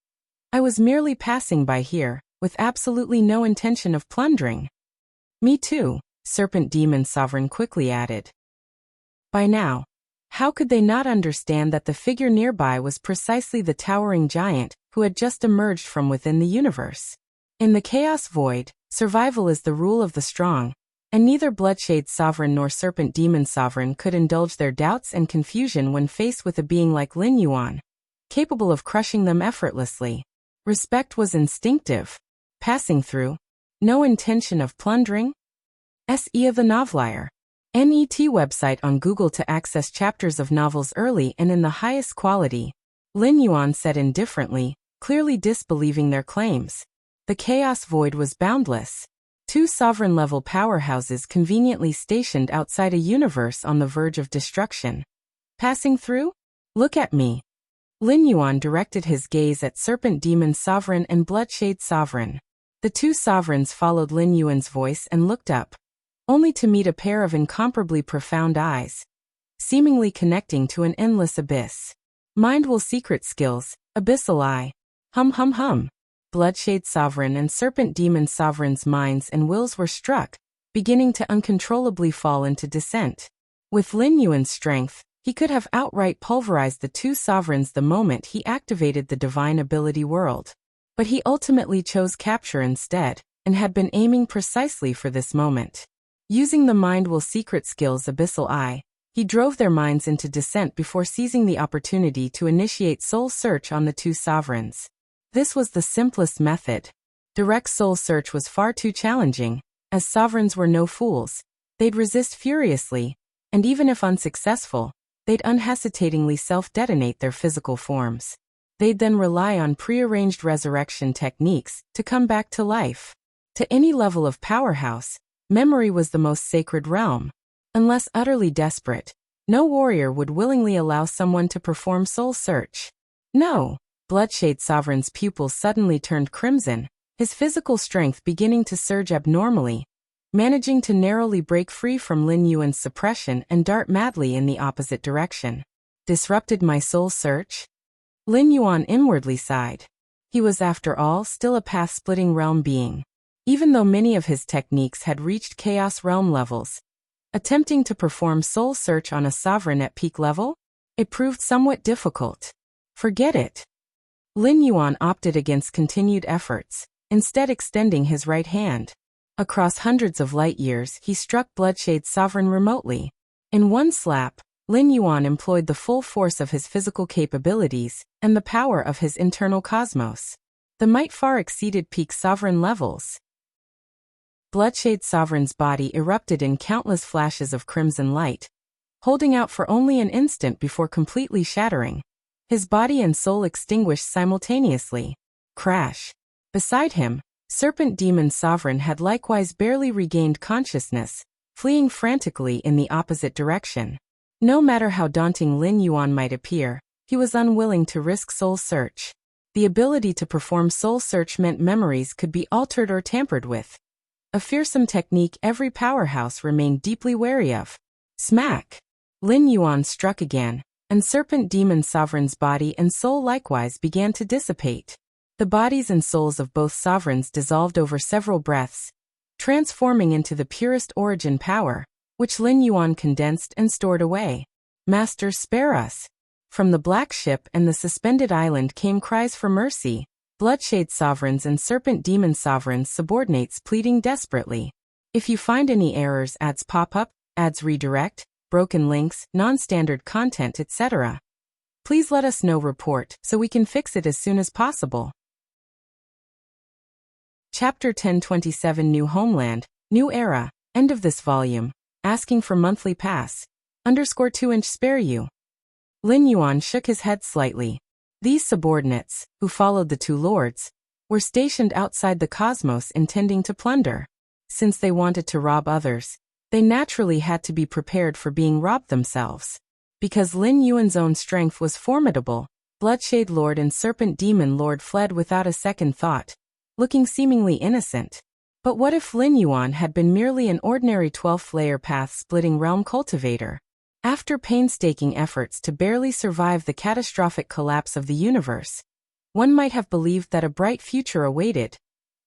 I was merely passing by here, with absolutely no intention of plundering. Me too, Serpent Demon's sovereign quickly added. By now, how could they not understand that the figure nearby was precisely the towering giant who had just emerged from within the universe? In the chaos void, survival is the rule of the strong, and neither Bloodshade's sovereign nor Serpent Demon's sovereign could indulge their doubts and confusion when faced with a being like Lin Yuan, capable of crushing them effortlessly. Respect was instinctive. Passing through. No intention of plundering? S.E. of the Novelier. NET website on Google to access chapters of novels early and in the highest quality. Lin Yuan said indifferently, clearly disbelieving their claims. The chaos void was boundless. Two sovereign-level powerhouses conveniently stationed outside a universe on the verge of destruction. Passing through? Look at me. Lin Yuan directed his gaze at Serpent Demon's sovereign and Bloodshade's sovereign. The two sovereigns followed Lin Yuan's voice and looked up, only to meet a pair of incomparably profound eyes. seemingly connecting to an endless abyss. Mind will secret skills, abyssal eye. Hum hum hum. Bloodshade Sovereign and Serpent Demon Sovereign's minds and wills were struck, beginning to uncontrollably fall into descent. With Lin Yuan's strength, he could have outright pulverized the two sovereigns the moment he activated the divine ability world. But he ultimately chose capture instead, and had been aiming precisely for this moment. Using the mind will secret skills abyssal eye, he drove their minds into descent before seizing the opportunity to initiate soul search on the two sovereigns. This was the simplest method. Direct soul search was far too challenging, as sovereigns were no fools. They'd resist furiously, and even if unsuccessful, they'd unhesitatingly self-detonate their physical forms. They'd then rely on prearranged resurrection techniques to come back to life. To any level of powerhouse, memory was the most sacred realm. Unless utterly desperate, no warrior would willingly allow someone to perform soul search. No. Bloodshade Sovereign's pupils suddenly turned crimson, his physical strength beginning to surge abnormally, managing to narrowly break free from Lin Yuan's suppression and dart madly in the opposite direction. Disrupted my soul search? Lin Yuan inwardly sighed. He was, after all, still a path-splitting realm being. Even though many of his techniques had reached Chaos Realm levels, attempting to perform soul search on a sovereign at peak level? It proved somewhat difficult. Forget it. Lin Yuan opted against continued efforts, instead extending his right hand. Across hundreds of light years, he struck Bloodshade Sovereign remotely. In one slap, Lin Yuan employed the full force of his physical capabilities and the power of his internal cosmos. The might far exceeded peak sovereign levels. Bloodshade Sovereign's body erupted in countless flashes of crimson light, holding out for only an instant before completely shattering. His body and soul extinguished simultaneously. Crash. Beside him, Serpent Demon Sovereign had likewise barely regained consciousness, fleeing frantically in the opposite direction. No matter how daunting Lin Yuan might appear, he was unwilling to risk soul search. The ability to perform soul search meant memories could be altered or tampered with. A fearsome technique every powerhouse remained deeply wary of. Smack! Lin Yuan struck again, and Serpent Demon Sovereign's body and soul likewise began to dissipate. The bodies and souls of both sovereigns dissolved over several breaths, transforming into the purest origin power, which Lin Yuan condensed and stored away. Master, spare us! From the black ship and the suspended island came cries for mercy, Bloodshade Sovereigns and Serpent Demon Sovereigns subordinates pleading desperately. If you find any errors, ads pop up, ads redirect, broken links, non-standard content, etc., please let us know. Report so we can fix it as soon as possible. Chapter 1027 New Homeland, New Era, end of this volume. Asking for monthly pass. _2" spare you. Lin Yuan shook his head slightly. These subordinates, who followed the two lords, were stationed outside the cosmos intending to plunder. Since they wanted to rob others, they naturally had to be prepared for being robbed themselves. Because Lin Yuan's own strength was formidable, Bloodshade Lord and Serpent Demon Lord fled without a second thought, looking seemingly innocent. But what if Lin Yuan had been merely an ordinary 12th-layer path-splitting realm cultivator? After painstaking efforts to barely survive the catastrophic collapse of the universe, one might have believed that a bright future awaited,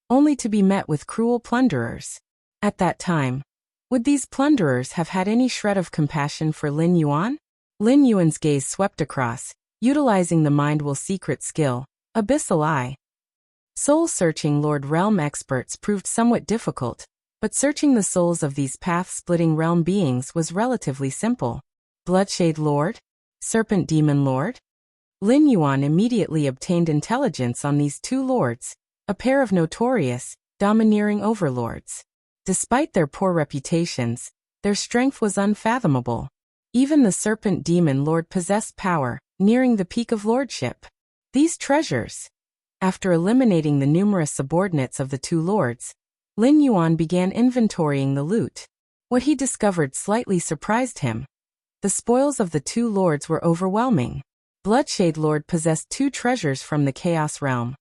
only to be met with cruel plunderers. At that time, would these plunderers have had any shred of compassion for Lin Yuan? Lin Yuan's gaze swept across, utilizing the mind will secret skill, abyssal eye. Soul-searching Lord Realm experts proved somewhat difficult, but searching the souls of these path-splitting realm beings was relatively simple. Bloodshade Lord? Serpent Demon Lord? Lin Yuan immediately obtained intelligence on these two lords, a pair of notorious, domineering overlords. Despite their poor reputations, their strength was unfathomable. Even the Serpent Demon Lord possessed power, nearing the peak of lordship. These treasures. After eliminating the numerous subordinates of the two lords, Lin Yuan began inventorying the loot. What he discovered slightly surprised him. The spoils of the two lords were overwhelming. Bloodshade Lord possessed two treasures from the Chaos Realm,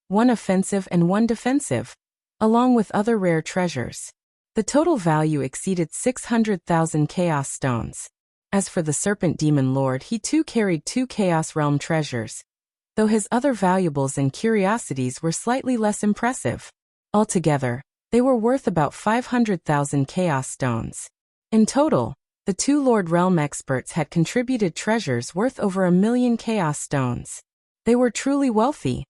one offensive and one defensive, along with other rare treasures. The total value exceeded 600,000 Chaos Stones. As for the Serpent Demon Lord, he too carried 2 Chaos Realm treasures, though his other valuables and curiosities were slightly less impressive. Altogether, they were worth about 500,000 Chaos Stones. In total, the 2 Lord Realm experts had contributed treasures worth over 1,000,000 Chaos Stones. They were truly wealthy.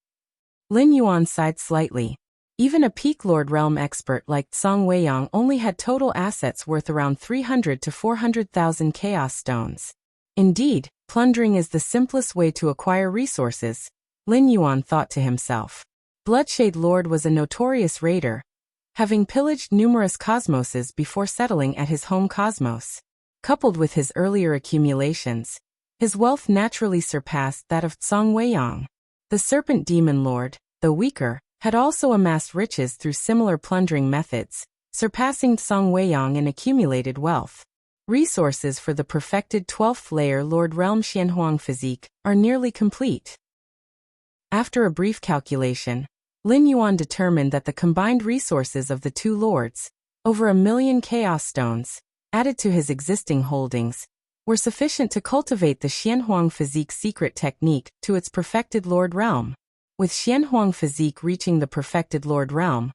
Lin Yuan sighed slightly. Even a peak Lord Realm expert like Song Weiyang only had total assets worth around 300 to 400,000 Chaos Stones. Indeed, plundering is the simplest way to acquire resources, Lin Yuan thought to himself. Bloodshade Lord was a notorious raider, having pillaged numerous cosmoses before settling at his home cosmos. Coupled with his earlier accumulations, his wealth naturally surpassed that of Song Weiyang. The Serpent Demon Lord, though weaker, had also amassed riches through similar plundering methods, surpassing Song Weiyang in accumulated wealth. Resources for the perfected 12th layer Lord Realm Xianhuang physique are nearly complete. After a brief calculation, Lin Yuan determined that the combined resources of the 2 lords, over 1,000,000 Chaos Stones, added to his existing holdings, were sufficient to cultivate the Xianhuang physique secret technique to its perfected Lord Realm. With Xianhuang physique reaching the perfected Lord Realm,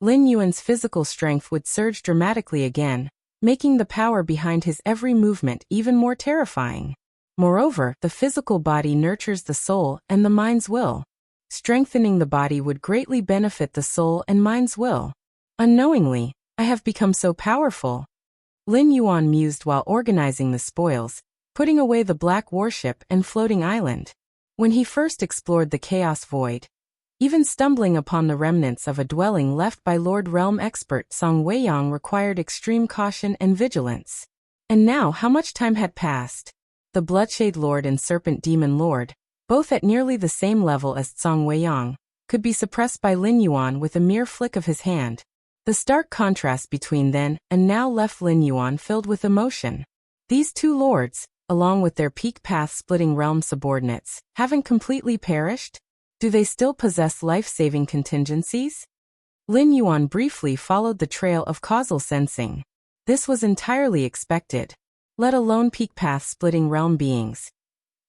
Lin Yuan's physical strength would surge dramatically again, making the power behind his every movement even more terrifying. Moreover, the physical body nurtures the soul and the mind's will. Strengthening the body would greatly benefit the soul and mind's will. Unknowingly, I have become so powerful. Lin Yuan mused while organizing the spoils, putting away the black warship and floating island. When he first explored the Chaos Void, even stumbling upon the remnants of a dwelling left by Lord Realm expert Song Weiyang required extreme caution and vigilance. And now how much time had passed? The Bloodshade Lord and Serpent Demon Lord, both at nearly the same level as Song Weiyang, could be suppressed by Lin Yuan with a mere flick of his hand. The stark contrast between then and now left Lin Yuan filled with emotion. These 2 lords, along with their peak path-splitting realm subordinates, haven't completely perished? Do they still possess life-saving contingencies? Lin Yuan briefly followed the trail of causal sensing. This was entirely expected, let alone peak path-splitting realm beings.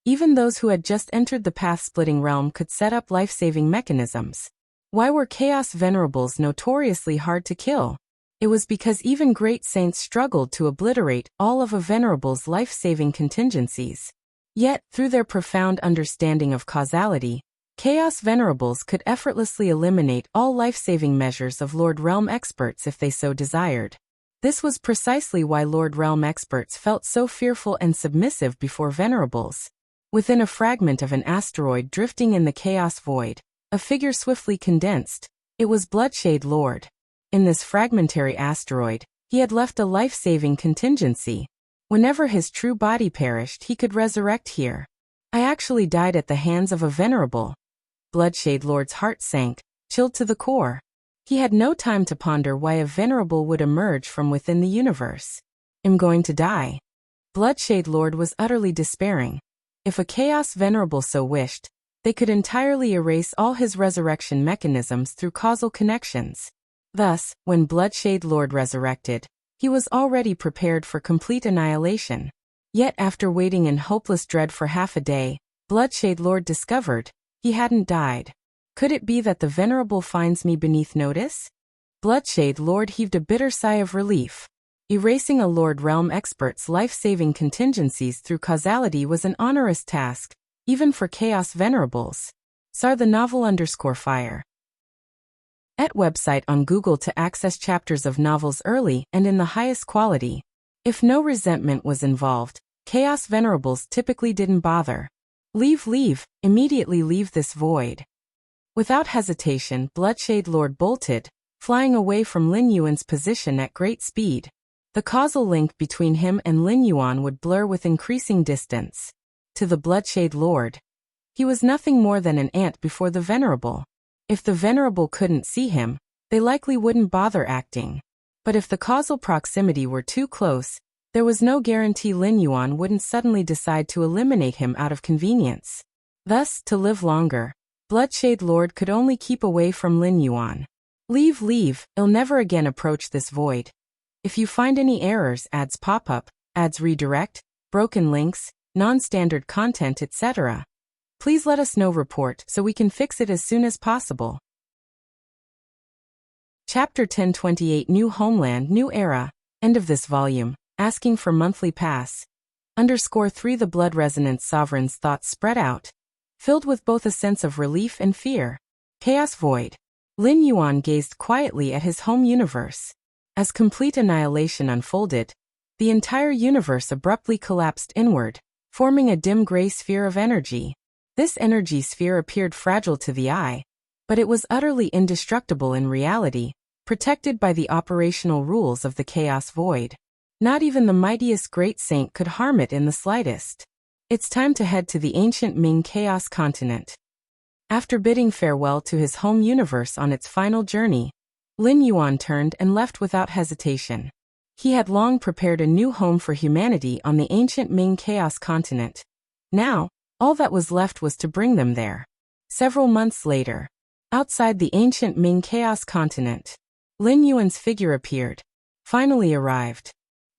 Even those who had just entered the path-splitting realm could set up life-saving mechanisms. Why were Chaos Venerables notoriously hard to kill? It was because even great saints struggled to obliterate all of a Venerable's life-saving contingencies. Yet, through their profound understanding of causality, Chaos Venerables could effortlessly eliminate all life-saving measures of Lord Realm experts if they so desired. This was precisely why Lord Realm experts felt so fearful and submissive before Venerables. Within a fragment of an asteroid drifting in the Chaos Void, a figure swiftly condensed. It was Bloodshade Lord. In this fragmentary asteroid, he had left a life-saving contingency. Whenever his true body perished, he could resurrect here. I actually died at the hands of a Venerable. Bloodshade Lord's heart sank, chilled to the core. He had no time to ponder why a Venerable would emerge from within the universe. I'm going to die. Bloodshade Lord was utterly despairing. If a Chaos Venerable so wished, they could entirely erase all his resurrection mechanisms through causal connections. Thus, when Bloodshade Lord resurrected, he was already prepared for complete annihilation. Yet after waiting in hopeless dread for half a day, Bloodshade Lord discovered he hadn't died. Could it be that the Venerable finds me beneath notice? Bloodshade Lord heaved a bitter sigh of relief. Erasing a Lord Realm expert's life-saving contingencies through causality was an onerous task, even for Chaos Venerables. Sar the novel_fire. @ website on Google to access chapters of novels early and in the highest quality. If no resentment was involved, Chaos Venerables typically didn't bother. Leave, immediately leave this void. Without hesitation, Bloodshade Lord bolted, flying away from Lin Yuan's position at great speed. The causal link between him and Lin Yuan would blur with increasing distance. To the Bloodshade Lord, he was nothing more than an ant before the Venerable. If the Venerable couldn't see him, they likely wouldn't bother acting. But if the causal proximity were too close, there was no guarantee Lin Yuan wouldn't suddenly decide to eliminate him out of convenience. Thus, to live longer, Bloodshade Lord could only keep away from Lin Yuan. Leave, I'll never again approach this void. If you find any errors, ads pop up, ads redirect, broken links, non-standard content, etc. Please let us know report so we can fix it as soon as possible. Chapter 1028 New Homeland, New Era. End of this volume. Asking for monthly pass. _3 The blood resonance sovereign's thoughts spread out, filled with both a sense of relief and fear. Chaos void. Lin Yuan gazed quietly at his home universe. As complete annihilation unfolded, the entire universe abruptly collapsed inward, forming a dim gray sphere of energy. This energy sphere appeared fragile to the eye, but it was utterly indestructible in reality, protected by the operational rules of the chaos void. Not even the mightiest great saint could harm it in the slightest. It's time to head to the ancient Ming Chaos continent. After bidding farewell to his home universe on its final journey, Lin Yuan turned and left without hesitation. He had long prepared a new home for humanity on the ancient Ming Chaos continent. Now, all that was left was to bring them there. Several months later, outside the ancient Ming Chaos continent, Lin Yuan's figure appeared. Finally arrived.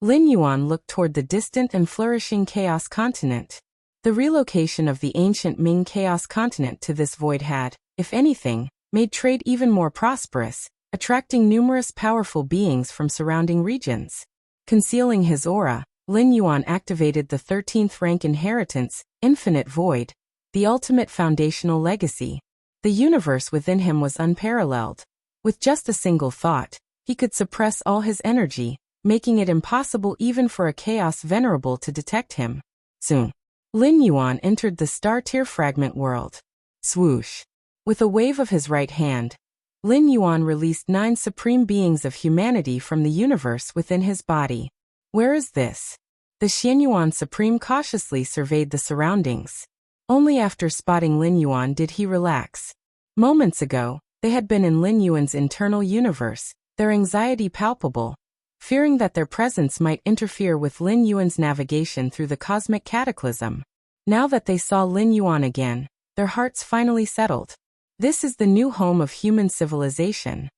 Lin Yuan looked toward the distant and flourishing Chaos continent. The relocation of the ancient Ming Chaos continent to this void had, if anything, made trade even more prosperous, attracting numerous powerful beings from surrounding regions. Concealing his aura, Lin Yuan activated the 13th rank inheritance, Infinite Void, the ultimate foundational legacy. The universe within him was unparalleled. With just a single thought, he could suppress all his energy, making it impossible even for a chaos venerable to detect him. Soon, Lin Yuan entered the star-tier fragment world. Swoosh! With a wave of his right hand, Lin Yuan released 9 supreme beings of humanity from the universe within his body. Where is this? The Xianyuan Supreme cautiously surveyed the surroundings. Only after spotting Lin Yuan did he relax. Moments ago, they had been in Lin Yuan's internal universe, their anxiety palpable, fearing that their presence might interfere with Lin Yuan's navigation through the cosmic cataclysm. Now that they saw Lin Yuan again, their hearts finally settled. This is the new home of human civilization.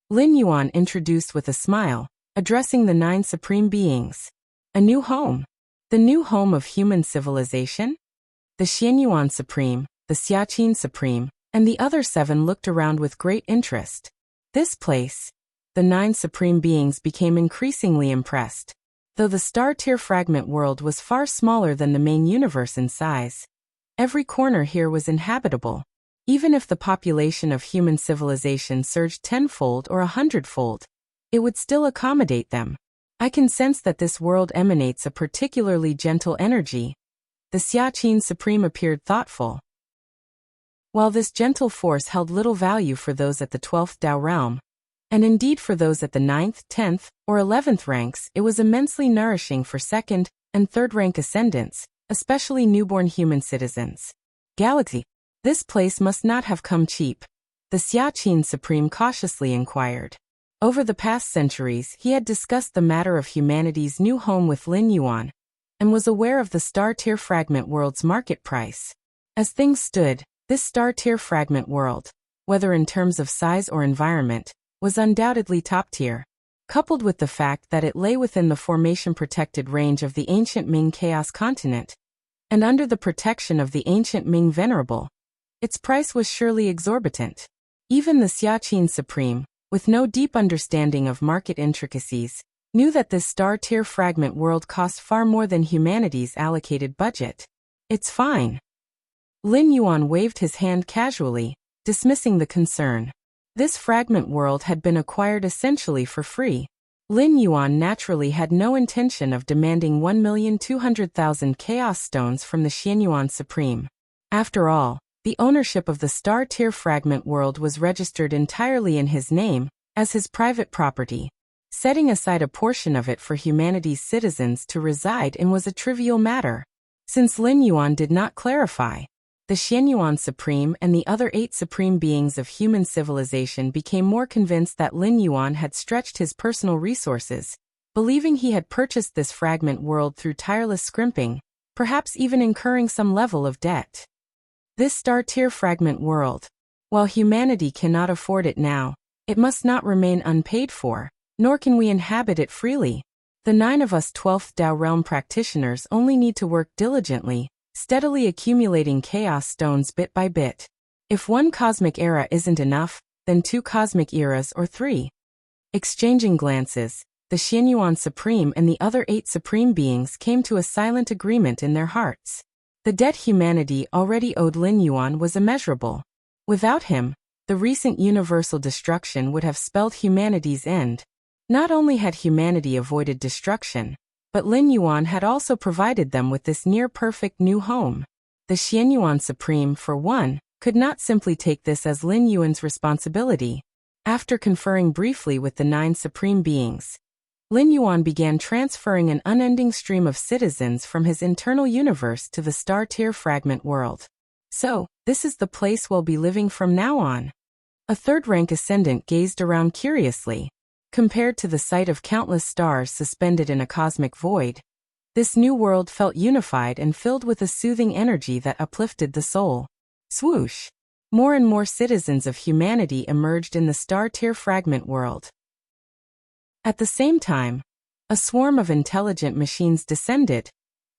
Lin Yuan introduced with a smile, addressing the 9 supreme beings. A new home. The new home of human civilization? The Xianyuan Supreme, the Xiaqin Supreme, and the other 7 looked around with great interest. This place. The 9 supreme beings became increasingly impressed. Though the star-tier fragment world was far smaller than the main universe in size, every corner here was inhabitable. Even if the population of human civilization surged 10-fold or 100-fold, it would still accommodate them. I can sense that this world emanates a particularly gentle energy. The Xiaqin Supreme appeared thoughtful. While this gentle force held little value for those at the 12th Dao realm, and indeed for those at the 9th, 10th, or 11th ranks, it was immensely nourishing for 2nd and 3rd rank ascendants, especially newborn human citizens. Galaxy. This place must not have come cheap. The Xiaqin Supreme cautiously inquired. Over the past centuries, he had discussed the matter of humanity's new home with Lin Yuan, and was aware of the star-tier fragment world's market price. As things stood, this star-tier fragment world, whether in terms of size or environment, was undoubtedly top-tier. Coupled with the fact that it lay within the formation-protected range of the ancient Ming Chaos continent, and under the protection of the ancient Ming Venerable, its price was surely exorbitant. Even the Xiaqin Supreme, with no deep understanding of market intricacies, knew that this star-tier fragment world cost far more than humanity's allocated budget. It's fine. Lin Yuan waved his hand casually, dismissing the concern. This fragment world had been acquired essentially for free. Lin Yuan naturally had no intention of demanding 1,200,000 chaos stones from the Xianyuan Supreme. After all, the ownership of the star-tier fragment world was registered entirely in his name, as his private property. Setting aside a portion of it for humanity's citizens to reside in was a trivial matter. Since Lin Yuan did not clarify, the Xianyuan Supreme and the other 8 supreme beings of human civilization became more convinced that Lin Yuan had stretched his personal resources, believing he had purchased this fragment world through tireless scrimping, perhaps even incurring some level of debt. This star-tier fragment world, while humanity cannot afford it now, it must not remain unpaid for, nor can we inhabit it freely. The 9 of us 12th Tao realm practitioners only need to work diligently, steadily accumulating chaos stones bit by bit. If one cosmic era isn't enough, then 2 cosmic eras or 3. Exchanging glances, the Xianyuan Supreme and the other 8 Supreme Beings came to a silent agreement in their hearts. The debt humanity already owed Lin Yuan was immeasurable. Without him, the recent universal destruction would have spelled humanity's end. Not only had humanity avoided destruction, but Lin Yuan had also provided them with this near-perfect new home. The Xianyuan Supreme, for one, could not simply take this as Lin Yuan's responsibility. After conferring briefly with the 9 Supreme Beings, Lin Yuan began transferring an unending stream of citizens from his internal universe to the star-tier fragment world. So, this is the place we'll be living from now on. A third-rank ascendant gazed around curiously. Compared to the sight of countless stars suspended in a cosmic void, this new world felt unified and filled with a soothing energy that uplifted the soul. Swoosh! More and more citizens of humanity emerged in the star-tier fragment world. At the same time, a swarm of intelligent machines descended,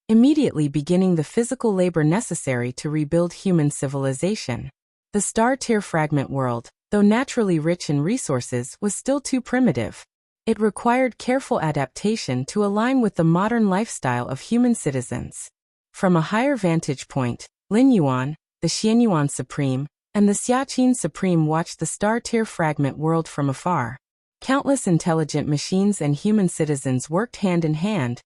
immediately beginning the physical labor necessary to rebuild human civilization. The star-tier fragment world, though naturally rich in resources, was still too primitive. It required careful adaptation to align with the modern lifestyle of human citizens. From a higher vantage point, Lin Yuan, the Xianyuan Supreme, and the Xiaqin Supreme watched the star-tier fragment world from afar. Countless intelligent machines and human citizens worked hand in hand,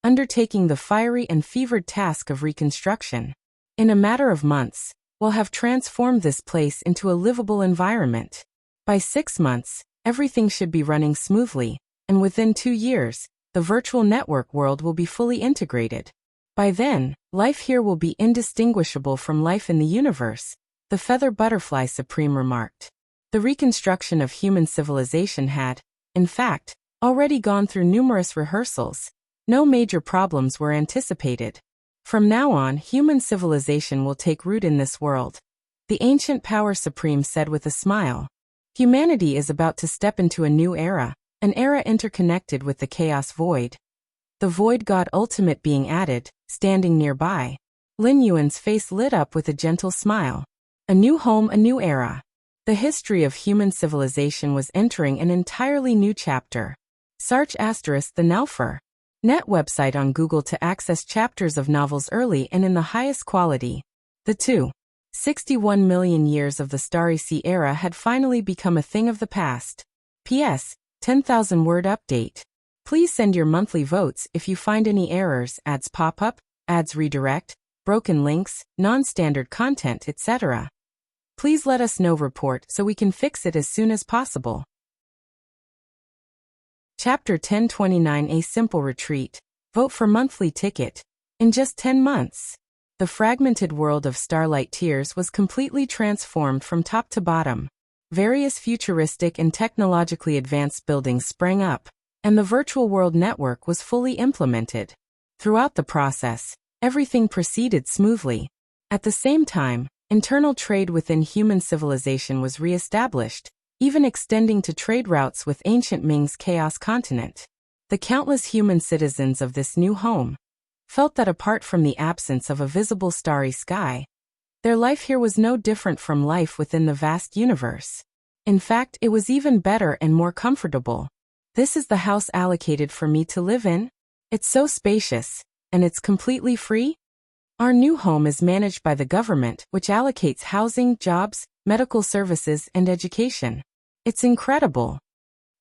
undertaking the fiery and fevered task of reconstruction. In a matter of months, we'll have transformed this place into a livable environment. By 6 months, everything should be running smoothly, and within 2 years, the virtual network world will be fully integrated. By then, life here will be indistinguishable from life in the universe, the Feather Butterfly Supreme remarked. The reconstruction of human civilization had, in fact, already gone through numerous rehearsals. No major problems were anticipated. From now on, human civilization will take root in this world, the ancient Power Supreme said with a smile. Humanity is about to step into a new era, an era interconnected with the chaos void. The void god ultimate being added, standing nearby. Lin Yuan's face lit up with a gentle smile. A new home, a new era. The history of human civilization was entering an entirely new chapter. Search * the Nelfer. Net website on Google to access chapters of novels early and in the highest quality. The 261 million years of the Starry Sea era had finally become a thing of the past. P.S. 10,000 word update. Please send your monthly votes if you find any errors, ads pop up, ads redirect, broken links, non-standard content, etc. Please let us know report so we can fix it as soon as possible. Chapter 1029 A Simple Retreat. Vote for monthly ticket. In just 10 months, the fragmented world of Starlight Tears was completely transformed from top to bottom. Various futuristic and technologically advanced buildings sprang up, and the virtual world network was fully implemented. Throughout the process, everything proceeded smoothly. At the same time, internal trade within human civilization was re-established, even extending to trade routes with ancient Ming's Chaos continent. The countless human citizens of this new home felt that apart from the absence of a visible starry sky, their life here was no different from life within the vast universe. In fact, it was even better and more comfortable. This is the house allocated for me to live in? It's so spacious, and it's completely free? Our new home is managed by the government, which allocates housing, jobs, medical services, and education. It's incredible.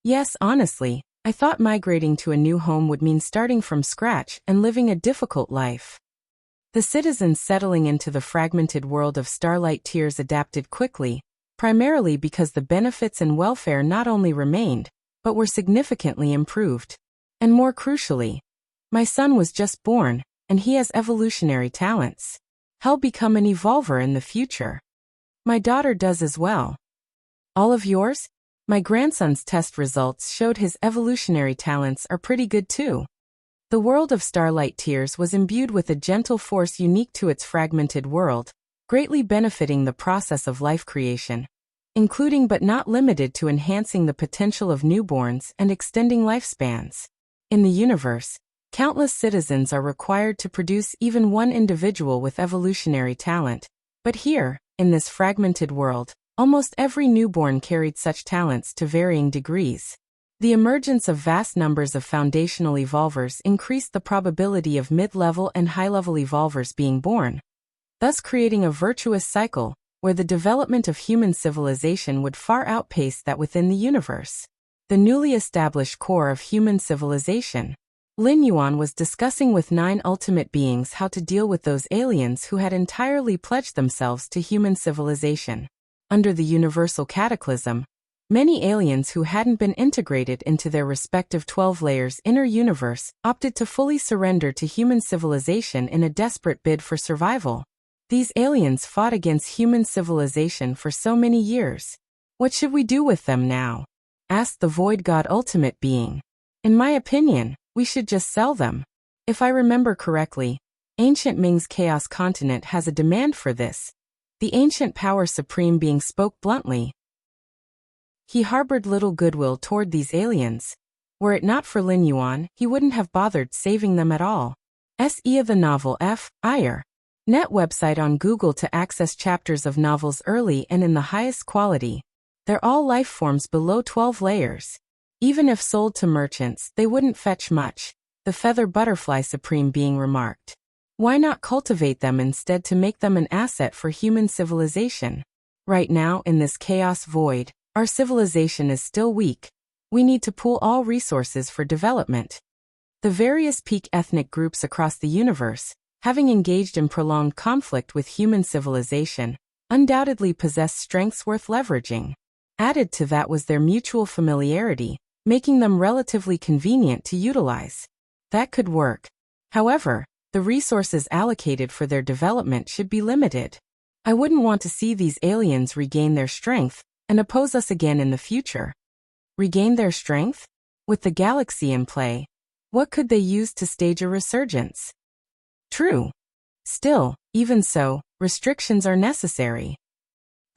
Yes, honestly, I thought migrating to a new home would mean starting from scratch and living a difficult life. The citizens settling into the fragmented world of Starlight Tears adapted quickly, primarily because the benefits and welfare not only remained, but were significantly improved. And more crucially, my son was just born, and he has evolutionary talents. He'll become an evolver in the future. My daughter does as well. All of yours? My grandson's test results showed his evolutionary talents are pretty good too. The world of Starlight Tears was imbued with a gentle force unique to its fragmented world, greatly benefiting the process of life creation, including but not limited to enhancing the potential of newborns and extending lifespans. In the universe, countless citizens are required to produce even one individual with evolutionary talent. But here, in this fragmented world, almost every newborn carried such talents to varying degrees. The emergence of vast numbers of foundational evolvers increased the probability of mid-level and high-level evolvers being born, thus creating a virtuous cycle where the development of human civilization would far outpace that within the universe. The newly established core of human civilization. Lin Yuan was discussing with 9 ultimate beings how to deal with those aliens who had entirely pledged themselves to human civilization. Under the universal cataclysm, many aliens who hadn't been integrated into their respective 12 layers inner universe opted to fully surrender to human civilization in a desperate bid for survival. These aliens fought against human civilization for so many years. What should we do with them now? Asked the Void God Ultimate Being. In my opinion, we should just sell them. If I remember correctly, Ancient Ming's Chaos Continent has a demand for this. The Ancient Power Supreme Being spoke bluntly. He harbored little goodwill toward these aliens. Were it not for Lin Yuan, he wouldn't have bothered saving them at all. Se of the novel F.I.R. Net website on Google to access chapters of novels early and in the highest quality. They're all life forms below 12 layers. Even if sold to merchants, they wouldn't fetch much, the Feather Butterfly Supreme Being remarked. Why not cultivate them instead to make them an asset for human civilization? Right now, in this chaos void, our civilization is still weak. We need to pool all resources for development. The various peak ethnic groups across the universe, having engaged in prolonged conflict with human civilization, undoubtedly possess strengths worth leveraging. Added to that was their mutual familiarity, making them relatively convenient to utilize. That could work. However, the resources allocated for their development should be limited. I wouldn't want to see these aliens regain their strength and oppose us again in the future. Regain their strength? With the galaxy in play, what could they use to stage a resurgence? True. Still, even so, restrictions are necessary.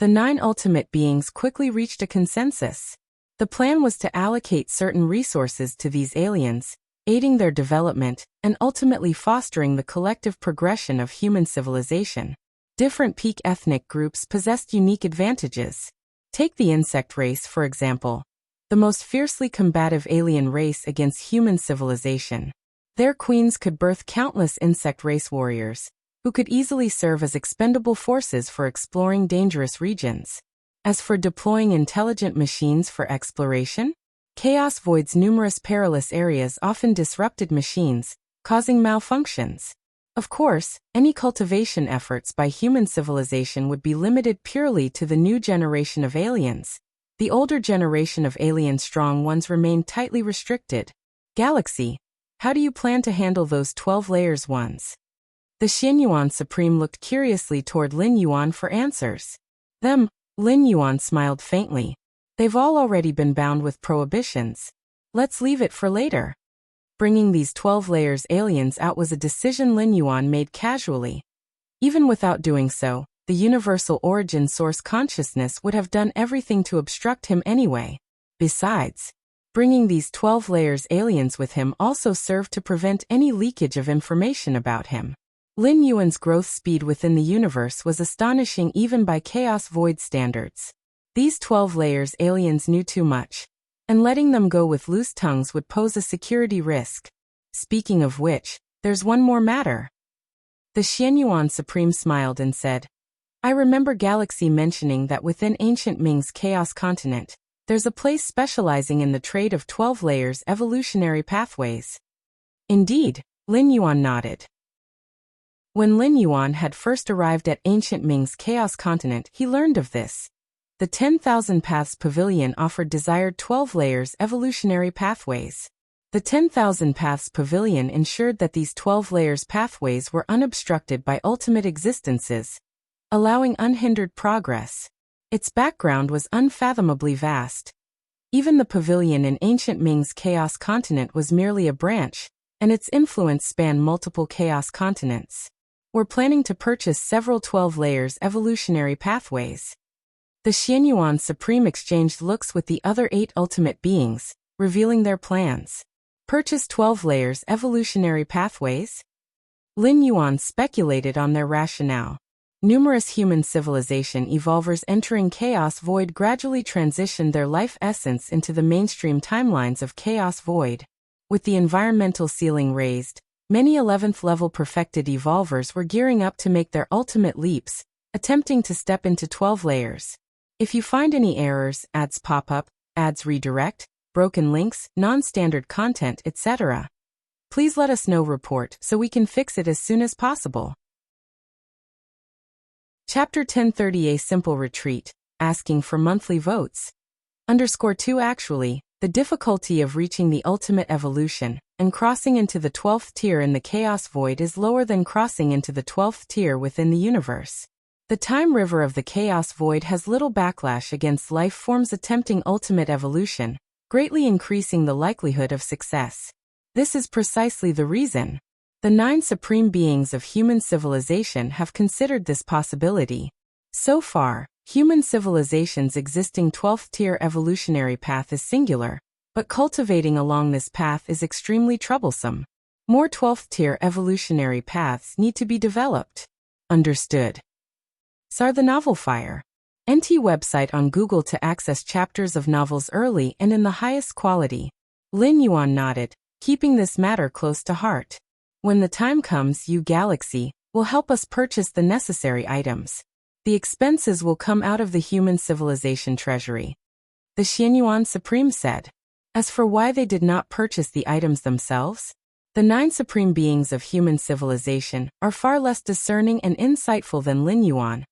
The 9 ultimate beings quickly reached a consensus. The plan was to allocate certain resources to these aliens, aiding their development and ultimately fostering the collective progression of human civilization. Different peak ethnic groups possessed unique advantages. Take the insect race, for example, the most fiercely combative alien race against human civilization. Their queens could birth countless insect race warriors, who could easily serve as expendable forces for exploring dangerous regions. As for deploying intelligent machines for exploration, Chaos Void's numerous perilous areas often disrupted machines, causing malfunctions. Of course, any cultivation efforts by human civilization would be limited purely to the new generation of aliens. The older generation of alien strong ones remained tightly restricted. Galaxy, how do you plan to handle those 12 layers ones? The Xianyuan Supreme looked curiously toward Lin Yuan for answers. Them, Lin Yuan smiled faintly. They've all already been bound with prohibitions. Let's leave it for later. Bringing these 12 layers aliens out was a decision Lin Yuan made casually. Even without doing so, the universal origin source consciousness would have done everything to obstruct him anyway. Besides, bringing these 12 layers aliens with him also served to prevent any leakage of information about him. Lin Yuan's growth speed within the universe was astonishing even by Chaos Void standards. These 12 layers aliens knew too much, and letting them go with loose tongues would pose a security risk. Speaking of which, there's one more matter. The Xianyuan Supreme smiled and said, I remember Galaxy mentioning that within Ancient Ming's Chaos Continent, there's a place specializing in the trade of 12 layers evolutionary pathways. Indeed, Lin Yuan nodded. When Lin Yuan had first arrived at Ancient Ming's Chaos Continent, he learned of this. The 10,000 Paths Pavilion offered desired 12 layers evolutionary pathways. The 10,000 Paths Pavilion ensured that these 12 layers pathways were unobstructed by ultimate existences, allowing unhindered progress. Its background was unfathomably vast. Even the pavilion in Ancient Ming's Chaos Continent was merely a branch, and its influence spanned multiple Chaos continents. We're planning to purchase several 12 layers evolutionary pathways. The Xianyuan Supreme exchanged looks with the other 8 ultimate beings, revealing their plans. Purchase 12 layers evolutionary pathways? Lin Yuan speculated on their rationale. Numerous human civilization evolvers entering Chaos Void gradually transitioned their life essence into the mainstream timelines of Chaos Void. With the environmental ceiling raised, many 11th level perfected evolvers were gearing up to make their ultimate leaps, attempting to step into 12 layers. If you find any errors, ads pop up, ads redirect, broken links, non-standard content, etc., please let us know. Report so we can fix it as soon as possible. Chapter 1030, A Simple Retreat, Asking for Monthly Votes. _2 Actually, the difficulty of reaching the ultimate evolution and crossing into the 12th tier in the Chaos Void is lower than crossing into the 12th tier within the universe. The time river of the Chaos Void has little backlash against life forms attempting ultimate evolution, greatly increasing the likelihood of success. This is precisely the reason the 9 supreme beings of human civilization have considered this possibility. So far, human civilization's existing 12th tier evolutionary path is singular, but cultivating along this path is extremely troublesome. More 12th tier evolutionary paths need to be developed. Understood. SAR the Novel Fire. NT website on Google to access chapters of novels early and in the highest quality. Lin Yuan nodded, keeping this matter close to heart. When the time comes, you Galaxy will help us purchase the necessary items. The expenses will come out of the human civilization treasury. The Xianyuan Supreme said. As for why they did not purchase the items themselves, the 9 supreme beings of human civilization are far less discerning and insightful than Lin Yuan,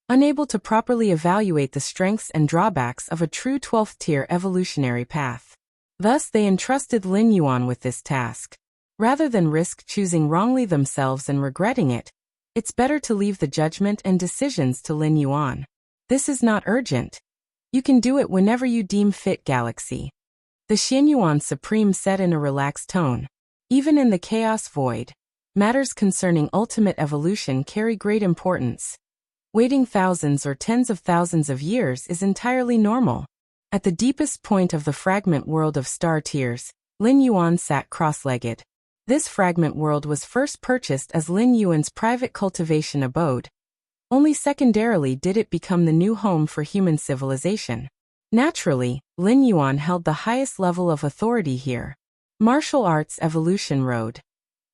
unable to properly evaluate the strengths and drawbacks of a true 12th tier evolutionary path. Thus they entrusted Lin Yuan with this task. Rather than risk choosing wrongly themselves and regretting it, it's better to leave the judgment and decisions to Lin Yuan. This is not urgent. You can do it whenever you deem fit, Galaxy. The Xianyuan Supreme said in a relaxed tone. Even in the Chaos Void, matters concerning ultimate evolution carry great importance. Waiting thousands or tens of thousands of years is entirely normal. At the deepest point of the fragment world of star tiers, Lin Yuan sat cross-legged. This fragment world was first purchased as Lin Yuan's private cultivation abode. Only secondarily did it become the new home for human civilization. Naturally, Lin Yuan held the highest level of authority here. Martial Arts Evolution Road.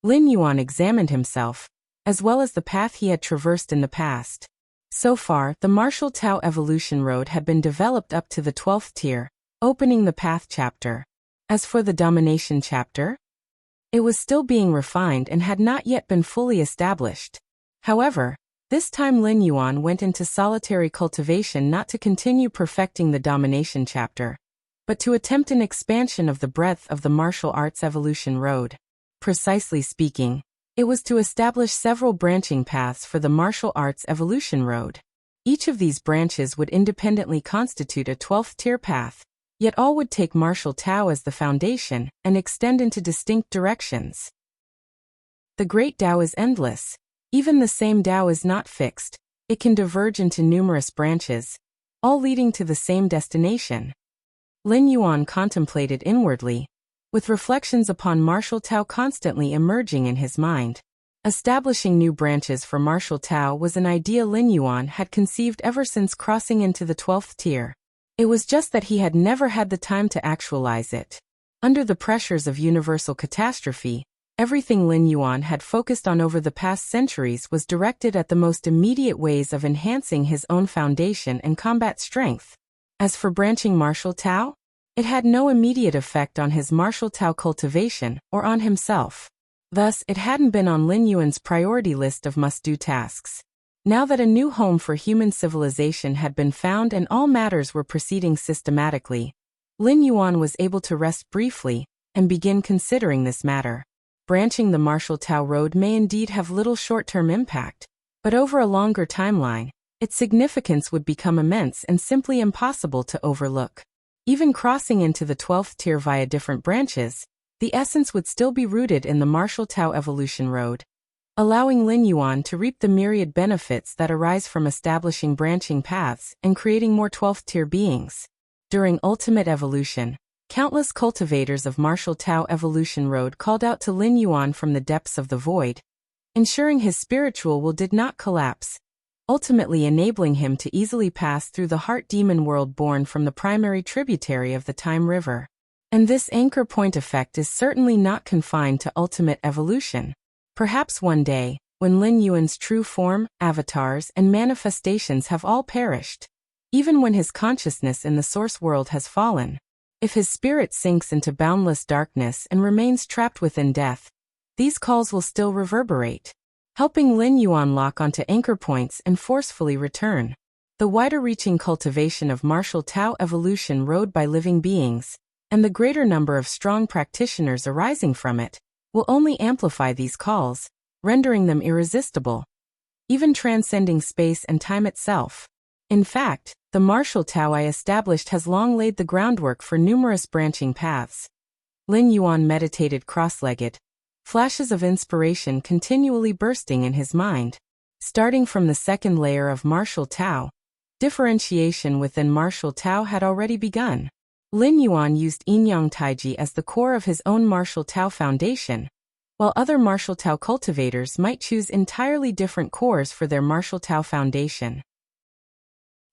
Lin Yuan examined himself, as well as the path he had traversed in the past. So far, the Martial Tao Evolution Road had been developed up to the 12th tier, opening the Path chapter. As for the Domination chapter, it was still being refined and had not yet been fully established. However, this time Lin Yuan went into solitary cultivation not to continue perfecting the Domination chapter, but to attempt an expansion of the breadth of the Martial Arts Evolution Road. Precisely speaking, it was to establish several branching paths for the Martial Arts Evolution Road. Each of these branches would independently constitute a 12th tier path, yet all would take Martial Tao as the foundation and extend into distinct directions. The Great Tao is endless. Even the same Tao is not fixed. It can diverge into numerous branches, all leading to the same destination. Lin Yuan contemplated inwardly, with reflections upon Martial Tao constantly emerging in his mind. Establishing new branches for Martial Tao was an idea Lin Yuan had conceived ever since crossing into the 12th tier. It was just that he had never had the time to actualize it. Under the pressures of universal catastrophe, everything Lin Yuan had focused on over the past centuries was directed at the most immediate ways of enhancing his own foundation and combat strength. As for branching Martial Tao, it had no immediate effect on his Martial Tao cultivation or on himself. Thus, it hadn't been on Lin Yuan's priority list of must-do tasks. Now that a new home for human civilization had been found and all matters were proceeding systematically, Lin Yuan was able to rest briefly and begin considering this matter. Branching the Martial Tao road may indeed have little short-term impact, but over a longer timeline, its significance would become immense and simply impossible to overlook. Even crossing into the 12th tier via different branches, the essence would still be rooted in the Martial Tao evolution road, allowing Lin Yuan to reap the myriad benefits that arise from establishing branching paths and creating more 12th tier beings. During ultimate evolution, Countless cultivators of martial Tao evolution road called out to Lin Yuan from the depths of the void, ensuring his spiritual will did not collapse, ultimately enabling him to easily pass through the heart demon world born from the primary tributary of the Time River. And this anchor point effect is certainly not confined to ultimate evolution. Perhaps one day, when Lin Yuan's true form, avatars, and manifestations have all perished, even when his consciousness in the source world has fallen, if his spirit sinks into boundless darkness and remains trapped within death, these calls will still reverberate, helping Lin Yuan lock onto anchor points and forcefully return. The wider-reaching cultivation of martial Tao evolution road by living beings, and the greater number of strong practitioners arising from it, will only amplify these calls, rendering them irresistible, even transcending space and time itself. In fact, the martial Tao I established has long laid the groundwork for numerous branching paths. Lin Yuan meditated cross-legged, flashes of inspiration continually bursting in his mind. Starting from the second layer of martial Tao, differentiation within martial Tao had already begun. Lin Yuan used Yin-Yang Taiji as the core of his own martial Tao foundation, while other martial Tao cultivators might choose entirely different cores for their martial Tao foundation.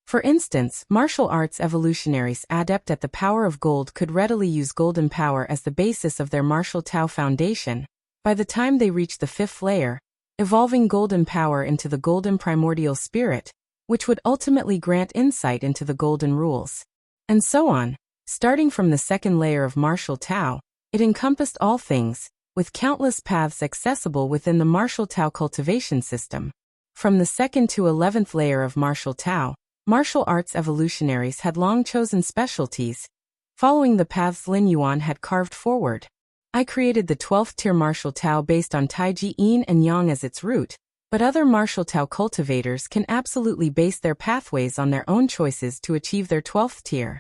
For instance, martial arts evolutionaries adept at the power of gold could readily use golden power as the basis of their martial Tao foundation. By the time they reach the fifth layer, evolving golden power into the golden primordial spirit, which would ultimately grant insight into the golden rules. And so on. Starting from the second layer of martial Tao, it encompassed all things, with countless paths accessible within the martial Tao cultivation system. From the second to 11th layer of martial Tao, martial arts evolutionaries had long chosen specialties, following the paths Lin Yuan had carved forward. I created the 12th tier martial Tao based on Taiji Yin and Yang as its root, but other martial Tao cultivators can absolutely base their pathways on their own choices to achieve their 12th tier.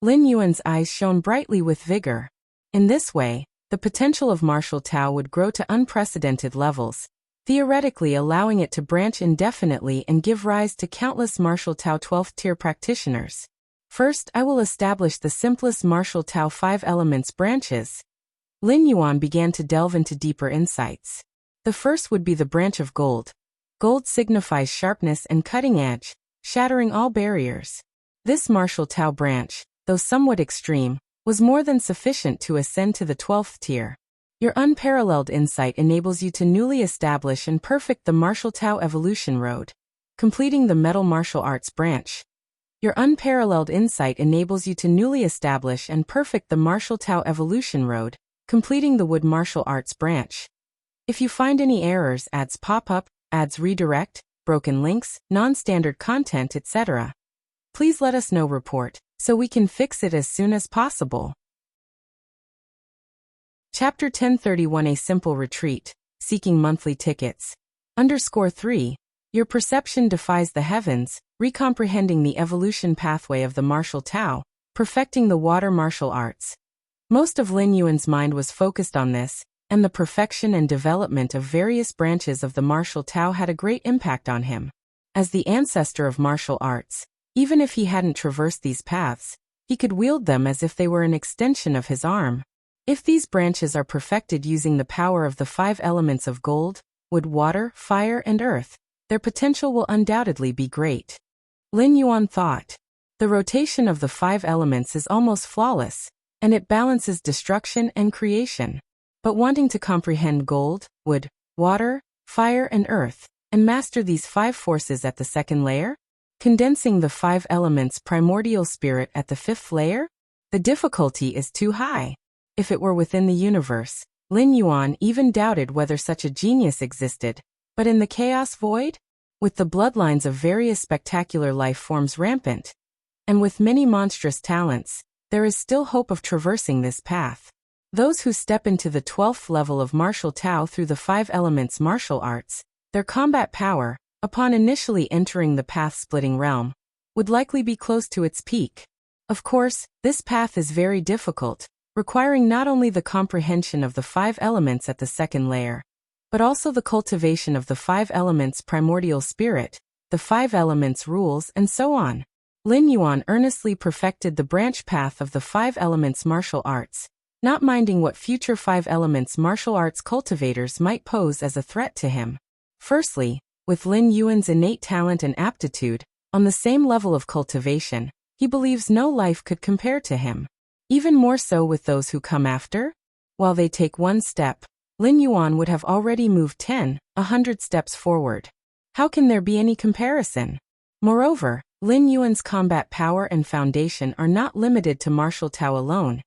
Lin Yuan's eyes shone brightly with vigor. In this way, the potential of martial Tao would grow to unprecedented levels, theoretically allowing it to branch indefinitely and give rise to countless martial Tao 12th tier practitioners. First, I will establish the simplest martial Tao 5 elements branches. Lin Yuan began to delve into deeper insights. The first would be the branch of gold. Gold signifies sharpness and cutting edge, shattering all barriers. This martial Tao branch, though somewhat extreme, was more than sufficient to ascend to the 12th tier. Your unparalleled insight enables you to newly establish and perfect the martial Tao evolution road, completing the metal martial arts branch. Your unparalleled insight enables you to newly establish and perfect the martial Tao evolution road, completing the wood martial arts branch. If you find any errors, ads pop up, ads redirect, broken links, non-standard content, etc., please let us know. Report, so we can fix it as soon as possible. Chapter 1031 A Simple Retreat, Seeking Monthly Tickets. _3. Your perception defies the heavens, recomprehending the evolution pathway of the martial Tao, perfecting the water martial arts. Most of Lin Yuan's mind was focused on this, and the perfection and development of various branches of the martial Tao had a great impact on him. As the ancestor of martial arts, even if he hadn't traversed these paths, he could wield them as if they were an extension of his arm. If these branches are perfected using the power of the 5 elements of gold, wood, water, fire, and earth, their potential will undoubtedly be great. Lin Yuan thought. The rotation of the 5 elements is almost flawless, and it balances destruction and creation. But wanting to comprehend gold, wood, water, fire, and earth, and master these 5 forces at the second layer? Condensing the 5 elements primordial spirit at the 5th layer? The difficulty is too high. If it were within the universe, Lin Yuan even doubted whether such a genius existed. But in the chaos void? With the bloodlines of various spectacular life forms rampant, and with many monstrous talents, there is still hope of traversing this path. Those who step into the 12th level of martial Tao through the 5 elements martial arts, their combat power, upon initially entering the path-splitting realm, would likely be close to its peak. Of course, this path is very difficult, requiring not only the comprehension of the 5 elements at the second layer, but also the cultivation of the 5 elements primordial spirit, the 5 elements rules, and so on. Lin Yuan earnestly perfected the branch path of the five elements martial arts, not minding what future five elements martial arts cultivators might pose as a threat to him. Firstly, with Lin Yuan's innate talent and aptitude, on the same level of cultivation, he believes no life could compare to him. Even more so with those who come after? While they take one step, Lin Yuan would have already moved 10, 100 steps forward. How can there be any comparison? Moreover, Lin Yuan's combat power and foundation are not limited to martial Tao alone.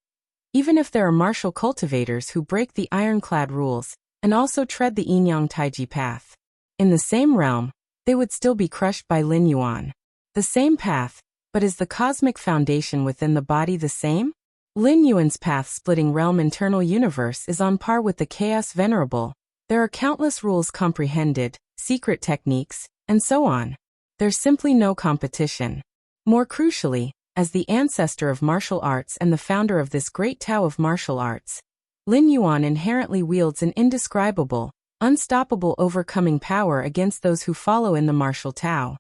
Even if there are martial cultivators who break the ironclad rules and also tread the yin-yang taiji path, in the same realm, they would still be crushed by Lin Yuan. The same path, but is the cosmic foundation within the body the same? Lin Yuan's path-splitting realm internal universe is on par with the chaos venerable. There are countless rules comprehended, secret techniques, and so on. There's simply no competition. More crucially, as the ancestor of martial arts and the founder of this great Tao of martial arts, Lin Yuan inherently wields an indescribable, unstoppable overcoming power against those who follow in the martial Tao.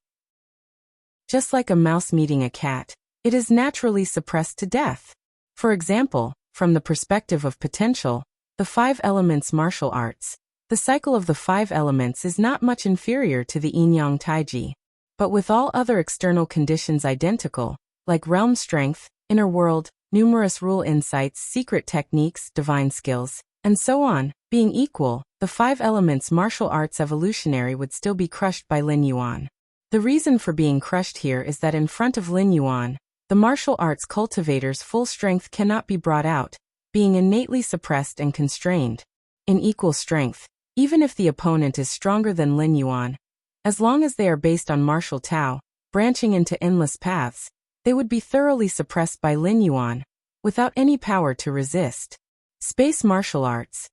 Just like a mouse meeting a cat, it is naturally suppressed to death. For example, from the perspective of potential, the five elements martial arts, the cycle of the five elements is not much inferior to the yin-yang taiji. But with all other external conditions identical, like realm strength, inner world, numerous rule insights, secret techniques, divine skills, and so on, being equal, the five elements martial arts evolutionary would still be crushed by Lin Yuan. The reason for being crushed here is that in front of Lin Yuan, the martial arts cultivator's full strength cannot be brought out, being innately suppressed and constrained. In equal strength, even if the opponent is stronger than Lin Yuan, as long as they are based on martial Tao, branching into endless paths, they would be thoroughly suppressed by Lin Yuan, without any power to resist. Space martial arts.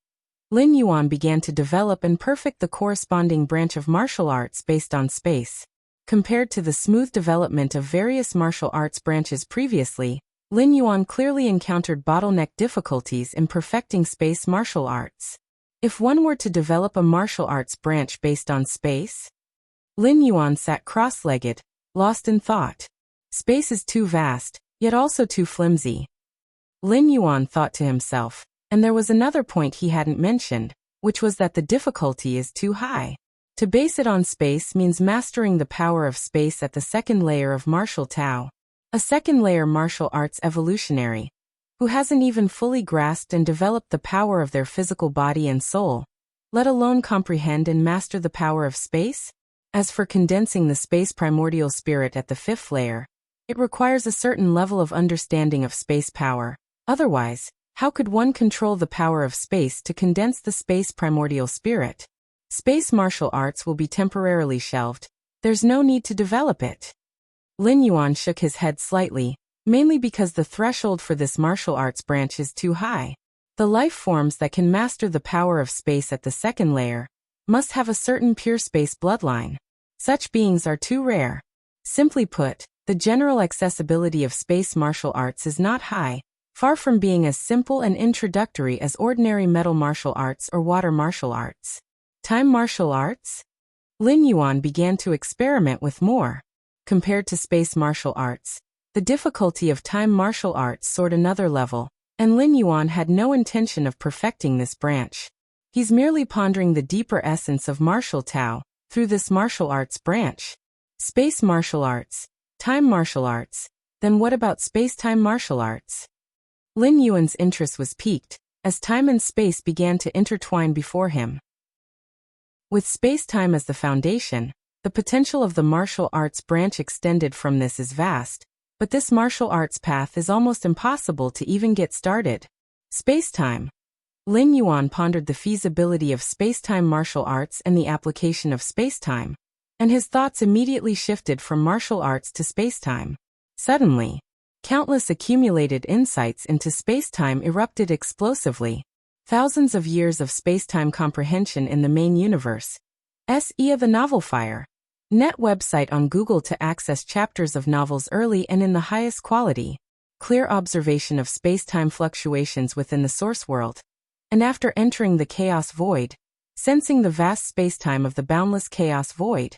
Lin Yuan began to develop and perfect the corresponding branch of martial arts based on space. Compared to the smooth development of various martial arts branches previously, Lin Yuan clearly encountered bottleneck difficulties in perfecting space martial arts. If one were to develop a martial arts branch based on space? Lin Yuan sat cross-legged, lost in thought. Space is too vast, yet also too flimsy. Lin Yuan thought to himself, and there was another point he hadn't mentioned, which was that the difficulty is too high. To base it on space means mastering the power of space at the second layer of martial Tao. A second layer martial arts evolutionary, who hasn't even fully grasped and developed the power of their physical body and soul, let alone comprehend and master the power of space? As for condensing the space primordial spirit at the fifth layer, it requires a certain level of understanding of space power. Otherwise, how could one control the power of space to condense the space primordial spirit? Space martial arts will be temporarily shelved. There's no need to develop it. Lin Yuan shook his head slightly, mainly because the threshold for this martial arts branch is too high. The life forms that can master the power of space at the second layer must have a certain pure space bloodline. Such beings are too rare. Simply put, the general accessibility of space martial arts is not high, far from being as simple and introductory as ordinary metal martial arts or water martial arts. Time martial arts? Lin Yuan began to experiment with more. Compared to space martial arts, the difficulty of time martial arts soared another level, and Lin Yuan had no intention of perfecting this branch. He's merely pondering the deeper essence of martial Tao through this martial arts branch. Space martial arts, time martial arts, then what about space-time martial arts? Lin Yuan's interest was piqued, as time and space began to intertwine before him. With space-time as the foundation, the potential of the martial arts branch extended from this is vast, but this martial arts path is almost impossible to even get started. Space-time. Lin Yuan pondered the feasibility of space-time martial arts and the application of space-time, and his thoughts immediately shifted from martial arts to space-time. Suddenly, countless accumulated insights into space-time erupted explosively. Thousands of years of space-time comprehension in the main universe. S.E.A. The Novel Fire. Net website on Google to access chapters of novels early and in the highest quality. Clear observation of space-time fluctuations within the source world. And after entering the chaos void, sensing the vast space-time of the boundless chaos void,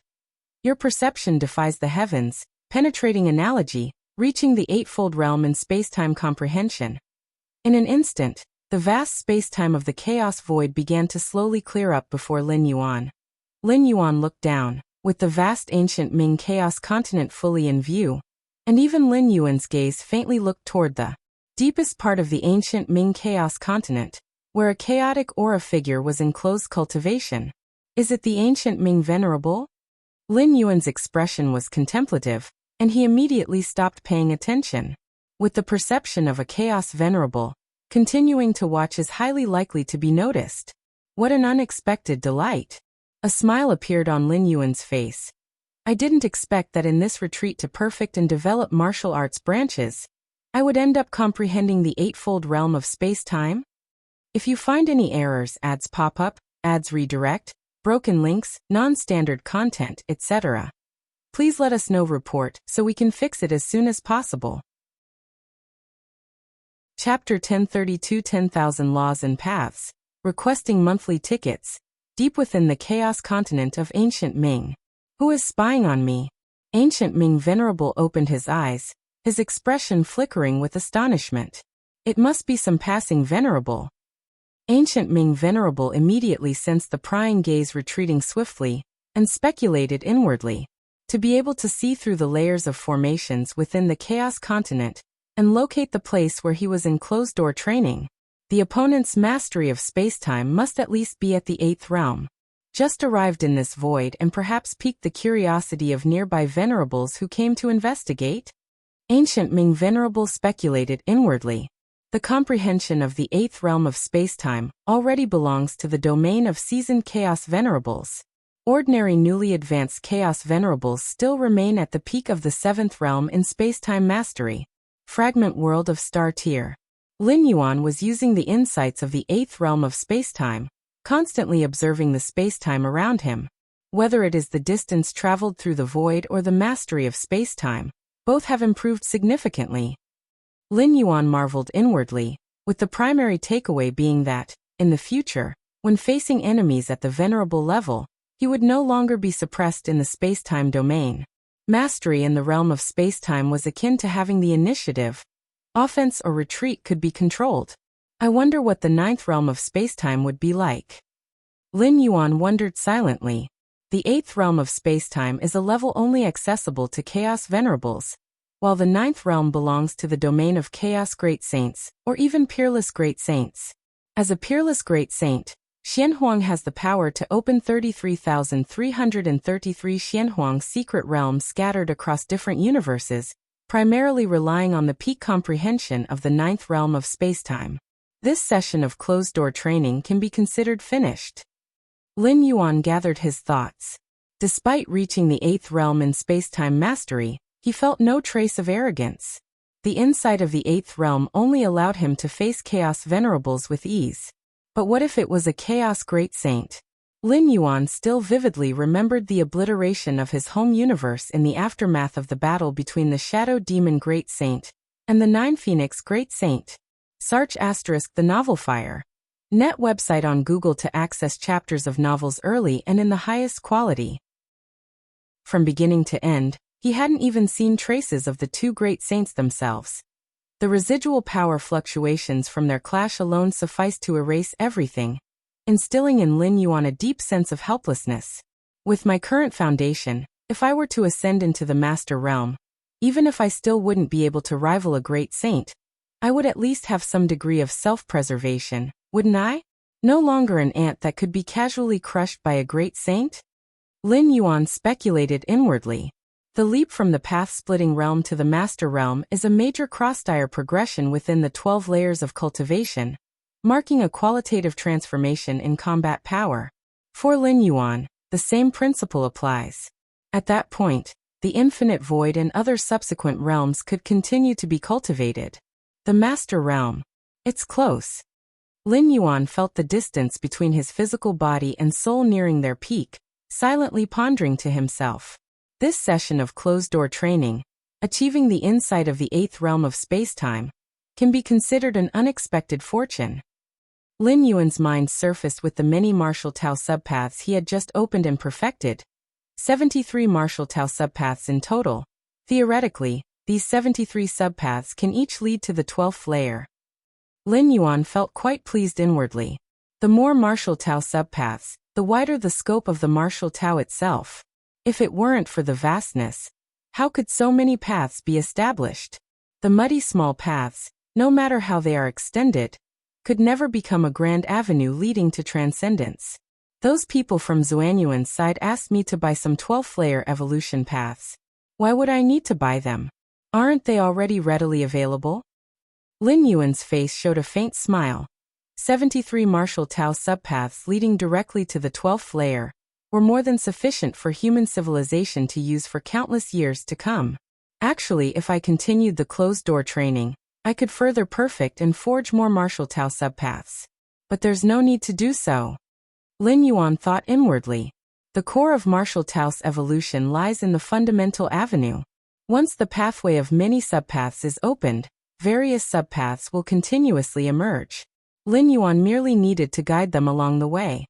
your perception defies the heavens, penetrating analogy, reaching the eightfold realm in space-time comprehension. In an instant, the vast space-time of the chaos void began to slowly clear up before Lin Yuan. Lin Yuan looked down, with the vast ancient Ming chaos continent fully in view, and even Lin Yuan's gaze faintly looked toward the deepest part of the ancient Ming chaos continent, where a chaotic aura figure was in close cultivation. Is it the ancient Ming venerable? Lin Yuan's expression was contemplative, and he immediately stopped paying attention. With the perception of a chaos venerable, continuing to watch is highly likely to be noticed. What an unexpected delight! A smile appeared on Lin Yuan's face. I didn't expect that in this retreat to perfect and develop martial arts branches, I would end up comprehending the eightfold realm of space-time. If you find any errors, ads pop up, ads redirect, broken links, non-standard content, etc., please let us know. Report so we can fix it as soon as possible. Chapter 1032 10,000 Laws and Paths. Requesting monthly tickets. Deep within the chaos continent of ancient Ming. Who is spying on me? Ancient Ming Venerable opened his eyes, his expression flickering with astonishment. It must be some passing venerable. Ancient Ming Venerable immediately sensed the prying gaze retreating swiftly, and speculated inwardly. To be able to see through the layers of formations within the chaos continent, and locate the place where he was in closed-door training, the opponent's mastery of space-time must at least be at the 8th realm. Just arrived in this void and perhaps piqued the curiosity of nearby venerables who came to investigate? Ancient Ming Venerable speculated inwardly. The comprehension of the 8th realm of space-time already belongs to the domain of seasoned chaos venerables. Ordinary newly advanced chaos venerables still remain at the peak of the 7th realm in space-time mastery. Fragment world of star tier. Lin Yuan was using the insights of the 8th realm of space-time, constantly observing the space-time around him. Whether it is the distance traveled through the void or the mastery of space-time, both have improved significantly. Lin Yuan marveled inwardly, with the primary takeaway being that, in the future, when facing enemies at the venerable level, he would no longer be suppressed in the space-time domain. Mastery in the realm of space-time was akin to having the initiative. Offense or retreat could be controlled. I wonder what the 9th realm of space-time would be like. Lin Yuan wondered silently. The 8th realm of space-time is a level only accessible to chaos venerables, while the 9th realm belongs to the domain of chaos great saints, or even peerless great saints. As a peerless great saint, Xianhuang has the power to open 33,333 Xianhuang secret realms scattered across different universes, primarily relying on the peak comprehension of the 9th realm of space-time. This session of closed-door training can be considered finished. Lin Yuan gathered his thoughts. Despite reaching the 8th realm in space-time mastery, he felt no trace of arrogance. The insight of the 8th realm only allowed him to face chaos venerables with ease. But what if it was a chaos great saint? Lin Yuan still vividly remembered the obliteration of his home universe in the aftermath of the battle between the Shadow Demon Great Saint and the Nine Phoenix Great Saint. Search * the novel Fire. Net website on Google to access chapters of novels early and in the highest quality. From beginning to end, he hadn't even seen traces of the two great saints themselves. The residual power fluctuations from their clash alone sufficed to erase everything, instilling in Lin Yuan a deep sense of helplessness. With my current foundation, if I were to ascend into the master realm, even if I still wouldn't be able to rival a great saint, I would at least have some degree of self-preservation, wouldn't I? No longer an ant that could be casually crushed by a great saint? Lin Yuan speculated inwardly. The leap from the path-splitting realm to the master realm is a major cross-dire progression within the 12 layers of cultivation, marking a qualitative transformation in combat power. For Lin Yuan, the same principle applies. At that point, the infinite void and other subsequent realms could continue to be cultivated. The master realm. It's close. Lin Yuan felt the distance between his physical body and soul nearing their peak, silently pondering to himself. This session of closed-door training, achieving the insight of the 8th realm of space-time, can be considered an unexpected fortune. Lin Yuan's mind surfaced with the many martial Tao subpaths he had just opened and perfected. 73 martial Tao subpaths in total, Theoretically, these 73 subpaths can each lead to the 12th layer. Lin Yuan felt quite pleased inwardly. The more martial Tao subpaths, the wider the scope of the martial Tao itself. If it weren't for the vastness, how could so many paths be established? The muddy small paths, no matter how they are extended, could never become a grand avenue leading to transcendence. Those people from Xuanyuan's side asked me to buy some 12th layer evolution paths. Why would I need to buy them? Aren't they already readily available? Lin Yuan's face showed a faint smile. 73 martial Tao subpaths leading directly to the 12th layer were more than sufficient for human civilization to use for countless years to come. Actually, if I continued the closed-door training, I could further perfect and forge more martial Tao subpaths. But there's no need to do so. Lin Yuan thought inwardly. The core of martial Tao's evolution lies in the fundamental avenue. Once the pathway of many subpaths is opened, various subpaths will continuously emerge. Lin Yuan merely needed to guide them along the way.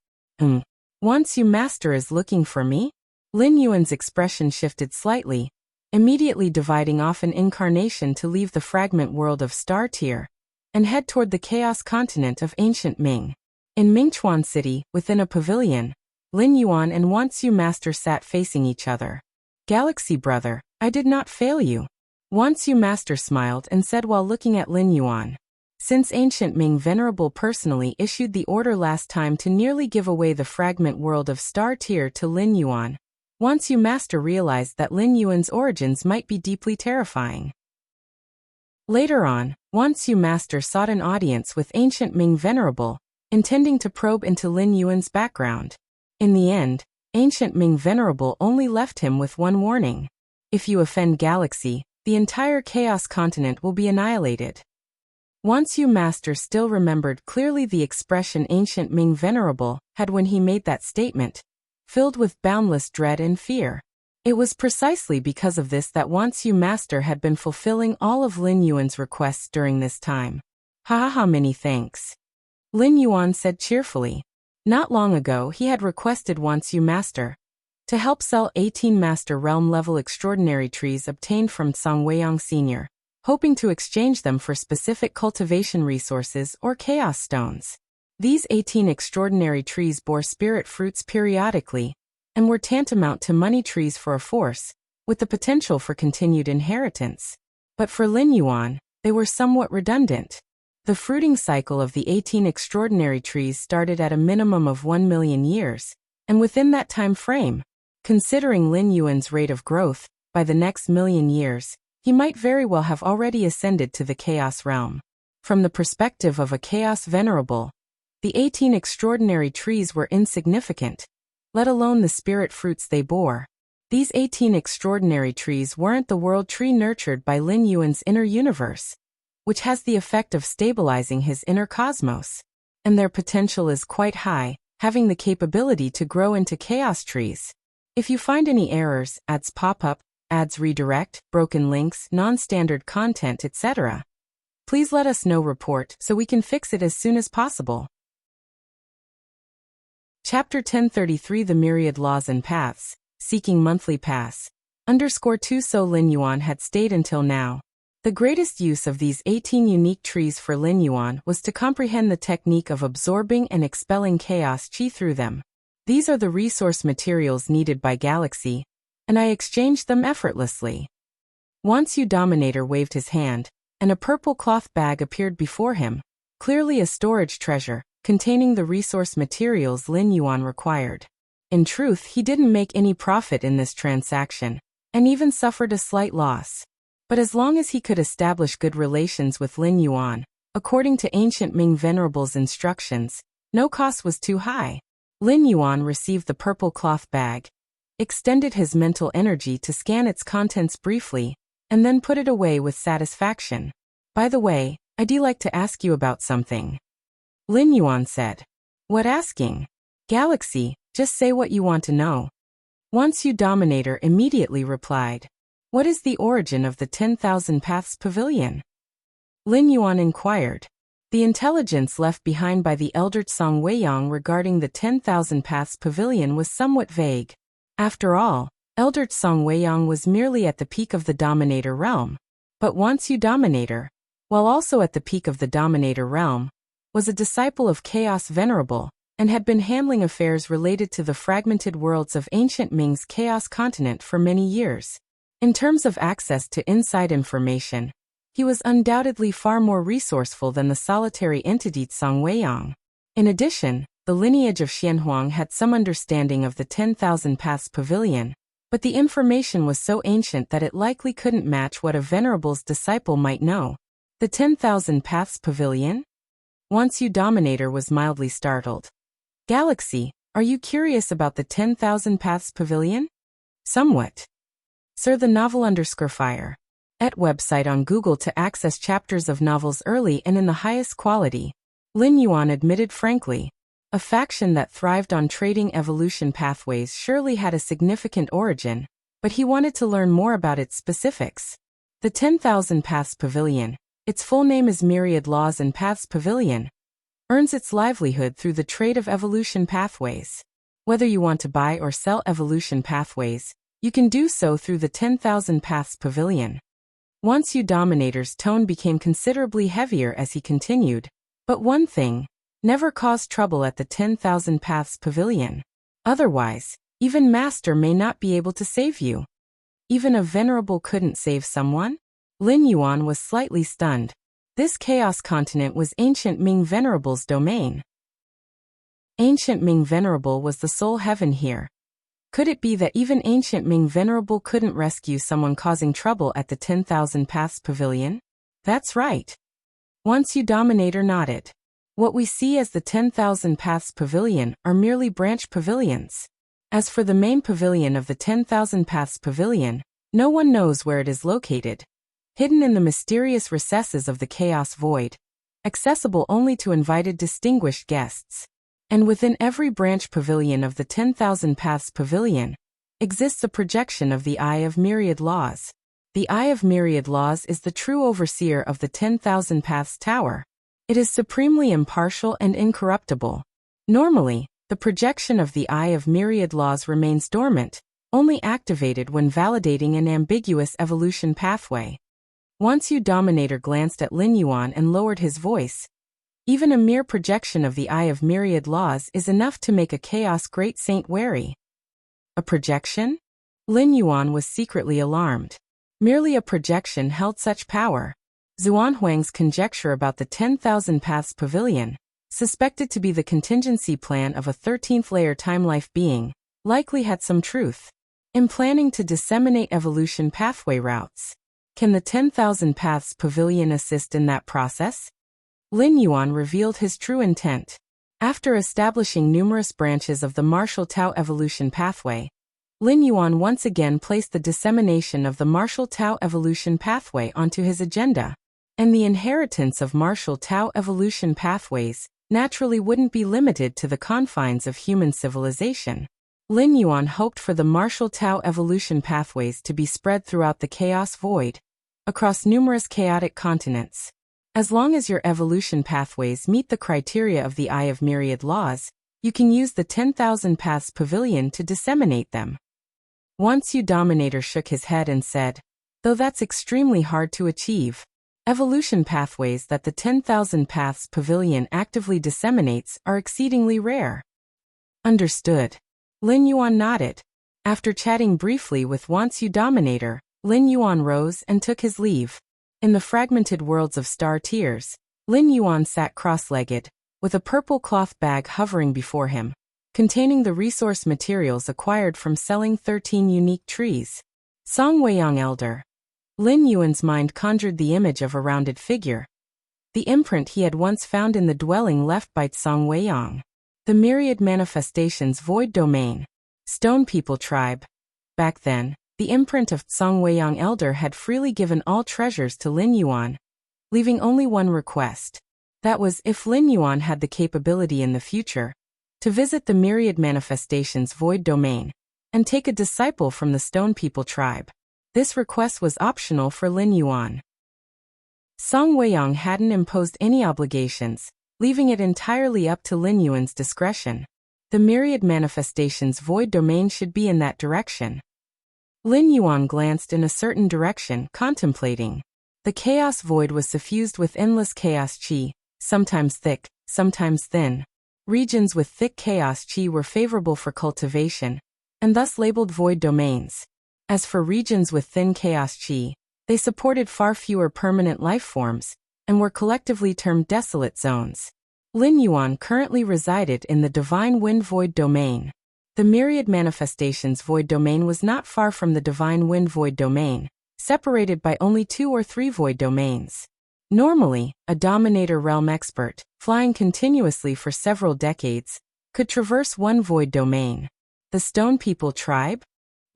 Once you master is looking for me? Lin Yuan's expression shifted slightly, immediately dividing off an incarnation to leave the fragment world of Star Tier and head toward the chaos continent of ancient Ming. In Mingchuan City, within a pavilion, Lin Yuan and Wansu Master sat facing each other. Galaxy brother, I did not fail you. Wansu Master smiled and said while looking at Lin Yuan. Since ancient Ming Venerable personally issued the order last time to nearly give away the fragment world of Star Tier to Lin Yuan, Wansu Master realized that Lin Yuan's origins might be deeply terrifying. Later on, Wansu Master sought an audience with ancient Ming Venerable, intending to probe into Lin Yuan's background. In the end, ancient Ming Venerable only left him with one warning. If you offend Galaxy, the entire chaos continent will be annihilated. Wansu Master still remembered clearly the expression ancient Ming Venerable had when he made that statement, filled with boundless dread and fear. It was precisely because of this that Wansu Master had been fulfilling all of Lin Yuan's requests during this time. Many thanks. Lin Yuan said cheerfully. Not long ago he had requested Wansu Master to help sell 18 Master Realm level extraordinary trees obtained from Song Weiyang Sr., hoping to exchange them for specific cultivation resources or chaos stones. These 18 extraordinary trees bore spirit fruits periodically, and were tantamount to money trees for a force, with the potential for continued inheritance. But for Lin Yuan, they were somewhat redundant. The fruiting cycle of the 18 extraordinary trees started at a minimum of 1 million years, and within that time frame, considering Lin Yuan's rate of growth, by the next million years, he might very well have already ascended to the Chaos Realm. From the perspective of a Chaos Venerable, the 18 extraordinary trees were insignificant, let alone the spirit fruits they bore. These 18 extraordinary trees weren't the world tree nurtured by Lin Yuan's inner universe, which has the effect of stabilizing his inner cosmos. And their potential is quite high, having the capability to grow into chaos trees. If you find any errors, ads pop up, ads redirect, broken links, non-standard content, etc., please let us know report so we can fix it as soon as possible. Chapter 1033 The Myriad Laws and Paths, Seeking Monthly Pass. _2 So Lin Yuan had stayed until now. The greatest use of these 18 unique trees for Lin Yuan was to comprehend the technique of absorbing and expelling chaos chi through them. These are the resource materials needed by Galaxy, and I exchanged them effortlessly. Wansu Dominator waved his hand, and a purple cloth bag appeared before him, clearly a storage treasure, containing the resource materials Lin Yuan required. In truth, he didn't make any profit in this transaction, and even suffered a slight loss. But as long as he could establish good relations with Lin Yuan, according to ancient Ming Venerable's instructions, no cost was too high. Lin Yuan received the purple cloth bag, extended his mental energy to scan its contents briefly, and then put it away with satisfaction. By the way, I'd like to ask you about something. Lin Yuan said. What asking? Galaxy, just say what you want to know. Wansu Dominator immediately replied. What is the origin of the 10,000 Paths Pavilion? Lin Yuan inquired. The intelligence left behind by the elder Song Weiyang regarding the 10,000 Paths Pavilion was somewhat vague. After all, Elder Song Weiyang was merely at the peak of the Dominator realm, but Wuxia Dominator, while also at the peak of the Dominator realm, was a disciple of Chaos Venerable, and had been handling affairs related to the fragmented worlds of ancient Ming's Chaos continent for many years. In terms of access to inside information, he was undoubtedly far more resourceful than the solitary entity Song Weiyang. In addition, the lineage of Xianhuang had some understanding of the 10,000 Paths Pavilion, but the information was so ancient that it likely couldn't match what a Venerable's disciple might know. The 10,000 Paths Pavilion? Wuxia Dominator was mildly startled. Galaxy, are you curious about the 10,000 Paths Pavilion? Somewhat. Sir, the novel _fire. Et website on Google to access chapters of novels early and in the highest quality. Lin Yuan admitted frankly. A faction that thrived on trading evolution pathways surely had a significant origin, but he wanted to learn more about its specifics. The 10,000 Paths Pavilion, its full name is Myriad Laws and Paths Pavilion, earns its livelihood through the trade of evolution pathways. Whether you want to buy or sell evolution pathways, you can do so through the 10,000 Paths Pavilion. Wuxia Dominator's tone became considerably heavier as he continued, but one thing, never cause trouble at the 10,000 Paths Pavilion. Otherwise, even Master may not be able to save you. Even a Venerable couldn't save someone? Lin Yuan was slightly stunned. This Chaos continent was ancient Ming Venerable's domain. Ancient Ming Venerable was the sole heaven here. Could it be that even ancient Ming Venerable couldn't rescue someone causing trouble at the 10,000 Paths Pavilion? That's right. Wuxia Dominator nodded. What we see as the 10,000 Paths Pavilion are merely branch pavilions. As for the main pavilion of the 10,000 Paths Pavilion, no one knows where it is located. Hidden in the mysterious recesses of the Chaos Void, accessible only to invited distinguished guests. And within every branch pavilion of the 10,000 Paths Pavilion, exists a projection of the Eye of Myriad Laws. The Eye of Myriad Laws is the true overseer of the 10,000 Paths Tower. It is supremely impartial and incorruptible. Normally, the projection of the Eye of Myriad Laws remains dormant, only activated when validating an ambiguous evolution pathway. Wuxia Dominator glanced at Lin Yuan and lowered his voice. Even a mere projection of the Eye of Myriad Laws is enough to make a Chaos Great Saint wary. A projection? Lin Yuan was secretly alarmed. Merely a projection held such power. Xuanhuang's conjecture about the 10,000 Paths Pavilion, suspected to be the contingency plan of a 13th-layer time-life being, likely had some truth. In planning to disseminate evolution pathway routes, can the 10,000 Paths Pavilion assist in that process? Lin Yuan revealed his true intent. After establishing numerous branches of the Martial Tao evolution pathway, Lin Yuan once again placed the dissemination of the Martial Tao evolution pathway onto his agenda. And the inheritance of Martial Tao evolution pathways naturally wouldn't be limited to the confines of human civilization. Lin Yuan hoped for the Martial Tao evolution pathways to be spread throughout the Chaos Void, across numerous chaotic continents. As long as your evolution pathways meet the criteria of the Eye of Myriad Laws, you can use the 10,000 Paths Pavilion to disseminate them. Wuxia Dominator shook his head and said, though that's extremely hard to achieve. Evolution pathways that the 10,000 Paths Pavilion actively disseminates are exceedingly rare. Understood. Lin Yuan nodded. After chatting briefly with Wuxia Dominator, Lin Yuan rose and took his leave. In the fragmented worlds of star tiers, Lin Yuan sat cross-legged, with a purple cloth bag hovering before him, containing the resource materials acquired from selling 13 unique trees. Song Weiyang Elder. Lin Yuan's mind conjured the image of a rounded figure, the imprint he had once found in the dwelling left by Song Weiyang. The myriad manifestations void domain. Stone People tribe. Back then, the imprint of Song Weiyang Elder had freely given all treasures to Lin Yuan, leaving only one request. That was if Lin Yuan had the capability in the future to visit the myriad manifestations void domain and take a disciple from the Stone People tribe. This request was optional for Lin Yuan. Song Weiyang hadn't imposed any obligations, leaving it entirely up to Lin Yuan's discretion. The myriad manifestations void domain should be in that direction. Lin Yuan glanced in a certain direction, contemplating. The chaos void was suffused with endless chaos qi, sometimes thick, sometimes thin. Regions with thick chaos qi were favorable for cultivation, and thus labeled void domains. As for regions with thin chaos qi, they supported far fewer permanent life forms, and were collectively termed desolate zones. Lin Yuan currently resided in the Divine Wind Void Domain. The Myriad Manifestations Void Domain was not far from the Divine Wind Void Domain, separated by only 2 or 3 void domains. Normally, a Dominator Realm expert, flying continuously for several decades, could traverse one void domain. The Stone People Tribe?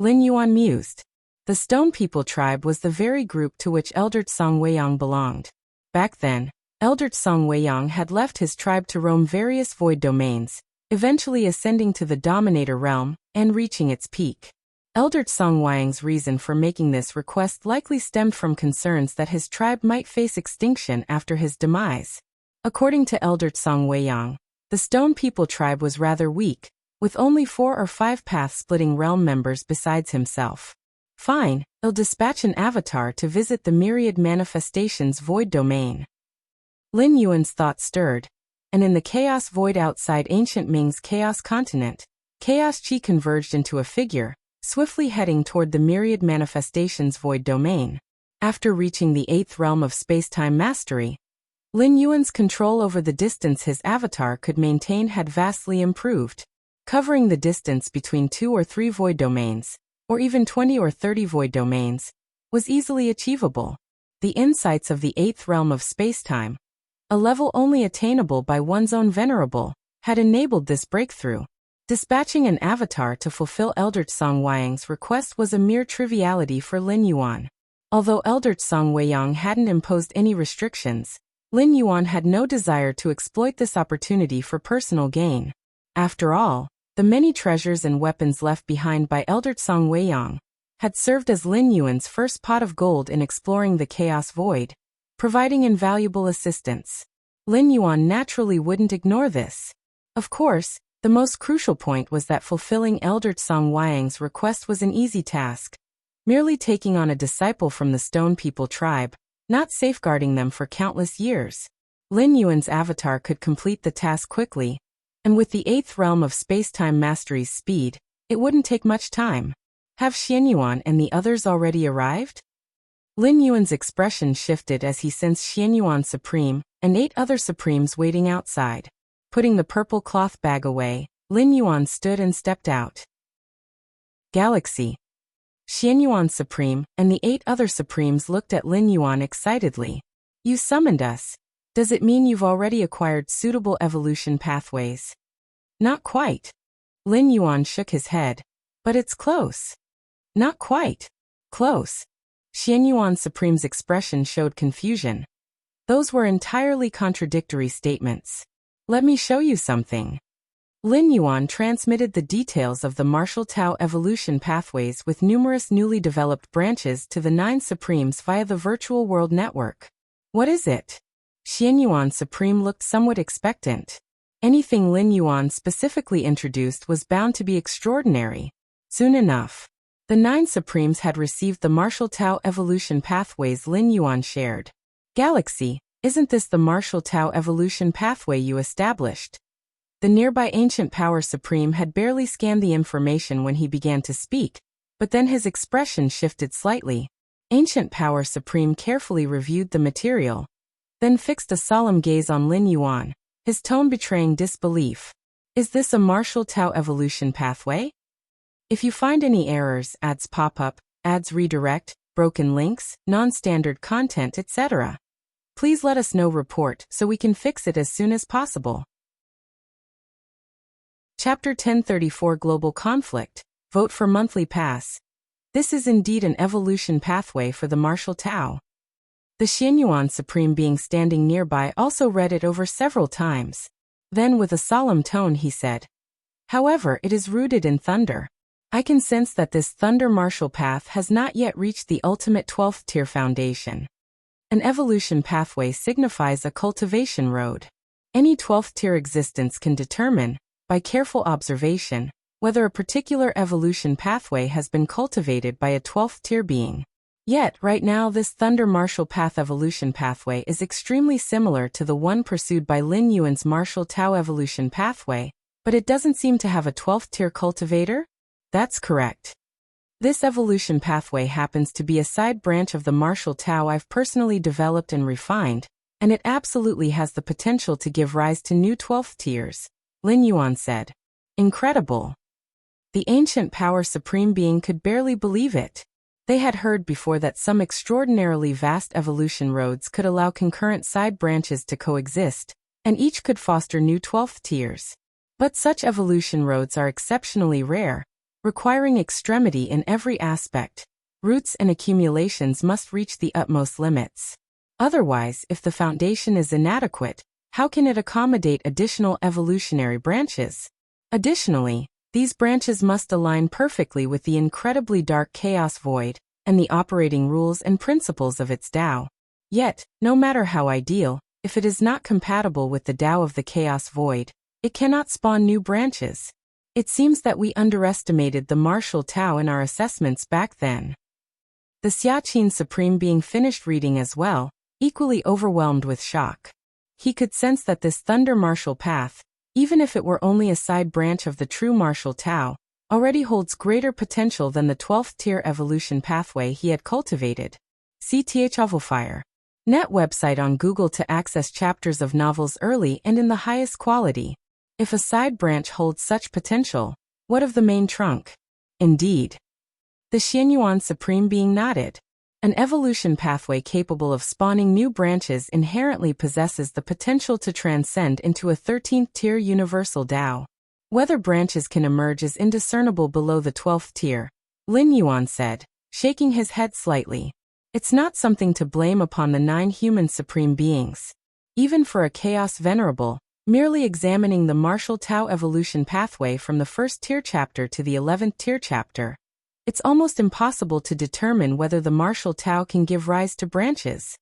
Lin Yuan mused. The Stone People Tribe was the very group to which Elder Tsang Weiyang belonged. Back then, Elder Tsang Weiyang had left his tribe to roam various void domains, eventually ascending to the Dominator Realm and reaching its peak. Elder Tsang Weiyang's reason for making this request likely stemmed from concerns that his tribe might face extinction after his demise. According to Elder Tsang Weiyang, the Stone People Tribe was rather weak, with only 4 or 5 path-splitting realm members besides himself. Fine, he'll dispatch an avatar to visit the Myriad Manifestations Void Domain. Lin Yuan's thoughts stirred, and in the chaos void outside ancient Ming's chaos continent, chaos qi converged into a figure, swiftly heading toward the Myriad Manifestations Void Domain. After reaching the 8th realm of space-time mastery, Lin Yuan's control over the distance his avatar could maintain had vastly improved. Covering the distance between 2 or 3 void domains, or even 20 or 30 void domains, was easily achievable. The insights of the 8th realm of spacetime, a level only attainable by one's own venerable, had enabled this breakthrough. Dispatching an avatar to fulfill Elder Tsang Weiyang's request was a mere triviality for Lin Yuan. Although Elder Tsang Weiyang hadn't imposed any restrictions, Lin Yuan had no desire to exploit this opportunity for personal gain. After all, the many treasures and weapons left behind by Elder Tsang Weiyang had served as Lin Yuan's first pot of gold in exploring the Chaos Void, providing invaluable assistance. Lin Yuan naturally wouldn't ignore this. Of course, the most crucial point was that fulfilling Elder Tsang Weiyang's request was an easy task, merely taking on a disciple from the Stone People tribe, not safeguarding them for countless years. Lin Yuan's avatar could complete the task quickly, and with the 8th realm of space-time mastery's speed, it wouldn't take much time. Have Xianyuan and the others already arrived? Lin Yuan's expression shifted as he sensed Xianyuan Supreme and 8 other Supremes waiting outside. Putting the purple cloth bag away, Lin Yuan stood and stepped out. Galaxy. Xianyuan Supreme and the 8 other Supremes looked at Lin Yuan excitedly. You summoned us. Does it mean you've already acquired suitable evolution pathways? Not quite. Lin Yuan shook his head. But it's close. Not quite. Close. Xianyuan Supreme's expression showed confusion. Those were entirely contradictory statements. Let me show you something. Lin Yuan transmitted the details of the martial Tao evolution pathways with numerous newly developed branches to the 9 Supremes via the virtual world network. What is it? Xianyuan Supreme looked somewhat expectant. Anything Lin Yuan specifically introduced was bound to be extraordinary. Soon enough, the 9 Supremes had received the martial Tao evolution pathways Lin Yuan shared. Galaxy, isn't this the martial Tao evolution pathway you established? The nearby Ancient Power Supreme had barely scanned the information when he began to speak, but then his expression shifted slightly. Ancient Power Supreme carefully reviewed the material, then fixed a solemn gaze on Lin Yuan, his tone betraying disbelief. Is this a martial Tao evolution pathway? If you find any errors, ads pop up, ads redirect, broken links, non-standard content, etc., please let us know. Report so we can fix it as soon as possible. Chapter 1034 Global Conflict. Vote for Monthly Pass. This is indeed an evolution pathway for the martial Tao. The Xianyuan Supreme being standing nearby also read it over several times. Then with a solemn tone he said, however, it is rooted in thunder. I can sense that this thunder martial path has not yet reached the ultimate 12th tier foundation. An evolution pathway signifies a cultivation road. Any 12th tier existence can determine, by careful observation, whether a particular evolution pathway has been cultivated by a 12th tier being. Yet, right now this Thunder Martial Path evolution pathway is extremely similar to the one pursued by Lin Yuan's Martial Tao evolution pathway, but it doesn't seem to have a 12th tier cultivator? That's correct. This evolution pathway happens to be a side branch of the Martial Tao I've personally developed and refined, and it absolutely has the potential to give rise to new 12th tiers, Lin Yuan said. Incredible. The ancient power supreme being could barely believe it. They had heard before that some extraordinarily vast evolution roads could allow concurrent side branches to coexist, and each could foster new 12th tiers. But such evolution roads are exceptionally rare, requiring extremity in every aspect. Roots and accumulations must reach the utmost limits. Otherwise, if the foundation is inadequate, how can it accommodate additional evolutionary branches? Additionally, these branches must align perfectly with the incredibly dark chaos void and the operating rules and principles of its Tao. Yet, no matter how ideal, if it is not compatible with the Tao of the chaos void, it cannot spawn new branches. It seems that we underestimated the martial Tao in our assessments back then. The Xiaqin Supreme Being finished reading as well, equally overwhelmed with shock. He could sense that this Thunder Martial Path, even if it were only a side branch of the true martial Tao, already holds greater potential than the 12th tier evolution pathway he had cultivated. CTH Ovalfire. Net website on Google to access chapters of novels early and in the highest quality. If a side branch holds such potential, what of the main trunk? Indeed. The Xianyuan Supreme Being nodded. An evolution pathway capable of spawning new branches inherently possesses the potential to transcend into a 13th tier universal Tao. Whether branches can emerge is indiscernible below the 12th tier, Lin Yuan said, shaking his head slightly. It's not something to blame upon the 9 human supreme beings. Even for a chaos venerable, merely examining the martial Tao evolution pathway from the 1st tier chapter to the 11th tier chapter, it's almost impossible to determine whether the martial Tao can give rise to branches.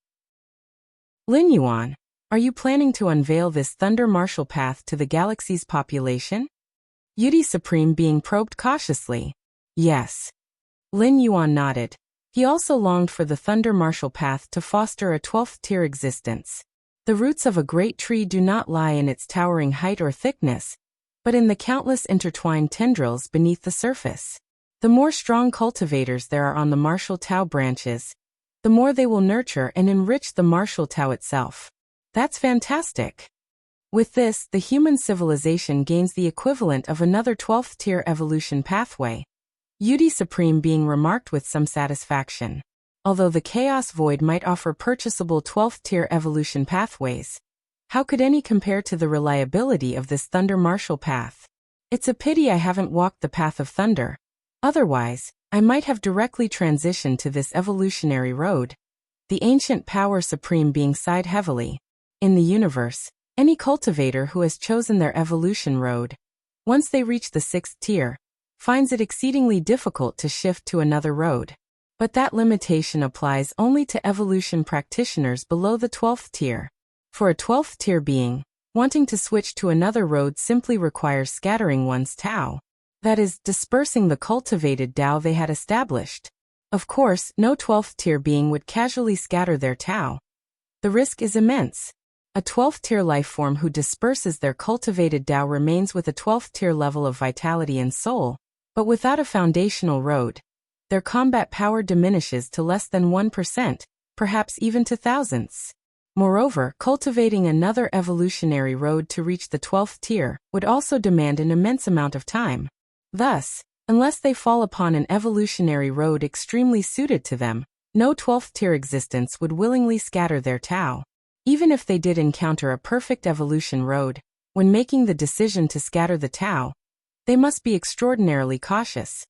Lin Yuan, are you planning to unveil this Thunder Martial Path to the galaxy's population? Yudi Supreme Being probed cautiously. Yes. Lin Yuan nodded. He also longed for the Thunder Martial Path to foster a 12th tier existence. The roots of a great tree do not lie in its towering height or thickness, but in the countless intertwined tendrils beneath the surface. The more strong cultivators there are on the martial Tao branches, the more they will nurture and enrich the martial Tao itself. That's fantastic. With this, the human civilization gains the equivalent of another 12th tier evolution pathway. Yudi Supreme Being remarked with some satisfaction. Although the chaos void might offer purchasable 12th tier evolution pathways, how could any compare to the reliability of this Thunder Martial Path? It's a pity I haven't walked the path of thunder. Otherwise, I might have directly transitioned to this evolutionary road. The ancient power supreme being sighed heavily. In the universe, any cultivator who has chosen their evolution road, once they reach the 6th tier, finds it exceedingly difficult to shift to another road. But that limitation applies only to evolution practitioners below the 12th tier. For a 12th tier being, wanting to switch to another road simply requires scattering one's Tao. That is, dispersing the cultivated Tao they had established. Of course, no 12th tier being would casually scatter their Tao. The risk is immense. A 12th tier life form who disperses their cultivated Tao remains with a 12th tier level of vitality and soul, but without a foundational road, their combat power diminishes to less than 1%, perhaps even to thousandths. Moreover, cultivating another evolutionary road to reach the 12th tier would also demand an immense amount of time. Thus, unless they fall upon an evolutionary road extremely suited to them, no 12th tier existence would willingly scatter their Tao. Even if they did encounter a perfect evolution road, when making the decision to scatter the Tao, they must be extraordinarily cautious.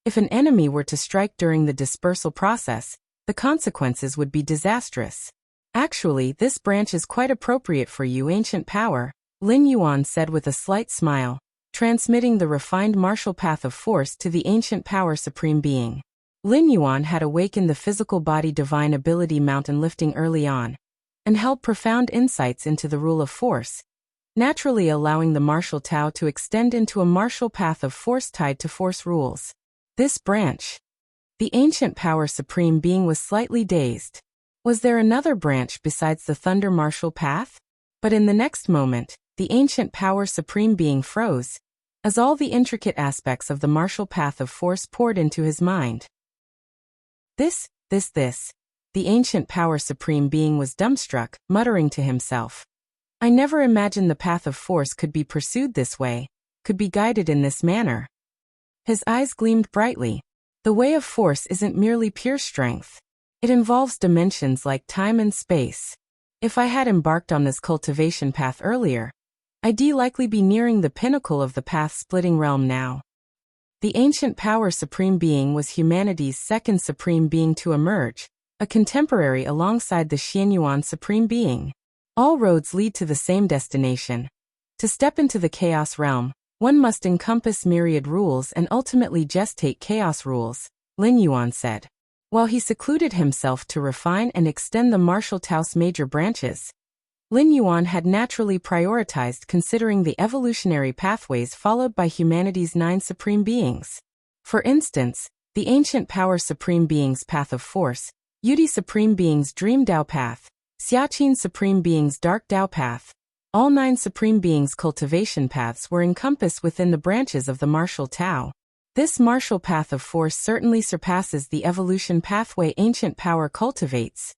If an enemy were to strike during the dispersal process, the consequences would be disastrous. Actually, this branch is quite appropriate for you, ancient power, Lin Yuan said with a slight smile, transmitting the refined martial path of force to the ancient power supreme being. Lin Yuan had awakened the physical body divine ability mountain lifting early on, and held profound insights into the rule of force. naturally allowing the martial Tao to extend into a martial path of force tied to force rules. This branch. The ancient power supreme being was slightly dazed. Was there another branch besides the thunder martial path? But in the next moment, the ancient power supreme being froze, as all the intricate aspects of the martial path of force poured into his mind. This. The ancient power supreme being was dumbstruck, muttering to himself. I never imagined the path of force could be pursued this way, could be guided in this manner. His eyes gleamed brightly. The way of force isn't merely pure strength. It involves dimensions like time and space. If I had embarked on this cultivation path earlier, I'd likely be nearing the pinnacle of the path-splitting realm now. The ancient power supreme being was humanity's second supreme being to emerge, a contemporary alongside the Xianyuan supreme being. All roads lead to the same destination. To step into the chaos realm, one must encompass myriad rules and ultimately gestate chaos rules, Lin Yuan said. While he secluded himself to refine and extend the martial Tao's major branches, Lin Yuan had naturally prioritized considering the evolutionary pathways followed by humanity's 9 supreme beings. For instance, the ancient power supreme being's path of force, Yudi supreme being's dream Dao path, Xiaqin supreme being's dark Dao path, all 9 supreme beings' cultivation paths were encompassed within the branches of the martial Tao. This martial path of force certainly surpasses the evolution pathway ancient power cultivates.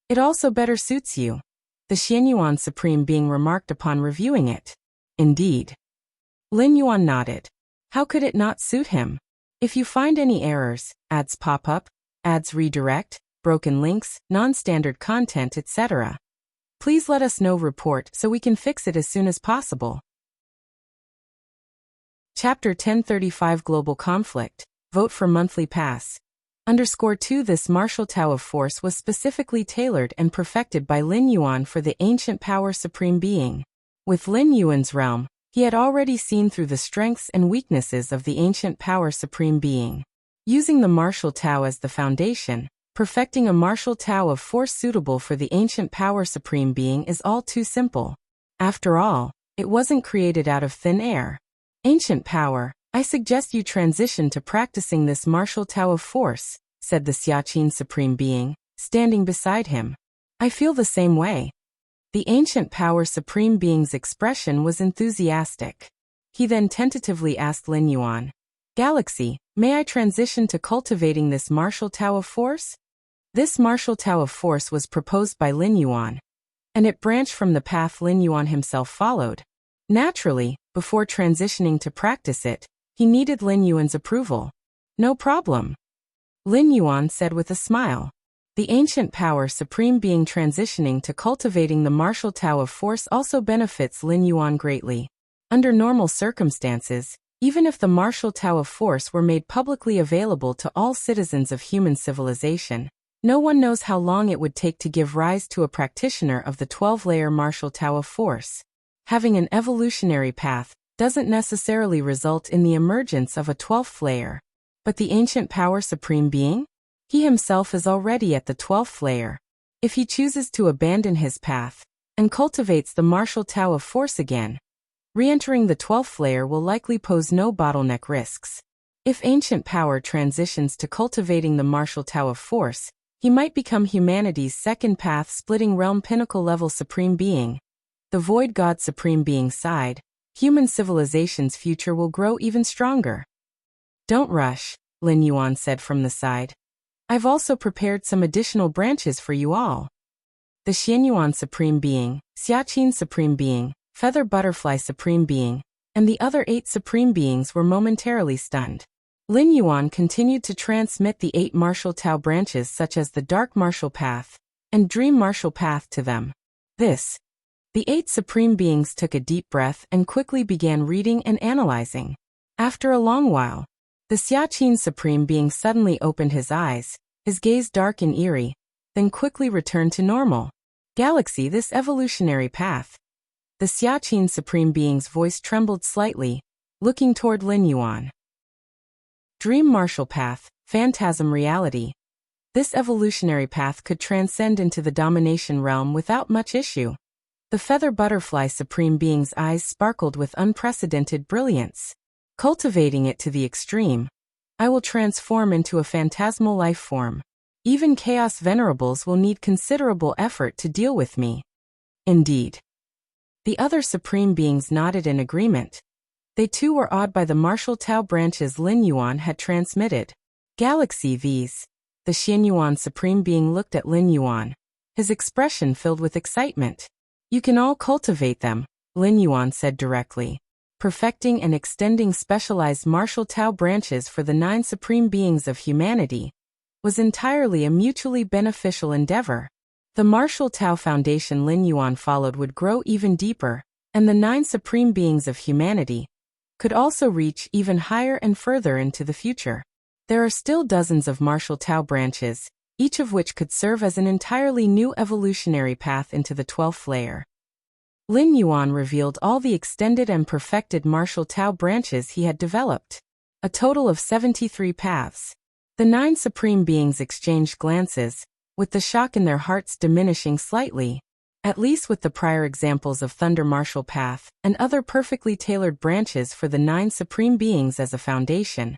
It also better suits you, the Xianyuan supreme being remarked upon reviewing it. Indeed. Lin Yuan nodded. How could it not suit him? If you find any errors, ads pop up, ads redirect, broken links, non-standard content, etc., please let us know. Report so we can fix it as soon as possible. Chapter 1035 Global Conflict. Vote for Monthly Pass. _2 This martial Tao of force was specifically tailored and perfected by Lin Yuan for the ancient power supreme being. With Lin Yuan's realm, he had already seen through the strengths and weaknesses of the ancient power supreme being. Using the martial Tao as the foundation, perfecting a martial Tao of force suitable for the ancient power supreme being is all too simple. After all, it wasn't created out of thin air. Ancient power, I suggest you transition to practicing this martial Tao of force, said the Xiaqin supreme being, standing beside him. I feel the same way. The ancient power supreme being's expression was enthusiastic. He then tentatively asked Lin Yuan, Galaxy, may I transition to cultivating this martial Tao of force? This martial Tao of force was proposed by Lin Yuan, and it branched from the path Lin Yuan himself followed. Naturally, before transitioning to practice it, he needed Lin Yuan's approval. No problem. Lin Yuan said with a smile. The ancient power supreme being transitioning to cultivating the martial Tao of force also benefits Lin Yuan greatly. Under normal circumstances, even if the martial Tao of force were made publicly available to all citizens of human civilization, no one knows how long it would take to give rise to a practitioner of the 12-layer martial Tao of force. Having an evolutionary path doesn't necessarily result in the emergence of a 12th layer. But the ancient power supreme being? He himself is already at the 12th layer. If he chooses to abandon his path and cultivates the martial Tao of force again, re-entering the 12th layer will likely pose no bottleneck risks. If ancient power transitions to cultivating the martial Tao of force, he might become humanity's second path-splitting realm pinnacle-level supreme being. The Void God supreme being sighed. Human civilization's future will grow even stronger. Don't rush, Lin Yuan said from the side. I've also prepared some additional branches for you all. The Xianyuan supreme being, Xiaqin supreme being, Feather Butterfly supreme being, and the other 8 supreme beings were momentarily stunned. Lin Yuan continued to transmit the 8 martial Tao branches such as the Dark Martial Path and Dream Martial Path to them. The 8 supreme beings took a deep breath and quickly began reading and analyzing. After a long while, the Xiaqin supreme being suddenly opened his eyes, his gaze dark and eerie, then quickly returned to normal. Galaxy, this evolutionary path. The Xiaqin supreme being's voice trembled slightly, looking toward Lin Yuan. Dream Martial Path, Phantasm Reality. This evolutionary path could transcend into the domination realm without much issue. The feather butterfly supreme being's eyes sparkled with unprecedented brilliance. Cultivating it to the extreme, I will transform into a phantasmal life form. Even Chaos Venerables will need considerable effort to deal with me. Indeed. The other supreme beings nodded in agreement. They too were awed by the martial Tao branches Lin Yuan had transmitted. Galaxy these. The Xian Yuan supreme being looked at Lin Yuan, his expression filled with excitement. You can all cultivate them, Lin Yuan said directly. Perfecting and extending specialized martial Tao branches for the 9 supreme beings of humanity was entirely a mutually beneficial endeavor. The martial Tao foundation Lin Yuan followed would grow even deeper, and the 9 supreme beings of humanity could also reach even higher and further into the future. There are still dozens of martial Tao branches, each of which could serve as an entirely new evolutionary path into the 12th layer. Lin Yuan revealed all the extended and perfected martial Tao branches he had developed. A total of 73 paths. The 9 supreme beings exchanged glances, with the shock in their hearts diminishing slightly. At least with the prior examples of Thunder Martial Path and other perfectly tailored branches for the 9 supreme beings as a foundation,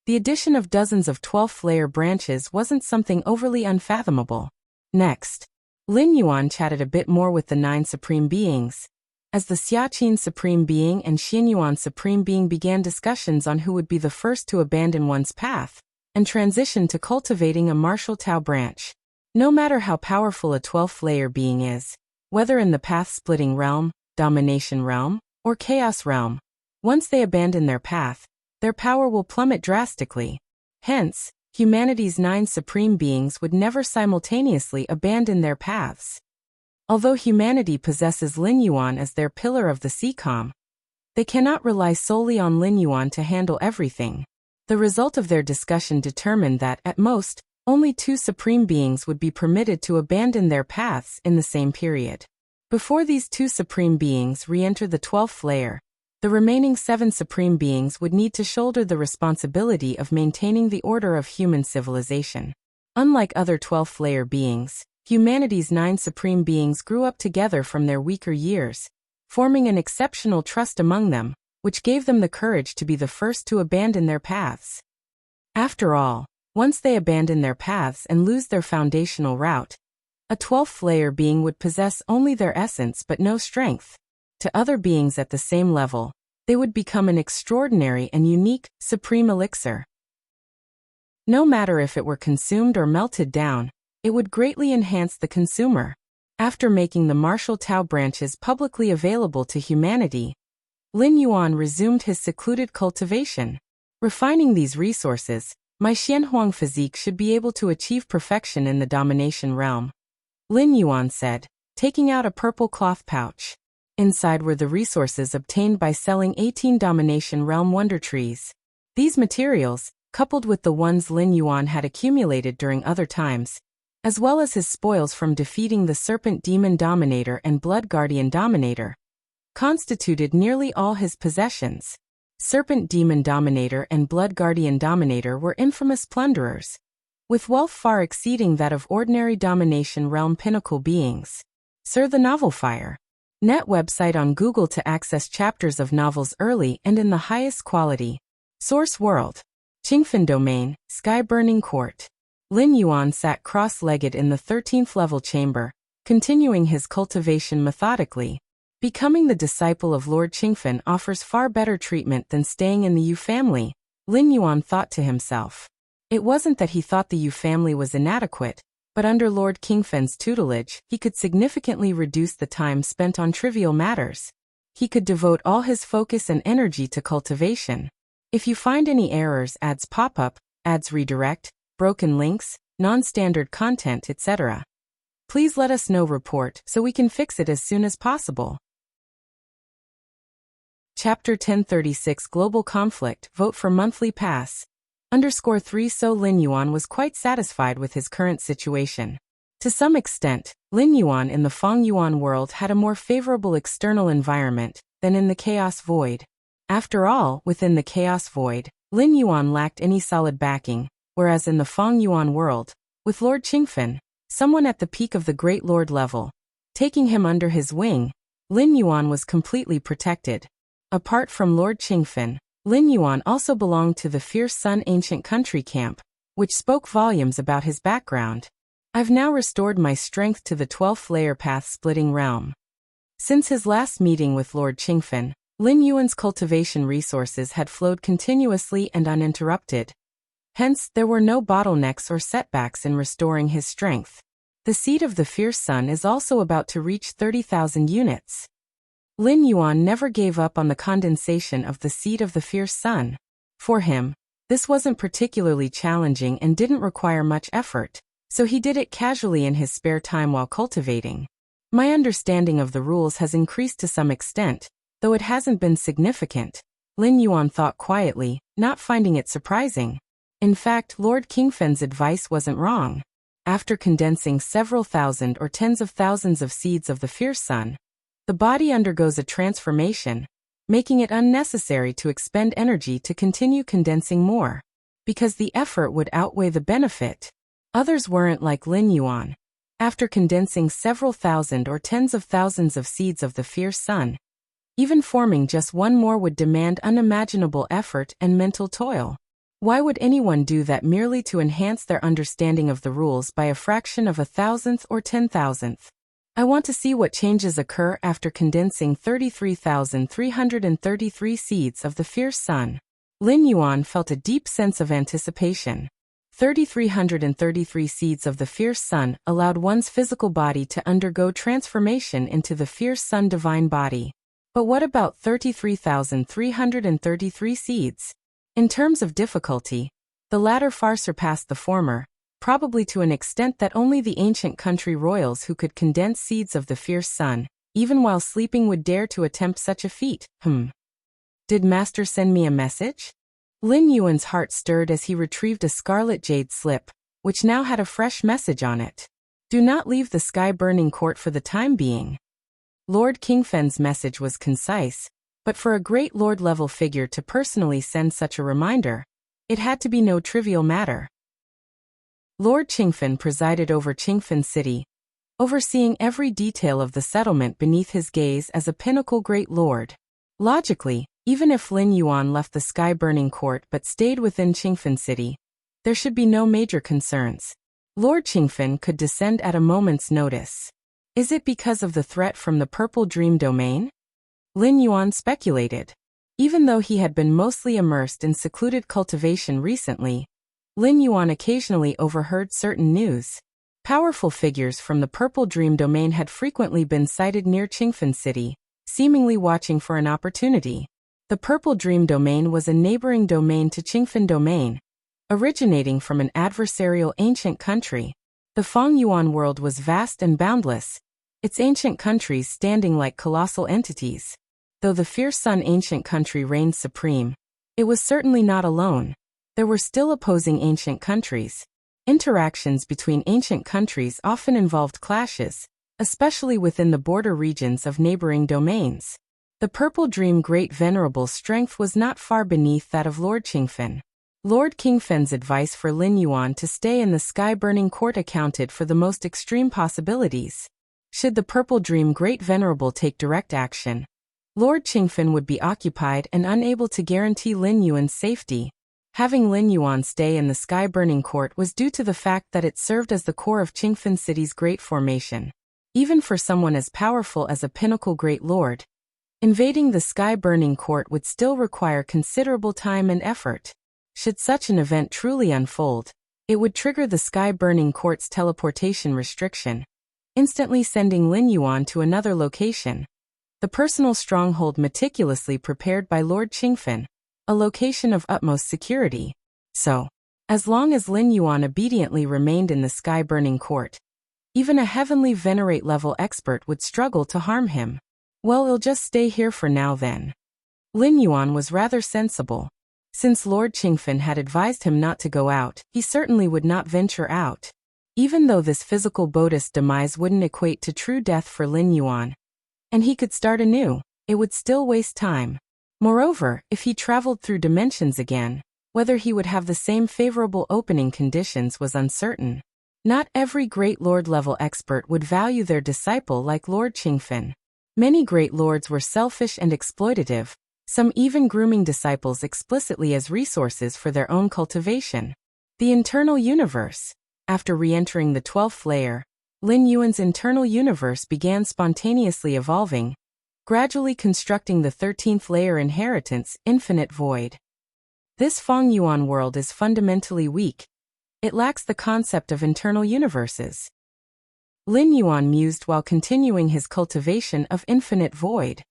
the addition of dozens of 12th layer branches wasn't something overly unfathomable. Next, Lin Yuan chatted a bit more with the 9 supreme beings. As the Xiaqin supreme being and Xian Yuan supreme being began discussions on who would be the first to abandon one's path and transition to cultivating a martial Tao branch. No matter how powerful a 12th layer being is, whether in the path-splitting realm, domination realm, or chaos realm, once they abandon their path, their power will plummet drastically. Hence, humanity's 9 supreme beings would never simultaneously abandon their paths. Although humanity possesses Lin Yuan as their pillar of the CCOM, they cannot rely solely on Lin Yuan to handle everything. The result of their discussion determined that, at most, only 2 supreme beings would be permitted to abandon their paths in the same period. Before these 2 supreme beings re-enter the 12th layer, the remaining 7 supreme beings would need to shoulder the responsibility of maintaining the order of human civilization. Unlike other 12th layer beings, humanity's 9 supreme beings grew up together from their weaker years, forming an exceptional trust among them, which gave them the courage to be the first to abandon their paths. After all, once they abandon their paths and lose their foundational route, a 12th layer being would possess only their essence but no strength. To other beings at the same level, they would become an extraordinary and unique, supreme elixir. No matter if it were consumed or melted down, it would greatly enhance the consumer. After making the martial Tao branches publicly available to humanity, Lin Yuan resumed his secluded cultivation. Refining these resources, my Xianhuang physique should be able to achieve perfection in the domination realm, Lin Yuan said, taking out a purple cloth pouch. Inside were the resources obtained by selling 18 domination realm wonder trees. These materials, coupled with the ones Lin Yuan had accumulated during other times, as well as his spoils from defeating the Serpent Demon Dominator and Blood Guardian Dominator, constituted nearly all his possessions. Serpent Demon Dominator and Blood Guardian Dominator were infamous plunderers, with wealth far exceeding that of ordinary domination realm pinnacle beings. Sir the Novel Fire. Net website on Google to access chapters of novels early and in the highest quality. Source World. Qingfen Domain, Sky Burning Court. Lin Yuan sat cross-legged in the 13th level chamber, continuing his cultivation methodically. Becoming the disciple of Lord Qingfen offers far better treatment than staying in the Yu family, Lin Yuan thought to himself. It wasn't that he thought the Yu family was inadequate, but under Lord Qingfen's tutelage, he could significantly reduce the time spent on trivial matters. He could devote all his focus and energy to cultivation. If you find any errors, ads pop up, ads redirect, broken links, non-standard content, etc., please let us know. Report so we can fix it as soon as possible. Chapter 1036 Global Conflict. Vote for Monthly Pass. _3 So Lin Yuan was quite satisfied with his current situation. To some extent, Lin Yuan in the Feng Yuan world had a more favorable external environment than in the Chaos Void. After all, within the Chaos Void, Lin Yuan lacked any solid backing, whereas in the Feng Yuan world, with Lord Qingfen, someone at the peak of the Great Lord level, taking him under his wing, Lin Yuan was completely protected. Apart from Lord Qingfen, Lin Yuan also belonged to the Fierce Sun ancient country camp, which spoke volumes about his background. I've now restored my strength to the 12th layer path-splitting realm. Since his last meeting with Lord Qingfen, Lin Yuan's cultivation resources had flowed continuously and uninterrupted. Hence, there were no bottlenecks or setbacks in restoring his strength. The seed of the Fierce Sun is also about to reach 30,000 units. Lin Yuan never gave up on the condensation of the seed of the Fierce Sun. For him, this wasn't particularly challenging and didn't require much effort, so he did it casually in his spare time while cultivating. My understanding of the rules has increased to some extent, though it hasn't been significant, Lin Yuan thought quietly, not finding it surprising. In fact, Lord Qingfen's advice wasn't wrong. After condensing several thousand or tens of thousands of seeds of the Fierce Sun, the body undergoes a transformation, making it unnecessary to expend energy to continue condensing more, because the effort would outweigh the benefit. Others weren't like Lin Yuan. After condensing several thousand or tens of thousands of seeds of the Fierce Sun, even forming just one more would demand unimaginable effort and mental toil. Why would anyone do that merely to enhance their understanding of the rules by a fraction of a thousandth or 10,000th? I want to see what changes occur after condensing 33,333 seeds of the Fierce Sun. Lin Yuan felt a deep sense of anticipation. 3,333 seeds of the Fierce Sun allowed one's physical body to undergo transformation into the Fierce Sun divine body. But what about 33,333 seeds? In terms of difficulty, the latter far surpassed the former, probably to an extent that only the ancient country royals who could condense seeds of the Fierce Sun, even while sleeping, would dare to attempt such a feat. Did Master send me a message? Lin Yuan's heart stirred as he retrieved a scarlet jade slip, which now had a fresh message on it. Do not leave the sky-burning court for the time being. Lord Qingfen's message was concise, but for a great lord-level figure to personally send such a reminder, it had to be no trivial matter. Lord Qingfen presided over Qingfen City, overseeing every detail of the settlement beneath his gaze as a pinnacle great lord. Logically, even if Lin Yuan left the sky-burning court but stayed within Qingfen City, there should be no major concerns. Lord Qingfen could descend at a moment's notice. Is it because of the threat from the Purple Dream Domain? Lin Yuan speculated. Even though he had been mostly immersed in secluded cultivation recently, Lin Yuan occasionally overheard certain news. Powerful figures from the Purple Dream Domain had frequently been sighted near Qingfen City, seemingly watching for an opportunity. The Purple Dream Domain was a neighboring domain to Qingfen Domain, originating from an adversarial ancient country. The Fengyuan world was vast and boundless, its ancient countries standing like colossal entities. Though the Fierce Sun ancient country reigned supreme, it was certainly not alone. There were still opposing ancient countries. Interactions between ancient countries often involved clashes, especially within the border regions of neighboring domains. The Purple Dream Great Venerable's strength was not far beneath that of Lord Qingfen. Lord Qingfen's advice for Lin Yuan to stay in the sky-burning court accounted for the most extreme possibilities. Should the Purple Dream Great Venerable take direct action, Lord Qingfen would be occupied and unable to guarantee Lin Yuan's safety. Having Lin Yuan stay in the sky-burning court was due to the fact that it served as the core of Qingfen City's great formation. Even for someone as powerful as a pinnacle great lord, invading the sky-burning court would still require considerable time and effort. Should such an event truly unfold, it would trigger the sky-burning court's teleportation restriction, instantly sending Lin Yuan to another location. The personal stronghold meticulously prepared by Lord Qingfen, a location of utmost security. So, as long as Lin Yuan obediently remained in the sky-burning court, even a heavenly venerate-level expert would struggle to harm him. Well, he'll just stay here for now then. Lin Yuan was rather sensible. Since Lord Qingfen had advised him not to go out, he certainly would not venture out. Even though this physical Buddhist demise wouldn't equate to true death for Lin Yuan, and he could start anew, it would still waste time. Moreover, if he traveled through dimensions again, whether he would have the same favorable opening conditions was uncertain. Not every great lord-level expert would value their disciple like Lord Qingfen. Many great lords were selfish and exploitative, some even grooming disciples explicitly as resources for their own cultivation. The internal universe. After re-entering the 12th layer, Lin Yuan's internal universe began spontaneously evolving, gradually constructing the 13th layer inheritance, infinite void. This Feng Yuan world is fundamentally weak. It lacks the concept of internal universes. Lin Yuan mused while continuing his cultivation of infinite void.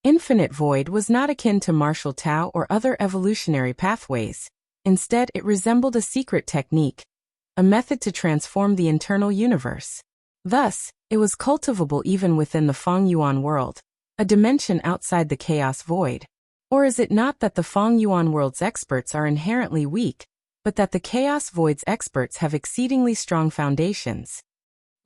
Infinite void was not akin to martial Tao or other evolutionary pathways. Instead, it resembled a secret technique, a method to transform the internal universe. Thus, it was cultivable even within the Feng Yuan world, a dimension outside the chaos void. Or is it not that the Feng Yuan world's experts are inherently weak, but that the chaos void's experts have exceedingly strong foundations?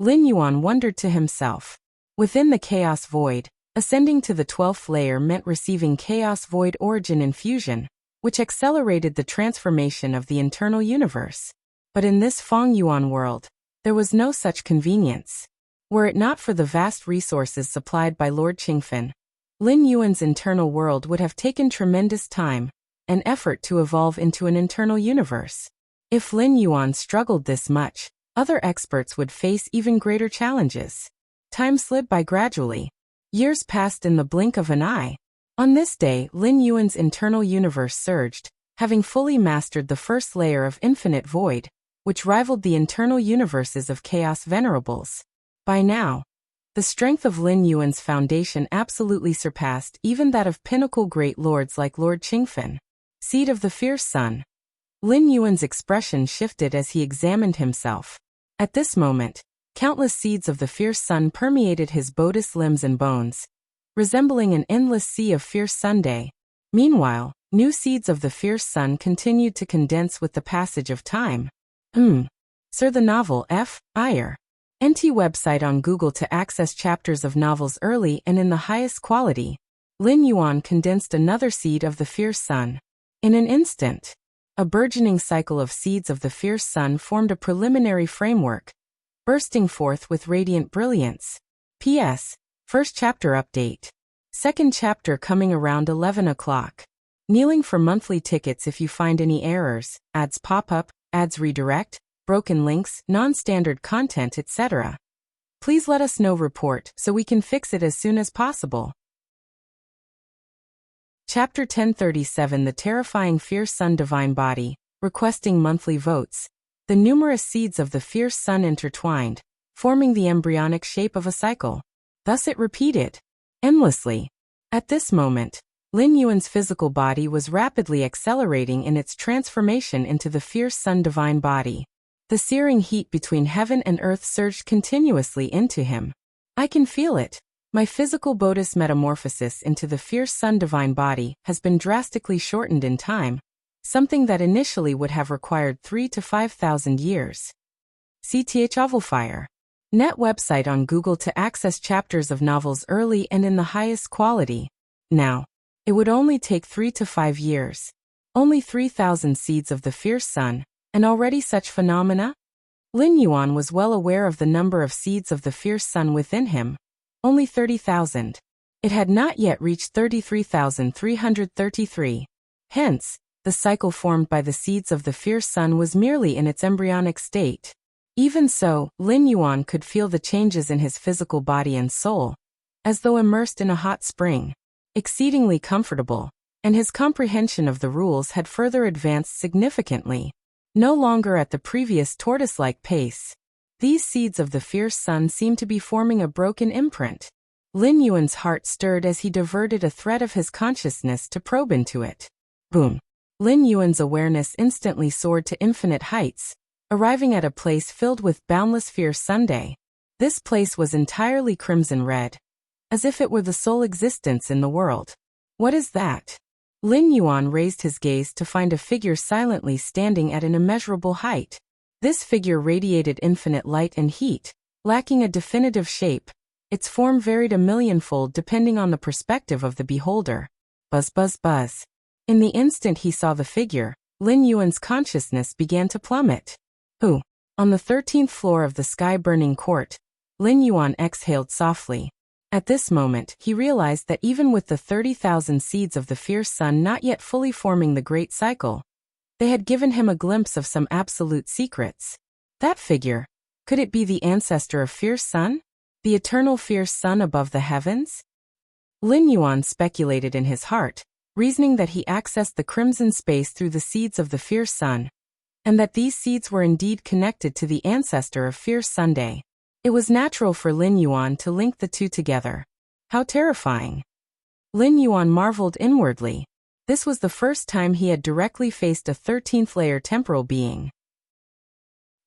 Lin Yuan wondered to himself. Within the chaos void, ascending to the 12th layer meant receiving chaos void origin infusion, which accelerated the transformation of the internal universe. But in this Feng Yuan world, there was no such convenience. Were it not for the vast resources supplied by Lord Qingfen, Lin Yuan's internal world would have taken tremendous time and effort to evolve into an internal universe. If Lin Yuan struggled this much, other experts would face even greater challenges. Time slid by gradually. Years passed in the blink of an eye. On this day, Lin Yuan's internal universe surged, having fully mastered the first layer of infinite void, which rivaled the internal universes of chaos venerables. By now, the strength of Lin Yuan's foundation absolutely surpassed even that of pinnacle great lords like Lord Qingfen. Seed of the fierce sun. Lin Yuan's expression shifted as he examined himself. At this moment, countless seeds of the fierce sun permeated his bodice limbs and bones, resembling an endless sea of fierce sunday. Meanwhile, new seeds of the fierce sun continued to condense with the passage of time. Sir, the novel F. Ire. NT website on Google to access chapters of novels early and in the highest quality. Lin Yuan condensed another seed of the fierce sun. In an instant, a burgeoning cycle of seeds of the fierce sun formed a preliminary framework, bursting forth with radiant brilliance. P.S. First chapter update. Second chapter coming around 11 o'clock. Kneeling for monthly tickets if you find any errors, ads pop up, ads redirect, broken links, non-standard content, etc. Please let us know report so we can fix it as soon as possible. Chapter 1037 The Terrifying Fierce Sun Divine Body, requesting monthly votes. The numerous seeds of the fierce sun intertwined, forming the embryonic shape of a cycle. Thus it repeated, endlessly. At this moment, Lin Yuan's physical body was rapidly accelerating in its transformation into the fierce sun divine body. The searing heat between heaven and earth surged continuously into him. I can feel it. My physical bodice metamorphosis into the fierce sun divine body has been drastically shortened in time, something that initially would have required 3,000 to 5,000 years. CTH Ovalfire. Net website on Google to access chapters of novels early and in the highest quality. Now, it would only take 3 to 5 years. Only 3,000 seeds of the fierce sun, and already such phenomena? Lin Yuan was well aware of the number of seeds of the fierce sun within him. Only 30,000. It had not yet reached 33,333. Hence, the cycle formed by the seeds of the fierce sun was merely in its embryonic state. Even so, Lin Yuan could feel the changes in his physical body and soul, as though immersed in a hot spring. Exceedingly comfortable, and his comprehension of the rules had further advanced significantly. No longer at the previous tortoise-like pace. These seeds of the fierce sun seemed to be forming a broken imprint. Lin Yuan's heart stirred as he diverted a thread of his consciousness to probe into it. Boom! Lin Yuan's awareness instantly soared to infinite heights, arriving at a place filled with boundless fierce sunday. This place was entirely crimson red, as if it were the sole existence in the world. What is that? Lin Yuan raised his gaze to find a figure silently standing at an immeasurable height. This figure radiated infinite light and heat, lacking a definitive shape. Its form varied a millionfold depending on the perspective of the beholder. Buzz, buzz, buzz. In the instant he saw the figure, Lin Yuan's consciousness began to plummet. Who? On the 13th floor of the sky-burning court, Lin Yuan exhaled softly. At this moment, he realized that even with the 30,000 seeds of the fierce sun not yet fully forming the great cycle, they had given him a glimpse of some absolute secrets. That figure, could it be the ancestor of fierce sun? The eternal fierce sun above the heavens? Lin Yuan speculated in his heart, reasoning that he accessed the crimson space through the seeds of the fierce sun, and that these seeds were indeed connected to the ancestor of fierce Sunday. It was natural for Lin Yuan to link the two together. How terrifying! Lin Yuan marveled inwardly. This was the first time he had directly faced a 13th-layer temporal being.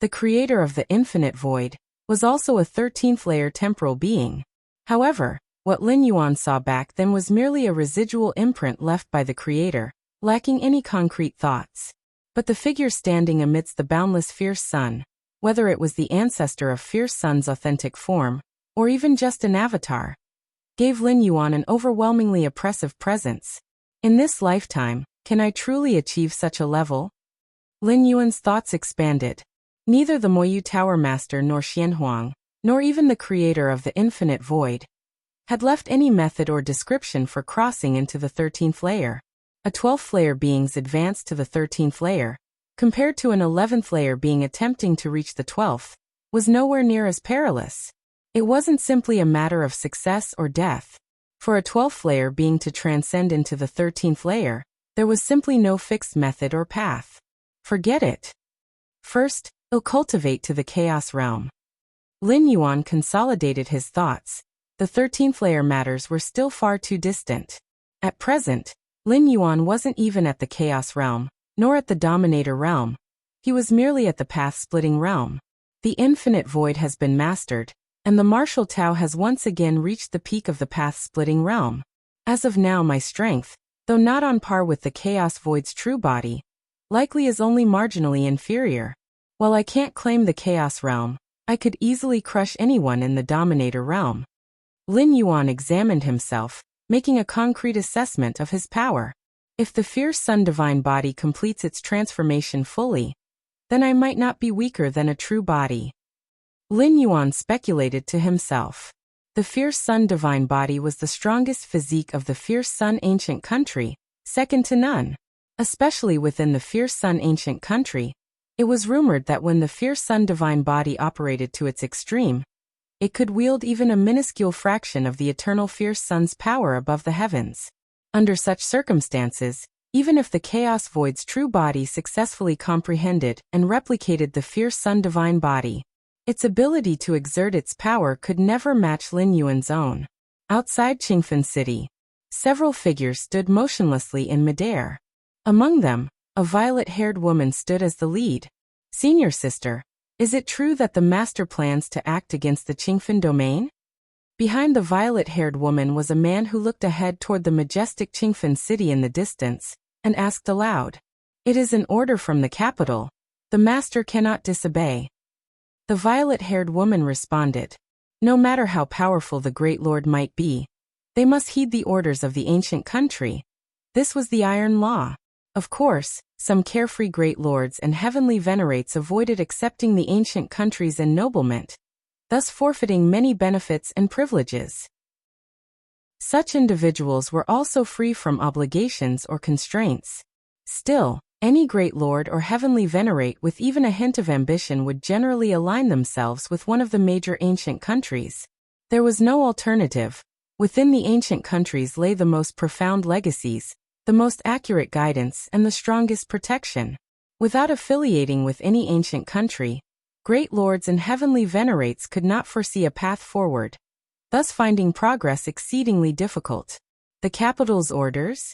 The creator of the infinite void was also a 13th-layer temporal being. However, what Lin Yuan saw back then was merely a residual imprint left by the creator, lacking any concrete thoughts. But the figure standing amidst the boundless fierce sun, whether it was the ancestor of fierce sun's authentic form, or even just an avatar, gave Lin Yuan an overwhelmingly oppressive presence. In this lifetime, can I truly achieve such a level? Lin Yuan's thoughts expanded. Neither the Moyu Tower Master nor Xianhuang, nor even the creator of the infinite void, had left any method or description for crossing into the 13th layer. A 12th layer being's advance to the 13th layer, compared to an 11th layer being attempting to reach the 12th, was nowhere near as perilous. It wasn't simply a matter of success or death. For a 12th layer being to transcend into the 13th layer, there was simply no fixed method or path. Forget it. First, cultivate to the chaos realm. Lin Yuan consolidated his thoughts. The 13th layer matters were still far too distant. At present, Lin Yuan wasn't even at the chaos realm, nor at the dominator realm. He was merely at the path-splitting realm. The infinite void has been mastered, and the martial Tao has once again reached the peak of the path-splitting realm. As of now, my strength, though not on par with the chaos void's true body, likely is only marginally inferior. While I can't claim the chaos realm, I could easily crush anyone in the dominator realm. Lin Yuan examined himself, making a concrete assessment of his power. If the fierce sun divine body completes its transformation fully, then I might not be weaker than a true body. Lin Yuan speculated to himself. The fierce sun divine body was the strongest physique of the fierce sun ancient country, second to none. Especially within the fierce sun ancient country, it was rumored that when the fierce sun divine body operated to its extreme, it could wield even a minuscule fraction of the eternal fierce sun's power above the heavens. Under such circumstances, even if the chaos void's true body successfully comprehended and replicated the fierce sun divine body, its ability to exert its power could never match Lin Yuan's own. Outside Qingfen City, several figures stood motionlessly in midair. Among them, a violet-haired woman stood as the lead. Senior sister, is it true that the master plans to act against the Qingfen domain? Behind the violet-haired woman was a man who looked ahead toward the majestic Qingfen city in the distance, and asked aloud. It is an order from the capital. The master cannot disobey. The violet-haired woman responded. No matter how powerful the great lord might be, they must heed the orders of the ancient country. This was the iron law. Of course, some carefree great lords and heavenly venerates avoided accepting the ancient country's ennoblement, thus forfeiting many benefits and privileges. Such individuals were also free from obligations or constraints. Still, any great lord or heavenly venerate with even a hint of ambition would generally align themselves with one of the major ancient countries. There was no alternative. Within the ancient countries lay the most profound legacies, the most accurate guidance, and the strongest protection. Without affiliating with any ancient country, great lords and heavenly venerates could not foresee a path forward, thus finding progress exceedingly difficult. The capital's orders?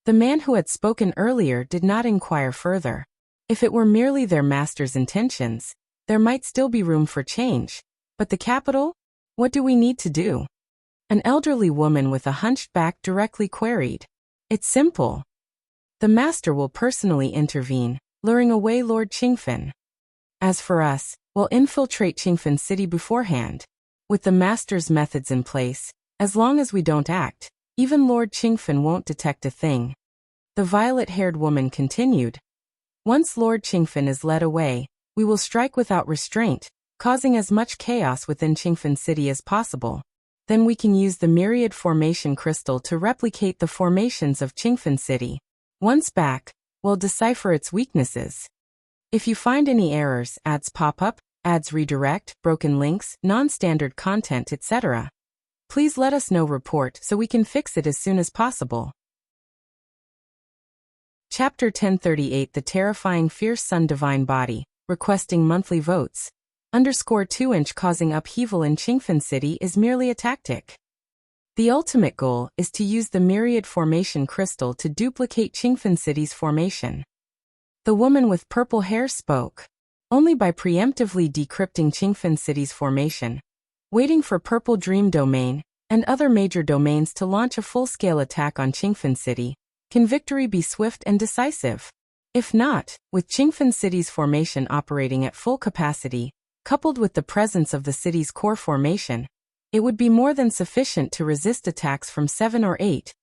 The man who had spoken earlier did not inquire further. If it were merely their master's intentions, there might still be room for change. But the capital? What do we need to do? An elderly woman with a hunched back directly queried. It's simple. The master will personally intervene, luring away Lord Qingfen. As for us, we'll infiltrate Qingfen City beforehand. With the master's methods in place, as long as we don't act, even Lord Qingfen won't detect a thing. The violet-haired woman continued. Once Lord Qingfen is led away, we will strike without restraint, causing as much chaos within Qingfen City as possible. Then we can use the Myriad Formation Crystal to replicate the formations of Qingfen City. Once back, we'll decipher its weaknesses. If you find any errors, ads pop up, ads redirect, broken links, non-standard content, etc., please let us know. Report so we can fix it as soon as possible. Chapter 1038 The Terrifying Fierce Sun Divine Body, requesting monthly votes. _2 causing upheaval in Qingfen City is merely a tactic. The ultimate goal is to use the Myriad Formation Crystal to duplicate Qingfen City's formation. The woman with purple hair spoke. Only by preemptively decrypting Qingfen City's formation, waiting for Purple Dream Domain and other major domains to launch a full-scale attack on Qingfen City, can victory be swift and decisive. If not, with Qingfen City's formation operating at full capacity, coupled with the presence of the city's core formation, it would be more than sufficient to resist attacks from 7 or 8,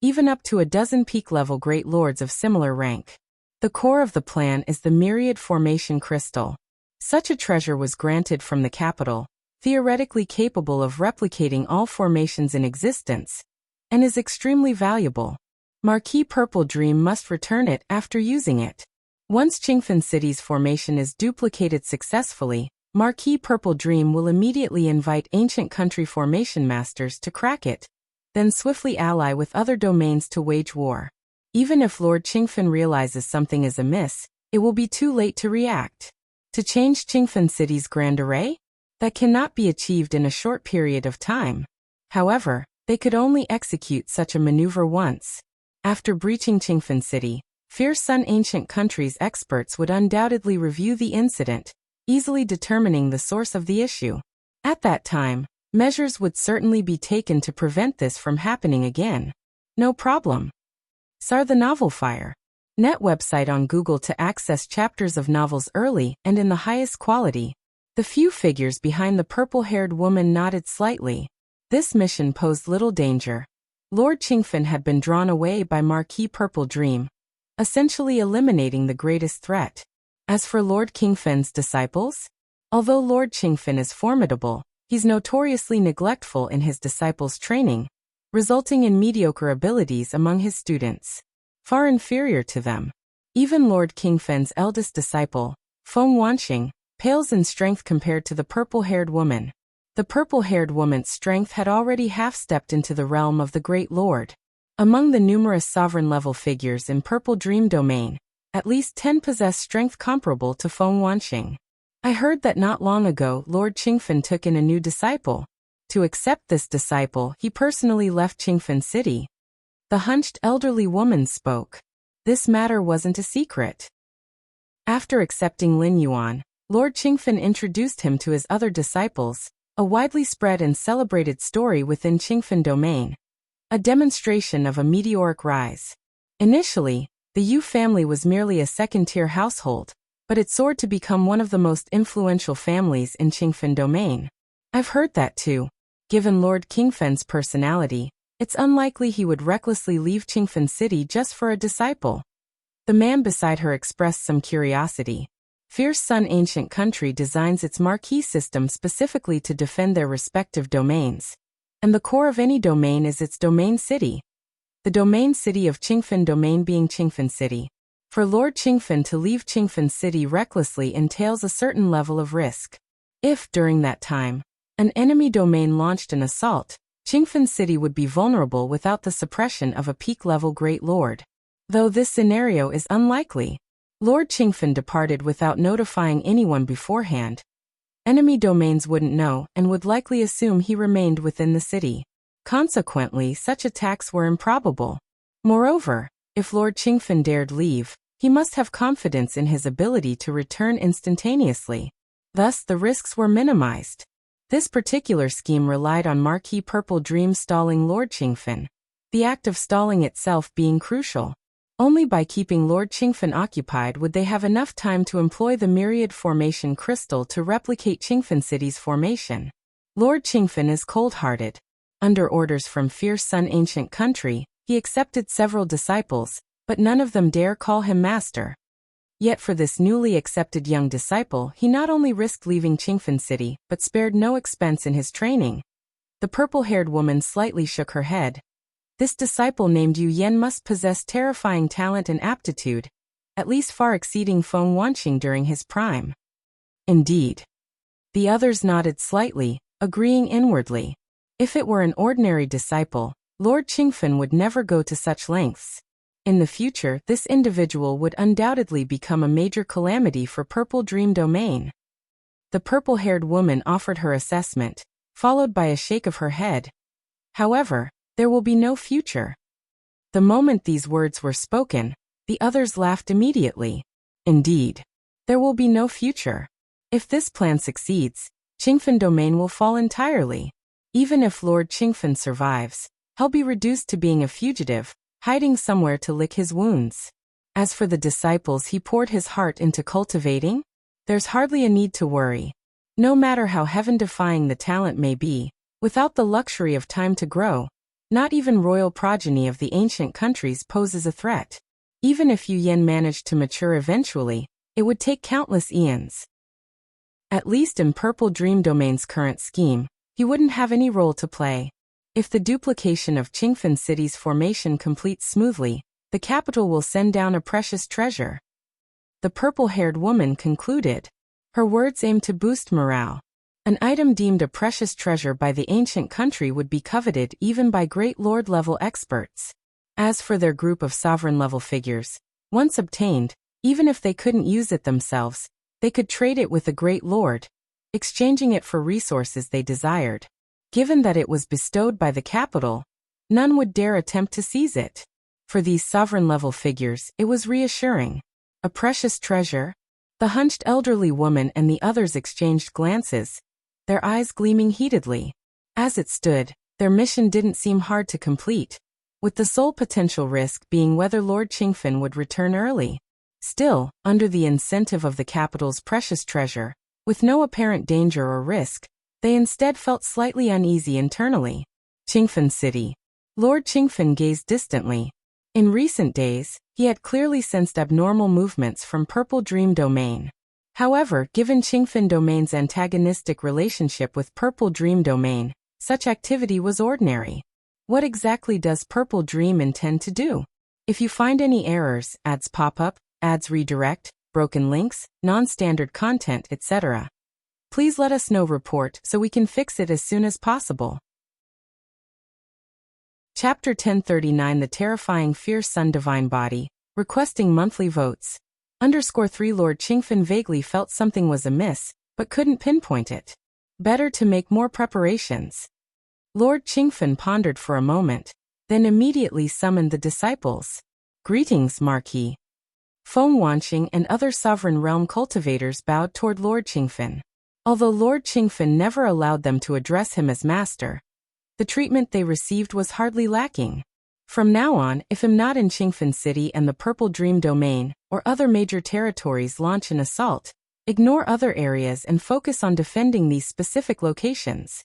even up to a dozen peak-level Great Lords of similar rank. The core of the plan is the Myriad Formation Crystal. Such a treasure was granted from the capital, theoretically capable of replicating all formations in existence, and is extremely valuable. Marquis Purple Dream must return it after using it. Once Qingfen City's formation is duplicated successfully, Marquis Purple Dream will immediately invite ancient country formation masters to crack it, then swiftly ally with other domains to wage war. Even if Lord Qingfen realizes something is amiss, it will be too late to react. To change Qingfen City's grand array? That cannot be achieved in a short period of time. However, they could only execute such a maneuver once. After breaching Qingfen City, Fierce Sun Ancient Country's experts would undoubtedly review the incident, easily determining the source of the issue. At that time, measures would certainly be taken to prevent this from happening again. No problem. SAR the Novel Fire. Net website on Google to access chapters of novels early and in the highest quality. The few figures behind the purple-haired woman nodded slightly. This mission posed little danger. Lord Qingfen had been drawn away by Marquis Purple Dream, essentially eliminating the greatest threat. As for Lord Qingfen's disciples? Although Lord Qingfen is formidable, he's notoriously neglectful in his disciples' training, resulting in mediocre abilities among his students, far inferior to them. Even Lord Qingfen's eldest disciple, Feng Wanxing, pales in strength compared to the purple-haired woman. The purple-haired woman's strength had already half-stepped into the realm of the Great Lord. Among the numerous sovereign-level figures in Purple Dream Domain, at least 10 possess strength comparable to Feng Wanxing. I heard that not long ago Lord Qingfen took in a new disciple. To accept this disciple, he personally left Qingfen City. The hunched elderly woman spoke. This matter wasn't a secret. After accepting Lin Yuan, Lord Qingfen introduced him to his other disciples, a widely spread and celebrated story within Qingfen Domain. A demonstration of a meteoric rise. Initially, the Yu family was merely a second-tier household, but it soared to become one of the most influential families in Qingfen Domain. I've heard that too. Given Lord Qingfen's personality, it's unlikely he would recklessly leave Qingfen City just for a disciple. The man beside her expressed some curiosity. Fierce Sun Ancient Country designs its marquee system specifically to defend their respective domains, and the core of any domain is its domain city. The domain city of Qingfen Domain being Qingfen City. For Lord Qingfen to leave Qingfen City recklessly entails a certain level of risk. If, during that time, an enemy domain launched an assault, Qingfen City would be vulnerable without the suppression of a peak-level Great Lord. Though this scenario is unlikely, Lord Qingfen departed without notifying anyone beforehand. Enemy domains wouldn't know and would likely assume he remained within the city. Consequently, such attacks were improbable. Moreover, if Lord Qingfen dared leave, he must have confidence in his ability to return instantaneously. Thus, the risks were minimized. This particular scheme relied on Marquis Purple Dream stalling Lord Qingfen, the act of stalling itself being crucial. Only by keeping Lord Qingfen occupied would they have enough time to employ the Myriad Formation Crystal to replicate Qingfen City's formation. Lord Qingfen is cold-hearted. Under orders from Fierce Sun Ancient Country, he accepted several disciples, but none of them dare call him master. Yet for this newly accepted young disciple, he not only risked leaving Qingfen City, but spared no expense in his training. The purple-haired woman slightly shook her head. This disciple named Yu Yen must possess terrifying talent and aptitude, at least far exceeding Feng Wanqing during his prime. Indeed. The others nodded slightly, agreeing inwardly. If it were an ordinary disciple, Lord Qingfen would never go to such lengths. In the future, this individual would undoubtedly become a major calamity for Purple Dream Domain. The purple-haired woman offered her assessment, followed by a shake of her head. However, there will be no future. The moment these words were spoken, the others laughed immediately. Indeed, there will be no future. If this plan succeeds, Qingfen Domain will fall entirely. Even if Lord Qingfen survives, he'll be reduced to being a fugitive, hiding somewhere to lick his wounds. As for the disciples he poured his heart into cultivating, there's hardly a need to worry. No matter how heaven-defying the talent may be, without the luxury of time to grow, not even royal progeny of the ancient countries poses a threat. Even if Yu Yen managed to mature eventually, it would take countless eons. At least in Purple Dream Domain's current scheme, he wouldn't have any role to play. If the duplication of Qingfen City's formation completes smoothly, the capital will send down a precious treasure. The purple-haired woman concluded. Her words aimed to boost morale. An item deemed a precious treasure by the ancient country would be coveted even by great lord-level experts. As for their group of sovereign-level figures, once obtained, even if they couldn't use it themselves, they could trade it with a great lord, exchanging it for resources they desired. Given that it was bestowed by the capital, none would dare attempt to seize it. For these sovereign-level figures, it was reassuring. A precious treasure? The hunched elderly woman and the others exchanged glances, their eyes gleaming heatedly. As it stood, their mission didn't seem hard to complete, with the sole potential risk being whether Lord Qingfen would return early. Still, under the incentive of the capital's precious treasure, with no apparent danger or risk, they instead felt slightly uneasy internally. Qingfen City. Lord Qingfen gazed distantly. In recent days, he had clearly sensed abnormal movements from Purple Dream Domain. However, given Qingfen Domain's antagonistic relationship with Purple Dream Domain, such activity was ordinary. What exactly does Purple Dream intend to do? If you find any errors, ads pop up, ads redirect, broken links, non-standard content, etc., please let us know. Report so we can fix it as soon as possible. Chapter 1039 The Terrifying Fierce Sun Divine Body, requesting monthly votes. _3 Lord Qingfen vaguely felt something was amiss, but couldn't pinpoint it. Better to make more preparations. Lord Qingfen pondered for a moment, then immediately summoned the disciples. Greetings, Marquis. Feng Wanqing and other sovereign realm cultivators bowed toward Lord Qingfen. Although Lord Qingfen never allowed them to address him as master, the treatment they received was hardly lacking. From now on, if I'm not in Qingfen City and the Purple Dream Domain, or other major territories launch an assault, ignore other areas and focus on defending these specific locations.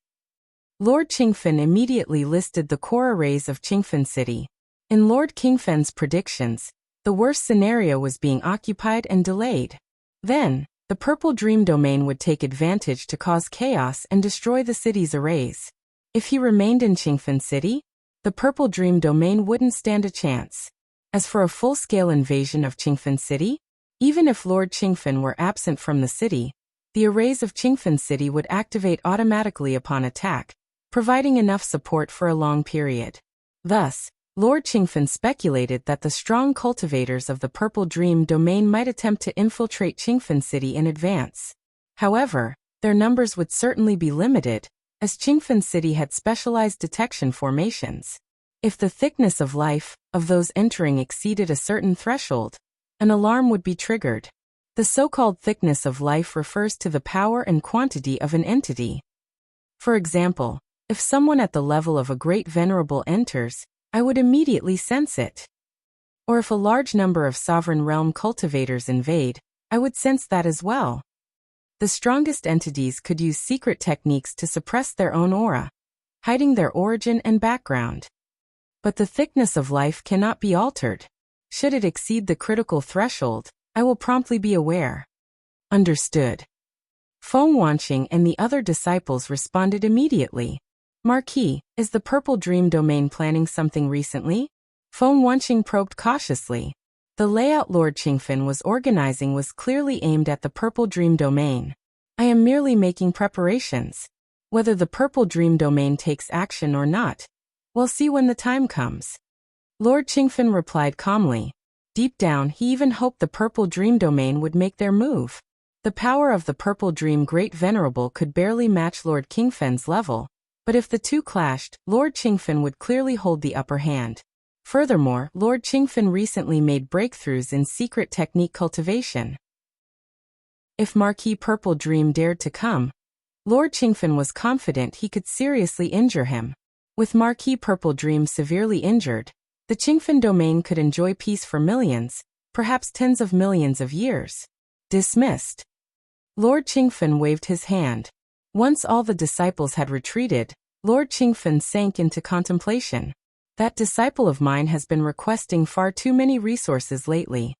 Lord Qingfen immediately listed the core arrays of Qingfen City. In Lord Qingfen's predictions, the worst scenario was being occupied and delayed. Then, the Purple Dream Domain would take advantage to cause chaos and destroy the city's arrays. If he remained in Qingfen City, the Purple Dream Domain wouldn't stand a chance. As for a full-scale invasion of Qingfen City, even if Lord Qingfen were absent from the city, the arrays of Qingfen City would activate automatically upon attack, providing enough support for a long period. Thus, Lord Qingfen speculated that the strong cultivators of the Purple Dream Domain might attempt to infiltrate Qingfen City in advance. However, their numbers would certainly be limited, as Qingfen City had specialized detection formations. If the thickness of life of those entering exceeded a certain threshold, an alarm would be triggered. The so-called thickness of life refers to the power and quantity of an entity. For example, if someone at the level of a great venerable enters, I would immediately sense it. Or if a large number of sovereign realm cultivators invade, I would sense that as well. The strongest entities could use secret techniques to suppress their own aura, hiding their origin and background. But the thickness of life cannot be altered. Should it exceed the critical threshold, I will promptly be aware. Understood. Feng Wanqing and the other disciples responded immediately. Marquis, is the Purple Dream domain planning something recently? Feng Wanqing probed cautiously. The layout Lord Qingfen was organizing was clearly aimed at the Purple Dream domain. I am merely making preparations. Whether the Purple Dream domain takes action or not, we'll see when the time comes. Lord Qingfen replied calmly. Deep down, he even hoped the Purple Dream domain would make their move. The power of the Purple Dream Great Venerable could barely match Lord Qingfen's level, but if the two clashed, Lord Qingfen would clearly hold the upper hand. Furthermore, Lord Qingfen recently made breakthroughs in secret technique cultivation. If Marquis Purple Dream dared to come, Lord Qingfen was confident he could seriously injure him. With Marquis Purple Dream severely injured, the Qingfen domain could enjoy peace for millions, perhaps tens of millions of years. Dismissed. Lord Qingfen waved his hand. Once all the disciples had retreated, Lord Qingfen sank into contemplation. That disciple of mine has been requesting far too many resources lately.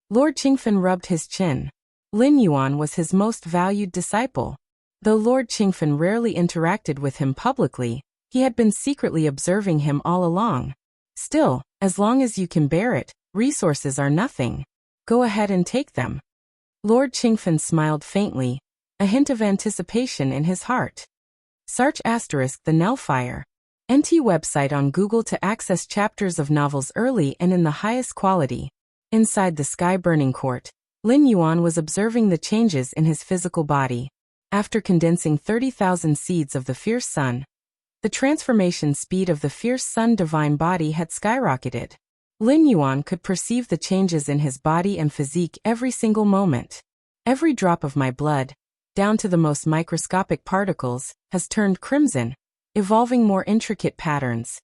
Lord Qingfen rubbed his chin. Lin Yuan was his most valued disciple. Though Lord Qingfen rarely interacted with him publicly, he had been secretly observing him all along. Still, as long as you can bear it, resources are nothing. Go ahead and take them. Lord Qingfen smiled faintly, a hint of anticipation in his heart. Search *the Nellfire. NT website on Google to access chapters of novels early and in the highest quality. Inside the sky-burning court, Lin Yuan was observing the changes in his physical body. After condensing 30,000 seeds of the fierce sun, the transformation speed of the fierce sun divine body had skyrocketed. Lin Yuan could perceive the changes in his body and physique every single moment. Every drop of my blood, down to the most microscopic particles, has turned crimson, evolving more intricate patterns.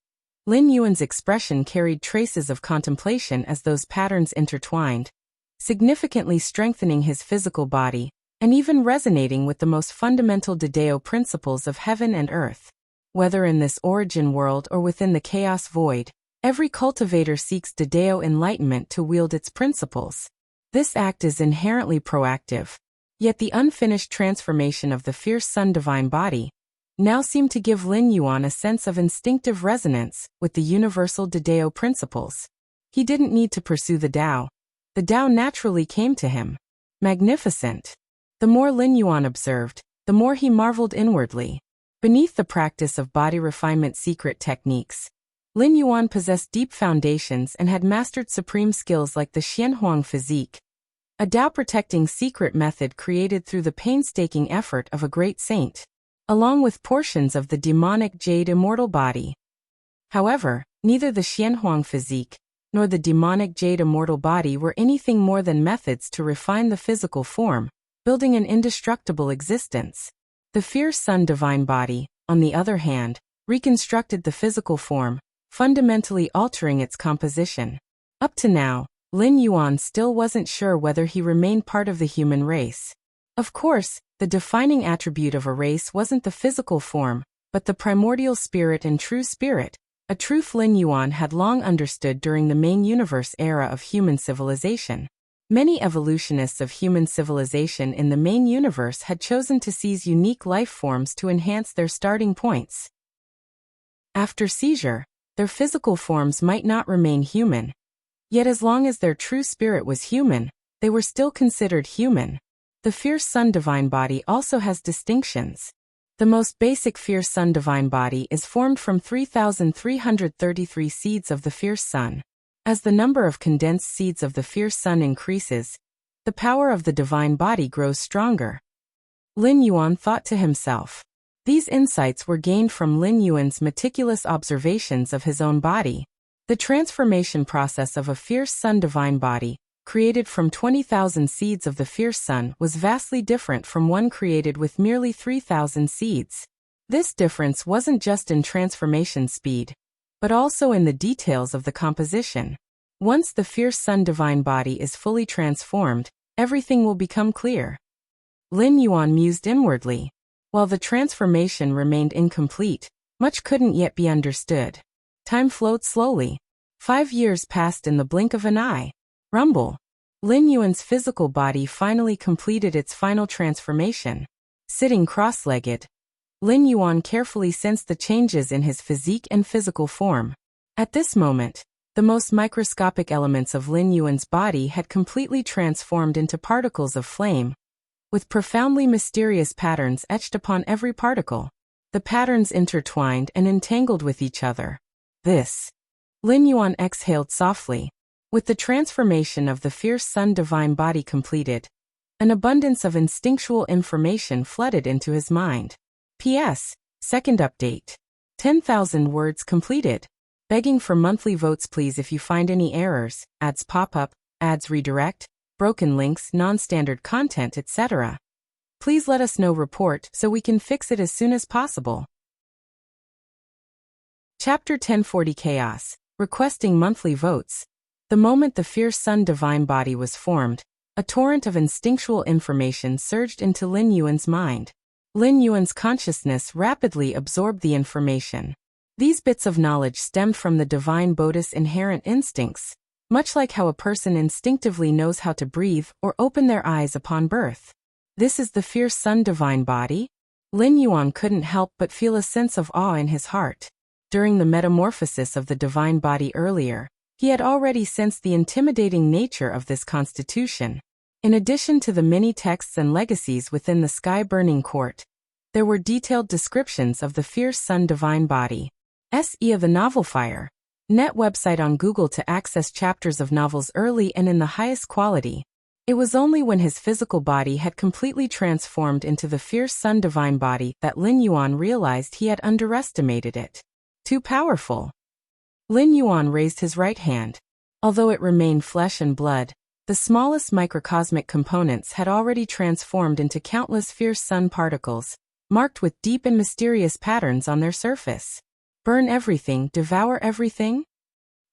Lin Yuan's expression carried traces of contemplation as those patterns intertwined, significantly strengthening his physical body, and even resonating with the most fundamental Dedeo principles of heaven and earth. Whether in this origin world or within the chaos void, every cultivator seeks Dedeo enlightenment to wield its principles. This act is inherently proactive, yet the unfinished transformation of the fierce sun divine body now seemed to give Lin Yuan a sense of instinctive resonance with the universal Dedeo principles. He didn't need to pursue the Tao. The Tao naturally came to him. Magnificent. The more Lin Yuan observed, the more he marveled inwardly. Beneath the practice of body refinement secret techniques, Lin Yuan possessed deep foundations and had mastered supreme skills like the Xianhuang physique, a Tao-protecting secret method created through the painstaking effort of a great saint, along with portions of the demonic jade immortal body. However, neither the Xianhuang physique nor the demonic jade immortal body were anything more than methods to refine the physical form, building an indestructible existence. The fierce sun divine body, on the other hand, reconstructed the physical form, fundamentally altering its composition. Up to now, Lin Yuan still wasn't sure whether he remained part of the human race. Of course, the defining attribute of a race wasn't the physical form, but the primordial spirit and true spirit, a truth Lin Yuan had long understood during the main universe era of human civilization. Many evolutionists of human civilization in the main universe had chosen to seize unique life forms to enhance their starting points. After seizure, their physical forms might not remain human. Yet as long as their true spirit was human, they were still considered human. The fierce sun divine body also has distinctions. The most basic fierce sun divine body is formed from 3,333 seeds of the fierce sun. As the number of condensed seeds of the fierce sun increases, the power of the divine body grows stronger. Lin Yuan thought to himself. These insights were gained from Lin Yuan's meticulous observations of his own body. The transformation process of a fierce sun divine body, created from 20,000 seeds of the fierce sun, was vastly different from one created with merely 3,000 seeds. This difference wasn't just in transformation speed, but also in the details of the composition. Once the fierce sun divine body is fully transformed, everything will become clear. Lin Yuan mused inwardly. While the transformation remained incomplete, much couldn't yet be understood. Time flowed slowly. 5 years passed in the blink of an eye. Rumble. Lin Yuan's physical body finally completed its final transformation. Sitting cross-legged, Lin Yuan carefully sensed the changes in his physique and physical form. At this moment, the most microscopic elements of Lin Yuan's body had completely transformed into particles of flame, with profoundly mysterious patterns etched upon every particle. The patterns intertwined and entangled with each other. Lin Yuan exhaled softly. With the transformation of the fierce sun divine body completed, an abundance of instinctual information flooded into his mind. P.S. Second update. 10,000 words completed. Begging for monthly votes please. If you find any errors, ads pop up, ads redirect, broken links, non-standard content, etc., please let us know. Report so we can fix it as soon as possible. Chapter 1040 Chaos. Requesting monthly votes. The moment the fierce sun divine body was formed, a torrent of instinctual information surged into Lin Yuan's mind. Lin Yuan's consciousness rapidly absorbed the information. These bits of knowledge stemmed from the divine Bodhi's inherent instincts, much like how a person instinctively knows how to breathe or open their eyes upon birth. This is the fierce sun divine body? Lin Yuan couldn't help but feel a sense of awe in his heart. During the metamorphosis of the divine body earlier, he had already sensed the intimidating nature of this constitution. In addition to the many texts and legacies within the sky-burning court, there were detailed descriptions of the fierce sun divine body. SE of the Novel Fire. Net website on Google to access chapters of novels early and in the highest quality. It was only when his physical body had completely transformed into the fierce sun divine body that Lin Yuan realized he had underestimated it. Too powerful. Lin Yuan raised his right hand. Although it remained flesh and blood, the smallest microcosmic components had already transformed into countless fierce sun particles, marked with deep and mysterious patterns on their surface. Burn everything, devour everything?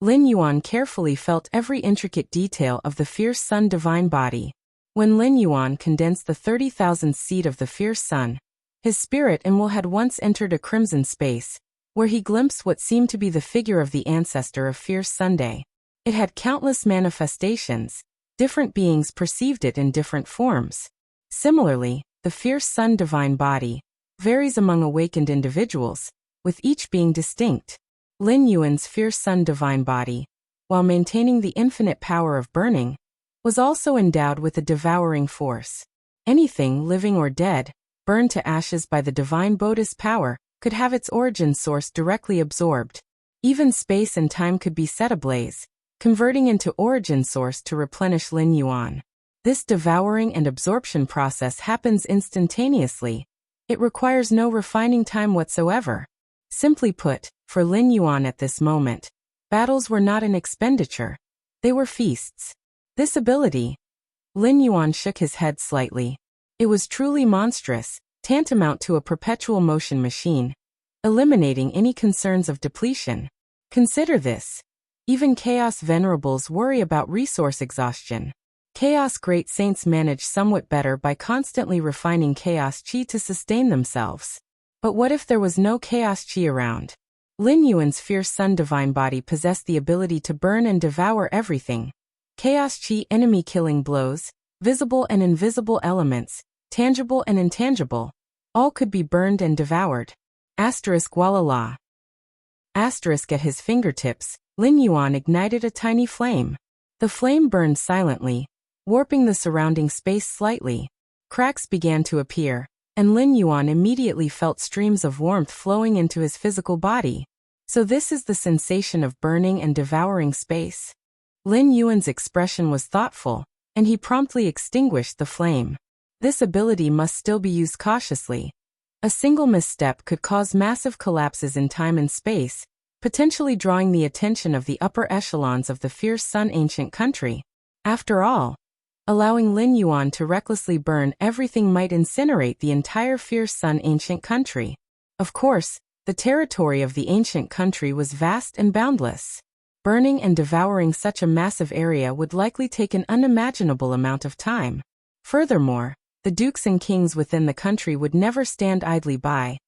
Lin Yuan carefully felt every intricate detail of the fierce sun divine body. When Lin Yuan condensed the 30,000th seed of the fierce sun, his spirit and will had once entered a crimson space, where he glimpsed what seemed to be the figure of the ancestor of fierce Sunday. It had countless manifestations. Different beings perceived it in different forms. Similarly, the fierce sun divine body varies among awakened individuals, with each being distinct. Lin Yuan's fierce sun divine body, while maintaining the infinite power of burning, was also endowed with a devouring force. Anything, living or dead, burned to ashes by the divine Bodhi's power, could have its origin source directly absorbed. Even space and time could be set ablaze, converting into origin source to replenish Lin Yuan. This devouring and absorption process happens instantaneously. It requires no refining time whatsoever. Simply put, for Lin Yuan at this moment, battles were not an expenditure. They were feasts. This ability. Lin Yuan shook his head slightly. It was truly monstrous, tantamount to a perpetual motion machine, eliminating any concerns of depletion. Consider this. Even Chaos Venerables worry about resource exhaustion. Chaos Great Saints manage somewhat better by constantly refining Chaos Chi to sustain themselves. But what if there was no Chaos Chi around? Lin Yuan's fierce sun divine body possessed the ability to burn and devour everything. Chaos Chi enemy-killing blows, visible and invisible elements, tangible and intangible, all could be burned and devoured. Asterisk Walala. Asterisk at his fingertips, Lin Yuan ignited a tiny flame. The flame burned silently, warping the surrounding space slightly. Cracks began to appear, and Lin Yuan immediately felt streams of warmth flowing into his physical body. So this is the sensation of burning and devouring space? Lin Yuan's expression was thoughtful, and he promptly extinguished the flame. This ability must still be used cautiously. A single misstep could cause massive collapses in time and space, potentially drawing the attention of the upper echelons of the fierce sun ancient country. After all, allowing Lin Yuan to recklessly burn everything might incinerate the entire fierce sun ancient country. Of course, the territory of the ancient country was vast and boundless. Burning and devouring such a massive area would likely take an unimaginable amount of time. Furthermore, the dukes and kings within the country would never stand idly by,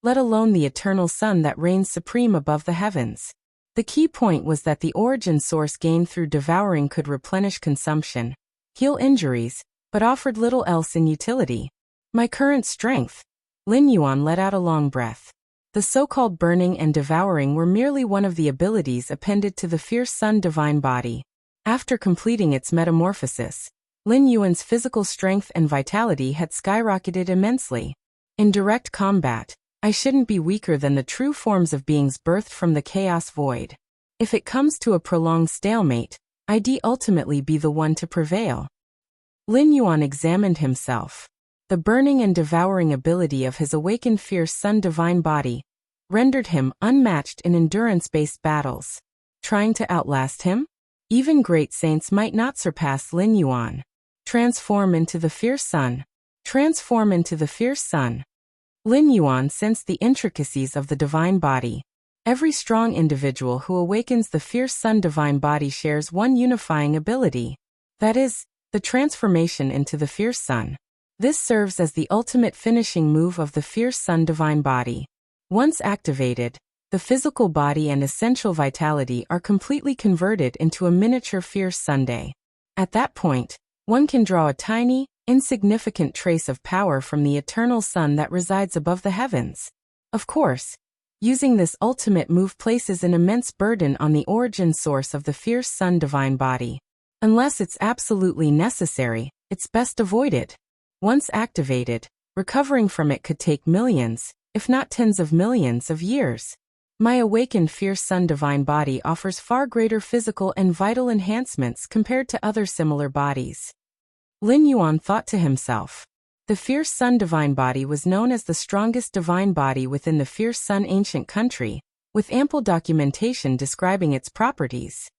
let alone the eternal sun that reigns supreme above the heavens. The key point was that the origin source gained through devouring could replenish consumption, heal injuries, but offered little else in utility. My current strength. Lin Yuan let out a long breath. The so-called burning and devouring were merely one of the abilities appended to the fierce sun divine body. After completing its metamorphosis, Lin Yuan's physical strength and vitality had skyrocketed immensely. In direct combat, I shouldn't be weaker than the true forms of beings birthed from the chaos void. If it comes to a prolonged stalemate, I'd ultimately be the one to prevail. Lin Yuan examined himself. The burning and devouring ability of his awakened fierce sun divine body rendered him unmatched in endurance-based battles. Trying to outlast him? Even great saints might not surpass Lin Yuan. Transform into the fierce sun. Transform into the fierce sun. Lin Yuan sensed the intricacies of the divine body. Every strong individual who awakens the fierce sun divine body shares one unifying ability. That is, the transformation into the fierce sun. This serves as the ultimate finishing move of the fierce sun divine body. Once activated, the physical body and essential vitality are completely converted into a miniature fierce sunday. At that point, one can draw a tiny, insignificant trace of power from the eternal sun that resides above the heavens. Of course, using this ultimate move places an immense burden on the origin source of the fierce sun divine body. Unless it's absolutely necessary, it's best avoided. Once activated, recovering from it could take millions, if not tens of millions of years. My awakened fierce sun divine body offers far greater physical and vital enhancements compared to other similar bodies. Lin Yuan thought to himself. The fierce sun divine body was known as the strongest divine body within the fierce sun ancient country, with ample documentation describing its properties.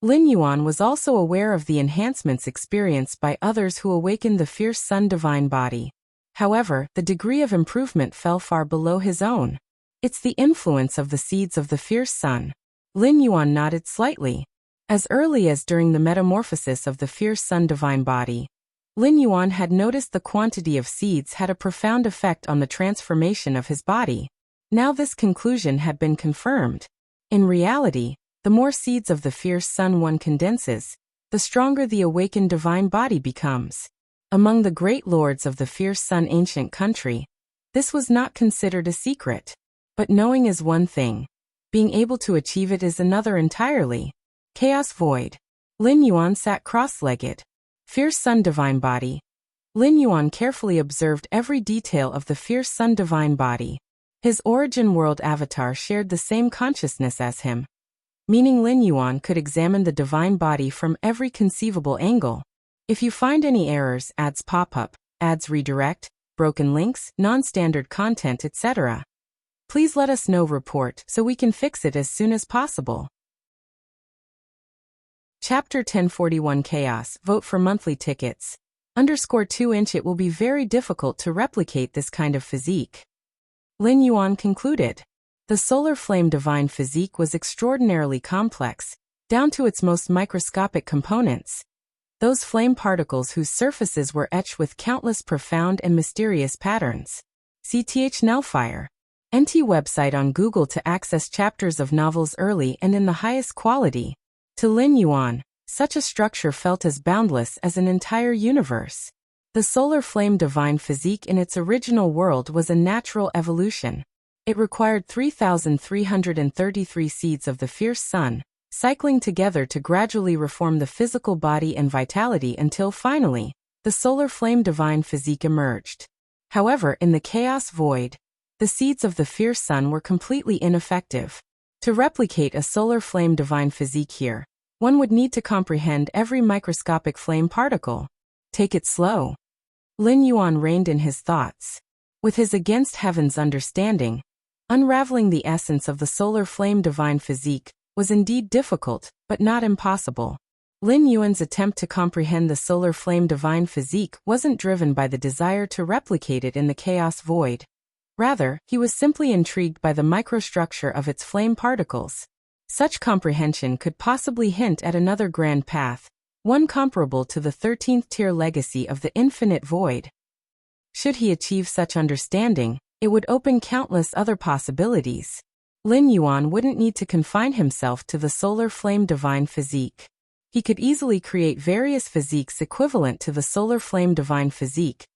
Lin Yuan was also aware of the enhancements experienced by others who awakened the fierce sun divine body. However, the degree of improvement fell far below his own. It's the influence of the seeds of the fierce sun. Lin Yuan nodded slightly. As early as during the metamorphosis of the fierce sun divine body, Lin Yuan had noticed the quantity of seeds had a profound effect on the transformation of his body. Now this conclusion had been confirmed. In reality, the more seeds of the fierce sun one condenses, the stronger the awakened divine body becomes. Among the great lords of the fierce sun ancient country, this was not considered a secret. But knowing is one thing. Being able to achieve it is another entirely. Chaos void. Lin Yuan sat cross-legged. Fierce sun divine body. Lin Yuan carefully observed every detail of the fierce sun divine body. His origin world avatar shared the same consciousness as him, meaning Lin Yuan could examine the divine body from every conceivable angle. If you find any errors, ads pop up, ads redirect, broken links, non-standard content, etc., please let us know. Report so we can fix it as soon as possible. Chapter 1041 Chaos. Vote for monthly tickets. _2 It will be very difficult to replicate this kind of physique. Lin Yuan concluded. The solar flame divine physique was extraordinarily complex, down to its most microscopic components. Those flame particles whose surfaces were etched with countless profound and mysterious patterns. CTH Nellfire. NT website on Google to access chapters of novels early and in the highest quality. To Lin Yuan, such a structure felt as boundless as an entire universe. The solar flame divine physique in its original world was a natural evolution. It required 3,333 seeds of the fierce sun, cycling together to gradually reform the physical body and vitality until finally, the solar flame divine physique emerged. However, in the chaos void, the seeds of the fierce sun were completely ineffective. To replicate a solar flame divine physique here, one would need to comprehend every microscopic flame particle. Take it slow. Lin Yuan reined in his thoughts. With his against heaven's understanding, unraveling the essence of the solar flame divine physique was indeed difficult, but not impossible. Lin Yuan's attempt to comprehend the solar flame divine physique wasn't driven by the desire to replicate it in the chaos void. Rather, he was simply intrigued by the microstructure of its flame particles. Such comprehension could possibly hint at another grand path, one comparable to the 13th tier legacy of the infinite void. Should he achieve such understanding, it would open countless other possibilities. Lin Yuan wouldn't need to confine himself to the solar flame divine physique. He could easily create various physiques equivalent to the solar flame divine physique,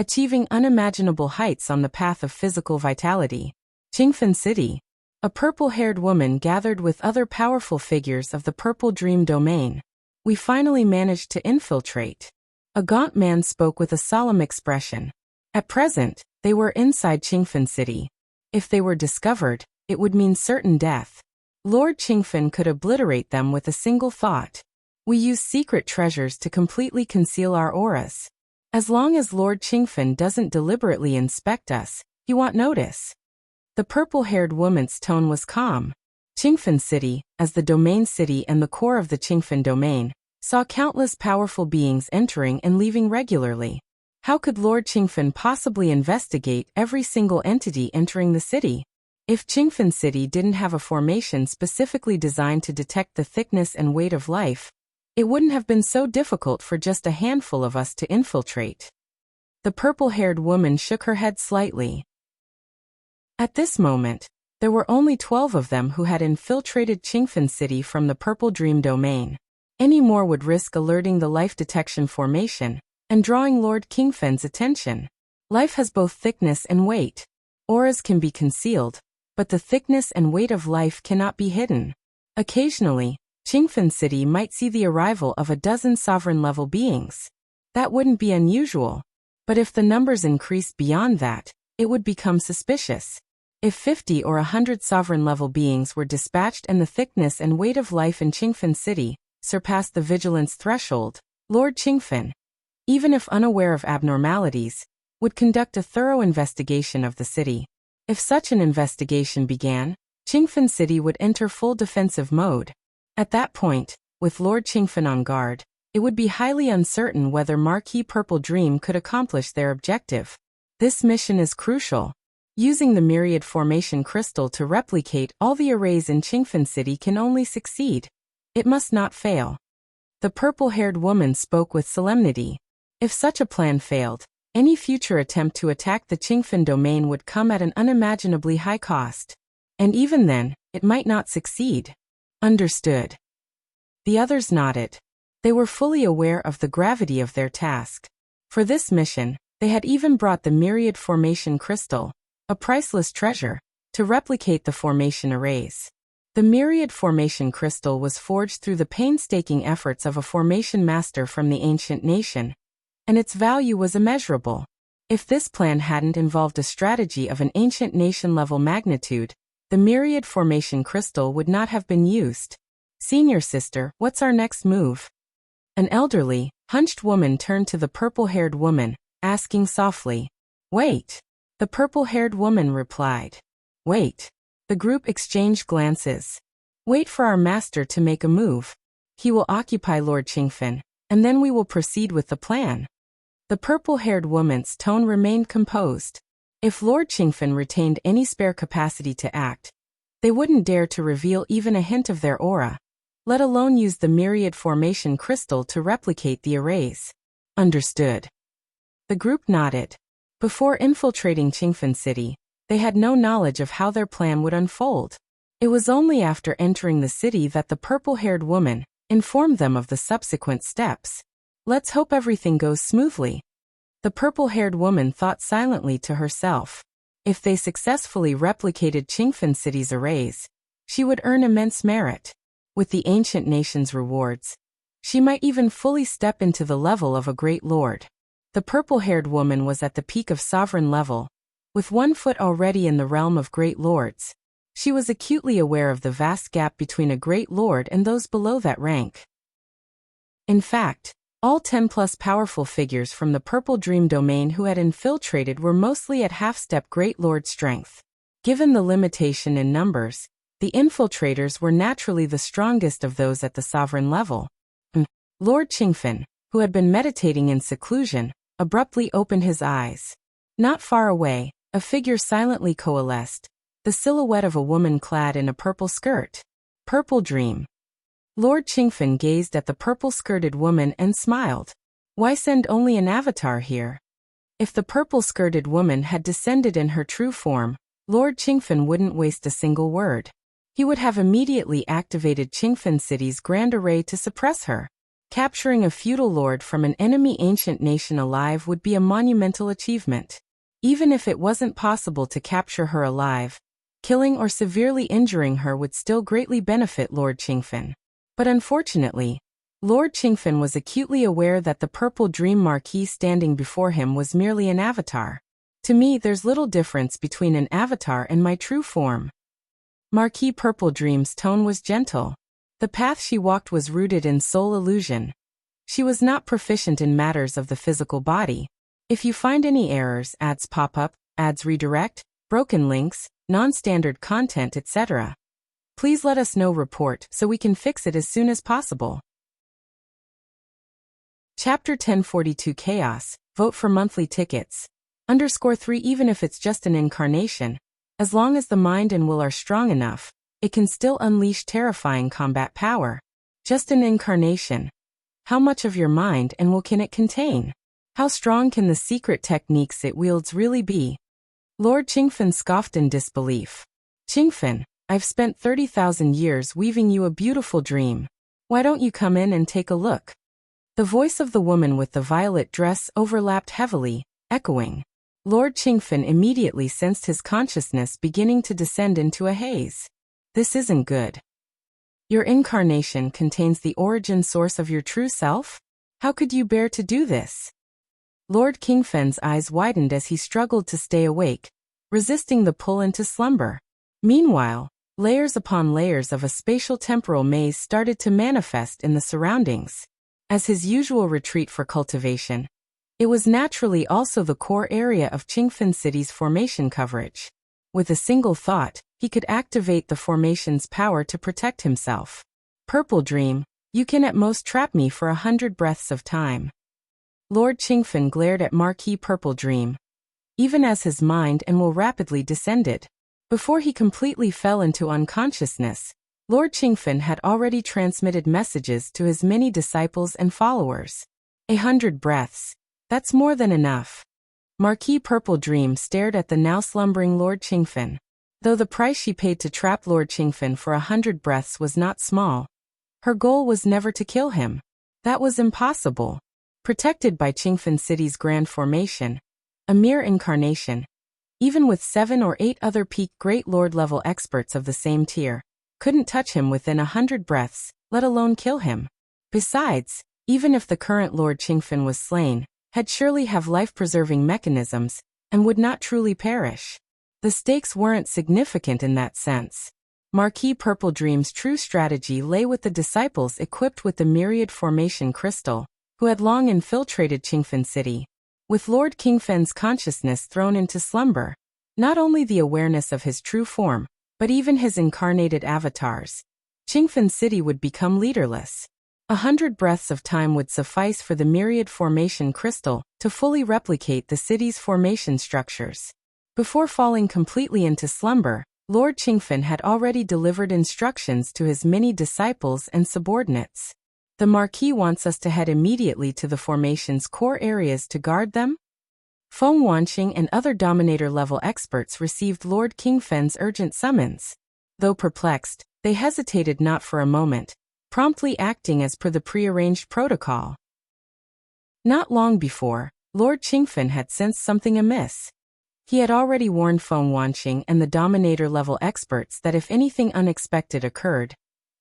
achieving unimaginable heights on the path of physical vitality. Qingfen City. A purple-haired woman gathered with other powerful figures of the Purple Dream domain. We finally managed to infiltrate. A gaunt man spoke with a solemn expression. At present, they were inside Qingfen City. If they were discovered, it would mean certain death. Lord Qingfen could obliterate them with a single thought. We use secret treasures to completely conceal our auras. As long as Lord Qingfen doesn't deliberately inspect us, he won't notice. The purple-haired woman's tone was calm. Qingfen City, as the domain city and the core of the Qingfen domain, saw countless powerful beings entering and leaving regularly. How could Lord Qingfen possibly investigate every single entity entering the city? If Qingfen City didn't have a formation specifically designed to detect the thickness and weight of life, it wouldn't have been so difficult for just a handful of us to infiltrate. The purple-haired woman shook her head slightly. At this moment, there were only 12 of them who had infiltrated Qingfen City from the Purple Dream domain. Any more would risk alerting the life detection formation and drawing Lord Qingfen's attention. Life has both thickness and weight. Auras can be concealed, but the thickness and weight of life cannot be hidden. Occasionally, Qingfen City might see the arrival of a dozen sovereign-level beings. That wouldn't be unusual. But if the numbers increased beyond that, it would become suspicious. If 50 or 100 sovereign-level beings were dispatched and the thickness and weight of life in Qingfen City surpassed the vigilance threshold, Lord Qingfen, even if unaware of abnormalities, would conduct a thorough investigation of the city. If such an investigation began, Qingfen City would enter full defensive mode. At that point, with Lord Qingfen on guard, it would be highly uncertain whether Marquis Purple Dream could accomplish their objective. This mission is crucial. Using the Myriad Formation Crystal to replicate all the arrays in Qingfen City can only succeed. It must not fail. The purple-haired woman spoke with solemnity. If such a plan failed, any future attempt to attack the Qingfen domain would come at an unimaginably high cost. And even then, it might not succeed. Understood. The others nodded. They were fully aware of the gravity of their task. For this mission, they had even brought the Myriad Formation Crystal, a priceless treasure, to replicate the formation arrays. The Myriad Formation Crystal was forged through the painstaking efforts of a formation master from the ancient nation, and its value was immeasurable. If this plan hadn't involved a strategy of an ancient nation-level magnitude, the Myriad Formation Crystal would not have been used. Senior sister, what's our next move? An elderly, hunched woman turned to the purple-haired woman, asking softly. Wait. The purple-haired woman replied. Wait. The group exchanged glances. Wait for our master to make a move. He will occupy Lord Qingfen, and then we will proceed with the plan. The purple-haired woman's tone remained composed. If Lord Qingfen retained any spare capacity to act, they wouldn't dare to reveal even a hint of their aura, let alone use the Myriad Formation Crystal to replicate the arrays. Understood. The group nodded. Before infiltrating Qingfen City, they had no knowledge of how their plan would unfold. It was only after entering the city that the purple-haired woman informed them of the subsequent steps. Let's hope everything goes smoothly. The purple-haired woman thought silently to herself. If they successfully replicated Qingfen City's arrays, she would earn immense merit. With the ancient nation's rewards, she might even fully step into the level of a great lord. The purple-haired woman was at the peak of sovereign level, with one foot already in the realm of great lords. She was acutely aware of the vast gap between a great lord and those below that rank. In fact, all 10+ powerful figures from the Purple Dream domain who had infiltrated were mostly at half-step Great Lord strength. Given the limitation in numbers, the infiltrators were naturally the strongest of those at the sovereign level. Lord Qingfen, who had been meditating in seclusion, abruptly opened his eyes. Not far away, a figure silently coalesced, the silhouette of a woman clad in a purple skirt. Purple Dream. Lord Qingfen gazed at the purple-skirted woman and smiled. Why send only an avatar here? If the purple-skirted woman had descended in her true form, Lord Qingfen wouldn't waste a single word. He would have immediately activated Qingfen City's grand array to suppress her. Capturing a feudal lord from an enemy ancient nation alive would be a monumental achievement. Even if it wasn't possible to capture her alive, killing or severely injuring her would still greatly benefit Lord Qingfen. But unfortunately, Lord Qingfen was acutely aware that the Purple Dream Marquis standing before him was merely an avatar. To me, there's little difference between an avatar and my true form. Marquis Purple Dream's tone was gentle. The path she walked was rooted in soul illusion. She was not proficient in matters of the physical body. If you find any errors, ads pop up, ads redirect, broken links, non-standard content, etc., please let us know. Report so we can fix it as soon as possible. Chapter 1042 Chaos. Vote for monthly tickets. _3 Even if it's just an incarnation, as long as the mind and will are strong enough, it can still unleash terrifying combat power. Just an incarnation. How much of your mind and will can it contain? How strong can the secret techniques it wields really be? Lord Qingfen scoffed in disbelief. Qingfen, I've spent 30,000 years weaving you a beautiful dream. Why don't you come in and take a look? The voice of the woman with the violet dress overlapped heavily, echoing. Lord Qingfen immediately sensed his consciousness beginning to descend into a haze. This isn't good. Your incarnation contains the origin source of your true self? How could you bear to do this? Lord Qingfen's eyes widened as he struggled to stay awake, resisting the pull into slumber. Meanwhile, layers upon layers of a spatial temporal maze started to manifest in the surroundings. As his usual retreat for cultivation, it was naturally also the core area of Qingfen City's formation coverage. With a single thought, he could activate the formation's power to protect himself. Purple Dream, you can at most trap me for 100 breaths of time. Lord Qingfen glared at Marquis Purple Dream, even as his mind and will rapidly descended. Before he completely fell into unconsciousness, Lord Qingfen had already transmitted messages to his many disciples and followers. 100 breaths. That's more than enough. Marquis Purple Dream stared at the now slumbering Lord Qingfen. Though the price she paid to trap Lord Qingfen for 100 breaths was not small, her goal was never to kill him. That was impossible. Protected by Qingfen City's grand formation, a mere incarnation, even with 7 or 8 other peak Great Lord-level experts of the same tier, couldn't touch him within 100 breaths, let alone kill him. Besides, even if the current Lord Qingfen was slain, had surely have life-preserving mechanisms, and would not truly perish. The stakes weren't significant in that sense. Marquis Purple Dream's true strategy lay with the disciples equipped with the myriad formation crystal, who had long infiltrated Qingfen City. With Lord Qingfen's consciousness thrown into slumber, not only the awareness of his true form, but even his incarnated avatars, Qingfen City would become leaderless. 100 breaths of time would suffice for the myriad formation crystal to fully replicate the city's formation structures. Before falling completely into slumber, Lord Qingfen had already delivered instructions to his many disciples and subordinates. The Marquis wants us to head immediately to the formation's core areas to guard them? Feng Wanqing and other Dominator-level experts received Lord Qingfen's urgent summons. Though perplexed, they hesitated not for a moment, promptly acting as per the prearranged protocol. Not long before, Lord Qingfen had sensed something amiss. He had already warned Feng Wanqing and the Dominator-level experts that if anything unexpected occurred,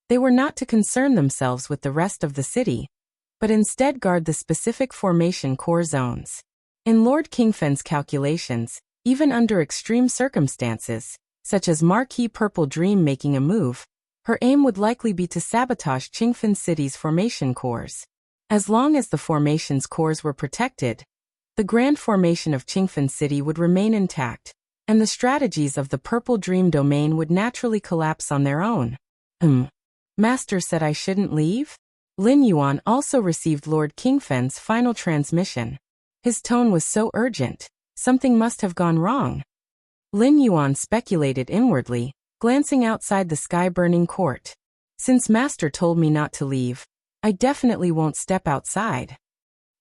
they were not to concern themselves with the rest of the city, but instead guard the specific formation core zones. In Lord Qingfen's calculations, even under extreme circumstances, such as Marquis Purple Dream making a move, her aim would likely be to sabotage Qingfen City's formation cores. As long as the formation's cores were protected, the grand formation of Qingfen City would remain intact, and the strategies of the Purple Dream domain would naturally collapse on their own. Master said I shouldn't leave? Lin Yuan also received Lord Qingfen's final transmission. His tone was so urgent, something must have gone wrong. Lin Yuan speculated inwardly, glancing outside the sky-burning court. Since Master told me not to leave, I definitely won't step outside.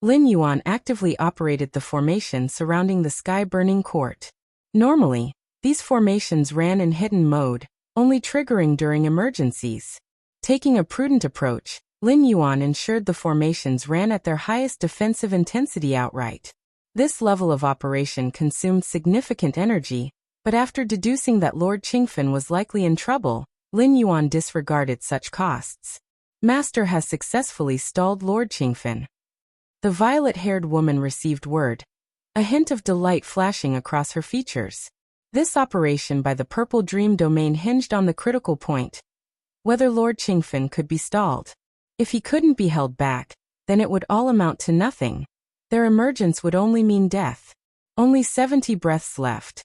Lin Yuan actively operated the formation surrounding the sky-burning court. Normally, these formations ran in hidden mode, only triggering during emergencies. Taking a prudent approach, Lin Yuan ensured the formations ran at their highest defensive intensity outright. This level of operation consumed significant energy, but after deducing that Lord Qingfen was likely in trouble, Lin Yuan disregarded such costs. Master has successfully stalled Lord Qingfen. The violet-haired woman received word, a hint of delight flashing across her features. This operation by the Purple Dream Domain hinged on the critical point: whether Lord Qingfen could be stalled. If he couldn't be held back, then it would all amount to nothing. Their emergence would only mean death. Only 70 breaths left.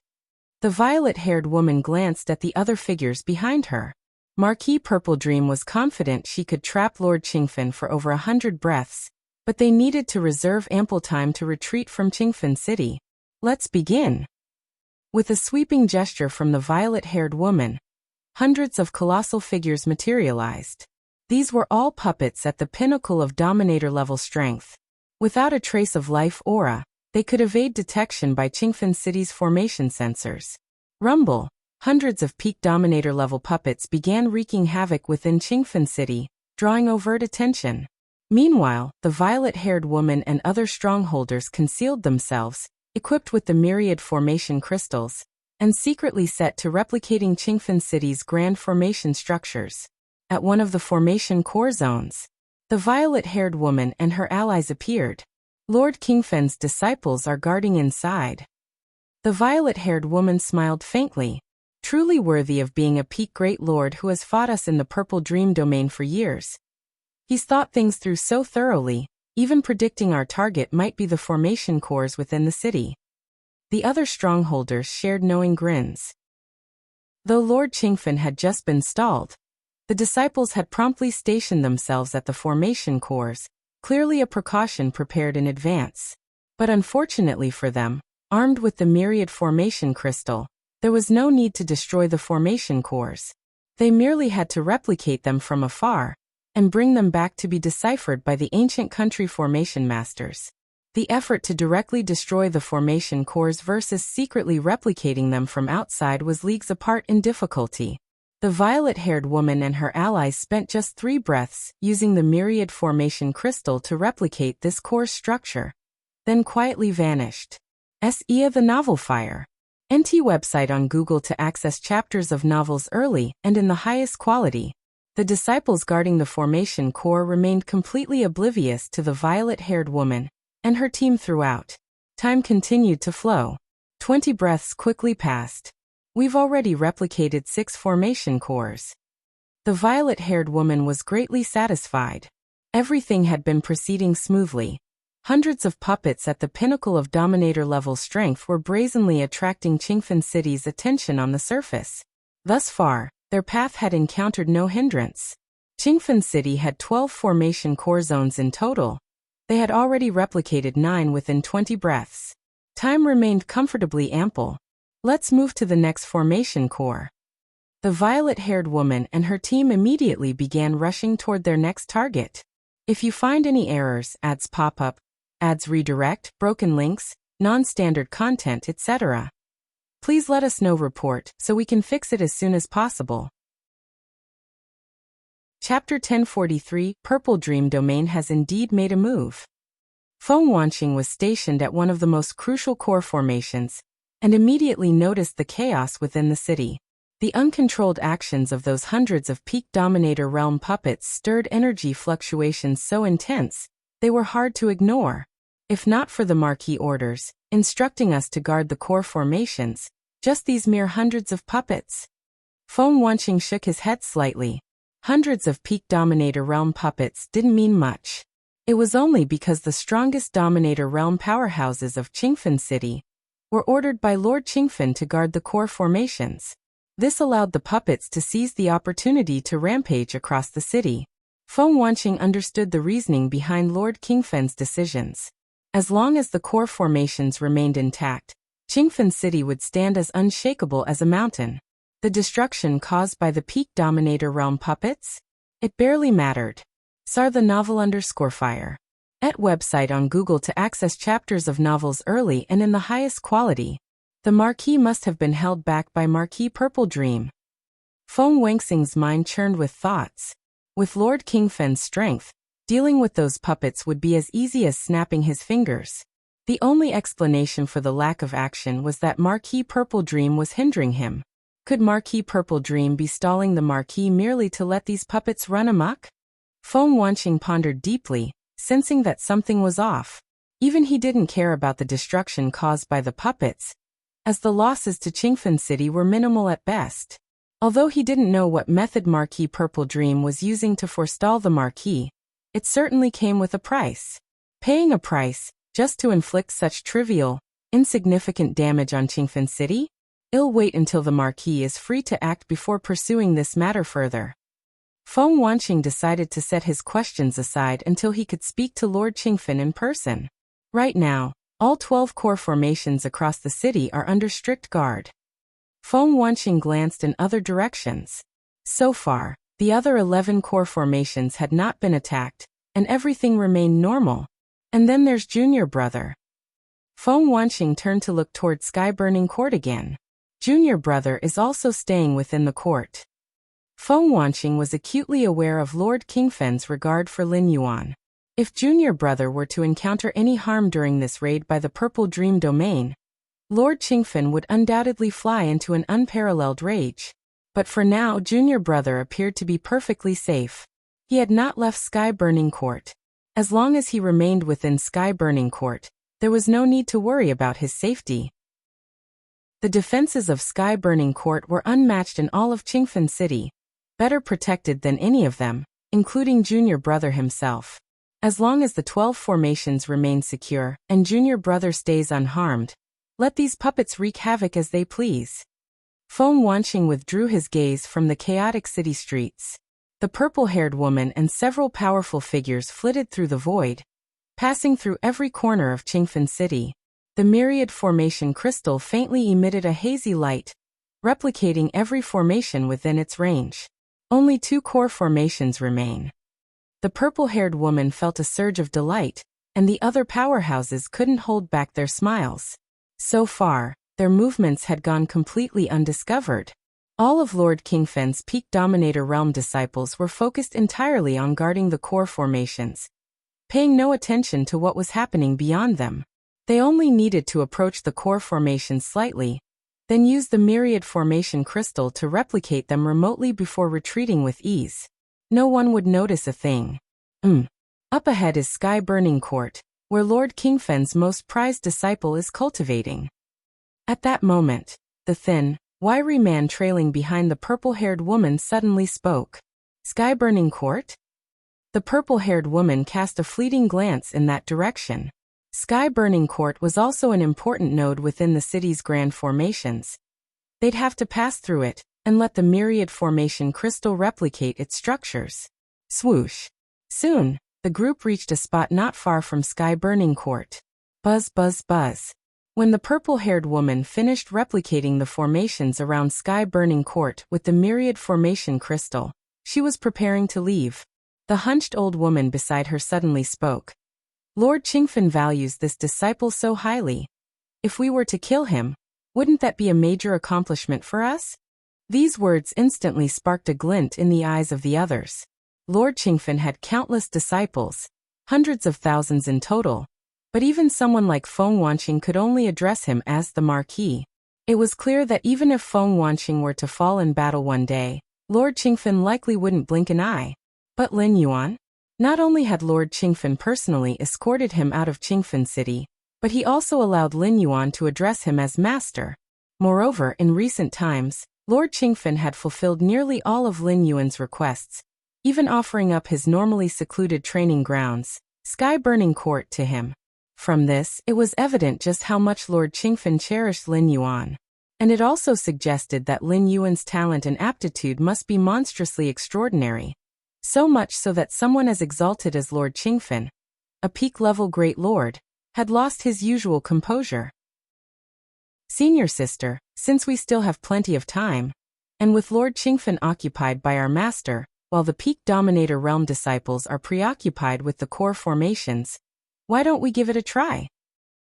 The violet-haired woman glanced at the other figures behind her. Marquis Purple Dream was confident she could trap Lord Qingfen for over 100 breaths, but they needed to reserve ample time to retreat from Qingfen City. Let's begin. With a sweeping gesture from the violet-haired woman, hundreds of colossal figures materialized. These were all puppets at the pinnacle of Dominator-level strength. Without a trace of life aura, they could evade detection by Qingfen City's formation sensors. Rumble! Hundreds of peak Dominator-level puppets began wreaking havoc within Qingfen City, drawing overt attention. Meanwhile, the violet-haired woman and other strongholders concealed themselves, equipped with the myriad formation crystals, and secretly set to replicating Qingfen City's grand formation structures. At one of the formation core zones, the violet-haired woman and her allies appeared. Lord Qingfen's disciples are guarding inside. The violet-haired woman smiled faintly. Truly worthy of being a peak great lord who has fought us in the Purple Dream Domain for years. He's thought things through so thoroughly, even predicting our target might be the formation cores within the city. The other strongholders shared knowing grins. Though Lord Qingfen had just been stalled, the disciples had promptly stationed themselves at the formation cores, clearly a precaution prepared in advance. But unfortunately for them, armed with the myriad formation crystal, there was no need to destroy the formation cores. They merely had to replicate them from afar, and bring them back to be deciphered by the ancient country formation masters. The effort to directly destroy the formation cores versus secretly replicating them from outside was leagues apart in difficulty. The violet-haired woman and her allies spent just 3 breaths using the myriad formation crystal to replicate this core structure, then quietly vanished. SEA the Novel Fire. NT website on Google to access chapters of novels early and in the highest quality. The disciples guarding the formation core remained completely oblivious to the violet-haired woman and her team throughout. Time continued to flow. 20 breaths quickly passed. We've already replicated 6 formation cores. The violet-haired woman was greatly satisfied. Everything had been proceeding smoothly. Hundreds of puppets at the pinnacle of Dominator-level strength were brazenly attracting Qingfen City's attention on the surface. Thus far, their path had encountered no hindrance. Qingfen City had 12 formation core zones in total. They had already replicated 9 within 20 breaths. Time remained comfortably ample. Let's move to the next formation core. The violet-haired woman and her team immediately began rushing toward their next target. If you find any errors, ads pop up, ads redirect, broken links, non-standard content, etc., please let us know. Report so we can fix it as soon as possible. Chapter 1043 Purple Dream Domain has indeed made a move. Feng Wanqing was stationed at one of the most crucial core formations, and immediately noticed the chaos within the city. The uncontrolled actions of those hundreds of peak Dominator realm puppets stirred energy fluctuations so intense, they were hard to ignore. If not for the Marquis orders, instructing us to guard the core formations, just these mere hundreds of puppets. Feng Wanqing shook his head slightly. Hundreds of peak Dominator realm puppets didn't mean much. It was only because the strongest Dominator realm powerhouses of Qingfen City were ordered by Lord Qingfen to guard the core formations. This allowed the puppets to seize the opportunity to rampage across the city. Feng Wanqing understood the reasoning behind Lord Qingfen's decisions. As long as the core formations remained intact, Qingfen City would stand as unshakable as a mountain. The destruction caused by the peak Dominator realm puppets? It barely mattered. Sar the Novel _fire. Et website on Google to access chapters of novels early and in the highest quality. The Marquis must have been held back by Marquis Purple Dream. Feng Wanqing's mind churned with thoughts. With Lord Kingfen's strength, dealing with those puppets would be as easy as snapping his fingers. The only explanation for the lack of action was that Marquis Purple Dream was hindering him. Could Marquis Purple Dream be stalling the Marquis merely to let these puppets run amok? Feng Wanqing pondered deeply, sensing that something was off. Even he didn't care about the destruction caused by the puppets, as the losses to Qingfen City were minimal at best. Although he didn't know what method Marquis Purple Dream was using to forestall the Marquis, it certainly came with a price. Paying a price, just to inflict such trivial, insignificant damage on Qingfen City? I'll wait until the Marquis is free to act before pursuing this matter further. Feng Wanqing decided to set his questions aside until he could speak to Lord Qingfen in person. Right now, all 12 core formations across the city are under strict guard. Feng Wanqing glanced in other directions. So far, the other 11 core formations had not been attacked, and everything remained normal. And then there's Junior Brother. Feng Wanqing turned to look toward Sky Burning Court again. Junior Brother is also staying within the court. Feng Wanqing was acutely aware of Lord Kingfen's regard for Lin Yuan. If Junior Brother were to encounter any harm during this raid by the Purple Dream Domain, Lord Qingfen would undoubtedly fly into an unparalleled rage. But for now, Junior Brother appeared to be perfectly safe. He had not left Sky Burning Court. As long as he remained within Sky Burning Court, there was no need to worry about his safety. The defenses of Sky Burning Court were unmatched in all of Qingfen City, better protected than any of them, including Junior Brother himself. As long as the 12 formations remain secure and Junior Brother stays unharmed, let these puppets wreak havoc as they please. Feng Wanqing withdrew his gaze from the chaotic city streets. The purple-haired woman and several powerful figures flitted through the void, passing through every corner of Qingfen City. The myriad formation crystal faintly emitted a hazy light, replicating every formation within its range. Only 2 core formations remain. The purple-haired woman felt a surge of delight, and the other powerhouses couldn't hold back their smiles. So far, their movements had gone completely undiscovered. All of Lord Kingfen's Peak Dominator Realm disciples were focused entirely on guarding the core formations, paying no attention to what was happening beyond them. They only needed to approach the core formations slightly, then use the myriad formation crystal to replicate them remotely before retreating with ease. No one would notice a thing. Up ahead is Sky Burning Court, where Lord Kingfen's most prized disciple is cultivating. At that moment, the thin, wiry man trailing behind the purple-haired woman suddenly spoke. Sky Burning Court? The purple-haired woman cast a fleeting glance in that direction. Sky Burning Court was also an important node within the city's grand formations. They'd have to pass through it, and let the myriad formation crystal replicate its structures. Swoosh. Soon, the group reached a spot not far from Sky Burning Court. Buzz, buzz, buzz. When the purple-haired woman finished replicating the formations around Sky Burning Court with the myriad formation crystal, she was preparing to leave. The hunched old woman beside her suddenly spoke. Lord Qingfen values this disciple so highly. If we were to kill him, wouldn't that be a major accomplishment for us? These words instantly sparked a glint in the eyes of the others. Lord Qingfen had countless disciples, hundreds of thousands in total, but even someone like Feng Wanqing could only address him as the Marquis. It was clear that even if Feng Wanqing were to fall in battle one day, Lord Qingfen likely wouldn't blink an eye. But Lin Yuan? Not only had Lord Qingfen personally escorted him out of Qingfen City, but he also allowed Lin Yuan to address him as master. Moreover, in recent times, Lord Qingfen had fulfilled nearly all of Lin Yuan's requests, even offering up his normally secluded training grounds, Sky Burning Court, to him. From this, it was evident just how much Lord Qingfen cherished Lin Yuan. And it also suggested that Lin Yuan's talent and aptitude must be monstrously extraordinary. So much so that someone as exalted as Lord Qingfen, a peak-level great lord, had lost his usual composure. Senior sister, since we still have plenty of time, and with Lord Qingfen occupied by our master, while the Peak Dominator Realm disciples are preoccupied with the core formations, why don't we give it a try?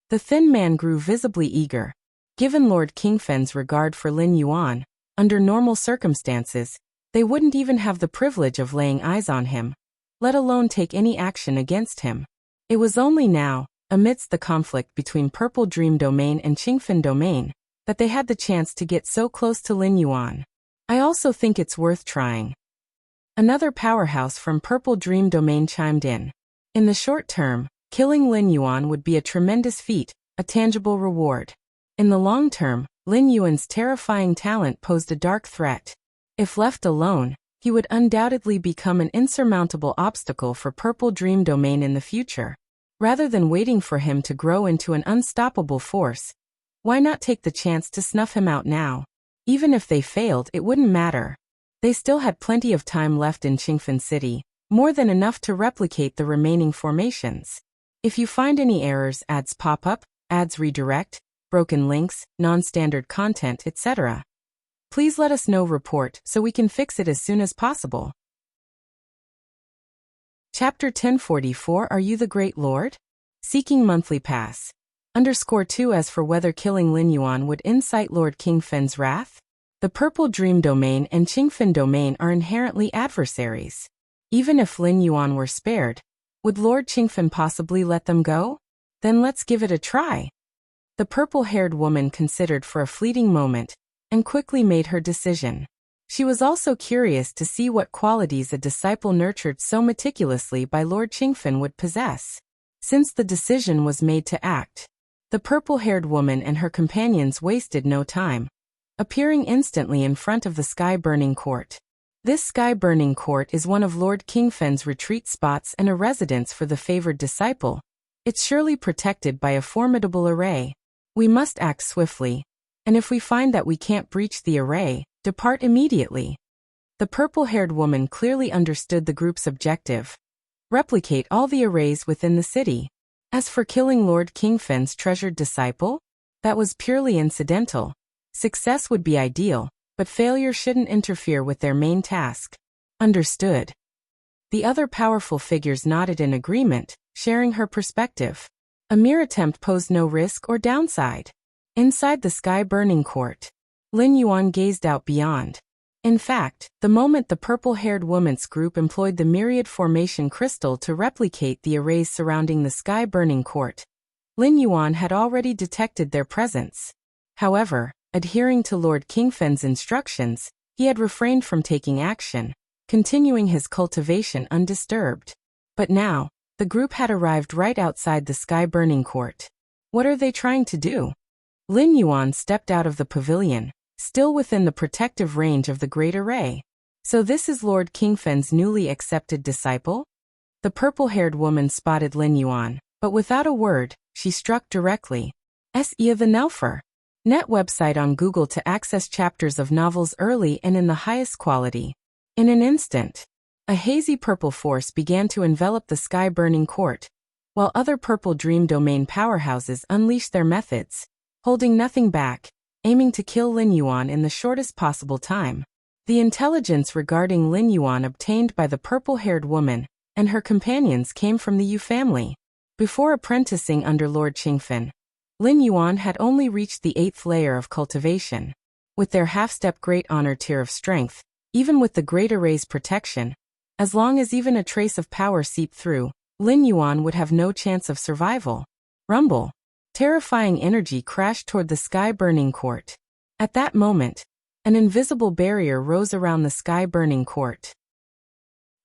The thin man grew visibly eager. Given Lord Kingfen's regard for Lin Yuan, under normal circumstances, They wouldn't even have the privilege of laying eyes on him, let alone take any action against him. It was only now, amidst the conflict between Purple Dream Domain and Qingfen Domain, that they had the chance to get so close to Lin Yuan. I also think it's worth trying. Another powerhouse from Purple Dream Domain chimed in. In the short term, killing Lin Yuan would be a tremendous feat, a tangible reward. In the long term, Lin Yuan's terrifying talent posed a dark threat. If left alone, he would undoubtedly become an insurmountable obstacle for Purple Dream Domain in the future. Rather than waiting for him to grow into an unstoppable force, why not take the chance to snuff him out now? Even if they failed, it wouldn't matter. They still had plenty of time left in Qingfen City, more than enough to replicate the remaining formations. If you find any errors, ads pop up, ads redirect, broken links, non-standard content, etc., please let us know. Report so we can fix it as soon as possible. Chapter 1044. Are you the Great Lord? Seeking monthly pass. _2 As for whether killing Lin Yuan would incite Lord Qingfen's wrath, the Purple Dream Domain and Qingfen Domain are inherently adversaries. Even if Lin Yuan were spared, would Lord Qingfen possibly let them go? Then let's give it a try. The purple-haired woman considered for a fleeting moment, and quickly made her decision. She was also curious to see what qualities a disciple nurtured so meticulously by Lord Qingfen would possess. Since the decision was made to act, the purple-haired woman and her companions wasted no time, appearing instantly in front of the sky-burning court. This sky-burning court is one of Lord Qingfen's retreat spots and a residence for the favored disciple. It's surely protected by a formidable array. We must act swiftly, and if we find that we can't breach the array, depart immediately. The purple-haired woman clearly understood the group's objective. Replicate all the arrays within the city. As for killing Lord Qingfen's treasured disciple, that was purely incidental. Success would be ideal, but failure shouldn't interfere with their main task. Understood. The other powerful figures nodded in agreement, sharing her perspective. A mere attempt posed no risk or downside. Inside the sky-burning court, Lin Yuan gazed out beyond. In fact, the moment the purple-haired woman's group employed the myriad formation crystal to replicate the arrays surrounding the sky-burning court, Lin Yuan had already detected their presence. However, adhering to Lord Qingfen's instructions, he had refrained from taking action, continuing his cultivation undisturbed. But now, the group had arrived right outside the sky-burning court. What are they trying to do? Lin Yuan stepped out of the pavilion, still within the protective range of the Great Array. So this is Lord Qingfen's newly accepted disciple? The purple-haired woman spotted Lin Yuan, but without a word, she struck directly. S.E. the Nelfer. Net website on Google to access chapters of novels early and in the highest quality. In an instant, a hazy purple force began to envelop the sky-burning court, while other Purple Dream Domain powerhouses unleashed their methods, holding nothing back, aiming to kill Lin Yuan in the shortest possible time. The intelligence regarding Lin Yuan obtained by the purple-haired woman and her companions came from the Yu family. Before apprenticing under Lord Qingfen, Lin Yuan had only reached the 8th layer of cultivation. With their half-step Great Honor tier of strength, even with the Great Array's protection, as long as even a trace of power seeped through, Lin Yuan would have no chance of survival. Rumble. Terrifying energy crashed toward the sky-burning court. At that moment, an invisible barrier rose around the sky-burning court.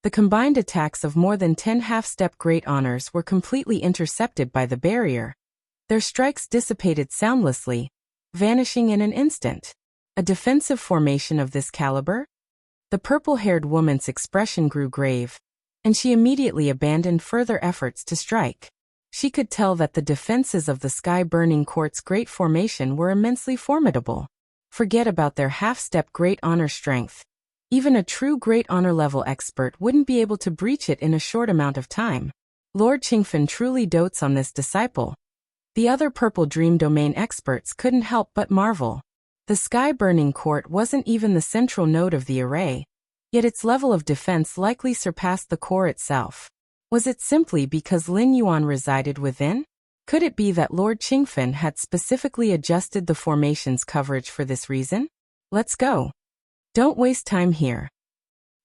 The combined attacks of more than 10 half-step Great Honors were completely intercepted by the barrier. Their strikes dissipated soundlessly, vanishing in an instant. A defensive formation of this caliber? The purple-haired woman's expression grew grave, and she immediately abandoned further efforts to strike. She could tell that the defenses of the sky-burning court's great formation were immensely formidable. Forget about their half-step Great Honor strength. Even a true Great Honor level expert wouldn't be able to breach it in a short amount of time. Lord Qingfen truly dotes on this disciple. The other Purple Dream Domain experts couldn't help but marvel. The sky-burning court wasn't even the central node of the array, yet its level of defense likely surpassed the core itself. Was it simply because Lin Yuan resided within? Could it be that Lord Qingfen had specifically adjusted the formation's coverage for this reason? Let's go. Don't waste time here.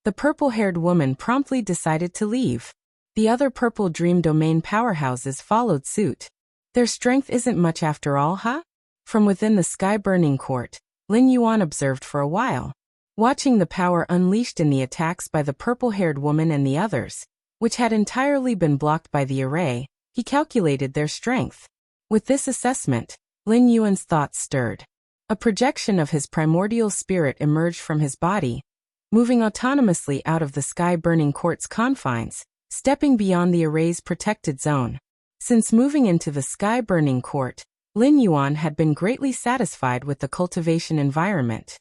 The purple-haired woman promptly decided to leave. The other Purple Dream Domain powerhouses followed suit. Their strength isn't much after all, huh? From within the sky-burning court, Lin Yuan observed for a while. Watching the power unleashed in the attacks by the purple-haired woman and the others, which had entirely been blocked by the array, he calculated their strength. With this assessment, Lin Yuan's thoughts stirred. A projection of his primordial spirit emerged from his body, moving autonomously out of the sky-burning court's confines, stepping beyond the array's protected zone. Since moving into the sky-burning court, Lin Yuan had been greatly satisfied with the cultivation environment.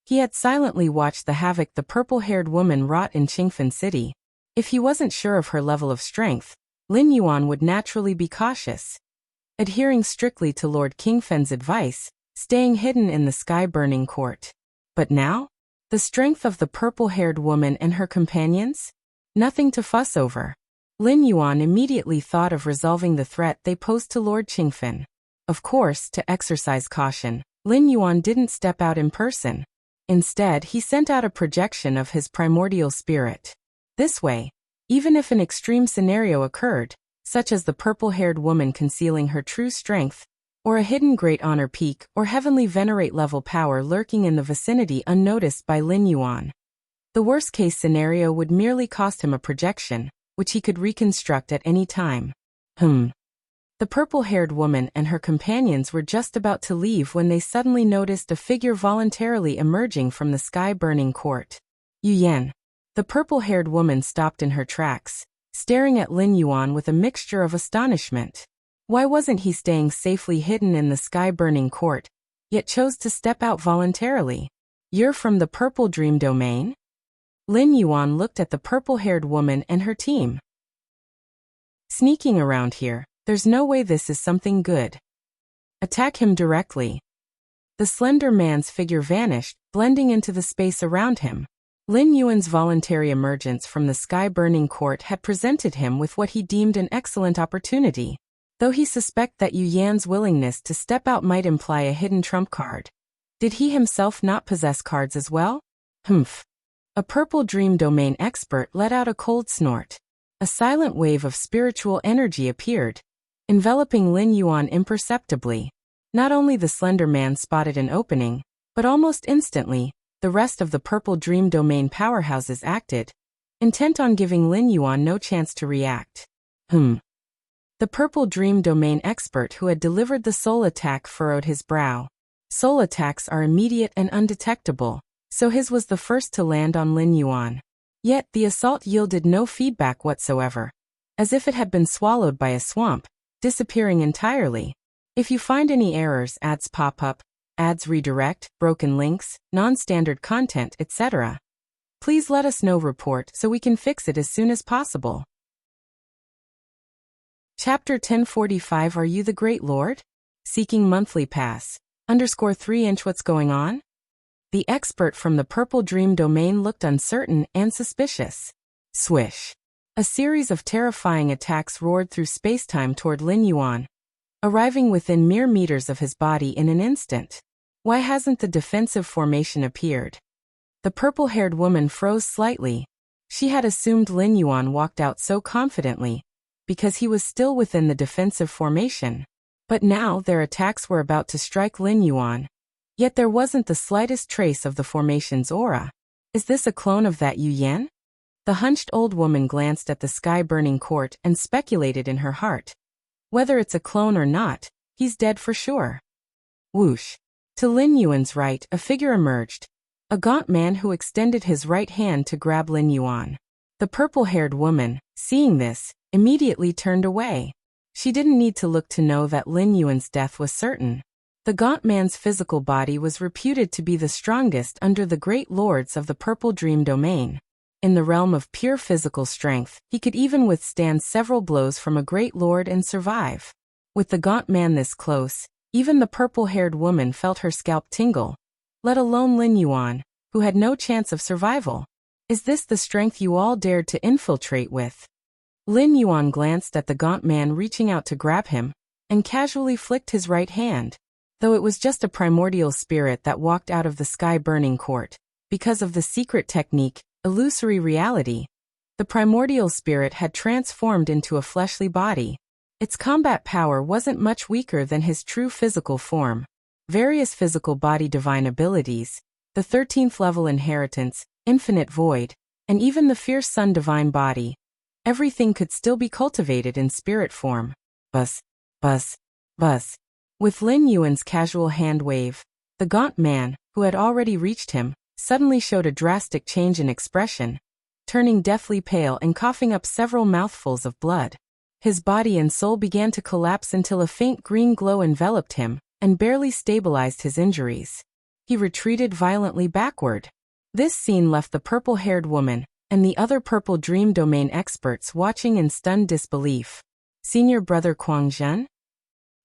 He had silently watched the havoc the purple-haired woman wrought in Qingfen City. If he wasn't sure of her level of strength, Lin Yuan would naturally be cautious, adhering strictly to Lord Qingfen's advice, staying hidden in the sky-burning court. But now? The strength of the purple-haired woman and her companions? Nothing to fuss over. Lin Yuan immediately thought of resolving the threat they posed to Lord Qingfen. Of course, to exercise caution, Lin Yuan didn't step out in person. Instead, he sent out a projection of his primordial spirit. This way, even if an extreme scenario occurred, such as the purple-haired woman concealing her true strength, or a hidden great honor peak or heavenly venerate level power lurking in the vicinity unnoticed by Lin Yuan, the worst-case scenario would merely cost him a projection, which he could reconstruct at any time. The purple-haired woman and her companions were just about to leave when they suddenly noticed a figure voluntarily emerging from the sky-burning court. Yu Yan. The purple-haired woman stopped in her tracks, staring at Lin Yuan with a mixture of astonishment. Why wasn't he staying safely hidden in the sky-burning court, yet chose to step out voluntarily? You're from the Purple Dream Domain? Lin Yuan looked at the purple-haired woman and her team. Sneaking around here, there's no way this is something good. Attack him directly. The slender man's figure vanished, blending into the space around him. Lin Yuan's voluntary emergence from the sky-burning court had presented him with what he deemed an excellent opportunity. Though he suspected that Yu Yan's willingness to step out might imply a hidden trump card. Did he himself not possess cards as well? A Purple Dream Domain expert let out a cold snort. A silent wave of spiritual energy appeared, enveloping Lin Yuan imperceptibly. Not only the slender man spotted an opening, but almost instantly, the rest of the Purple Dream Domain powerhouses acted, intent on giving Lin Yuan no chance to react. The Purple Dream Domain expert who had delivered the soul attack furrowed his brow. Soul attacks are immediate and undetectable, so his was the first to land on Lin Yuan. Yet the assault yielded no feedback whatsoever, as if it had been swallowed by a swamp, disappearing entirely. If you find any errors, ads pop up, ads redirect, broken links, non-standard content, etc., please let us know. Report so we can fix it as soon as possible. Chapter 1045. Are you the Great Lord? Seeking monthly pass. _3 What's going on? The expert from the Purple Dream Domain looked uncertain and suspicious. Swish. A series of terrifying attacks roared through spacetime toward Lin Yuan, arriving within mere meters of his body in an instant. Why hasn't the defensive formation appeared? The purple-haired woman froze slightly. She had assumed Lin Yuan walked out so confidently, because he was still within the defensive formation. But now their attacks were about to strike Lin Yuan. Yet there wasn't the slightest trace of the formation's aura. Is this a clone of that Yu Yan? The hunched old woman glanced at the sky-burning court and speculated in her heart. Whether it's a clone or not, he's dead for sure. Whoosh. To Lin Yuan's right, a figure emerged. A gaunt man who extended his right hand to grab Lin Yuan. The purple-haired woman, seeing this, immediately turned away. She didn't need to look to know that Lin Yuan's death was certain. The gaunt man's physical body was reputed to be the strongest under the great lords of the Purple Dream Domain. In the realm of pure physical strength, he could even withstand several blows from a great lord and survive. With the gaunt man this close, even the purple-haired woman felt her scalp tingle, let alone Lin Yuan, who had no chance of survival. Is this the strength you all dared to infiltrate with? Lin Yuan glanced at the gaunt man reaching out to grab him, and casually flicked his right hand. Though it was just a primordial spirit that walked out of the sky-burning court, because of the secret technique, illusory reality. The primordial spirit had transformed into a fleshly body. Its combat power wasn't much weaker than his true physical form. Various physical body divine abilities, the 13th level inheritance, infinite void, and even the fierce sun divine body. Everything could still be cultivated in spirit form. Buzz, buzz, buzz. With Lin Yuan's casual hand wave, the gaunt man, who had already reached him, suddenly showed a drastic change in expression, turning deathly pale and coughing up several mouthfuls of blood. His body and soul began to collapse until a faint green glow enveloped him and barely stabilized his injuries. He retreated violently backward. This scene left the purple-haired woman and the other purple dream domain experts watching in stunned disbelief. Senior brother Guangzhen?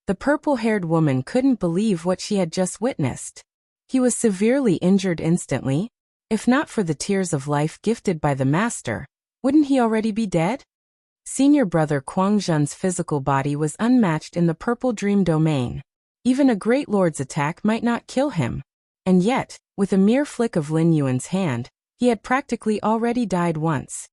The purple-haired woman couldn't believe what she had just witnessed. He was severely injured instantly. If not for the tears of life gifted by the master, wouldn't he already be dead? Senior brother Guangzhen's physical body was unmatched in the purple dream domain. Even a great lord's attack might not kill him. And yet, with a mere flick of Lin Yuan's hand, he had practically already died once.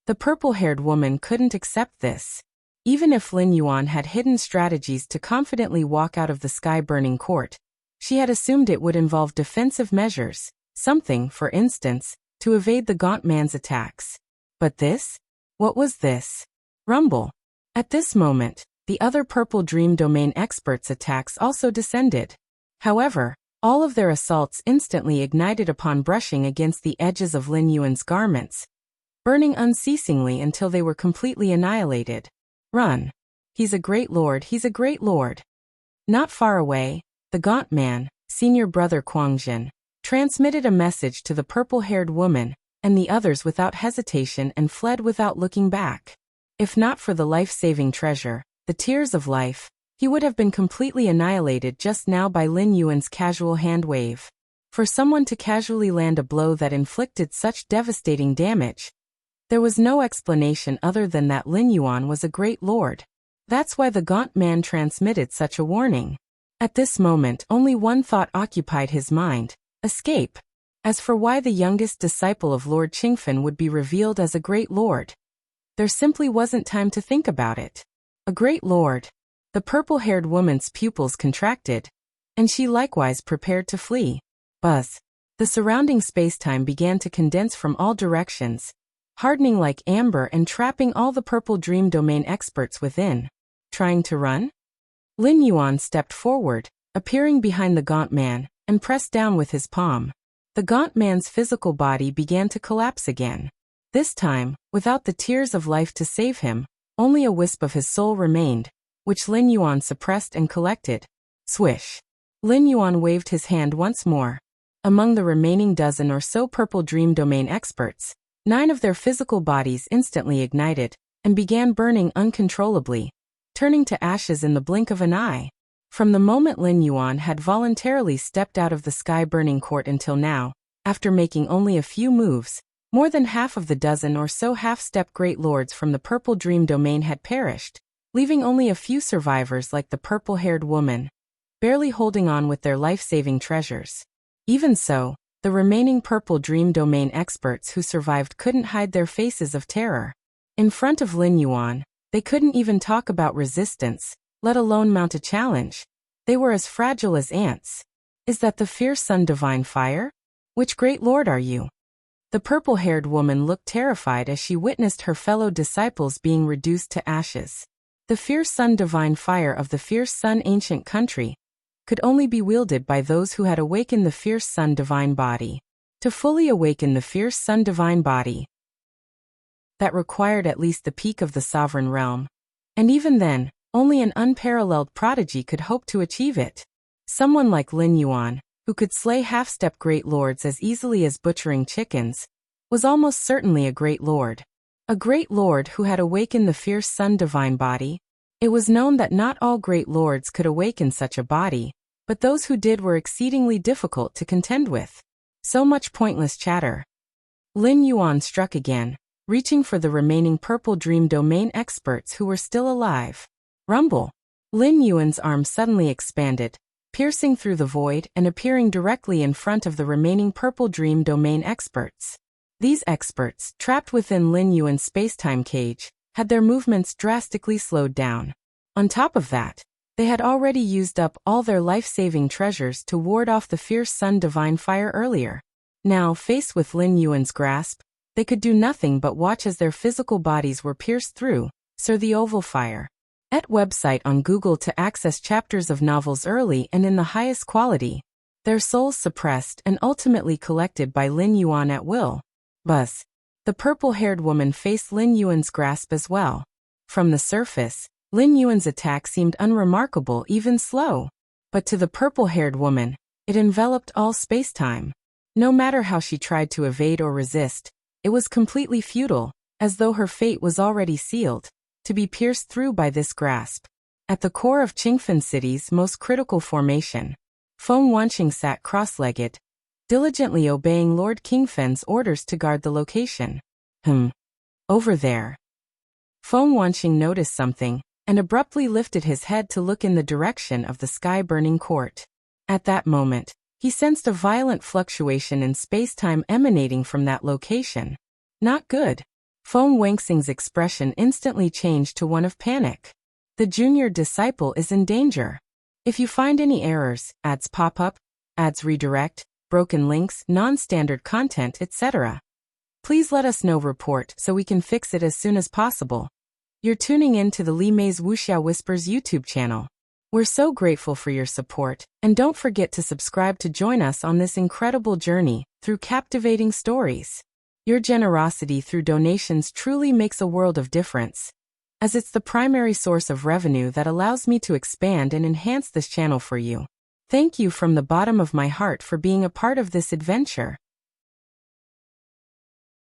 The purple-haired woman couldn't accept this. Even if Lin Yuan had hidden strategies to confidently walk out of the sky-burning court, she had assumed it would involve defensive measures, something, for instance, to evade the gaunt man's attacks. But this? What was this? Rumble. At this moment, the other purple dream domain experts' attacks also descended. However, all of their assaults instantly ignited upon brushing against the edges of Lin Yuan's garments, burning unceasingly until they were completely annihilated. Run. He's a great lord, he's a great lord. Not far away, the gaunt man, senior brother Guangzhen, transmitted a message to the purple-haired woman and the others without hesitation and fled without looking back. If not for the life-saving treasure, the tears of life, he would have been completely annihilated just now by Lin Yuan's casual hand wave. For someone to casually land a blow that inflicted such devastating damage, there was no explanation other than that Lin Yuan was a great lord. That's why the gaunt man transmitted such a warning. At this moment only one thought occupied his mind: escape. As for why the youngest disciple of Lord Qingfen would be revealed as a great lord, there simply wasn't time to think about it. A great lord. The purple-haired woman's pupils contracted, and she likewise prepared to flee. Buzz. The surrounding space-time began to condense from all directions, hardening like amber and trapping all the purple dream domain experts within. Trying to run? Lin Yuan stepped forward, appearing behind the gaunt man, and pressed down with his palm. The gaunt man's physical body began to collapse again. This time, without the tears of life to save him, only a wisp of his soul remained, which Lin Yuan suppressed and collected. Swish. Lin Yuan waved his hand once more. Among the remaining dozen or so purple dream domain experts, 9 of their physical bodies instantly ignited and began burning uncontrollably, turning to ashes in the blink of an eye. From the moment Lin Yuan had voluntarily stepped out of the sky-burning court until now, after making only a few moves, more than half of the dozen or so half-step great lords from the purple dream domain had perished, leaving only a few survivors like the purple-haired woman, barely holding on with their life-saving treasures. Even so, the remaining purple dream domain experts who survived couldn't hide their faces of terror. In front of Lin Yuan, they couldn't even talk about resistance, let alone mount a challenge. They were as fragile as ants. Is that the fierce sun divine fire? Which great lord are you? The purple-haired woman looked terrified as she witnessed her fellow disciples being reduced to ashes. The fierce sun divine fire of the fierce sun ancient country could only be wielded by those who had awakened the fierce sun divine body. To fully awaken the fierce sun divine body, that required at least the peak of the sovereign realm. And even then, only an unparalleled prodigy could hope to achieve it. Someone like Lin Yuan, who could slay half-step great lords as easily as butchering chickens, was almost certainly a great lord. A great lord who had awakened the fierce sun divine body. It was known that not all great lords could awaken such a body, but those who did were exceedingly difficult to contend with. So much pointless chatter. Lin Yuan struck again, reaching for the remaining purple dream domain experts who were still alive. Rumble. Lin Yuan's arm suddenly expanded, piercing through the void and appearing directly in front of the remaining purple dream domain experts. These experts, trapped within Lin Yuan's space-time cage, had their movements drastically slowed down. On top of that, they had already used up all their life-saving treasures to ward off the fierce Sun Divine Fire earlier. Now, faced with Lin Yuan's grasp, they could do nothing but watch as their physical bodies were pierced through, the Oval Fire. At website on Google to access chapters of novels early and in the highest quality. Their souls suppressed and ultimately collected by Lin Yuan at will. Buzz. The purple-haired woman faced Lin Yuan's grasp as well. From the surface, Lin Yuan's attack seemed unremarkable, even slow. But to the purple-haired woman, it enveloped all space-time. No matter how she tried to evade or resist, it was completely futile, as though her fate was already sealed, to be pierced through by this grasp. At the core of Qingfen City's most critical formation, Feng Wanqing sat cross-legged, diligently obeying Lord Qingfen's orders to guard the location. Over there. Feng Wanqing noticed something, and abruptly lifted his head to look in the direction of the sky-burning court. At that moment, he sensed a violent fluctuation in space-time emanating from that location. Not good. Feng Wanqing's expression instantly changed to one of panic. The junior disciple is in danger. If you find any errors, ads pop up, ads redirect, broken links, non-standard content, etc., please let us know. Report so we can fix it as soon as possible. You're tuning in to the Li Mei's Wuxia Whispers YouTube channel. We're so grateful for your support, and don't forget to subscribe to join us on this incredible journey through captivating stories. Your generosity through donations truly makes a world of difference, as it's the primary source of revenue that allows me to expand and enhance this channel for you. Thank you from the bottom of my heart for being a part of this adventure.